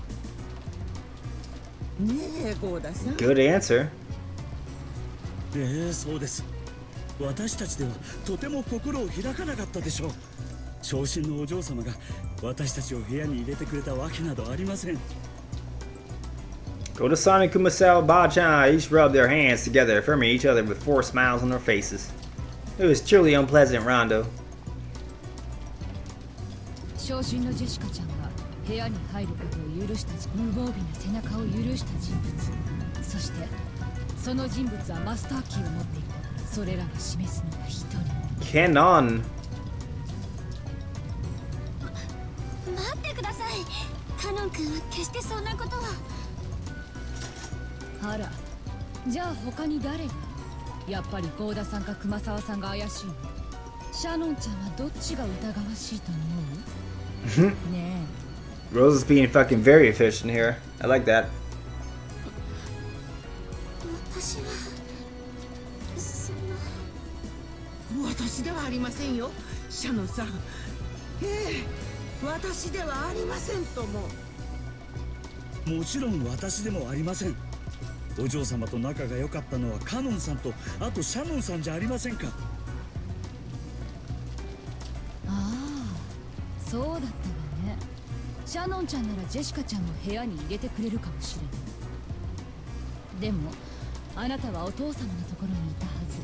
[SPEAKER 11] ねえ、ゴーダさん。
[SPEAKER 1] Good answer.
[SPEAKER 9] そうです。私たちではとても心を開かなかったでしょう。長身のお嬢様が私たちを部屋に入れてくれたわけなどありません。
[SPEAKER 1] Gohda-san and Kumasawa Ba-chan each rubbed their hands together, affirming each other with 4 smiles on their faces. It was truly unpleasant, Rondo.
[SPEAKER 3] 昇進のジェシカちゃんが部屋に入ることを許した無防備な背中を許した人物、そしてその人物はマスターキーを持っていた。それらが示すのが一人。
[SPEAKER 1] Kanon.
[SPEAKER 8] 待ってください。カノン君は決してそんなことは。
[SPEAKER 3] あら、じゃあ他に誰が？やっぱりゴーダさんか熊沢さんが怪しいの？シャノンちゃんはどっちが疑わしいと思う？ねえ。
[SPEAKER 1] Rosa's being fucking very efficient here. I like that.
[SPEAKER 11] 私は私ではありませんよ、シャノンさん。私ではありませんとも。
[SPEAKER 9] もちろん私でもありません。お嬢様と仲が良かったのはカノンさんと、あとシャノンさんじゃありませんか。
[SPEAKER 3] ああ、そうだったわね。シャノンちゃんならジェシカちゃんも部屋に入れてくれるかもしれない。でもあなたはお父様のところにいたはず。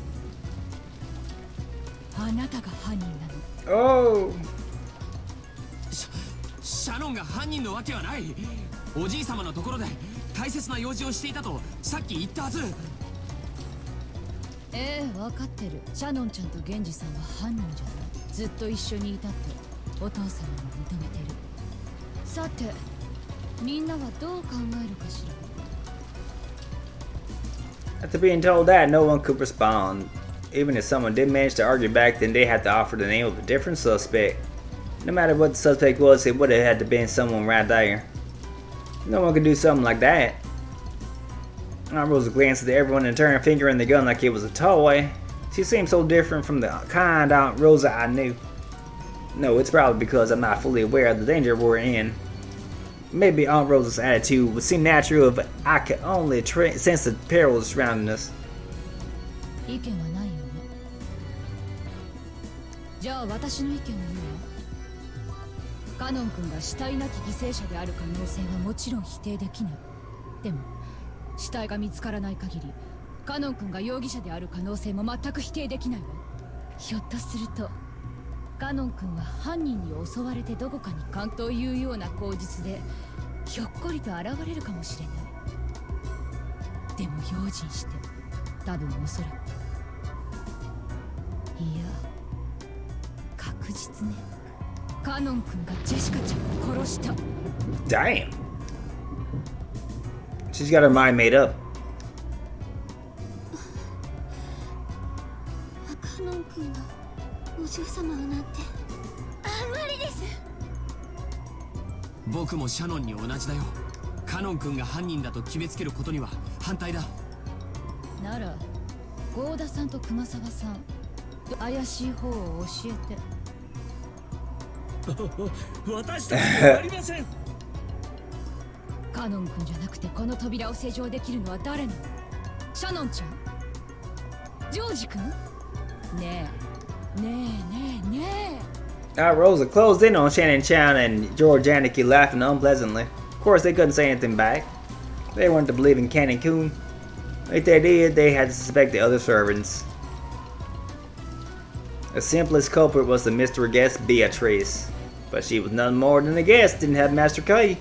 [SPEAKER 3] あなたが犯人なの。
[SPEAKER 1] Oh.
[SPEAKER 5] シャノンが犯人のわけはない。おじい様のところで大切な用事をしていたとさっき言ったはず。
[SPEAKER 3] 分かってる。シャノンちゃんとゲンジさんは犯人じゃない。ずっと一緒にいたってお父様も認めてる。さてみんなはどう考えるかしら。
[SPEAKER 1] After being told that, no one could respond. Even if someone did manage to argue back, then they had to offer the name of a different suspect. No matter what the suspect was, it would have had to been someone right there. No one could do something like that. Rosa glanced at everyone in turn, fingering the gun like it was a toy. She seemed so different from the kind Aunt Rosa I knew. No, it's probably because I'm not fully aware of the danger we're in. Maybe Aunt Rosa's attitude would seem natural if I could only sense the perils surrounding us.
[SPEAKER 3] 意見はないよね。じゃあ私の意見を言うわ。カノン君が死体なき犠牲者である可能性はもちろん否定できない。でも死体が見つからない限りカノン君が容疑者である可能性も全く否定できないわ。ひょっとするとカノン君は犯人に襲われてどこかに関というような口実でひょっこりと現れるかもしれない。でも用心して、多分おそらく、いや確実ね、カノン君がジェシカちゃんを殺した。
[SPEAKER 1] Damn. She's got her mind made up.
[SPEAKER 8] カノン君がお嬢様をなんて。無理です。
[SPEAKER 5] 僕もシャノンに同じだよ。カノン君が犯人だと決めつけることには反対だ。
[SPEAKER 3] なら合田さんと熊沢さん、怪しい方を教えて。
[SPEAKER 9] 私たちにはありません。
[SPEAKER 3] カノン君じゃなくてこの扉を施錠できるのは誰なの？シャノンちゃん？ジョージ君？ねえねえねえねえ。
[SPEAKER 1] Rosa closed in on Shannon Chan and George Aniki, laughing unpleasantly. Of course, they couldn't say anything back. They weren't to believe in Kanon Kun. If they did, they had to suspect the other servants. The simplest culprit was the mystery guest Beatrice, but she was nothing more than a guest, didn't have Master K.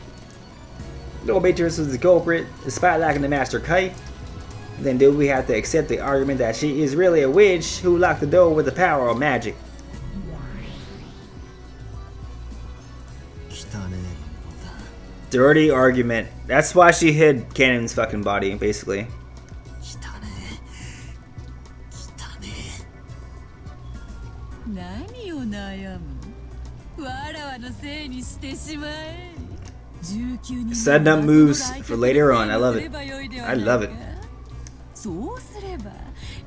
[SPEAKER 1] Though Beatrice was the culprit, despite lacking the Master K, then do we have to accept the argument that she is really a witch who locked the door with the power of magic? Dirty argument. That's why she hid Kanon's fucking body, basically.
[SPEAKER 6] 何を悩む。わらわのせいにしてしまえ。
[SPEAKER 1] Setting up moves for later on. I love it. I love it.
[SPEAKER 6] そうすれば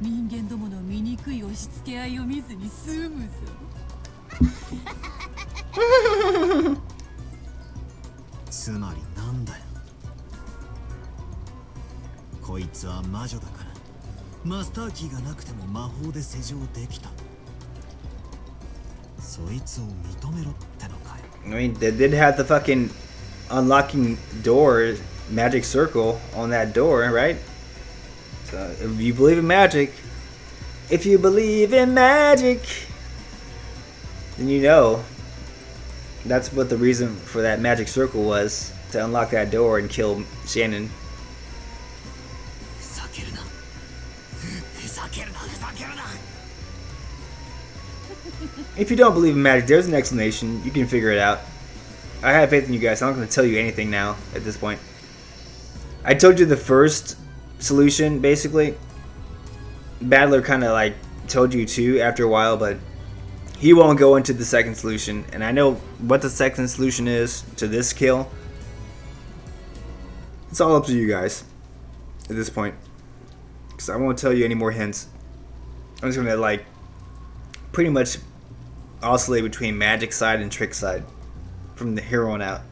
[SPEAKER 6] 人間どもの醜い押し付け合いを見ずに済むぞ。
[SPEAKER 10] つまりなんだよ。こいつは魔女だからマスターキーがなくても魔法で施錠できた。そいつを認めろってのかよ。
[SPEAKER 1] I mean, they did have the fucking unlocking door magic circle on that door, right? So if you believe in magic, then you know that's what the reason for that magic circle was, to unlock that door and kill Shannon. If you don't believe in magic, there's an explanation. You can figure it out. I have faith in you guys. I'm not going to tell you anything now at this point. I told you the first solution, basically. Battler kind of like told you too after a while, but he won't go into the second solution. And I know what the second solution is to this kill. It's all up to you guys at this point, because I won't tell you any more hints. I'm just going to like pretty much oscillate between magic side and trick side from the here on out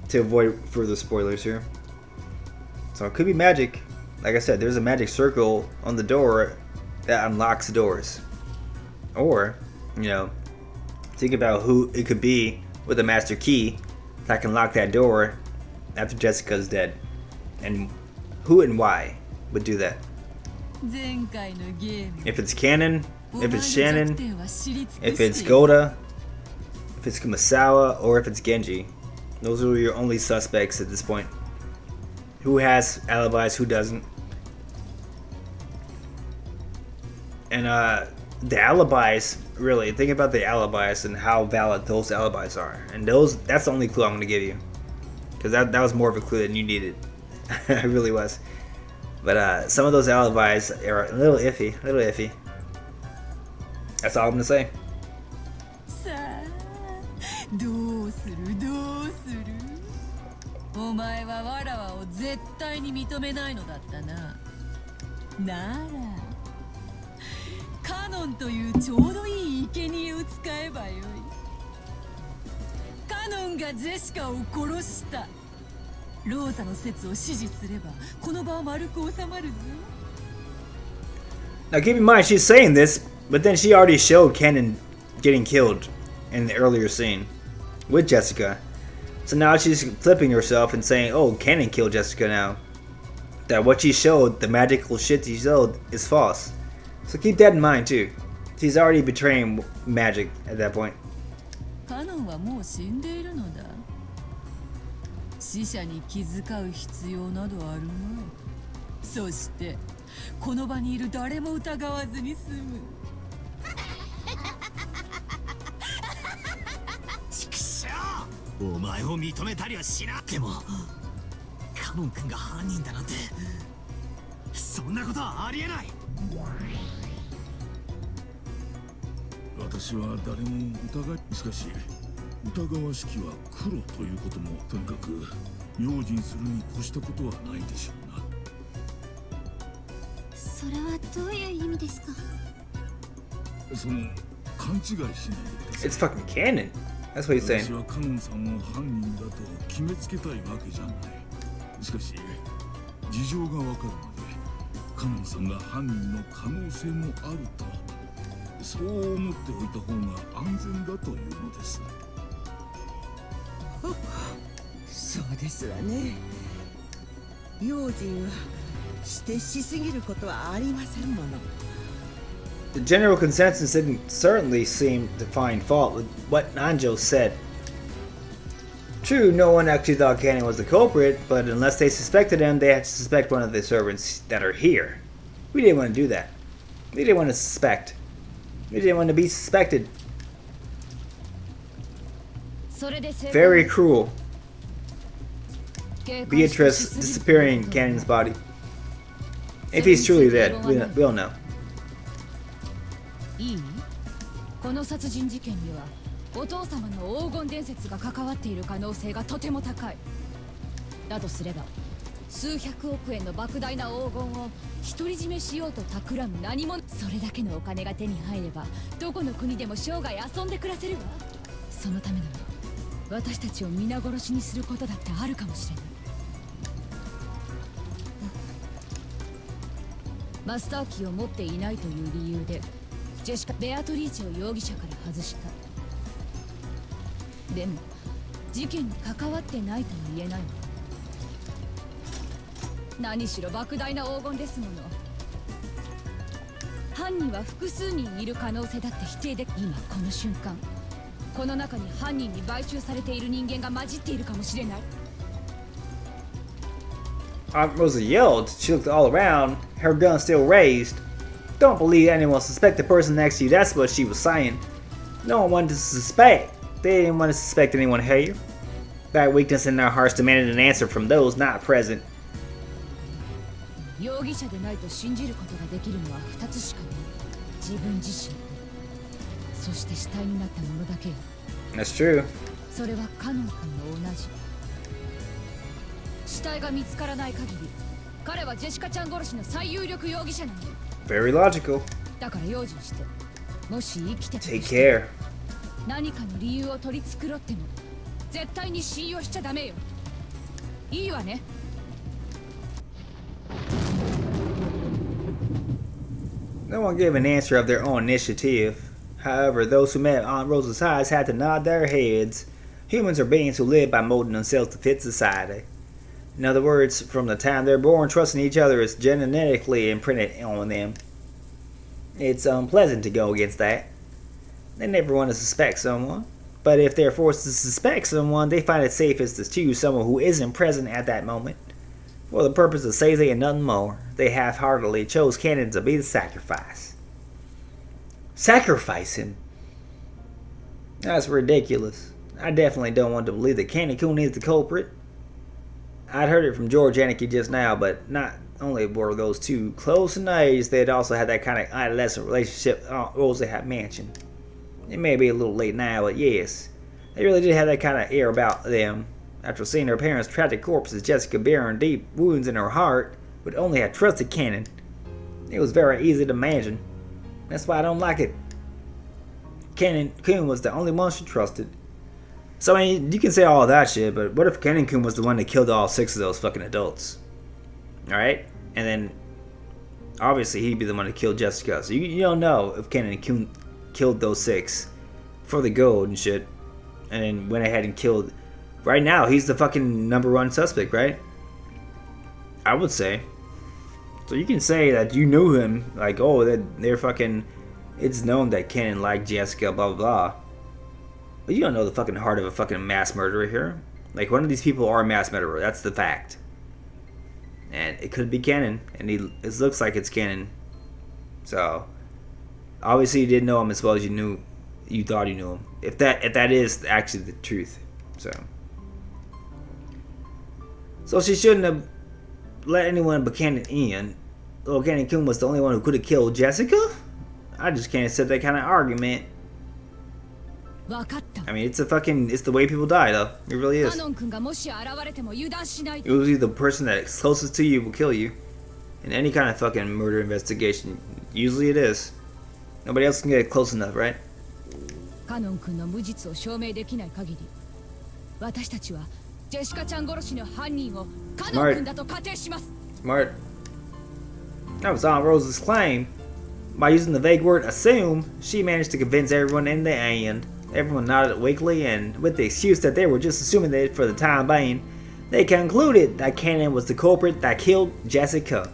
[SPEAKER 1] to avoid further spoilers here. So it could be magic. Like I said, there's a magic circle on the door that unlocks doors. Or, you know, think about who it could be with a master key that can lock that door after Jessica's dead. And who and why would do that. If it's Kanon, if it's Shannon, if it's Gohda, if it's Kumasawa, or if it's Genji. Those are your only suspects at this point. Who has alibis, who doesn't. And the alibis, really, think about the alibis and how valid those alibis are. And that's the only clue I'm going to give you. Because that was more of a clue than you needed. It really was. But some of those alibis are a little iffy, That's all I'm going to say.
[SPEAKER 6] どうするお前はわらわを絶対に認めないのだったな。ならカノンというちょうどいい生贄を使えばよい。カノンがジェシカを殺した。ローザの説を支持すればこの場は丸く収まるぞ。
[SPEAKER 1] Now keep in mind, she's saying this, but then she already showed Kanon getting killed in the earlier scene with Jessica. So now she's flipping herself and saying, oh, Kanon killed Jessica now. that what she showed, the magical shit she showed, is false. So keep that in mind too. She's already betraying magic at that point.
[SPEAKER 6] カノンはもう死んでいるのだ。死者に気遣う必要などあるまい。そしてこの場にいる誰も疑わずに済む。
[SPEAKER 10] 畜生！お前を認めたりはしな。でもカノン君が犯人だなんてそんなことはありえない。
[SPEAKER 7] 私は誰も疑い、しかし疑わしきは黒ということもとにかく用心するに越したことはないでしょうな。
[SPEAKER 8] それはどういう意味ですか？
[SPEAKER 7] その勘違いしないでください。
[SPEAKER 1] It's fucking Kanon. That's what he's saying.
[SPEAKER 7] 私はカノンさんを犯人だと決めつけたいわけじゃない。しかし事情がわかるまでカノンさんが犯人の可能性もあると、そう思っておいた方が安全だというのです。
[SPEAKER 11] そうですわね。用心はしてしすぎることはありませんもの。
[SPEAKER 1] The general consensus didn't certainly seem to find fault with what Nanjo said. True, no one actually thought Kanon was the culprit, but unless they suspected him, they had to suspect one of the servants that are here. We didn't want to do that. We didn't want to suspect. We didn't want to be suspected. Very cruel. Beatrice disappearing Kanon's body. If he's truly dead, we'll know.
[SPEAKER 3] いい？この殺人事件にはお父様の黄金伝説が関わっている可能性がとても高い。だとすれば数百億円の莫大な黄金を独り占めしようと企む何者、それだけのお金が手に入ればどこの国でも生涯遊んで暮らせるわ。そのためなら私たちを皆殺しにすることだってあるかもしれない。マスターキーを持っていないという理由でジェシカ・ベアトリーチェを容疑者から外した。でも事件に関わってないとは言えないわ。何しろ莫大な黄金ですもの。犯人は複数人いる可能性だって否定で、今この瞬間この中に犯人に買収されている人間が混じっているかもしれない。
[SPEAKER 1] Aunt Rosa yelled. She looked all around, her gun still raised. Don't believe anyone suspect the person next to you, that's what she was saying. No one wanted to suspect. They didn't want to suspect anyone here. That weakness in their hearts demanded an answer from those not present.
[SPEAKER 3] 容疑者でないと信じることができるのは2つしかない。自分自身そして死体になったものだけよ。
[SPEAKER 1] That's true.
[SPEAKER 3] それはカノン君も同じ。死体が見つからない限り彼はジェシカちゃん殺しの最有力容疑者なの。
[SPEAKER 1] Very logical.
[SPEAKER 3] だから用心して、もし生きてたと
[SPEAKER 1] Take
[SPEAKER 3] して
[SPEAKER 1] care.
[SPEAKER 3] 何かの理由を取り繕っても絶対に信用しちゃダメよ。いいわね。
[SPEAKER 1] No one gave an answer of their own initiative. However, those who met Aunt Rosa's eyes had to nod their heads. Humans are beings who live by molding themselves to fit society. In other words, from the time they're born, trusting each other is genetically imprinted on them. It's unpleasant to go against that. They never want to suspect someone, but if they're forced to suspect someone, they find it safest to choose someone who isn't present at that moment. For the purpose of safety and nothing more, they half-heartedly chose Kanon to be the sacrifice. Sacrifice him? That's ridiculous. I definitely don't want to believe that Kanon-kun is the culprit. I'd heard it from George Anarchy just now, but not only were those two close in age, they'd also had that kind of adolescent relationship Aunt Rosa had mentioned. It may be a little late now, but yes, they really did have that kind of air about them. After seeing her parents' tragic corpses, Jessica bearing deep wounds in her heart would only have trusted Kanon. It was very easy to imagine. That's why I don't like it. Kanon-kun was the only one she trusted. So, I mean, you can say all that shit, but what if Kanon-kun was the one that killed all 6 of those fucking adults? Alright? And then, obviously, he'd be the one that killed Jessica. So you don't know if Kanon-kun killed those 6 for the gold and shit. And then went ahead and killed... Right now, he's the fucking #1 suspect, right? I would say. So you can say that you knew him, like, oh, they're fucking. It's known that Kanon liked Jessica, blah blah blah. But you don't know the fucking heart of a fucking mass murderer here. Like, one of these people are a mass murderer. That's the fact. And it could be Kanon, and it looks like it's Kanon. So obviously you didn't know him as well as you thought you knew him. If that is actually the truth. So she shouldn't have let anyone but Kanon in. Well, Kanon-kun was the only one who could have killed Jessica? I just can't accept that kind of argument. I mean, it's the way people die, though. It really is. Usually the person that's closest to you will kill you. In any kind of fucking murder investigation, usually it is. Nobody else can get close enough, right? Smart. That was on Rosa's claim. By using the vague word assume, she managed to convince everyone in the end. Everyone nodded weakly, and with the excuse that they were just assuming that for the time being, they concluded that Kanon was the culprit that killed Jessica.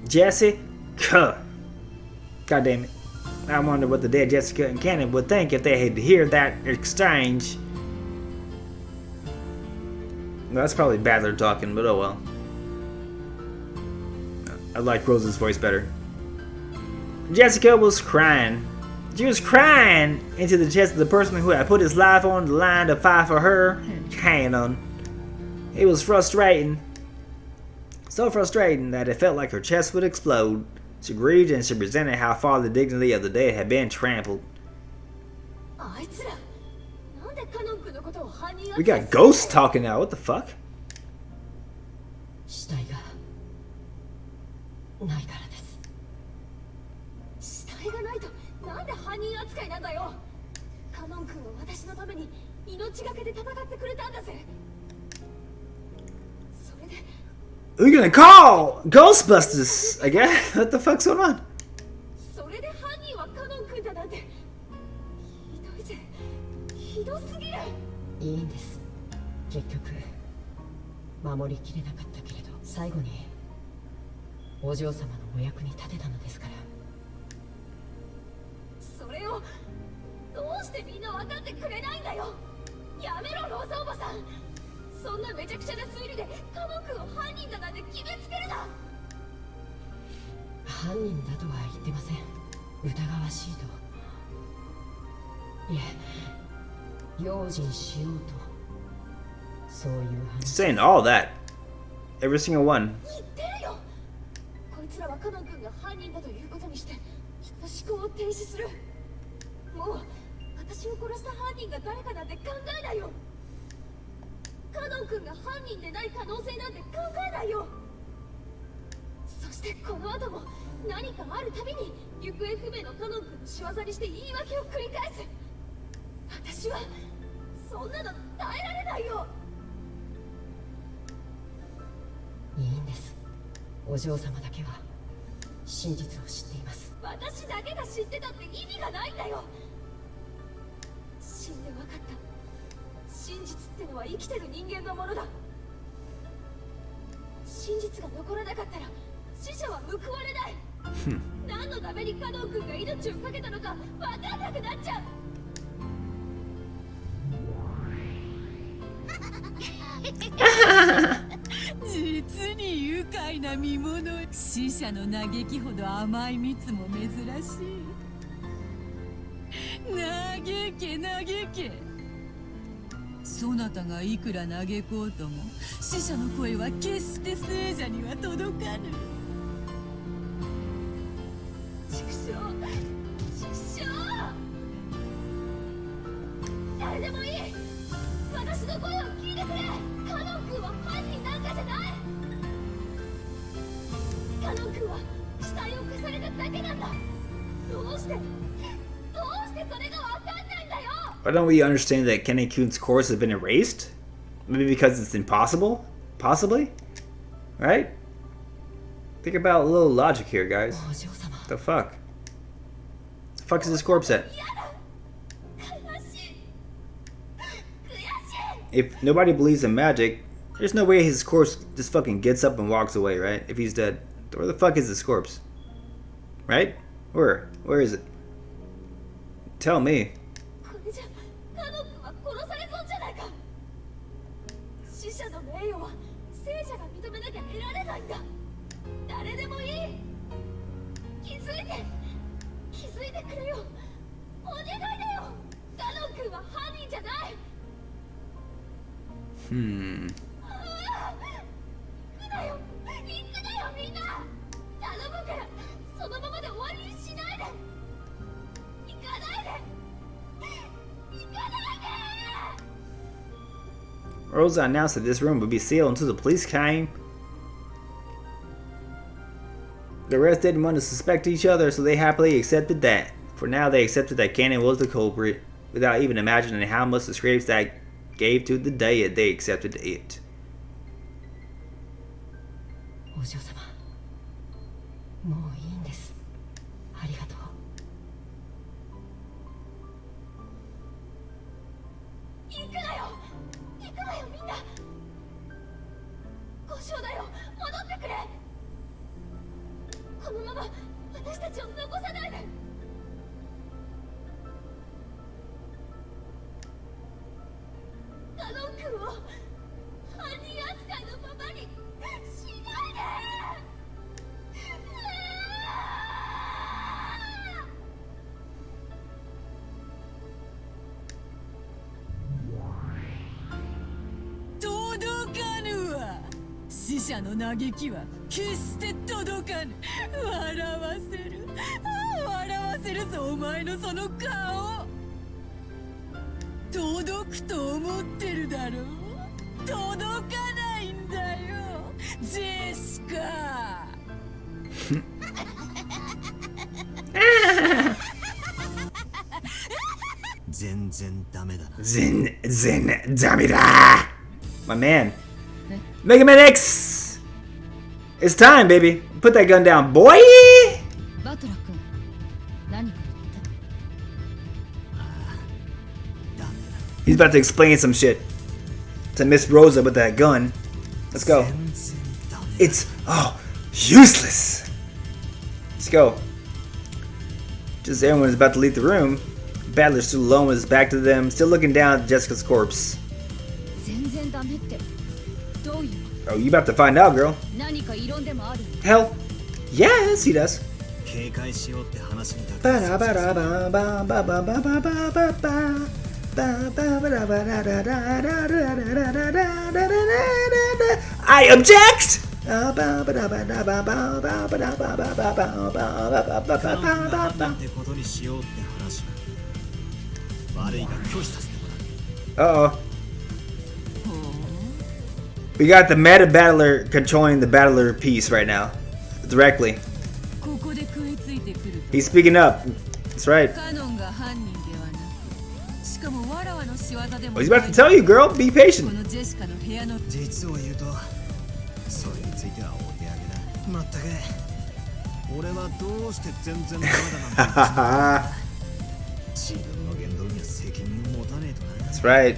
[SPEAKER 1] Jessica. God damn it. I wonder what the dead Jessica and Kanon would think if they had to hear that exchange. Well, that's probably Badler talking, but oh well. I like Rosa's voice better. Jessica was crying. She was crying into the chest of the person who had put his life on the line to fight for her, Kanon. It was frustrating. So frustrating that it felt like her chest would explode. She grieved and she resented how far the dignity of the dead had been trampled. We got ghosts talking now, what the fuck? We're gonna call Ghostbusters, I guess. What the fuck's going on? Saying all that. Every single one.
[SPEAKER 6] 実に愉快な見物。死者の嘆きほど甘い蜜も珍しい。嘆け嘆け。そなたがいくら嘆こうとも、死者の声は決して聖者には届かぬ。畜生、畜生。誰でもいい。私の声を聞いてくれ。カノン君は犯人なんかじゃない。カノン君は死体を消されただけなんだ。どうしてそれがわかんないんだよ。
[SPEAKER 1] Why don't we understand that Kanon-kun's course has been erased? Maybe because it's impossible? Possibly? Right? Think about a little logic here, guys. What the fuck? The fuck is this corpse at? If nobody believes in magic, There's no way his corpse just fucking gets up and walks away, right? If he's dead. Where the fuck is his corpse? Right? Where? Where is it? Tell me. Rosa announced that this room would be sealed until the police came. The rest didn't want to suspect each other, so they happily accepted that. For now, they accepted that Kanon was the culprit, without even imagining how much the scrapes that gave to the day they accepted it. Zen Damida! My man. Mega Man X! It's time, baby. Put that gun down, boy! He's about to explain some shit to Miss Rosa with that gun. Let's go. It's useless. Let's go. Just everyone is about to leave the room. Battler stood alone with his back to them, still looking down at Jessica's corpse. Oh, you about to find out, girl. Hell, yes, he does. I object! Uh-oh. We got the meta battler controlling the battler piece right now. Directly. He's speaking up. That's right. Oh, he's about to tell you, girl. Be patient. That's right.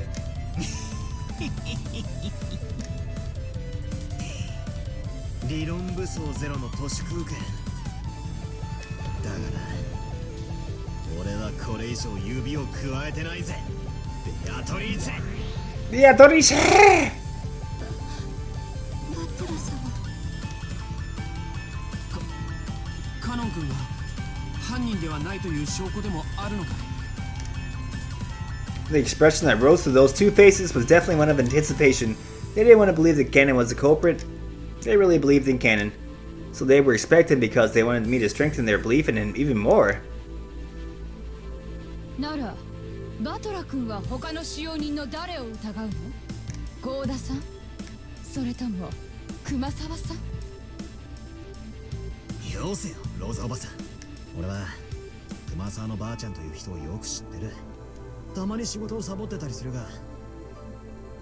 [SPEAKER 1] Beatrice!
[SPEAKER 5] Kanon-kunは犯人ではないという証拠でもあるのかい?
[SPEAKER 1] The expression that rose through those two faces was definitely one of anticipation. They didn't want to believe that Kanon was the culprit. They really believed in Kanon. So they were expectant because they wanted me to strengthen their belief in him even more.
[SPEAKER 3] Nara, Batora-kunは他の使用人の誰を疑うの? Gohdaさん? それとも熊沢さん?
[SPEAKER 10] よせよ、ローザおばさん。俺は熊沢のばあちゃんという人をよく知ってる。たまに仕事をサボってたりするが、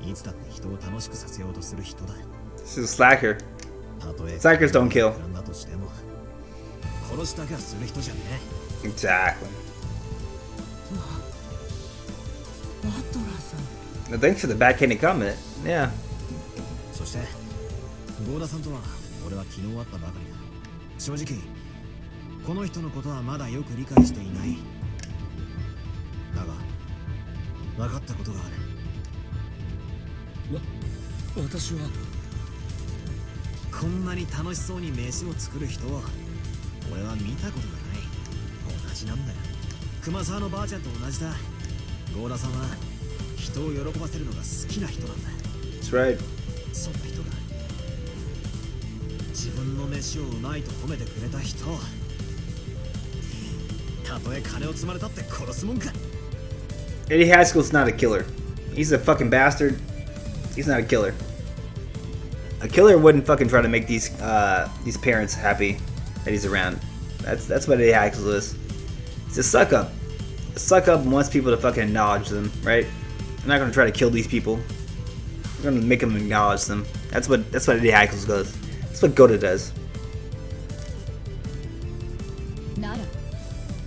[SPEAKER 10] いつだって人を楽しくさせようとする人だ。
[SPEAKER 1] This is a slacker. Slackers don't kill. Exactly. Well, thanks for the backhanded comment. Yeah.
[SPEAKER 10] ゴーダさんとは俺は昨日会ったばかりだ。正直この人のことはまだよく理解していない。だが分かったことがある。
[SPEAKER 9] 私は
[SPEAKER 10] こんなに楽しそうに飯を作る人を俺は見たことがない。同じなんだよ。熊沢のばあちゃんと同じだ。ゴーダさんは人を喜ばせるのが好きな人なんだ。
[SPEAKER 1] That's right.
[SPEAKER 10] そんな人が自分の飯をうまいと褒めてくれた人、たとえ金を積まれたって殺すもんか。
[SPEAKER 1] Eddie Haskell's not a killer. He's a fucking bastard. He's not a killer. A killer wouldn't fucking try to make these parents happy that he's around. That's what Eddie Haskell is. He's a suck up. A suck up wants people to fucking acknowledge them, right? I'm not gonna try to kill these people. I'm gonna make them acknowledge them. That's what Eddie Haskell does. That's what Gohda does.
[SPEAKER 3] なら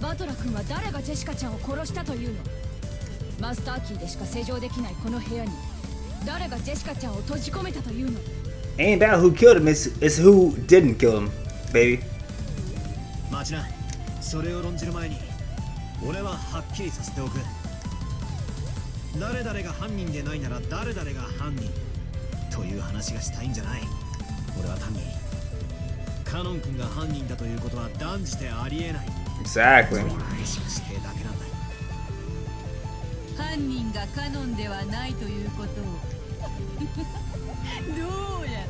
[SPEAKER 3] バトラ君は誰がジェシカちゃんを殺したというの？マスターキーでしか施錠できないこの部屋に誰がジェシカちゃんを閉じ込めたというの？
[SPEAKER 1] Ain't about who killed him, it's who didn't kill him, baby.
[SPEAKER 10] 待ちな。それを論じる前に俺ははっきりさせておく。誰々が犯人でないなら誰々が犯人という話がしたいんじゃない。俺は単にカノン君が犯人だということは断じてありえない。
[SPEAKER 1] Exactly.
[SPEAKER 10] 死刑だけなんだ。
[SPEAKER 6] 犯人がカノンではないということをどうやっ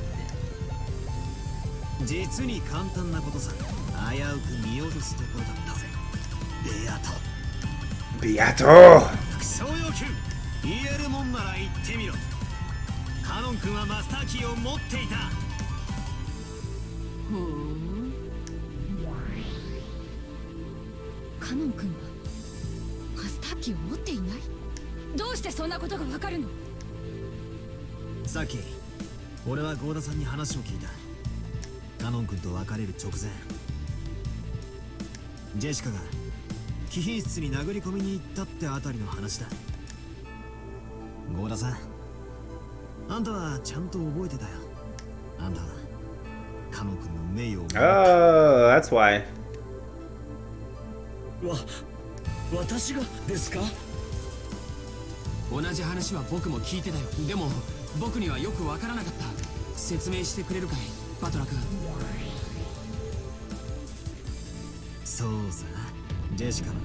[SPEAKER 6] て。
[SPEAKER 10] 実に簡単なことさ。危うく見落とすところだったぜ。ベアト。
[SPEAKER 1] Beato.
[SPEAKER 10] 副将要求言えるもんなら言ってみろ。カノン君はマスターキーを持っていた。
[SPEAKER 3] ほう。カノン君はマスターキーを持っていない？どうしてそんなことがわかるの？
[SPEAKER 10] さっき俺はゴーダさんに話を聞いた。カノン君と別れる直前、ジェシカが貴賓室に殴り込みに行ったってあたりの話だ。ゴーダさん、あんたはちゃんと覚えてたよ。あんたはカノン君の名誉を。
[SPEAKER 1] Oh, that's why.
[SPEAKER 9] 私がですか？
[SPEAKER 5] 同じ話は僕も聞いてたよ。でも僕にはよくわからなかった。説明してくれるかい、バトラ君。
[SPEAKER 10] そうさ、ジェシカは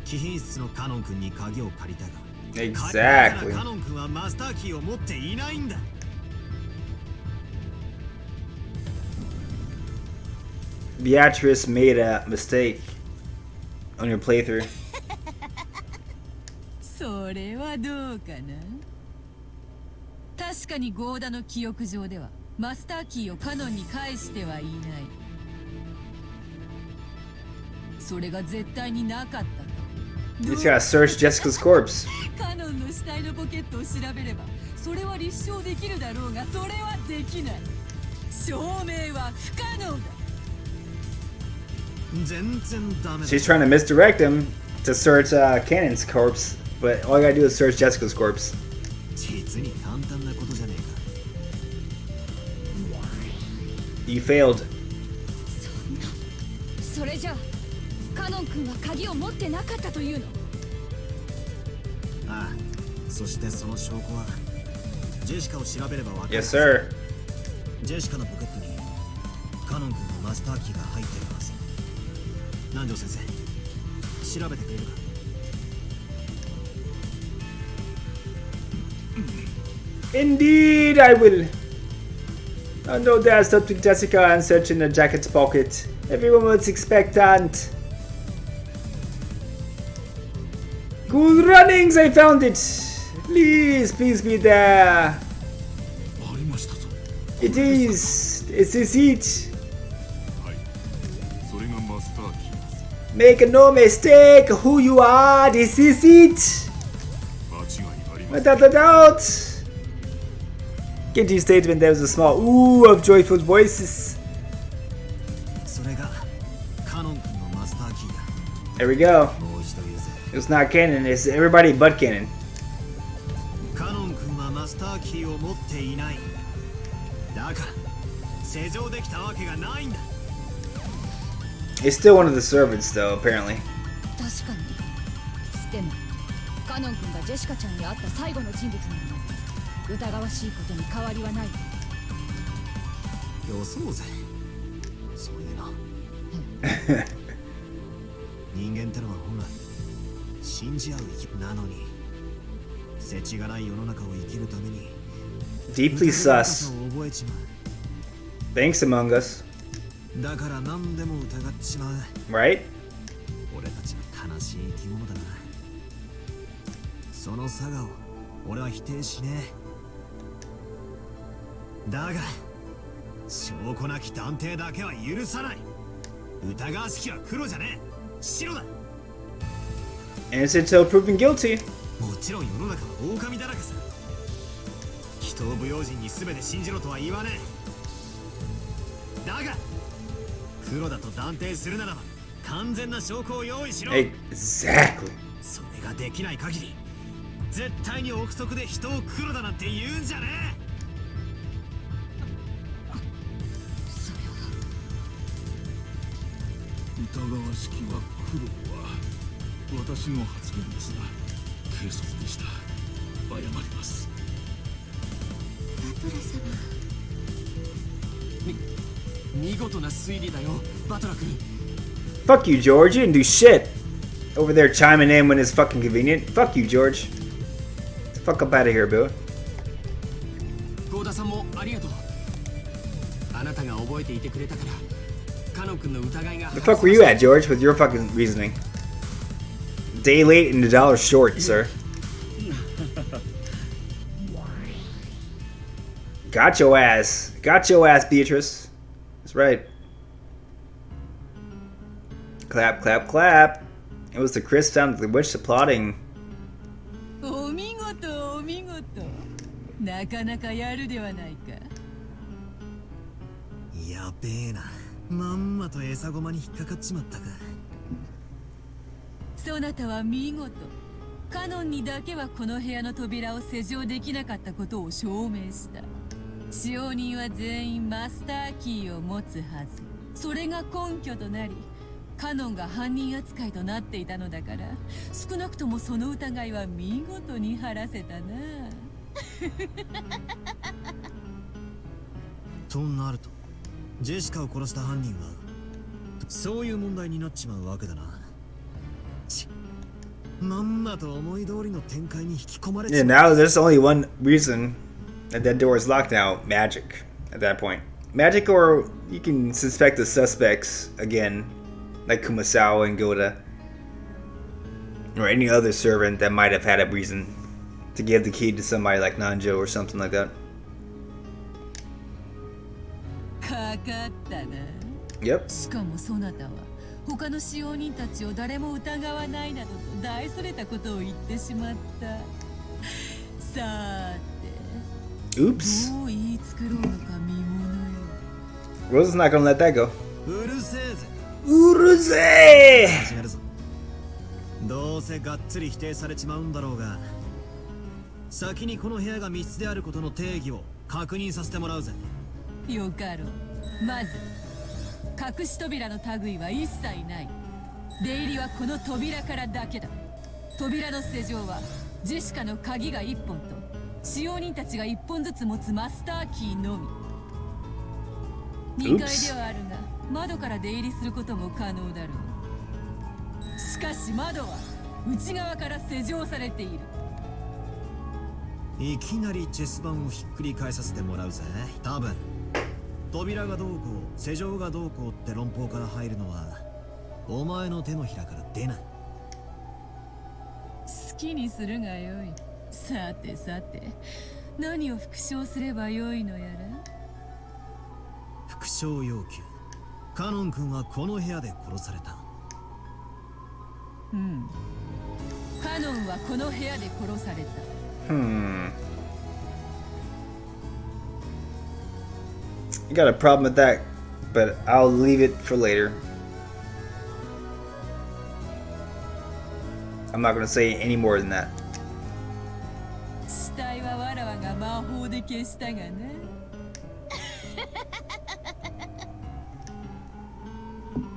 [SPEAKER 10] 貴賓室のカノン君に鍵を借りたが、
[SPEAKER 1] Exactly.
[SPEAKER 10] カノン君はマスターキーを持っていないんだ。
[SPEAKER 1] Beatrice made a mistake on your playthrough.
[SPEAKER 6] それはどうかな。確かにゴーダの記憶上ではマスターキーをカノンに返してはいない。それが絶対になかったと。
[SPEAKER 1] You just gotta search Jessica's corpse.
[SPEAKER 6] カノンの死体のポケットを調べればそれは立証できるだろうが、それはできない。証明は不可能だ。
[SPEAKER 10] 全然ダメだ。
[SPEAKER 1] She's trying to misdirect him to search Kanon's corpse, but all you gotta do is search Jessica's corpse.
[SPEAKER 10] 実に簡単なことじゃねえか。
[SPEAKER 1] You failed.
[SPEAKER 3] そんな。それじゃあカノン君は鍵を持ってなかったというの？
[SPEAKER 10] ああ、そしてその証拠はジェシカを調べればわかる。
[SPEAKER 1] Yes, sir.
[SPEAKER 10] ジェシカのポケットにカノン君のマスターキーが入ってるはず。南條先生、調べてくれるか？
[SPEAKER 1] Indeed, I will. I know there's something Jessica and search in the jacket's pocket. Everyone was expectant. Good runnings, I found it. Please be there.
[SPEAKER 2] ありましたぞ。
[SPEAKER 1] It is. This is it.
[SPEAKER 7] はい、それがマスターキーです。
[SPEAKER 1] Make no mistake who you are. This is it.
[SPEAKER 7] 間違いありません。
[SPEAKER 1] Without a doubt. Genji's statement, there was a small ooh of joyful voices.
[SPEAKER 10] それがカノン君のマスターキーだ。
[SPEAKER 1] There we go.
[SPEAKER 10] もう一度言うぜ。
[SPEAKER 1] It's not canon, it's everybody but canon.
[SPEAKER 10] カノン君はマスターキーを持っていない。だから施錠できたわけがないんだ。
[SPEAKER 1] He's still one of the servants, though, apparently.
[SPEAKER 3] 確かにステムカノン君がジェシカちゃんに会った最後の人物なのに疑わしいことに変わりはない。
[SPEAKER 10] 予想ぜ。そういうの。人間ってのは本来信じ合う生きなのに、世知がない世の中を生きるために
[SPEAKER 1] Deeply sus. Thanks, Among Us.
[SPEAKER 10] だから何でも疑っちまう。
[SPEAKER 1] Right?
[SPEAKER 10] 俺たちは悲しい生き物だな。その差がを俺は否定しねえ。だが証拠なき断定だけは許さない。疑わしきは黒じゃねえ、白だ。
[SPEAKER 1] Innocent until proven guilty.
[SPEAKER 10] もちろん世の中は狼だらけさ。人を不用心に全て信じろとは言わねえ。だが黒だと断定するならば完全な証拠を用意しろ。
[SPEAKER 1] Exactly.
[SPEAKER 10] それができない限り絶対に憶測で人を黒だなんて言うんじゃねえ。
[SPEAKER 2] 疑わしきは黒は私の発言ですが軽率でした。謝ります。
[SPEAKER 3] バトラ様。
[SPEAKER 5] 見事な推理だよ、バトラ君。
[SPEAKER 1] Fuck you, George. You didn't do shit. Over there chiming in when it's fucking convenient. Fuck you, George. Get the fuck up out of here, Bill.
[SPEAKER 5] ゴーダさんもありがとう。あなたが覚えていてくれたからカノン君の疑いが。
[SPEAKER 1] The fuck were you at, George, with your fucking reasoning? Day late and a dollar short, sir. Got your ass. Got your ass, Beatrice. That's right. Clap, clap, clap. It was the crisp sound of the witch applauding.
[SPEAKER 6] お見事お見事。なかなかやるではないか。
[SPEAKER 10] やべえな。まんまと餌ごまに引っかかっちまったか。
[SPEAKER 6] そなたは見事。カノンにだけはこの部屋の扉を施錠できなかったことを証明した。使用人は全員マスターキーを持つはず。それが根拠となりカノンが犯人扱いとなっていたのだから、少なくともその疑いは見事に晴らせたな。
[SPEAKER 10] となるとジェシカを殺した犯人はそういう問題になっちまうわけだな。まんまと思い通りの展開に引き込まれて。
[SPEAKER 1] Yeah, now there's only one reason that that door is locked now. Magic. At that point. Magic, or you can suspect the suspects again. Like Kumasawa and Gohda. Or any other servant that might have had a reason to give the key to somebody like Nanjo or something like that.
[SPEAKER 6] かかったな。
[SPEAKER 1] Yep.
[SPEAKER 6] しかもそなたは他の使用人たちを誰も疑わないなどと大それたことを言ってしまった。さーて
[SPEAKER 1] Oops.
[SPEAKER 6] どう言い作ろうのか見ものよ。
[SPEAKER 1] Rosa's not gonna let that go.
[SPEAKER 10] うるせえぜ。
[SPEAKER 1] うるせえ。
[SPEAKER 10] 始めるぞ。どうせがっつり否定されちまうんだろうが、先にこの部屋が密室であることの定義を確認させてもらうぜ。
[SPEAKER 6] よかろう。まず隠し扉の類は一切ない。出入りはこの扉からだけだ。扉の施錠はジェシカの鍵が1本と使用人たちが1本ずつ持つマスターキーのみ。2階ではあるが窓から出入りすることも可能だろう。しかし窓は内側から施錠されている。
[SPEAKER 10] いきなりチェス盤をひっくり返させてもらうぜ。多分扉がどうこう施錠がどうこうって論法から入るのはお前の手のひらから出ない。
[SPEAKER 6] 好きにするがよい。さてさて何を復唱すればよいのやら。
[SPEAKER 10] 復唱要求。カノン君はこの部屋で殺された。
[SPEAKER 6] うん。カノンはこの部屋で殺された。
[SPEAKER 1] You got a problem with that, but I'll leave it for later. I'm not gonna say any more than that.
[SPEAKER 6] 死体はわらわが魔法で消したがな。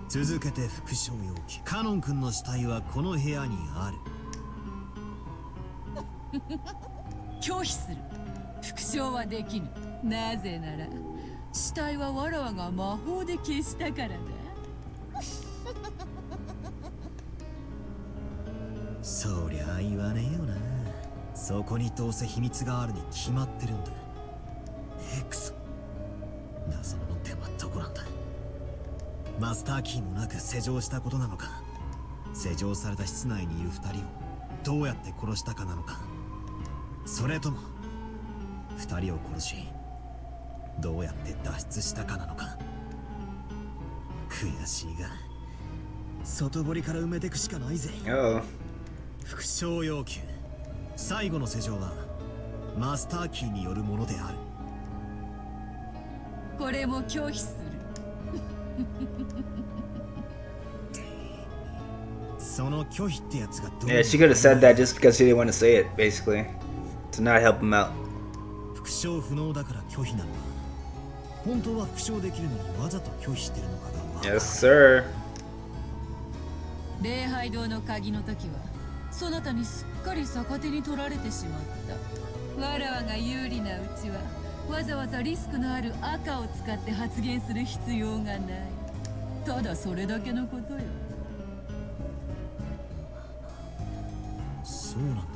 [SPEAKER 10] 続けて復唱要求。カノン君の死体はこの部屋にある。
[SPEAKER 6] 拒否する。復唱はできぬ。なぜなら死体はわらわが魔法で消したからだ。
[SPEAKER 10] そりゃ言わねえよな。そこにどうせ秘密があるに決まってるんだ。クソ、謎の点はどこなんだ。マスターキーもなく施錠したことなのか、施錠された室内にいる2人をどうやって殺したかなのか、それとも2人を殺しどうやって脱出したかなのか。悔しいが外堀から埋めてくしかないぜ。復唱要求。最後の施錠はマスターキーによるものである。
[SPEAKER 6] これも拒否する。
[SPEAKER 10] その拒否ってやつがどう。
[SPEAKER 1] Yeah, she could have said that just because she didn't want to say it, basically, to not help him out.
[SPEAKER 10] 復唱不能だから拒否なのか、本当は復唱できるのにわざと拒否してるのかが。
[SPEAKER 1] Yes, sir.
[SPEAKER 6] 礼拝堂の鍵の時はそなたにすっかり逆手に取られてしまった。わらわが有利なうちはわざわざリスクのある赤を使って発言する必要がない。ただそれだけのことよ。
[SPEAKER 10] そうなんだよな。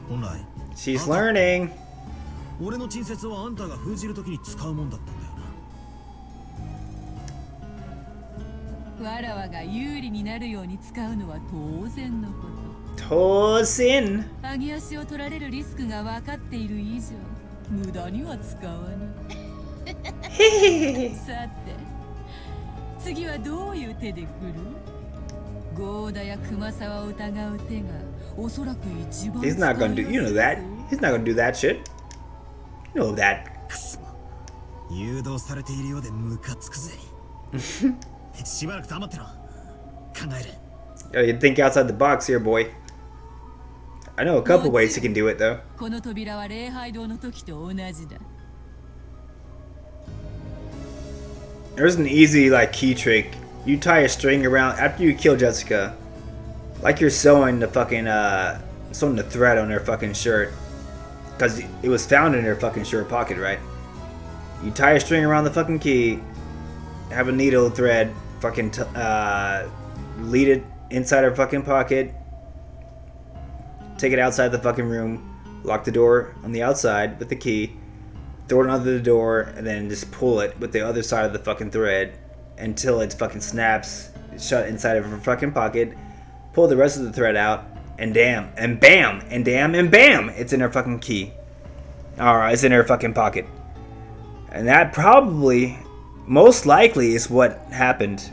[SPEAKER 10] 本来
[SPEAKER 1] She's learning.
[SPEAKER 10] 俺の陳説はあんたが封じるときに使うもんだったんだよな。
[SPEAKER 6] わらわが有利になるように使うのは当然のこと。
[SPEAKER 1] 当然。
[SPEAKER 6] 上げ足を取られるリスクが分かっている以上無駄には使わぬ。さて次はどういう手で振る？ゴーダや熊沢を疑う手がおそらく一番。
[SPEAKER 1] He's not gonna do. You know that. He's not gonna do that shit. You know that.
[SPEAKER 10] 誘導されているようでムカつくぜ。しばらく黙ってろ。考える。
[SPEAKER 1] Yo, you think outside the box here, boy. I know a couple ways he can do it, though.
[SPEAKER 6] この扉は礼拝堂の時と同じだ。
[SPEAKER 1] There's an easy, like, key trick. You tie a string around after you kill Jessica, like you're sewing the fucking sewing the thread on her fucking shirt, because it was found in her fucking shirt pocket, right? You tie a string around the fucking key, have a needle thread, fucking lead it inside her fucking pocket, take it outside the fucking room, lock the door on the outside with the key, throw it under the door, and then just pull it with the other side of the fucking thread until it fucking snaps shut inside of her fucking pocket. Pull the rest of the thread out, and damn, and bam, and damn, and bam, it's in her fucking key. Alright, it's in her fucking pocket. And that probably, most likely, is what happened.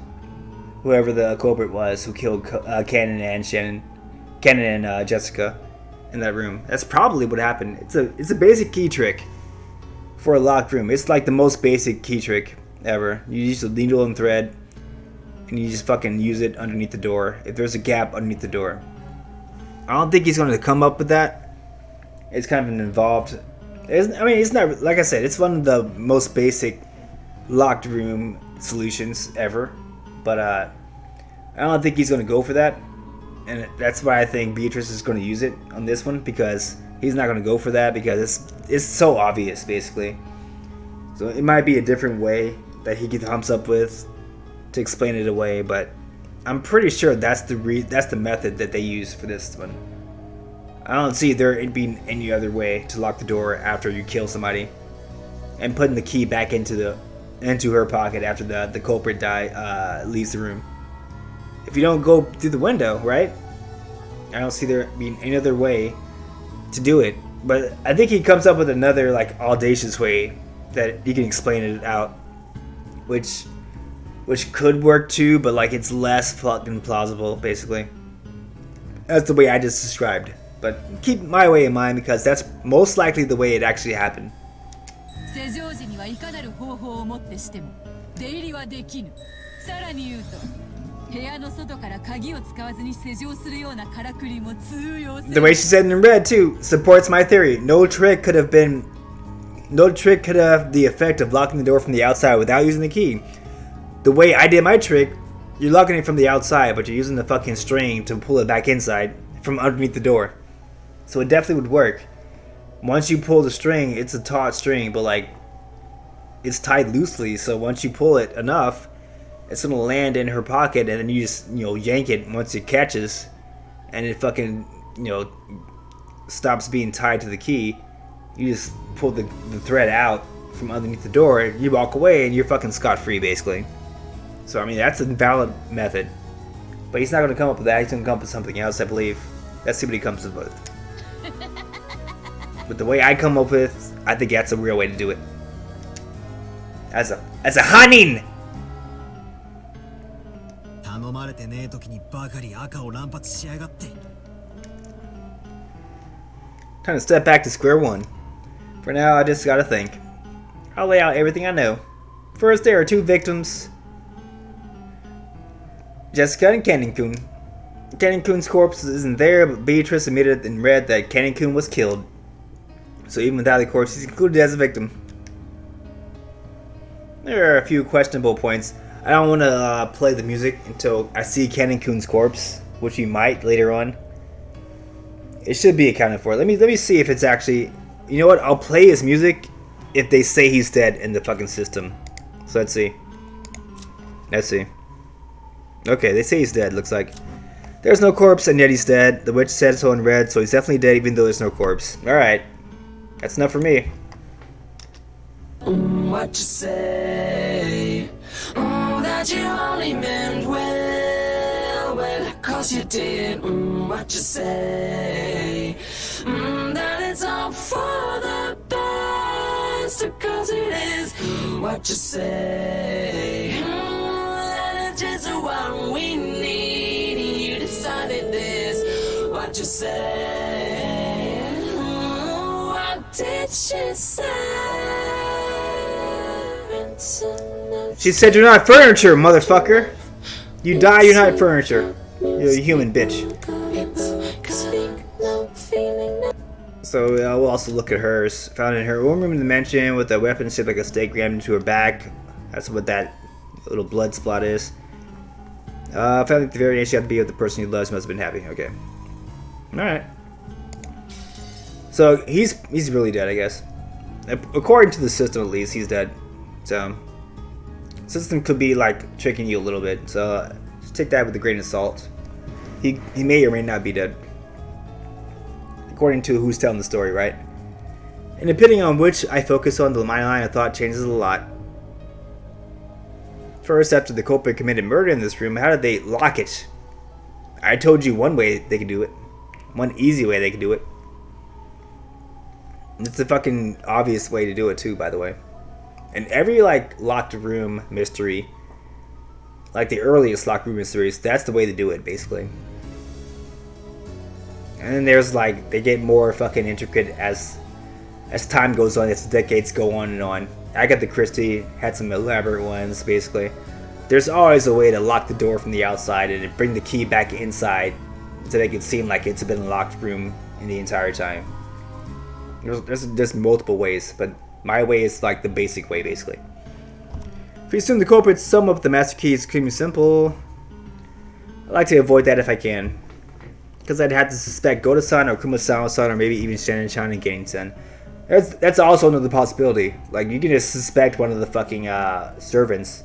[SPEAKER 1] Whoever the culprit was who killed Kanon and Jessica in that room. That's probably what happened. It's a basic key trick for a locked room. It's like the most basic key trick ever. You use a needle and thread, and you just fucking use it underneath the door. If there's a gap underneath the door, I don't think he's going to come up with that. It's kind of an involved. It's not, like I said, it's one of the most basic locked room solutions ever. But I don't think he's going to go for that. And that's why I think Beatrice is going to use it on this one, because he's not going to go for that because it's so obvious, basically. So it might be a different way that he comes up with to explain it away, but I'm pretty sure that's the method that they use for this one. I don't see there being any other way to lock the door after you kill somebody, and putting the key back into her pocket after the culprit leaves the room. If you don't go through the window, right? I don't see there being any other way to do it. But I think he comes up with another, like, audacious way that he can explain it out, which could work too, but like it's less fucking plausible, basically. That's the way I just described. But keep my way in mind, because that's most likely the way it actually happened.
[SPEAKER 6] 施錠時にはいかなる方法をもってしても出入りはできぬ。さらに言うと、部屋の外から鍵を使わずに施錠するようなからくりも通用する。 The way she said it in red too supports my theory. No trick could have the effect of locking the door from the outside without using the key.
[SPEAKER 1] the way I did my trick, you're locking it from the outside, but you're using the fucking string to pull it back inside from underneath the door. So it definitely would work. Once you pull the string, it's a taut string, but like it's tied loosely, so once you pull it enough, it's gonna land in her pocket, and then you just, you know, yank it once it catches, and it fucking, you know, stops being tied to the key. You just pull the thread out from underneath the door, you walk away, and you're fucking scot-free, basically. So, I mean, that's a valid method. But he's not gonna come up with that, he's gonna come up with something else, I believe. Let's see what he comes up with. But the way I come up with, I think that's a real way to do it. As a hanin!
[SPEAKER 10] 頼まれてねえ時にばかり赤を乱発しやがって。
[SPEAKER 1] Time to step back to square one. For now, I just gotta think. I'll lay out everything I know. First, there are two victims, Jessica and Kanon-kun. Kanon-kun's corpse isn't there, but Beatrice admitted in red that Kanon-kun was killed. So even without the corpse, he's included as a victim. There are a few questionable points. I don't want to play the music until I see Kanon-kun's corpse, which we might later on. It should be accounted for. Let me see if it's actually... You know what? I'll play his music if they say he's dead in the fucking system. So let's see. Let's see. Okay, they say he's dead, looks like. There's no corpse, and yet he's dead. The witch said so in red, so he's definitely dead even though there's no corpse. Alright. That's enough for me.
[SPEAKER 12] What you say? That you only meant well, well, cause you did. What you say? That it's all for the best, cause it is. What you say? That it's just what we need. You decided this. What you say? What did she say?
[SPEAKER 1] She said you're not furniture, motherfucker. You die, you're not furniture. You're a human bitch. So we'll also look at hers. Found in her own room in the mansion with a weapon shaped like a stake rammed into her back. That's what that little blood spot is. Found at the very end she had to be with the person you loves. Must have been happy. Okay. Alright. So he's really dead, I guess. According to the system, at least, he's dead. So system could be like tricking you a little bit. So just take that with a grain of salt. He may or may not be dead. According to who's telling the story, right? And depending on which I focus on, my line of thought changes a lot. First, after the culprit committed murder in this room, how did they lock it? I told you one way they could do it. One easy way they could do it. It's a fucking obvious way to do it too, by the way. And every like locked room mystery, like the earliest locked room mysteries, that's the way to do it, basically. And then there's like, they get more fucking intricate as time goes on, as the decades go on and on. Agatha Christie had some elaborate ones, basically. There's always a way to lock the door from the outside and bring the key back inside to make it seem like it's been a locked room in the entire time. There's multiple ways, but my way is like the basic way, basically. If you assume the culprit's sum up the master key is extremely simple, I like to avoid that if I can. Because I'd have to suspect Gohda-san or Kumasawa-san or maybe even Shannon-chan and Gain-san. That's also another possibility. Like, you can just suspect one of the fucking servants.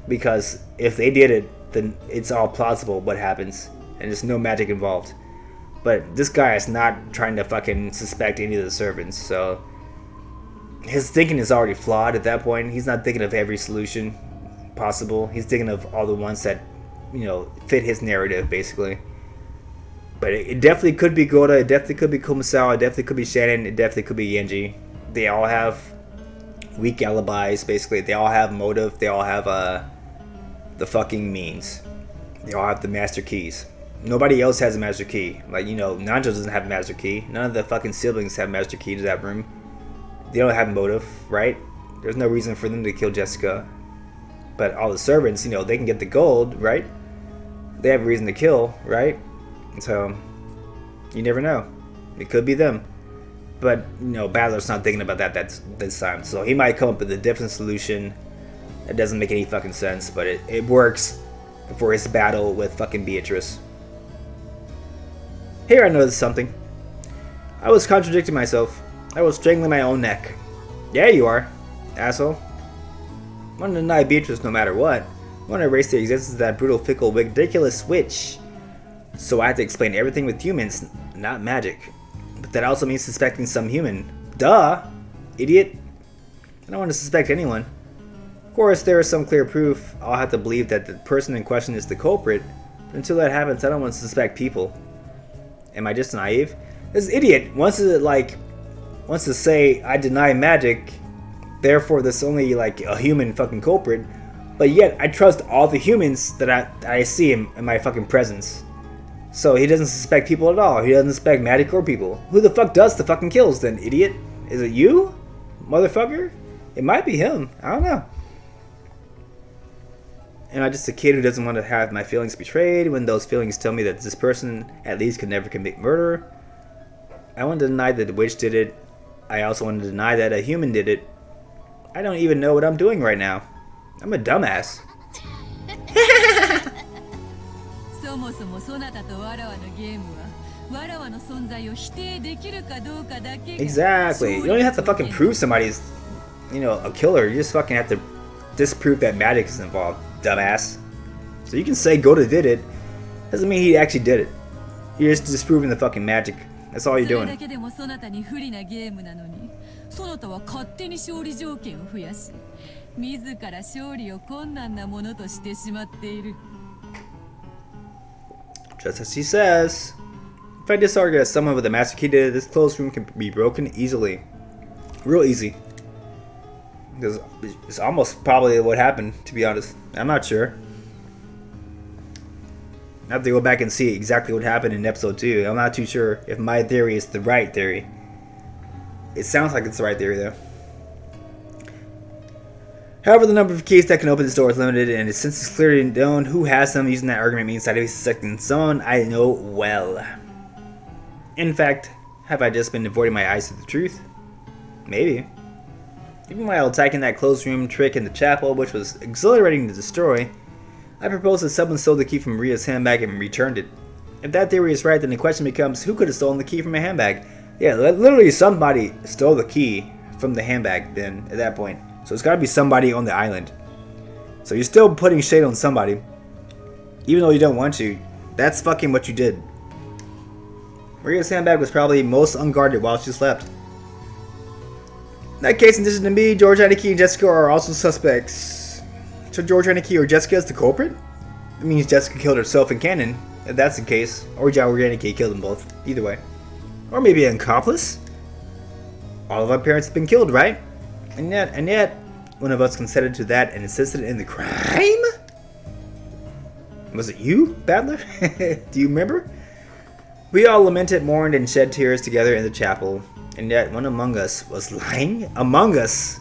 [SPEAKER 1] Because if they did it, then it's all plausible what happens. And there's no magic involved. But this guy is not trying to fucking suspect any of the servants, so... His thinking is already flawed at that point. He's not thinking of every solution possible. He's thinking of all the ones that, you know, fit his narrative, basically. But it definitely could be Gohda, it definitely could be Kumasawa, it definitely could be Shannon, it definitely could be Genji. They all have weak alibis, basically. They all have motive, they all have the fucking means. They all have the master keys. Nobody else has a master key. Like, you know, Nanjo doesn't have a master key. None of the fucking siblings have master key to that room. They don't have motive, right? There's no reason for them to kill Jessica. But all the servants, you know, they can get the gold, right? They have a reason to kill, right? So, you never know. It could be them. But, you know, Battler's not thinking about that this time. So he might come up with a different solution That doesn't make any fucking sense, but it works for his battle with fucking Beatrice. Here I noticed something. I was contradicting myself. I was strangling my own neck. Yeah, you are, asshole. I want to deny Beatrice no matter what. I want to erase the existence of that brutal, fickle, ridiculous witch. So I have to explain everything with humans, not magic. But that also means suspecting some human. Duh! Idiot. I don't want to suspect anyone. Of course, there is some clear proof. I'll have to believe that the person in question is the culprit. But until that happens, I don't want to suspect people. Am I just naive? This idiot wants to say I deny magic, therefore there's only like a human fucking culprit, but yet I trust all the humans that I see in my fucking presence. So he doesn't suspect people at all. He doesn't suspect magic or people. Who the fuck does the fucking kills then, idiot? Is it you? Motherfucker? It might be him. I don't know. Am I just a kid who doesn't want to have my feelings betrayed when those feelings tell me that this person at least could never commit murder? I want to deny that the witch did it. I also want to deny that a human did it. I don't even know what I'm doing right now. I'm a dumbass. Exactly. You don't even have to fucking prove somebody's, a killer. You just fucking have to disprove that magic is involved, dumbass. So you can say Gohda did it. Doesn't mean he actually did it. You're just disproving the fucking magic. That's all you're doing. Just as she says. If I disargue that someone with a master key did it, this closed room can be broken easily. Real easy. Because it's almost probably what happened, to be honest. I'm not sure. I have to go back and see exactly what happened in episode 2. I'm not too sure if my theory is the right theory. It sounds like it's the right theory though. However, the number of keys that can open this door is limited, and since it's clearly known who has them, using that argument means that he's suspecting someone I know well. In fact, have I just been avoiding my eyes to the truth? Maybe. Even while attacking that closed room trick in the chapel, which was exhilarating to destroy, I propose that someone stole the key from Ria's handbag and returned it. If that theory is right, then the question becomes, who could have stolen the key from a handbag? Yeah, literally somebody stole the key from the handbag then, at that point. So it's gotta be somebody on the island. So you're still putting shade on somebody. Even though you don't want to. That's fucking what you did. Ria's handbag was probably most unguarded while she slept. In that case, in addition to me, George Aniki and Jessica are also suspects. So George Aniki or Jessica is the culprit? It means Jessica killed herself in Kanon, if that's the case. Or George Aniki killed them both. Either way. Or maybe an accomplice? All of our parents have been killed, right? And yet, one of us consented to that and assisted in the crime? Was it you, Battler? Do you remember? We all lamented, mourned, and shed tears together in the chapel. And yet, one among us was lying? Among Us?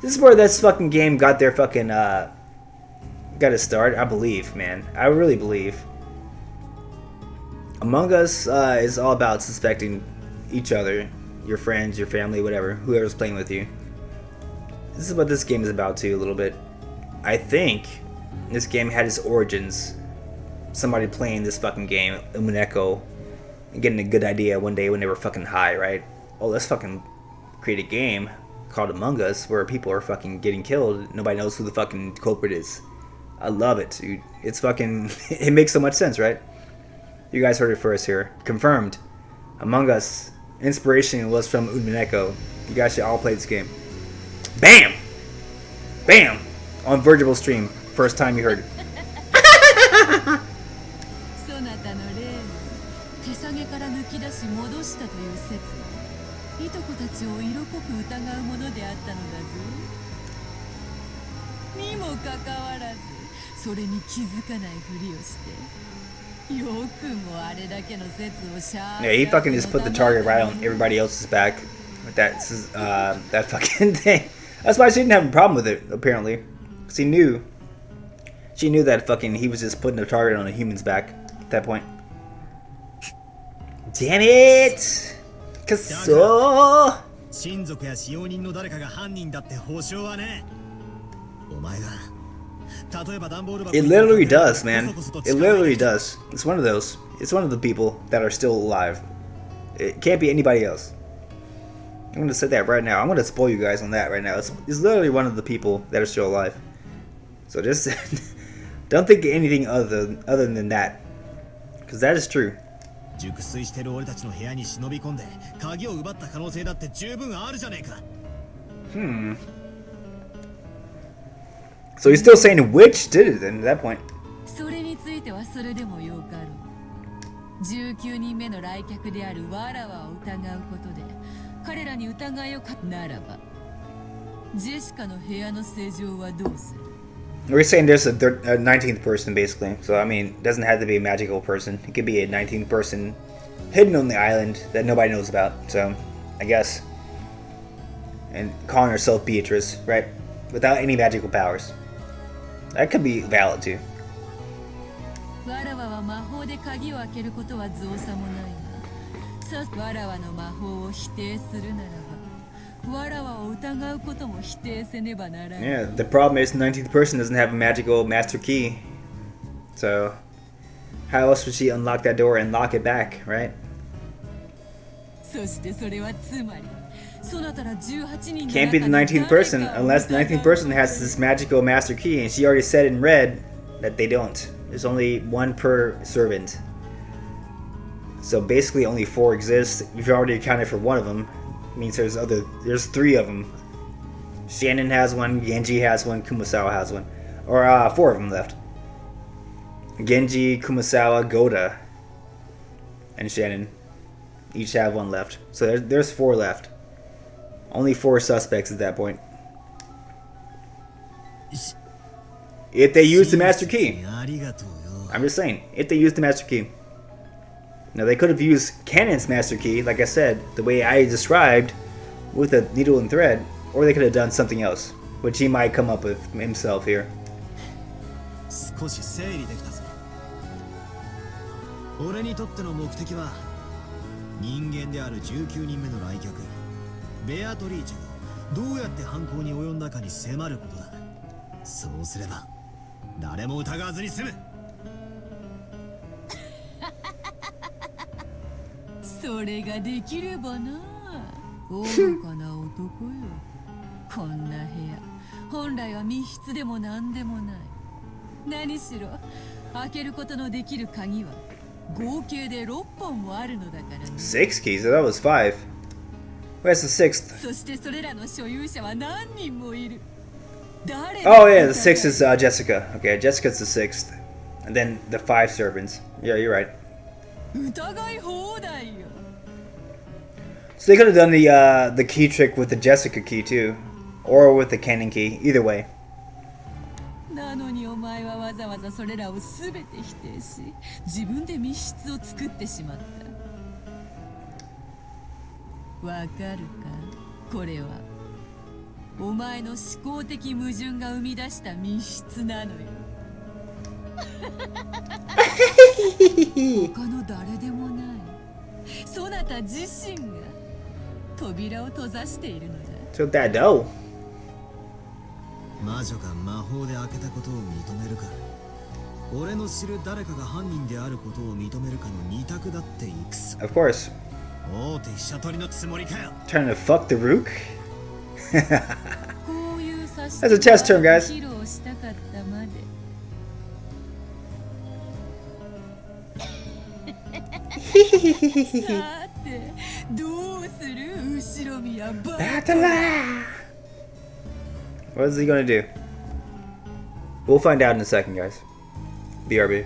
[SPEAKER 1] This is where this fucking game got their fucking, got to start. I believe, man. I really believe. Among Us is all about suspecting each other. Your friends, your family, whatever. Whoever's playing with you. This is what this game is about too, a little bit. I think this game had its origins. Somebody playing this fucking game, Umineko, and getting a good idea one day when they were fucking high, right? Oh, let's fucking create a game called Among Us where people are fucking getting killed. Nobody knows who the fucking culprit is. I love it, dude. It's fucking... it makes so much sense, right? You guys heard it first here. Confirmed. Among Us. Inspiration was from Umineko. You guys should all play this game. Bam! Bam! On Virgil stream. First time you heard it. Yeah, he fucking just put the target right on everybody else's back with that fucking thing. That's why she didn't have a problem with it, apparently. Because she knew that fucking he was just putting a target on a human's back at that point. Damn it! It literally does, man. It literally does. It's one of those. It's one of the people that are still alive. It can't be anybody else. I'm gonna say that right now. I'm gonna spoil you guys on that right now. It's literally one of the people that are still alive. So just don't think anything other than that, because that is true. So he's still saying which did it then at that point.
[SPEAKER 6] それについてはそれでもよかろう。19人目の来客であるわらわを疑うことで彼らに疑いをかならばジェシカの部屋の正常はどうする？
[SPEAKER 1] We're saying there's a 19th person basically. So I mean, it doesn't have to be a magical person. It could be a 19th person hidden on the island that nobody knows about. So I guess, and calling herself Beatrice, right? Without any magical powers. That could be valid too.
[SPEAKER 6] わらわは魔法で鍵を開けることは造作もないが、わらわの魔法を否定するならば、わらわを疑うことも否定せねばならない。
[SPEAKER 1] Yeah, the problem is 19th person doesn't have a magical master key. So how else would she unlock that door and lock it back, right?
[SPEAKER 6] そしてそれはつまり。
[SPEAKER 1] Can't be the 19th person unless the 19th person has this magical master key, and she already said in red that they don't. There's only one per servant. So basically only 4 exist. You've already accounted for one of them. It means there's 3 of them. Shannon has one, Genji has one, Kumasawa has one. Or 4 of them left. Genji, Kumasawa, Gohda, and Shannon each have 1 left. So there's 4 left. Only 4 suspects at that point. If they use the master key. I'm just saying, if they use the master key. Now they could have used Kanon's master key, like I said, the way I described, with a needle and thread, or they could have done something else, which he might come up with himself here.
[SPEAKER 10] 俺にとっての目的は人間である19人目の来客ベアトリーチェがどうやって犯行に及んだかに迫ることだ。そうすれば誰も疑わずに済む。
[SPEAKER 6] それができればな。愚かな男よ。こんな部屋、本来は密室でも何でもない。何しろ開けることのできる鍵は合計で6本もあるのだからね。
[SPEAKER 1] 6 keys? That was 5. Where's the 6th?
[SPEAKER 6] そしてそれらの所有者は何人もいる。
[SPEAKER 1] Oh yeah, the 6th is Jessica. Okay, Jessica's the 6th. And then the 5 servants. Yeah, you're right. So they could have done the key trick with the Jessica key too. Or with the Kanon key. Either way.
[SPEAKER 6] なのにお前はわざわざそれらを全て否定し、自分で密室を作ってしまった。わかるか？これはお前の思考的矛盾が生み出した密室なのよ。他の誰でもない。そなた自身が扉を閉ざしているのだ。
[SPEAKER 1] So that though.
[SPEAKER 10] 魔女が魔法で開けたことを認めるか、俺の知る誰かが犯人であることを認めるかの二択だっていくさ。
[SPEAKER 1] Of course.
[SPEAKER 10] 大手飛車取りのつもりかよ。
[SPEAKER 1] Trying to fuck the Rook? That's a test term, guys.
[SPEAKER 6] さてどうする後ろ宮バ
[SPEAKER 1] カ。What is he gonna do? We'll find out in a second, guys. BRB.